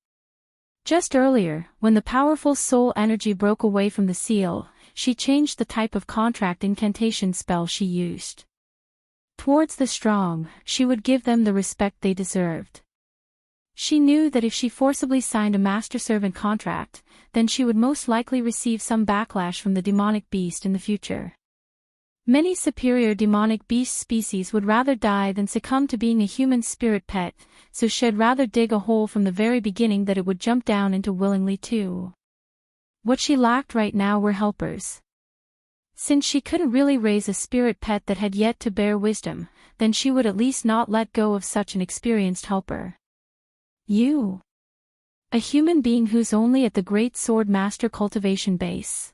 S1: Just earlier, when the powerful soul energy broke away from the seal, she changed the type of contract incantation spell she used. Towards the strong, she would give them the respect they deserved. She knew that if she forcibly signed a master-servant contract, then she would most likely receive some backlash from the demonic beast in the future. Many superior demonic beast species would rather die than succumb to being a human spirit pet, so she'd rather dig a hole from the very beginning that it would jump down into willingly too. What she lacked right now were helpers. Since she couldn't really raise a spirit pet that had yet to bear wisdom, then she would at least not let go of such an experienced helper. You. A human being who's only at the Great Sword Master cultivation base.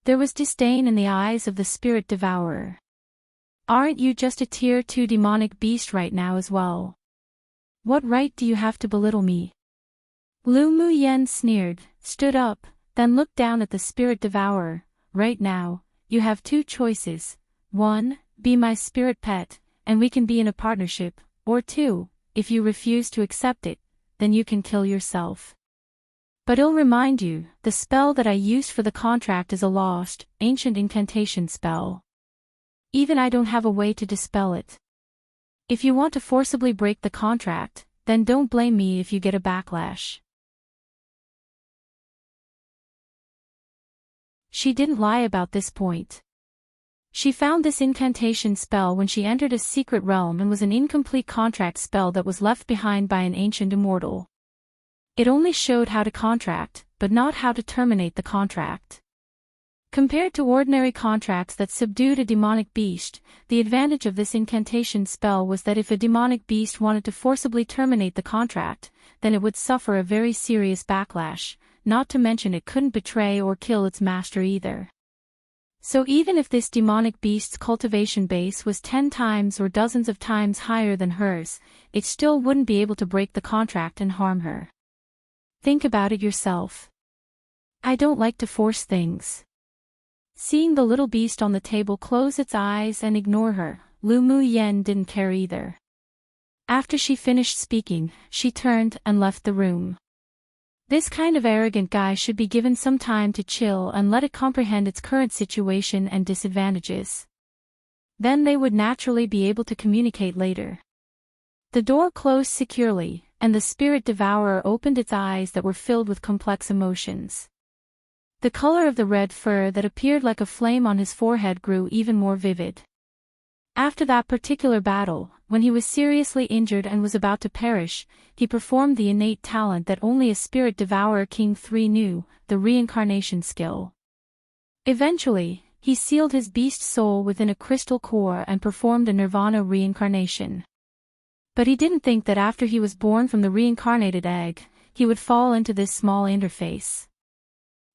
S1: There was disdain in the eyes of the spirit devourer. Aren't you just a tier 2 demonic beast right now as well? What right do you have to belittle me? Lu Muyen sneered, stood up, then looked down at the spirit devourer. Right now, you have two choices. 1, be my spirit pet, and we can be in a partnership, or 2, if you refuse to accept it, then you can kill yourself. But I'll remind you, the spell that I used for the contract is a lost, ancient incantation spell. Even I don't have a way to dispel it. If you want to forcibly break the contract, then don't blame me if you get a backlash. She didn't lie about this point. She found this incantation spell when she entered a secret realm and was an incomplete contract spell that was left behind by an ancient immortal. It only showed how to contract, but not how to terminate the contract. Compared to ordinary contracts that subdued a demonic beast, the advantage of this incantation spell was that if a demonic beast wanted to forcibly terminate the contract, then it would suffer a very serious backlash, not to mention it couldn't betray or kill its master either. So even if this demonic beast's cultivation base was 10 times or dozens of times higher than hers, it still wouldn't be able to break the contract and harm her. Think about it yourself. I don't like to force things. Seeing the little beast on the table close its eyes and ignore her, Lu Muyen didn't care either. After she finished speaking, she turned and left the room. This kind of arrogant guy should be given some time to chill and let it comprehend its current situation and disadvantages. Then they would naturally be able to communicate later. The door closed securely, and the spirit devourer opened its eyes that were filled with complex emotions. The color of the red fur that appeared like a flame on his forehead grew even more vivid. After that particular battle, when he was seriously injured and was about to perish, he performed the innate talent that only a spirit devourer King 3 knew, the reincarnation skill. Eventually, he sealed his beast soul within a crystal core and performed a nirvana reincarnation. But he didn't think that after he was born from the reincarnated egg, he would fall into this small interface.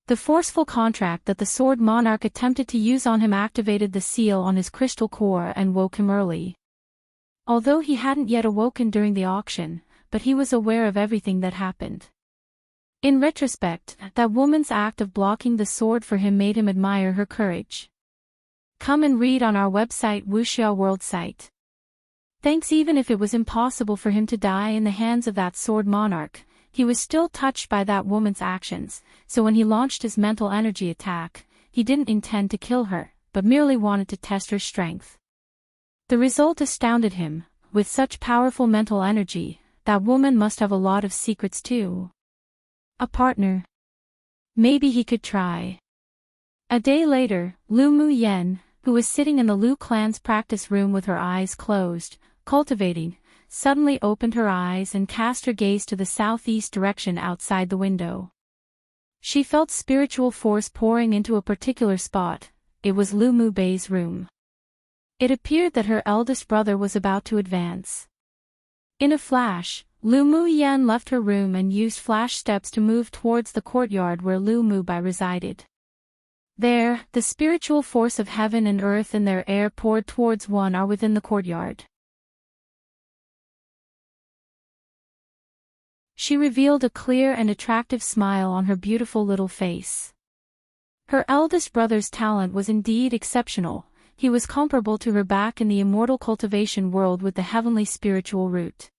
S1: The forceful contract that the Sword Monarch attempted to use on him activated the seal on his crystal core and woke him early. Although he hadn't yet awoken during the auction, but he was aware of everything that happened. In retrospect, that woman's act of blocking the sword for him made him admire her courage. Come and read on our website Wuxia World site. Thanks. Even if it was impossible for him to die in the hands of that Sword Monarch, he was still touched by that woman's actions, so when he launched his mental energy attack, he didn't intend to kill her, but merely wanted to test her strength. The result astounded him. With such powerful mental energy, that woman must have a lot of secrets too. A partner. Maybe he could try. A day later, Lu Muyen, who was sitting in the Lu clan's practice room with her eyes closed, cultivating, suddenly opened her eyes and cast her gaze to the southeast direction outside the window. She felt spiritual force pouring into a particular spot. It was Lu Mubei's room. It appeared that her eldest brother was about to advance. In a flash, Lu Muyen left her room and used flash steps to move towards the courtyard where Lu Mubai resided. There, the spiritual force of heaven and earth and their air poured towards one are within the courtyard. She revealed a clear and attractive smile on her beautiful little face. Her eldest brother's talent was indeed exceptional. He was comparable to her back in the immortal cultivation world with the heavenly spiritual root.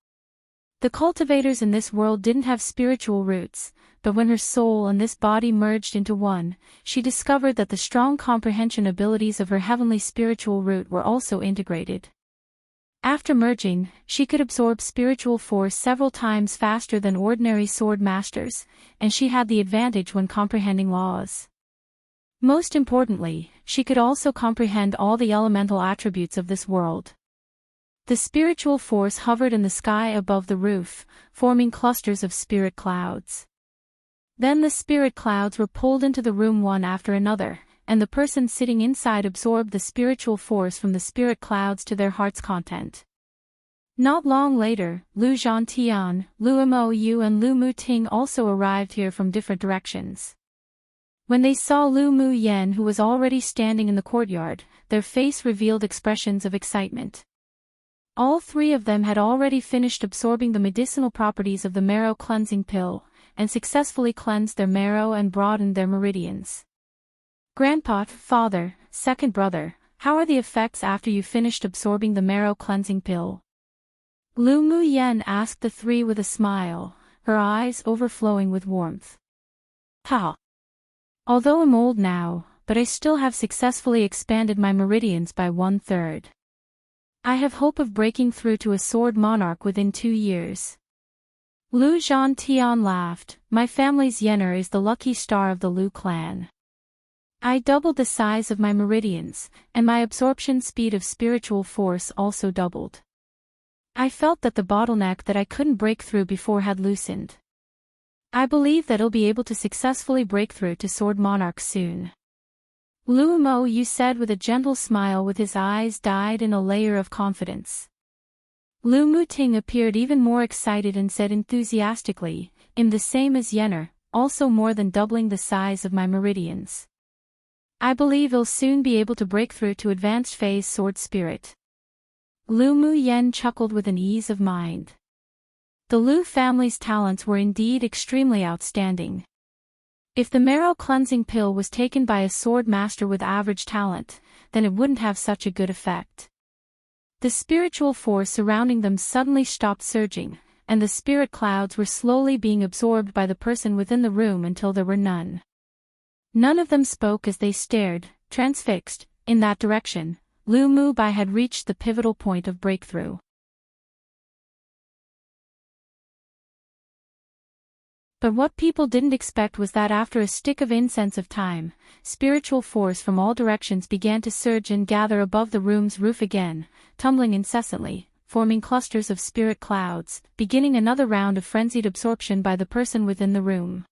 S1: The cultivators in this world didn't have spiritual roots, but when her soul and this body merged into one, she discovered that the strong comprehension abilities of her heavenly spiritual root were also integrated. After merging, she could absorb spiritual force several times faster than ordinary sword masters, and she had the advantage when comprehending laws. Most importantly, she could also comprehend all the elemental attributes of this world. The spiritual force hovered in the sky above the roof, forming clusters of spirit clouds. Then the spirit clouds were pulled into the room one after another, and the person sitting inside absorbed the spiritual force from the spirit clouds to their heart's content. Not long later, Lu Zhantian, Lu Mo Yu and Lu Mu Ting also arrived here from different directions. When they saw Lu Mu Yen, who was already standing in the courtyard, their face revealed expressions of excitement. All three of them had already finished absorbing the medicinal properties of the marrow cleansing pill, and successfully cleansed their marrow and broadened their meridians. Grandpa, father, second brother, how are the effects after you finished absorbing the marrow cleansing pill? Lu Mu Yen asked the three with a smile, her eyes overflowing with warmth. Ha! Although I'm old now, but I still have successfully expanded my meridians by 1/3. I have hope of breaking through to a sword monarch within 2 years. Lu Zhantian laughed. My family's Yener is the lucky star of the Lu clan. I doubled the size of my meridians, and my absorption speed of spiritual force also doubled. I felt that the bottleneck that I couldn't break through before had loosened. I believe that I'll be able to successfully break through to Sword Monarch soon. Lu Mo Yu said with a gentle smile, with his eyes dyed in a layer of confidence. Lu Mu Ting appeared even more excited and said enthusiastically, I'm the same as Yener, also more than doubling the size of my meridians. I believe I'll soon be able to break through to advanced phase sword spirit. Lu Mu Yen chuckled with an ease of mind. The Lu family's talents were indeed extremely outstanding. If the marrow cleansing pill was taken by a sword master with average talent, then it wouldn't have such a good effect. The spiritual force surrounding them suddenly stopped surging, and the spirit clouds were slowly being absorbed by the person within the room until there were none. None of them spoke as they stared, transfixed, in that direction. Lu Mu Bai had reached the pivotal point of breakthrough. But what people didn't expect was that after a stick of incense of time, spiritual force from all directions began to surge and gather above the room's roof again, tumbling incessantly, forming clusters of spirit clouds, beginning another round of frenzied absorption by the person within the room.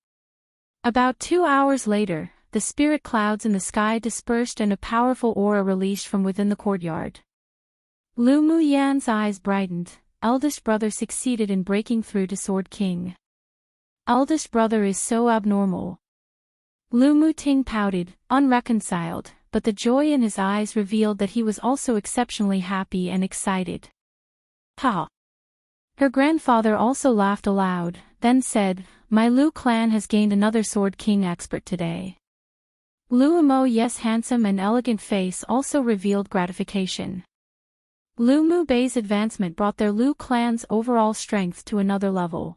S1: About 2 hours later, the spirit clouds in the sky dispersed and a powerful aura released from within the courtyard. Lu Mu Yan's eyes brightened. Eldest brother succeeded in breaking through to Sword King. Eldest brother is so abnormal. Lu Mu Ting pouted, unreconciled, but the joy in his eyes revealed that he was also exceptionally happy and excited. Ha! Her grandfather also laughed aloud, then said, My Lu clan has gained another Sword King expert today. Lu Mo Ye's handsome and elegant face also revealed gratification. Lu Mu Bei's advancement brought their Lu clan's overall strength to another level.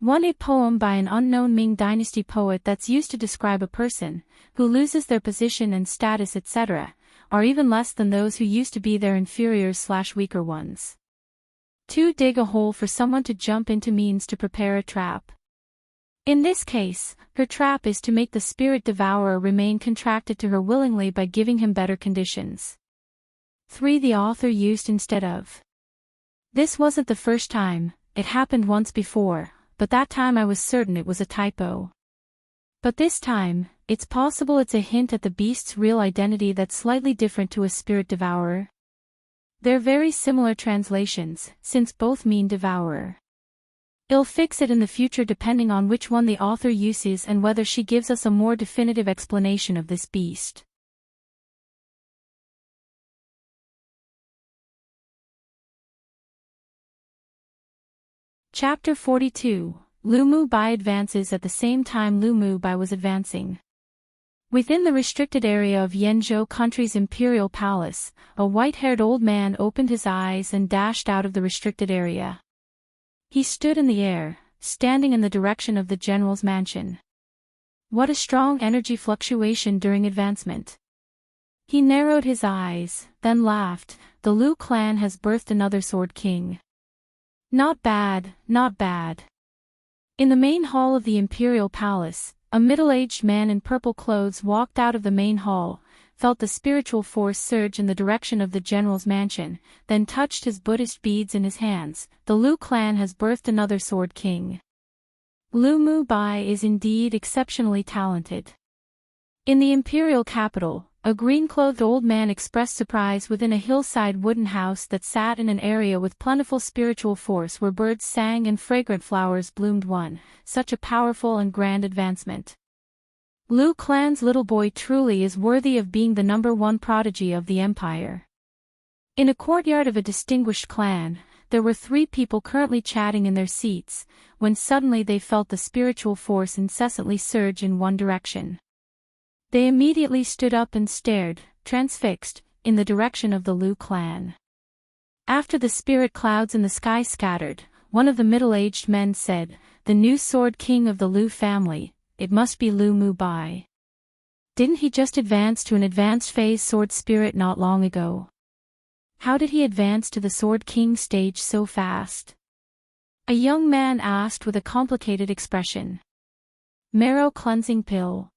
S1: A poem by an unknown Ming Dynasty poet that's used to describe a person who loses their position and status etc., are even less than those who used to be their inferiors/weaker ones. To dig a hole for someone to jump into means to prepare a trap. In this case, her trap is to make the spirit devourer remain contracted to her willingly by giving him better conditions. 3. The author used instead of. This wasn't the first time, it happened once before, but that time I was certain it was a typo. But this time, it's possible it's a hint at the beast's real identity that's slightly different to a spirit devourer. They're very similar translations, since both mean devourer. I'll fix it in the future depending on which one the author uses and whether she gives us a more definitive explanation of this beast. Chapter 42. Lu Mu Bai advances at the same time Lu Mu Bai was advancing. Within the restricted area of Yenzhou country's Imperial Palace, a white-haired old man opened his eyes and dashed out of the restricted area. He stood in the air, standing in the direction of the general's mansion. What a strong energy fluctuation during advancement. He narrowed his eyes, then laughed. The Liu clan has birthed another Sword King. Not bad, not bad. In the main hall of the Imperial Palace, a middle-aged man in purple clothes walked out of the main hall, felt the spiritual force surge in the direction of the general's mansion, then touched his Buddhist beads in his hands. The Liu clan has birthed another Sword King. Lu Mu Bai is indeed exceptionally talented. In the imperial capital, a green-clothed old man expressed surprise within a hillside wooden house that sat in an area with plentiful spiritual force where birds sang and fragrant flowers bloomed. Such a powerful and grand advancement. Liu clan's little boy truly is worthy of being the #1 prodigy of the empire. In a courtyard of a distinguished clan, there were 3 people currently chatting in their seats, when suddenly they felt the spiritual force incessantly surge in one direction. They immediately stood up and stared, transfixed, in the direction of the Liu clan. After the spirit clouds in the sky scattered, one of the middle-aged men said, "The new Sword King of the Liu family, it must be Lu Mu Bai. Didn't he just advance to an advanced phase sword spirit not long ago? How did he advance to the Sword King stage so fast?" A young man asked with a complicated expression. "Marrow cleansing pill.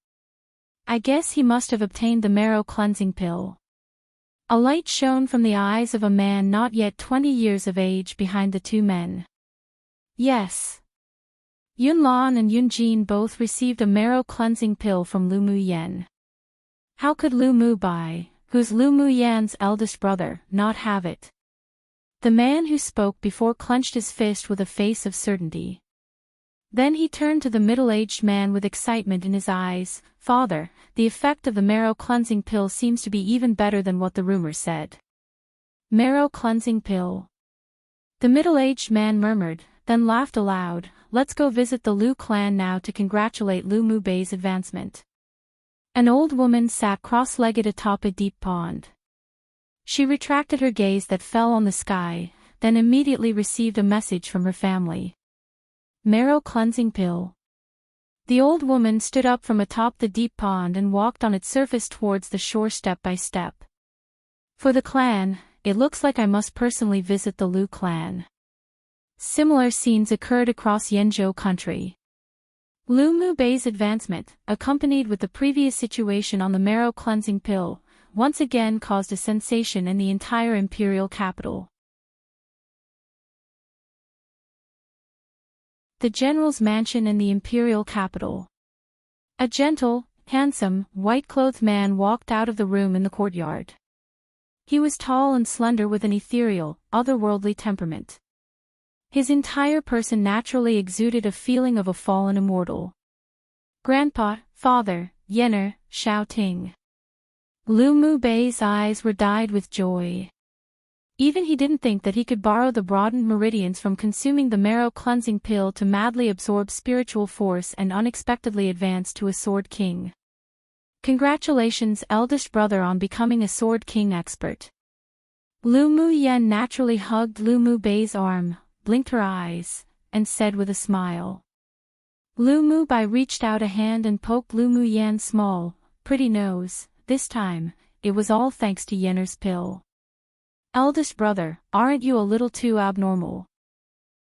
S1: I guess he must have obtained the marrow cleansing pill." A light shone from the eyes of a man not yet 20 years of age behind the 2 men. Yes. Yun Lan and Yun Jin both received a marrow cleansing pill from Lu Mu Yan. How could Lu Mu Bai, who's Lu Mu Yan's eldest brother, not have it? The man who spoke before clenched his fist with a face of certainty. Then he turned to the middle-aged man with excitement in his eyes. "Father, the effect of the marrow cleansing pill seems to be even better than what the rumor said." "Marrow cleansing pill?" The middle-aged man murmured, then laughed aloud. "Let's go visit the Liu clan now to congratulate Lu Mu Bei's advancement." An old woman sat cross-legged atop a deep pond. She retracted her gaze that fell on the sky, then immediately received a message from her family. "Marrow cleansing pill." The old woman stood up from atop the deep pond and walked on its surface towards the shore step by step. "For the clan, it looks like I must personally visit the Liu clan." Similar scenes occurred across Yenzhou country. Lu Mu Bei's advancement, accompanied with the previous situation on the marrow cleansing pill, once again caused a sensation in the entire imperial capital. The general's mansion in the imperial capital. A gentle, handsome, white-clothed man walked out of the room in the courtyard. He was tall and slender with an ethereal, otherworldly temperament. His entire person naturally exuded a feeling of a fallen immortal. "Grandpa, father, Yenner, shouting." Lu Mu Bei's eyes were dyed with joy. Even he didn't think that he could borrow the broadened meridians from consuming the marrow cleansing pill to madly absorb spiritual force and unexpectedly advance to a Sword King. Congratulations, eldest brother, on becoming a Sword King expert. Lu Mu Yan naturally hugged Lu Mu Bei's arm, blinked her eyes, and said with a smile. Lu Mu Bai reached out a hand and poked Lu Mu Yan's small, pretty nose. This time, it was all thanks to Yenner's pill. "Eldest brother, aren't you a little too abnormal?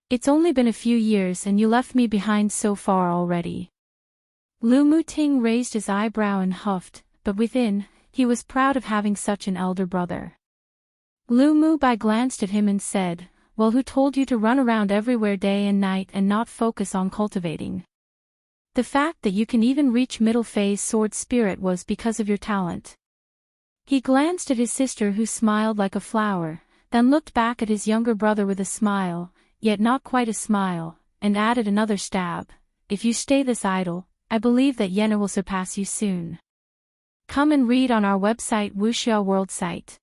S1: It's only been a few years and you left me behind so far already." Lu Mu Ting raised his eyebrow and huffed, but within, he was proud of having such an elder brother. Lu Mu Bai glanced at him and said, "Well, who told you to run around everywhere day and night and not focus on cultivating? The fact that you can even reach middle phase sword spirit was because of your talent." He glanced at his sister, who smiled like a flower, then looked back at his younger brother with a smile, yet not quite a smile, and added another stab. "If you stay this idle, I believe that Yenner will surpass you soon. Come and read on our website Wuxia World site."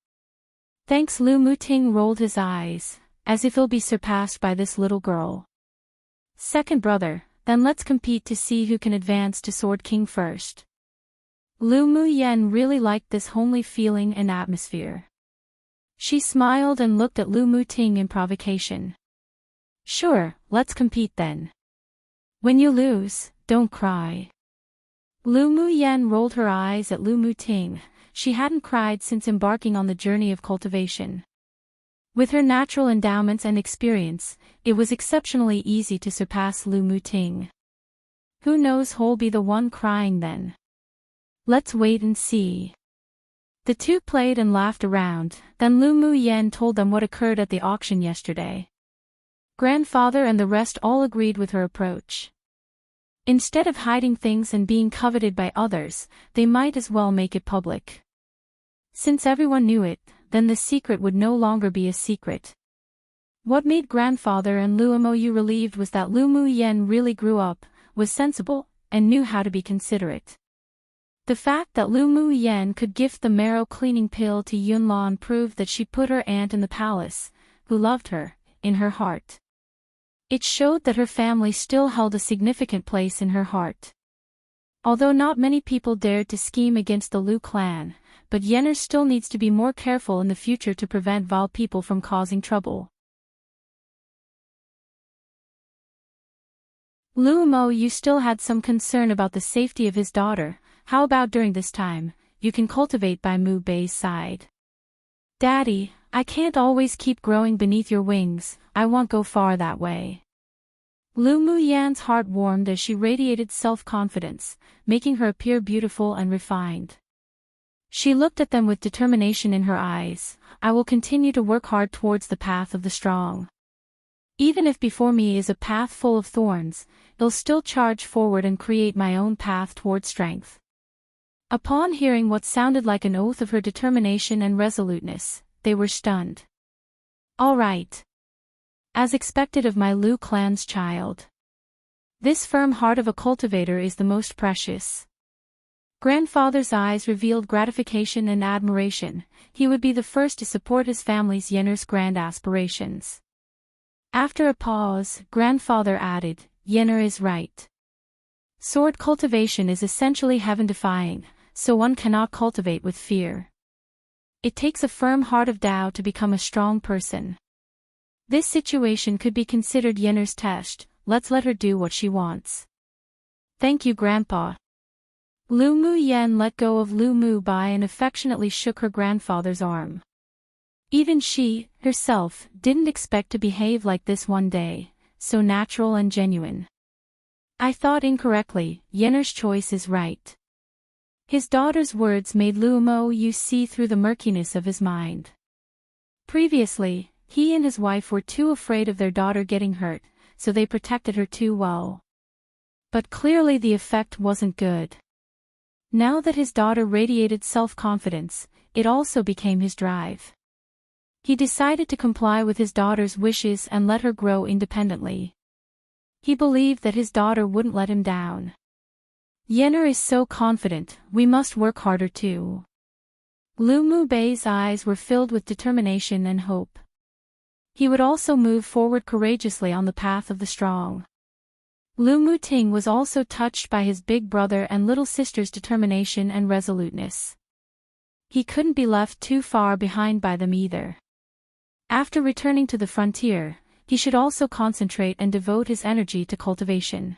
S1: Thanks. Lu Mu Ting rolled his eyes, as if he'll be surpassed by this little girl. "Second brother, then let's compete to see who can advance to Sword King first." Lu Mu Yen really liked this homely feeling and atmosphere. She smiled and looked at Lu Mu Ting in provocation. Sure, let's compete then. When you lose, don't cry. Lu Mu Yen rolled her eyes at Lu Mu Ting. She hadn't cried since embarking on the journey of cultivation. With her natural endowments and experience, it was exceptionally easy to surpass Lu Mu Ting. Who knows who'll be the one crying then? Let's wait and see. The two played and laughed around, then Lu Mu Yen told them what occurred at the auction yesterday. Grandfather and the rest all agreed with her approach. Instead of hiding things and being coveted by others, they might as well make it public. Since everyone knew it, then the secret would no longer be a secret. What made Grandfather and Lu Mo relieved was that Lu Mu Yen really grew up, was sensible, and knew how to be considerate. The fact that Lu Mu Yen could gift the marrow cleaning pill to Yunlan proved that she put her aunt in the palace, who loved her, in her heart. It showed that her family still held a significant place in her heart. Although not many people dared to scheme against the Lu clan, but Yenner still needs to be more careful in the future to prevent vile people from causing trouble. Lu Mo Yu still had some concern about the safety of his daughter. How about during this time, you can cultivate by Mu Bei's side? Daddy, I can't always keep growing beneath your wings, I won't go far that way. Lu Mu Yan's heart warmed as she radiated self-confidence, making her appear beautiful and refined. She looked at them with determination in her eyes. I will continue to work hard towards the path of the strong. Even if before me is a path full of thorns, I'll still charge forward and create my own path towards strength. Upon hearing what sounded like an oath of her determination and resoluteness, they were stunned. All right. As expected of my Lu clan's child. This firm heart of a cultivator is the most precious. Grandfather's eyes revealed gratification and admiration. He would be the first to support his family's Yenner's grand aspirations. After a pause, Grandfather added, Yenner is right. Sword cultivation is essentially heaven-defying, so one cannot cultivate with fear. It takes a firm heart of Tao to become a strong person. This situation could be considered Yenner's test. Let's let her do what she wants. Thank you, Grandpa. Lu Mu Yen let go of Lu Mu Bai and affectionately shook her grandfather's arm. Even she, herself, didn't expect to behave like this one day, so natural and genuine. I thought incorrectly, Yenner's choice is right. His daughter's words made Lu Mo Yu see through the murkiness of his mind. Previously, he and his wife were too afraid of their daughter getting hurt, so they protected her too well. But clearly the effect wasn't good. Now that his daughter radiated self-confidence, it also became his drive. He decided to comply with his daughter's wishes and let her grow independently. He believed that his daughter wouldn't let him down. Yenner is so confident, we must work harder too. Lu Mu Bei's eyes were filled with determination and hope. He would also move forward courageously on the path of the strong. Lu Mu Ting was also touched by his big brother and little sister's determination and resoluteness. He couldn't be left too far behind by them either. After returning to the frontier, he should also concentrate and devote his energy to cultivation.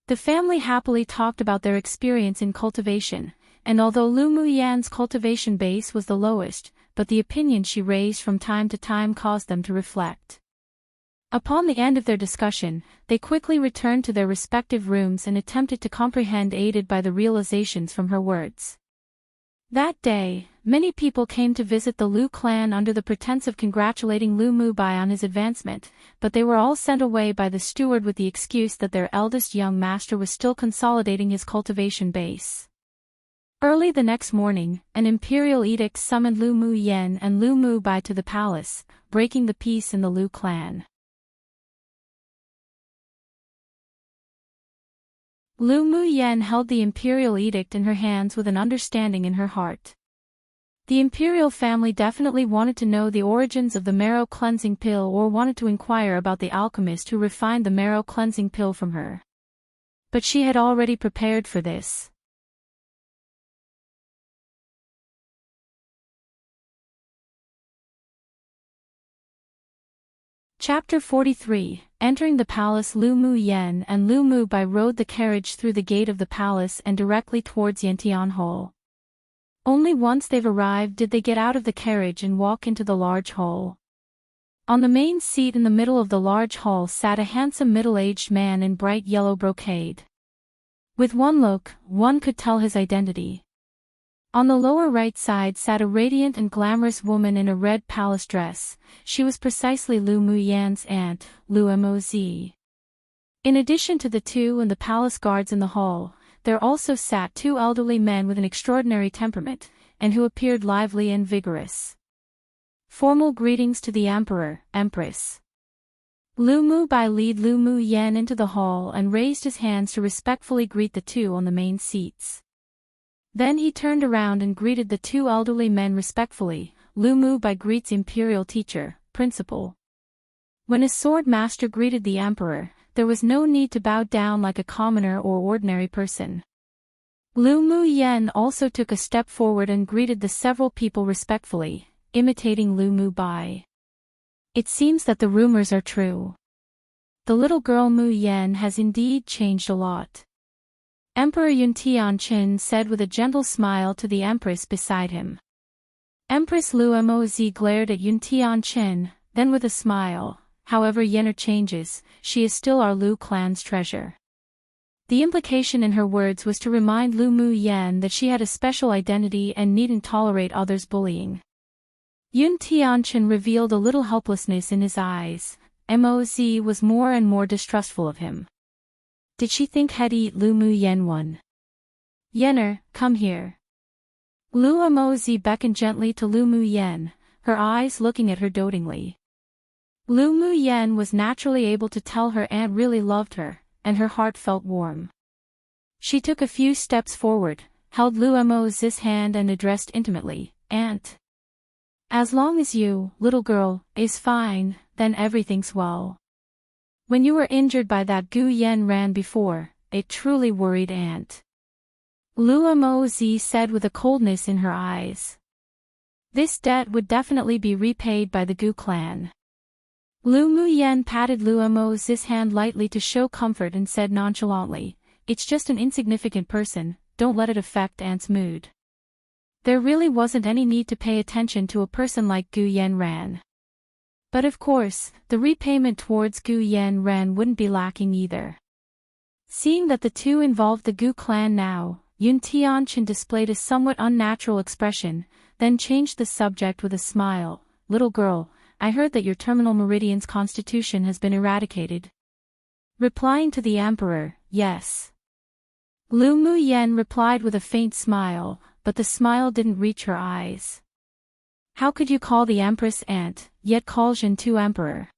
S1: The family happily talked about their experience in cultivation, and although Lu Mu Yan's cultivation base was the lowest, but the opinion she raised from time to time caused them to reflect. Upon the end of their discussion, they quickly returned to their respective rooms and attempted to comprehend, aided by the realizations from her words. That day, many people came to visit the Lu clan under the pretense of congratulating Lu Mu Bai on his advancement, but they were all sent away by the steward with the excuse that their eldest young master was still consolidating his cultivation base. Early the next morning, an imperial edict summoned Lu Mu Yen and Lu Mu Bai to the palace, breaking the peace in the Lu clan. Lu Mu Yen held the imperial edict in her hands with an understanding in her heart. The imperial family definitely wanted to know the origins of the marrow cleansing pill or wanted to inquire about the alchemist who refined the marrow cleansing pill from her. But she had already prepared for this. Chapter 43. Entering the palace. Lu Mu Yen and Lu Mu Bai rode the carriage through the gate of the palace and directly towards Yantian Hall. Only once they've arrived did they get out of the carriage and walk into the large hall. On the main seat in the middle of the large hall sat a handsome middle-aged man in bright yellow brocade. With one look, one could tell his identity. On the lower right side sat a radiant and glamorous woman in a red palace dress. She was precisely Lu Mu Yan's aunt, Lu Moz. In addition to the two and the palace guards in the hall, there also sat two elderly men with an extraordinary temperament, and who appeared lively and vigorous. Formal greetings to the Emperor, Empress. Lu Mu Bai led Lu Mu Yan into the hall and raised his hands to respectfully greet the two on the main seats. Then he turned around and greeted the two elderly men respectfully. Lu Mu Bai greets Imperial teacher, principal. When a sword master greeted the Emperor, there was no need to bow down like a commoner or ordinary person. Lu Mu Yan also took a step forward and greeted the several people respectfully, imitating Lu Mu Bai. It seems that the rumors are true. The little girl Mu Yan has indeed changed a lot. Emperor Yuntian said with a gentle smile to the Empress beside him. Empress Lu Moz glared at Yuntian, then with a smile, however Yener changes, she is still our Lu clan's treasure. The implication in her words was to remind Lu Mu Yan that she had a special identity and needn't tolerate others' bullying. Yuntian revealed a little helplessness in his eyes. Moz was more and more distrustful of him. Did she think he'd eat Lu Mu Yan one? Yener, come here. Lu Moz beckoned gently to Lu Mu Yan, her eyes looking at her dotingly. Lu Mu Yan was naturally able to tell her aunt really loved her, and her heart felt warm. She took a few steps forward, held Lu Moz's hand and addressed intimately, Aunt. As long as you, little girl, is fine, then everything's well. When you were injured by that Gu Yen ran before, it truly worried Aunt. Lu Moz said with a coldness in her eyes. This debt would definitely be repaid by the Gu clan. Lu Mu Yan patted Lu Moz's hand lightly to show comfort and said nonchalantly, it's just an insignificant person, don't let it affect Aunt's mood. There really wasn't any need to pay attention to a person like Gu Yen ran. But of course, the repayment towards Gu Yen ran wouldn't be lacking either. Seeing that the two involved the Gu clan now, Yuntian displayed a somewhat unnatural expression, then changed the subject with a smile. Little girl, I heard that your terminal meridian's constitution has been eradicated. Replying to the Emperor, yes. Lu Mu Yan replied with a faint smile, but the smile didn't reach her eyes. How could you call the Empress aunt, yet call Zhen Tu Emperor?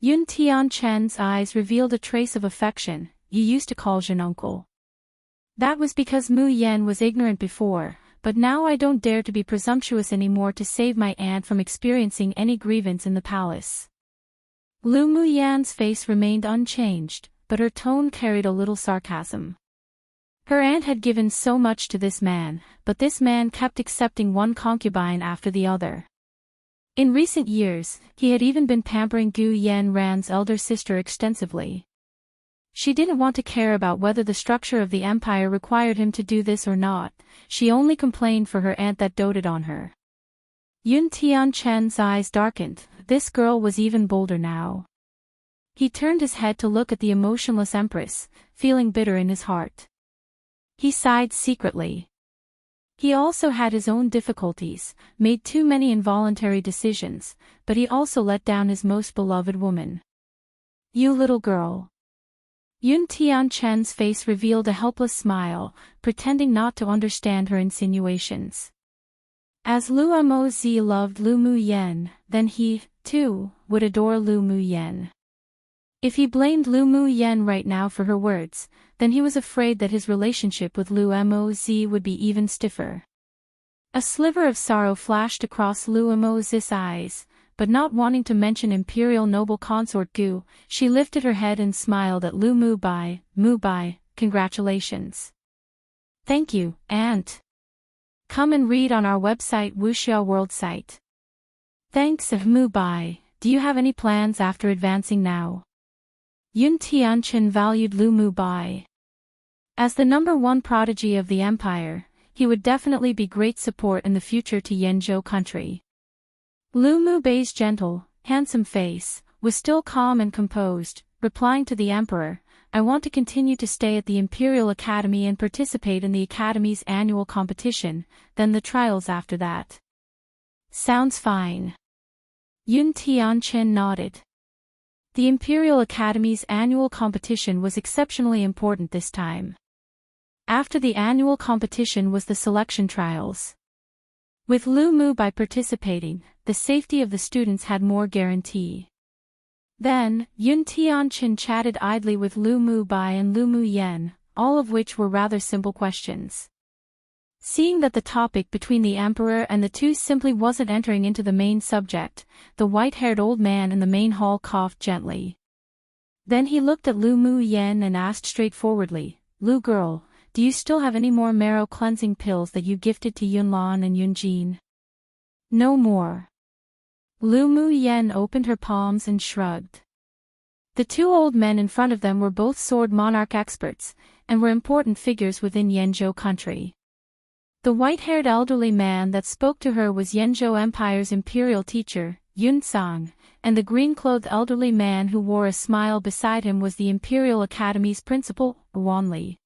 S1: Yuntian's eyes revealed a trace of affection. You used to call Zhen uncle. That was because Mu Yan was ignorant before, but now I don't dare to be presumptuous anymore to save my aunt from experiencing any grievance in the palace. Lu Mu Yan's face remained unchanged, but her tone carried a little sarcasm. Her aunt had given so much to this man, but this man kept accepting one concubine after the other. In recent years, he had even been pampering Gu Yen Ran's elder sister extensively. She didn't want to care about whether the structure of the empire required him to do this or not, she only complained for her aunt that doted on her. Yuntian's eyes darkened, this girl was even bolder now. He turned his head to look at the emotionless Empress, feeling bitter in his heart. He sighed secretly. He also had his own difficulties, made too many involuntary decisions, but he also let down his most beloved woman. You little girl. Yuntian's face revealed a helpless smile, pretending not to understand her insinuations. As Lu Moz loved Lu Mu Yan, then he, too, would adore Lu Mu Yan. If he blamed Lu Mu Yan right now for her words, then he was afraid that his relationship with Lu Moz would be even stiffer. A sliver of sorrow flashed across Lu Moz's eyes, but not wanting to mention Imperial noble consort Gu, she lifted her head and smiled at Lu Mu Bai. Mu Bai, congratulations. Thank you, Aunt. Come and read on our website Wuxia World site. Thanks Mu Bai, do you have any plans after advancing now? Yun Tianchen valued Lu Mu Bai. As the #1 prodigy of the empire, he would definitely be great support in the future to Yenzhou country. Lu Mu Bai's gentle, handsome face was still calm and composed, replying to the emperor, I want to continue to stay at the Imperial Academy and participate in the Academy's annual competition, then the trials after that. Sounds fine. Yun Tianchen nodded. The Imperial Academy's annual competition was exceptionally important this time. After the annual competition was the selection trials. With Lu Mu Bai participating, the safety of the students had more guarantee. Then, Yun Tianchen chatted idly with Lu Mu Bai and Lu Mu Yen, all of which were rather simple questions. Seeing that the topic between the emperor and the two simply wasn't entering into the main subject, the white-haired old man in the main hall coughed gently. Then he looked at Lu Mu Yen and asked straightforwardly, Lu girl, do you still have any more marrow cleansing pills that you gifted to Yunlan and Yunjin? No more. Lu Mu Yen opened her palms and shrugged. The two old men in front of them were both sword monarch experts, and were important figures within Yenzhou country. The white-haired elderly man that spoke to her was Yenzhou Empire's imperial teacher, Yun Sang, and the green-clothed elderly man who wore a smile beside him was the Imperial Academy's principal, Wanli.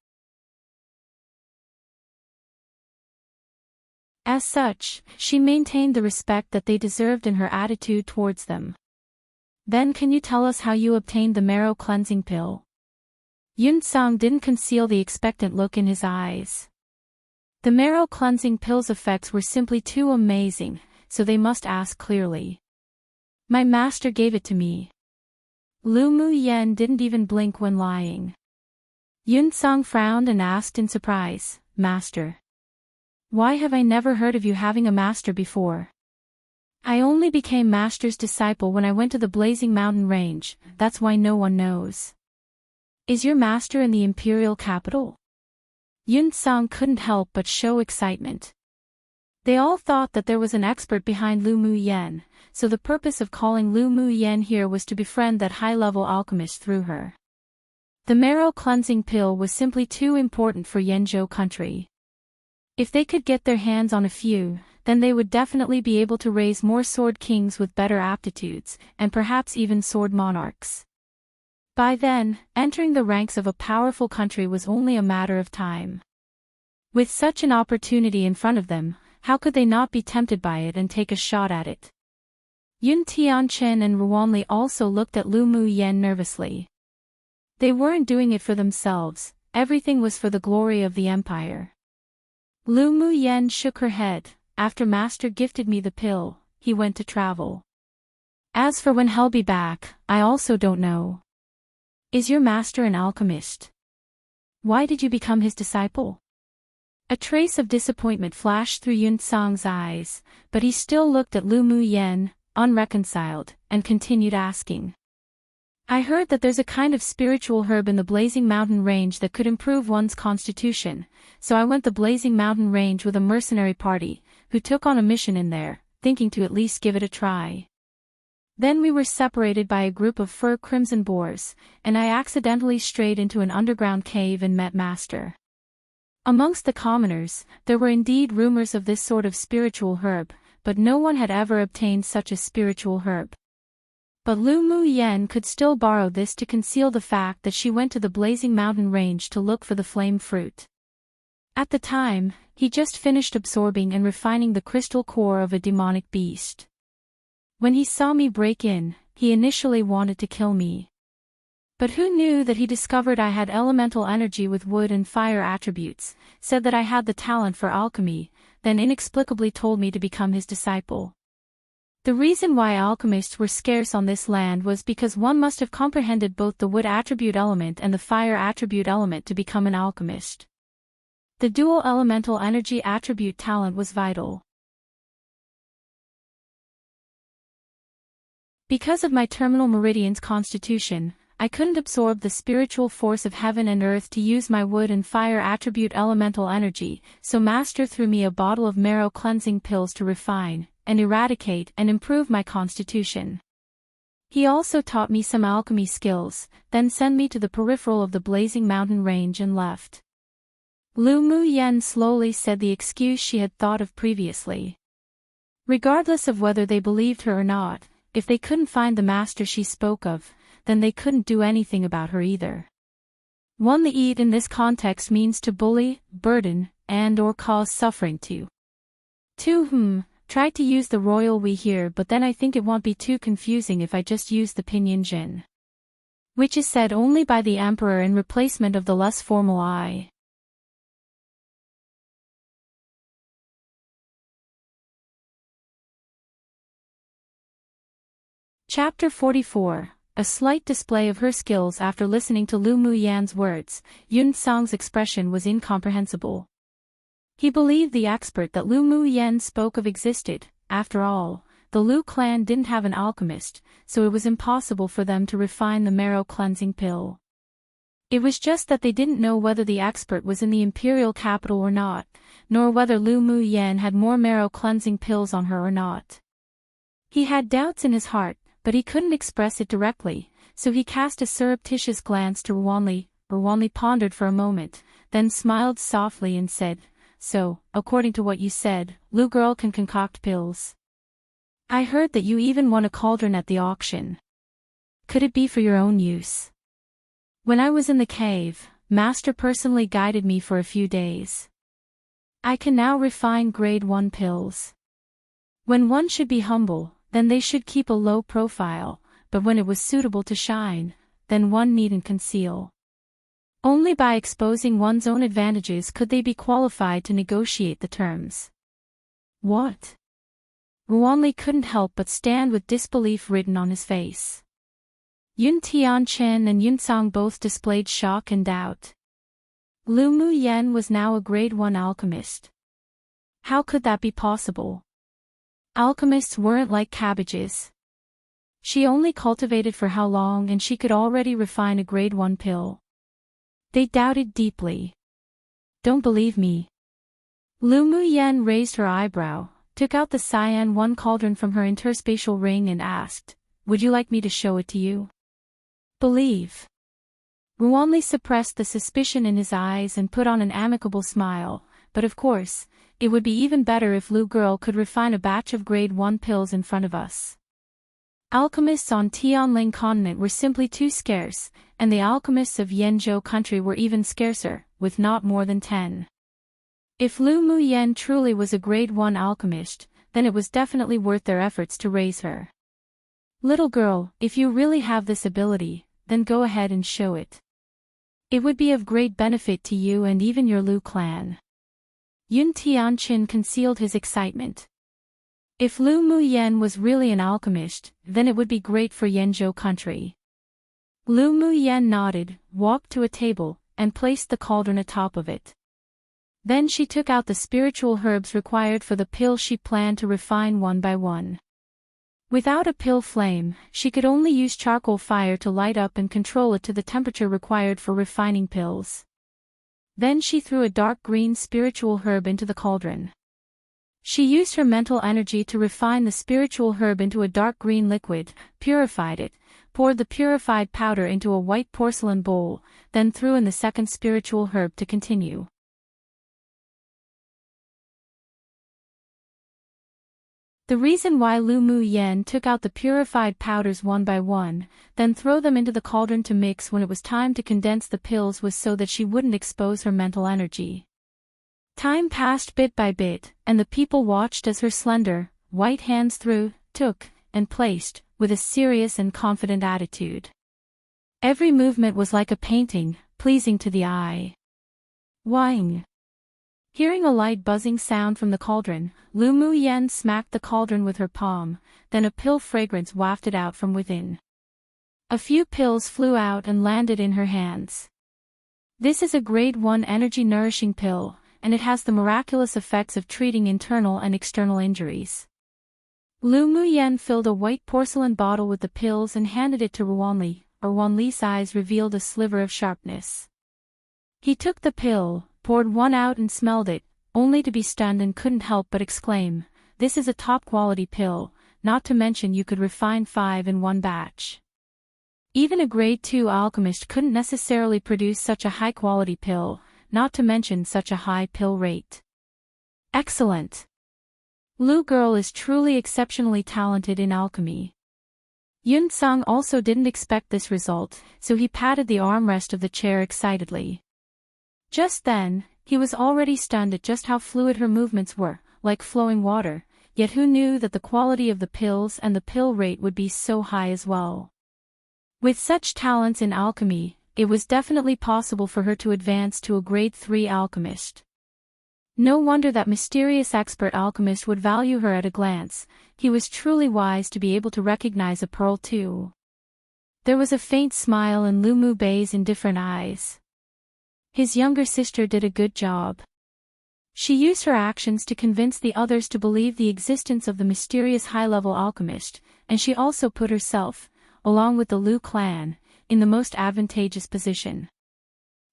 S1: As such, she maintained the respect that they deserved in her attitude towards them. Then can you tell us how you obtained the marrow cleansing pill? Yun Sang didn't conceal the expectant look in his eyes. The marrow cleansing pill's effects were simply too amazing, so they must ask clearly. My master gave it to me. Lu Mu Yen didn't even blink when lying. Yun Sang frowned and asked in surprise, Master. Why have I never heard of you having a master before? I only became master's disciple when I went to the Blazing Mountain Range, that's why no one knows. Is your master in the imperial capital? Yun Sang couldn't help but show excitement. They all thought that there was an expert behind Lu Mu Yen, so the purpose of calling Lu Mu Yen here was to befriend that high-level alchemist through her. The marrow cleansing pill was simply too important for Yenzhou country. If they could get their hands on a few, then they would definitely be able to raise more sword kings with better aptitudes, and perhaps even sword monarchs. By then, entering the ranks of a powerful country was only a matter of time. With such an opportunity in front of them, how could they not be tempted by it and take a shot at it? Yun Tianchen and Ruanli also looked at Lu Mu Yen nervously. They weren't doing it for themselves, everything was for the glory of the empire. Lu Mu Yen shook her head. After master gifted me the pill, he went to travel. As for when he'll be back, I also don't know. Is your master an alchemist? Why did you become his disciple? A trace of disappointment flashed through Yun Sang's eyes, but he still looked at Lu Mu Yen, unreconciled, and continued asking. I heard that there's a kind of spiritual herb in the Blazing Mountain Range that could improve one's constitution, so I went the Blazing Mountain Range with a mercenary party, who took on a mission in there, thinking to at least give it a try. Then we were separated by a group of fur crimson boars, and I accidentally strayed into an underground cave and met Master. Amongst the commoners, there were indeed rumors of this sort of spiritual herb, but no one had ever obtained such a spiritual herb. But Lu Mu Yen could still borrow this to conceal the fact that she went to the Blazing Mountain Range to look for the flame fruit. At the time, he just finished absorbing and refining the crystal core of a demonic beast. When he saw me break in, he initially wanted to kill me. But who knew that he discovered I had elemental energy with wood and fire attributes, said that I had the talent for alchemy, then inexplicably told me to become his disciple. The reason why alchemists were scarce on this land was because one must have comprehended both the wood attribute element and the fire attribute element to become an alchemist. The dual elemental energy attribute talent was vital. Because of my terminal meridian's constitution, I couldn't absorb the spiritual force of heaven and earth to use my wood and fire attribute elemental energy, so Master threw me a bottle of marrow cleansing pills to refine, and eradicate and improve my constitution. He also taught me some alchemy skills, then sent me to the peripheral of the blazing mountain range and left. Lu Muyen slowly said the excuse she had thought of previously. Regardless of whether they believed her or not, if they couldn't find the master she spoke of, then they couldn't do anything about her either. One the eat in this context means to bully, burden, and/or cause suffering to. Tried to use the royal we here, but then I think it won't be too confusing if I just use the pinyin jin, which is said only by the emperor in replacement of the less formal I. Chapter 44. A slight display of her skills. After listening to Lu Muyan's words, Yun Song's expression was incomprehensible. He believed the expert that Lu Muyan spoke of existed. After all, the Lu clan didn't have an alchemist, so it was impossible for them to refine the marrow cleansing pill. It was just that they didn't know whether the expert was in the Imperial capital or not, nor whether Lu Muyan had more marrow cleansing pills on her or not. He had doubts in his heart, but he couldn't express it directly, so he cast a surreptitious glance to Ruanli. Ruanli pondered for a moment, then smiled softly and said, "So, according to what you said, Lu girl can concoct pills. I heard that you even won a cauldron at the auction. Could it be for your own use? When I was in the cave, Master personally guided me for a few days. I can now refine grade 1 pills. When one should be humble, then they should keep a low profile, but when it was suitable to shine, then one needn't conceal. Only by exposing one's own advantages could they be qualified to negotiate the terms." "What?" Ruanli couldn't help but stand with disbelief written on his face. Yun Tianchen and Yun Song both displayed shock and doubt. Lu Muyen was now a grade 1 alchemist. How could that be possible? Alchemists weren't like cabbages. She only cultivated for how long and she could already refine a grade 1 pill. They doubted deeply. "Don't believe me." Lu Muyen raised her eyebrow, took out the Cyan 1 cauldron from her interspatial ring and asked, "Would you like me to show it to you?" "Believe." Ruanli suppressed the suspicion in his eyes and put on an amicable smile, but of course, it would be even better if Lu girl could refine a batch of grade 1 pills in front of us. Alchemists on Tianling continent were simply too scarce, and the alchemists of Yenzhou country were even scarcer, with not more than 10. If Lu Muyen truly was a grade 1 alchemist, then it was definitely worth their efforts to raise her. "Little girl, if you really have this ability, then go ahead and show it. It would be of great benefit to you and even your Lu clan." Yun Tianqin concealed his excitement. If Lu Muyen was really an alchemist, then it would be great for Yenzhou country. Lu Muyen nodded, walked to a table, and placed the cauldron atop of it. Then she took out the spiritual herbs required for the pill she planned to refine one by one. Without a pill flame, she could only use charcoal fire to light up and control it to the temperature required for refining pills. Then she threw a dark green spiritual herb into the cauldron. She used her mental energy to refine the spiritual herb into a dark green liquid, purified it, poured the purified powder into a white porcelain bowl, then threw in the second spiritual herb to continue. The reason why Lu Muyen took out the purified powders one by one, then throw them into the cauldron to mix when it was time to condense the pills was so that she wouldn't expose her mental energy. Time passed bit by bit, and the people watched as her slender, white hands threw, took, and placed, with a serious and confident attitude. Every movement was like a painting, pleasing to the eye. Wang. Hearing a light buzzing sound from the cauldron, Lu Muyen smacked the cauldron with her palm, then a pill fragrance wafted out from within. A few pills flew out and landed in her hands. This is a grade 1 energy-nourishing pill, and it has the miraculous effects of treating internal and external injuries. Lu Muyen filled a white porcelain bottle with the pills and handed it to Ruanli. Ruanli's eyes revealed a sliver of sharpness. He took the pill, poured one out and smelled it, only to be stunned and couldn't help but exclaim, this is a top-quality pill, not to mention you could refine 5 in one batch. Even a grade 2 alchemist couldn't necessarily produce such a high-quality pill, not to mention such a high pill rate. Excellent. Lu girl is truly exceptionally talented in alchemy. Yun Sung also didn't expect this result, so he patted the armrest of the chair excitedly. Just then, he was already stunned at just how fluid her movements were, like flowing water, yet who knew that the quality of the pills and the pill rate would be so high as well. With such talents in alchemy, it was definitely possible for her to advance to a grade 3 alchemist. No wonder that mysterious expert alchemist would value her at a glance. He was truly wise to be able to recognize a pearl too. There was a faint smile in Lu Mu Bei's indifferent eyes. His younger sister did a good job. She used her actions to convince the others to believe the existence of the mysterious high-level alchemist, and she also put herself, along with the Lu clan, in the most advantageous position.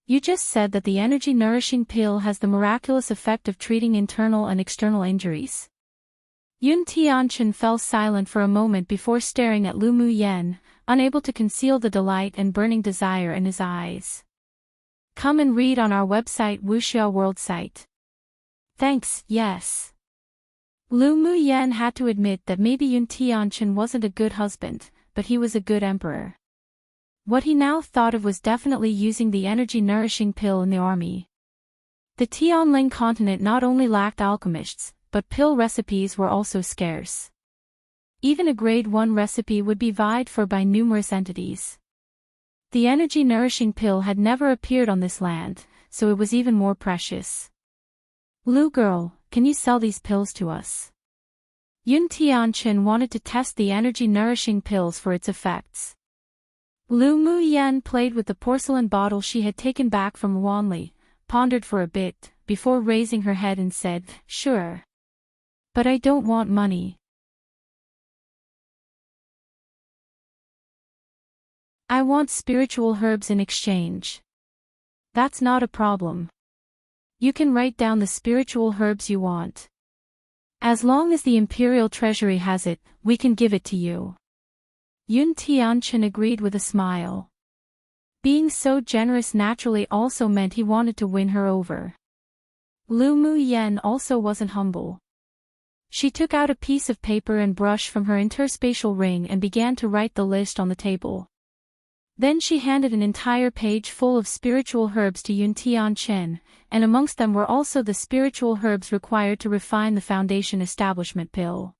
S1: You just said that the energy-nourishing pill has the miraculous effect of treating internal and external injuries. Yun Tianchen fell silent for a moment before staring at Lu Mu Yen, unable to conceal the delight and burning desire in his eyes. Come and read on our website Wuxia World site. Thanks, yes. Lu Mu Yen had to admit that maybe Yun Tianchen wasn't a good husband, but he was a good emperor. What he now thought of was definitely using the energy-nourishing pill in the army. The Tianling continent not only lacked alchemists, but pill recipes were also scarce. Even a grade 1 recipe would be vied for by numerous entities. The energy-nourishing pill had never appeared on this land, so it was even more precious. Lu girl, can you sell these pills to us? Yun Tianchen wanted to test the energy-nourishing pills for its effects. Lu Mu Yen played with the porcelain bottle she had taken back from Wanli, pondered for a bit, before raising her head and said, "Sure. But I don't want money. I want spiritual herbs in exchange." "That's not a problem. You can write down the spiritual herbs you want. As long as the Imperial Treasury has it, we can give it to you." Yun Tianchen agreed with a smile. Being so generous naturally also meant he wanted to win her over. Lu Mu Yen also wasn't humble. She took out a piece of paper and brush from her interspatial ring and began to write the list on the table. Then she handed an entire page full of spiritual herbs to Yun Tianchen, and amongst them were also the spiritual herbs required to refine the Foundation Establishment pill.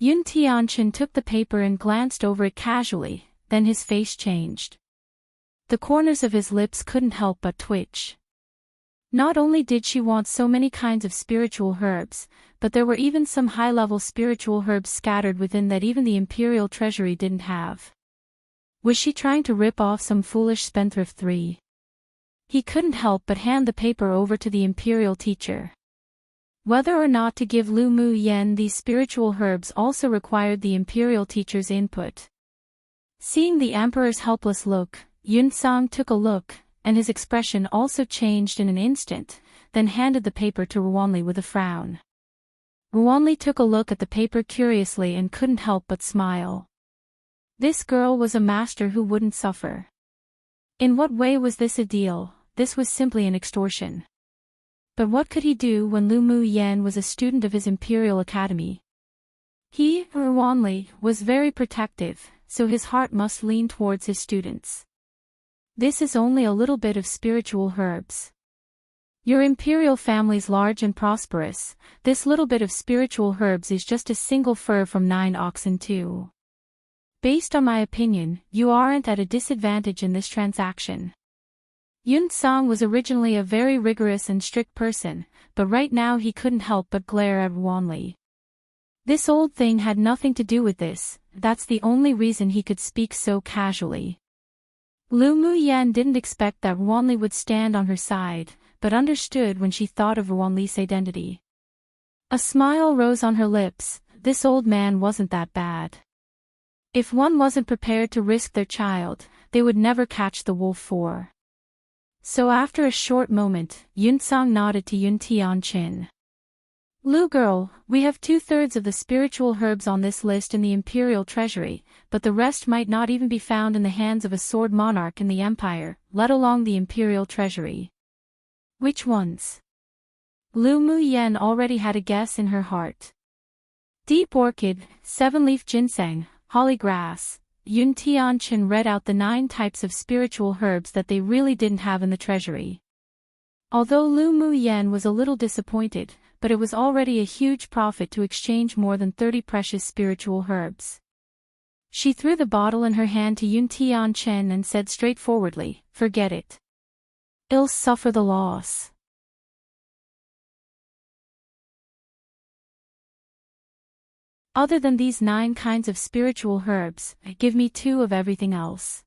S1: Yun Tianchen took the paper and glanced over it casually, then his face changed. The corners of his lips couldn't help but twitch. Not only did she want so many kinds of spiritual herbs, but there were even some high-level spiritual herbs scattered within that even the Imperial Treasury didn't have. Was she trying to rip off some foolish spendthrift 3? He couldn't help but hand the paper over to the Imperial teacher. Whether or not to give Lu Mu Yen these spiritual herbs also required the Imperial teacher's input. Seeing the Emperor's helpless look, Yun Song took a look, and his expression also changed in an instant, then handed the paper to Ruanli with a frown. Ruanli took a look at the paper curiously and couldn't help but smile. This girl was a master who wouldn't suffer. In what way was this a deal? This was simply an extortion. But what could he do when Lu Mu Yen was a student of his Imperial Academy? He, Ruanli, was very protective, so his heart must lean towards his students. This is only a little bit of spiritual herbs. Your Imperial family's large and prosperous, this little bit of spiritual herbs is just a single fur from 9 oxen too. Based on my opinion, you aren't at a disadvantage in this transaction. Yun Song was originally a very rigorous and strict person, but right now he couldn't help but glare at Ruanli. This old thing had nothing to do with this, that's the only reason he could speak so casually. Lu Mu Yen didn't expect that Ruanli would stand on her side, but understood when she thought of Ruanli's identity. A smile rose on her lips. This old man wasn't that bad. If one wasn't prepared to risk their child, they would never catch the wolf for. So after a short moment, Yun Song nodded to Yun Tianchen. Lou girl, we have 2/3 of the spiritual herbs on this list in the Imperial treasury, but the rest might not even be found in the hands of a sword monarch in the Empire, let alone the Imperial treasury. Which ones? Lu Mu Yen already had a guess in her heart. Deep orchid, 7-leaf ginseng, holly grass. Yun Tianchen read out the 9 types of spiritual herbs that they really didn't have in the treasury. Although Lu Mu Yen was a little disappointed, but it was already a huge profit to exchange more than 30 precious spiritual herbs. She threw the bottle in her hand to Yun Tianchen and said straightforwardly, "Forget it. I'll suffer the loss." Other than these 9 kinds of spiritual herbs, give me 2 of everything else.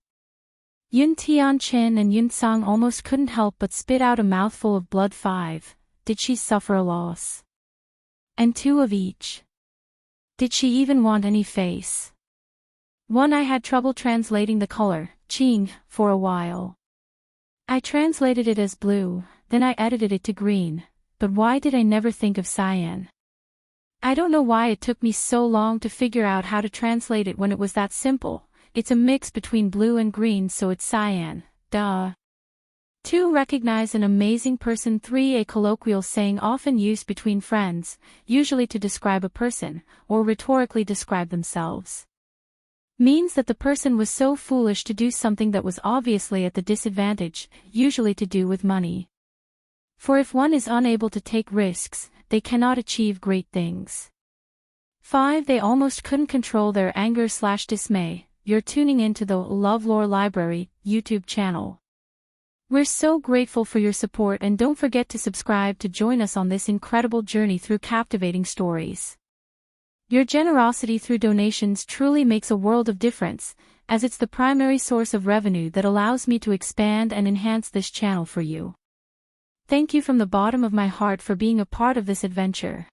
S1: Yun Tianchen and Yun Tsang almost couldn't help but spit out a mouthful of blood. 5. Did she suffer a loss? And 2 of each. Did she even want any face? 1. I had trouble translating the color, Qing, for a while. I translated it as blue, then I edited it to green, but why did I never think of cyan? I don't know why it took me so long to figure out how to translate it when it was that simple. It's a mix between blue and green, so it's cyan, duh. 2. Recognize an amazing person. 3. A colloquial saying often used between friends, usually to describe a person, or rhetorically describe themselves. Means that the person was so foolish to do something that was obviously at the disadvantage, usually to do with money. For if one is unable to take risks, they cannot achieve great things. 5. They almost couldn't control their anger/dismay. You're tuning into the LoveLore Library YouTube channel. We're so grateful for your support, and don't forget to subscribe to join us on this incredible journey through captivating stories. Your generosity through donations truly makes a world of difference, as it's the primary source of revenue that allows me to expand and enhance this channel for you. Thank you from the bottom of my heart for being a part of this adventure.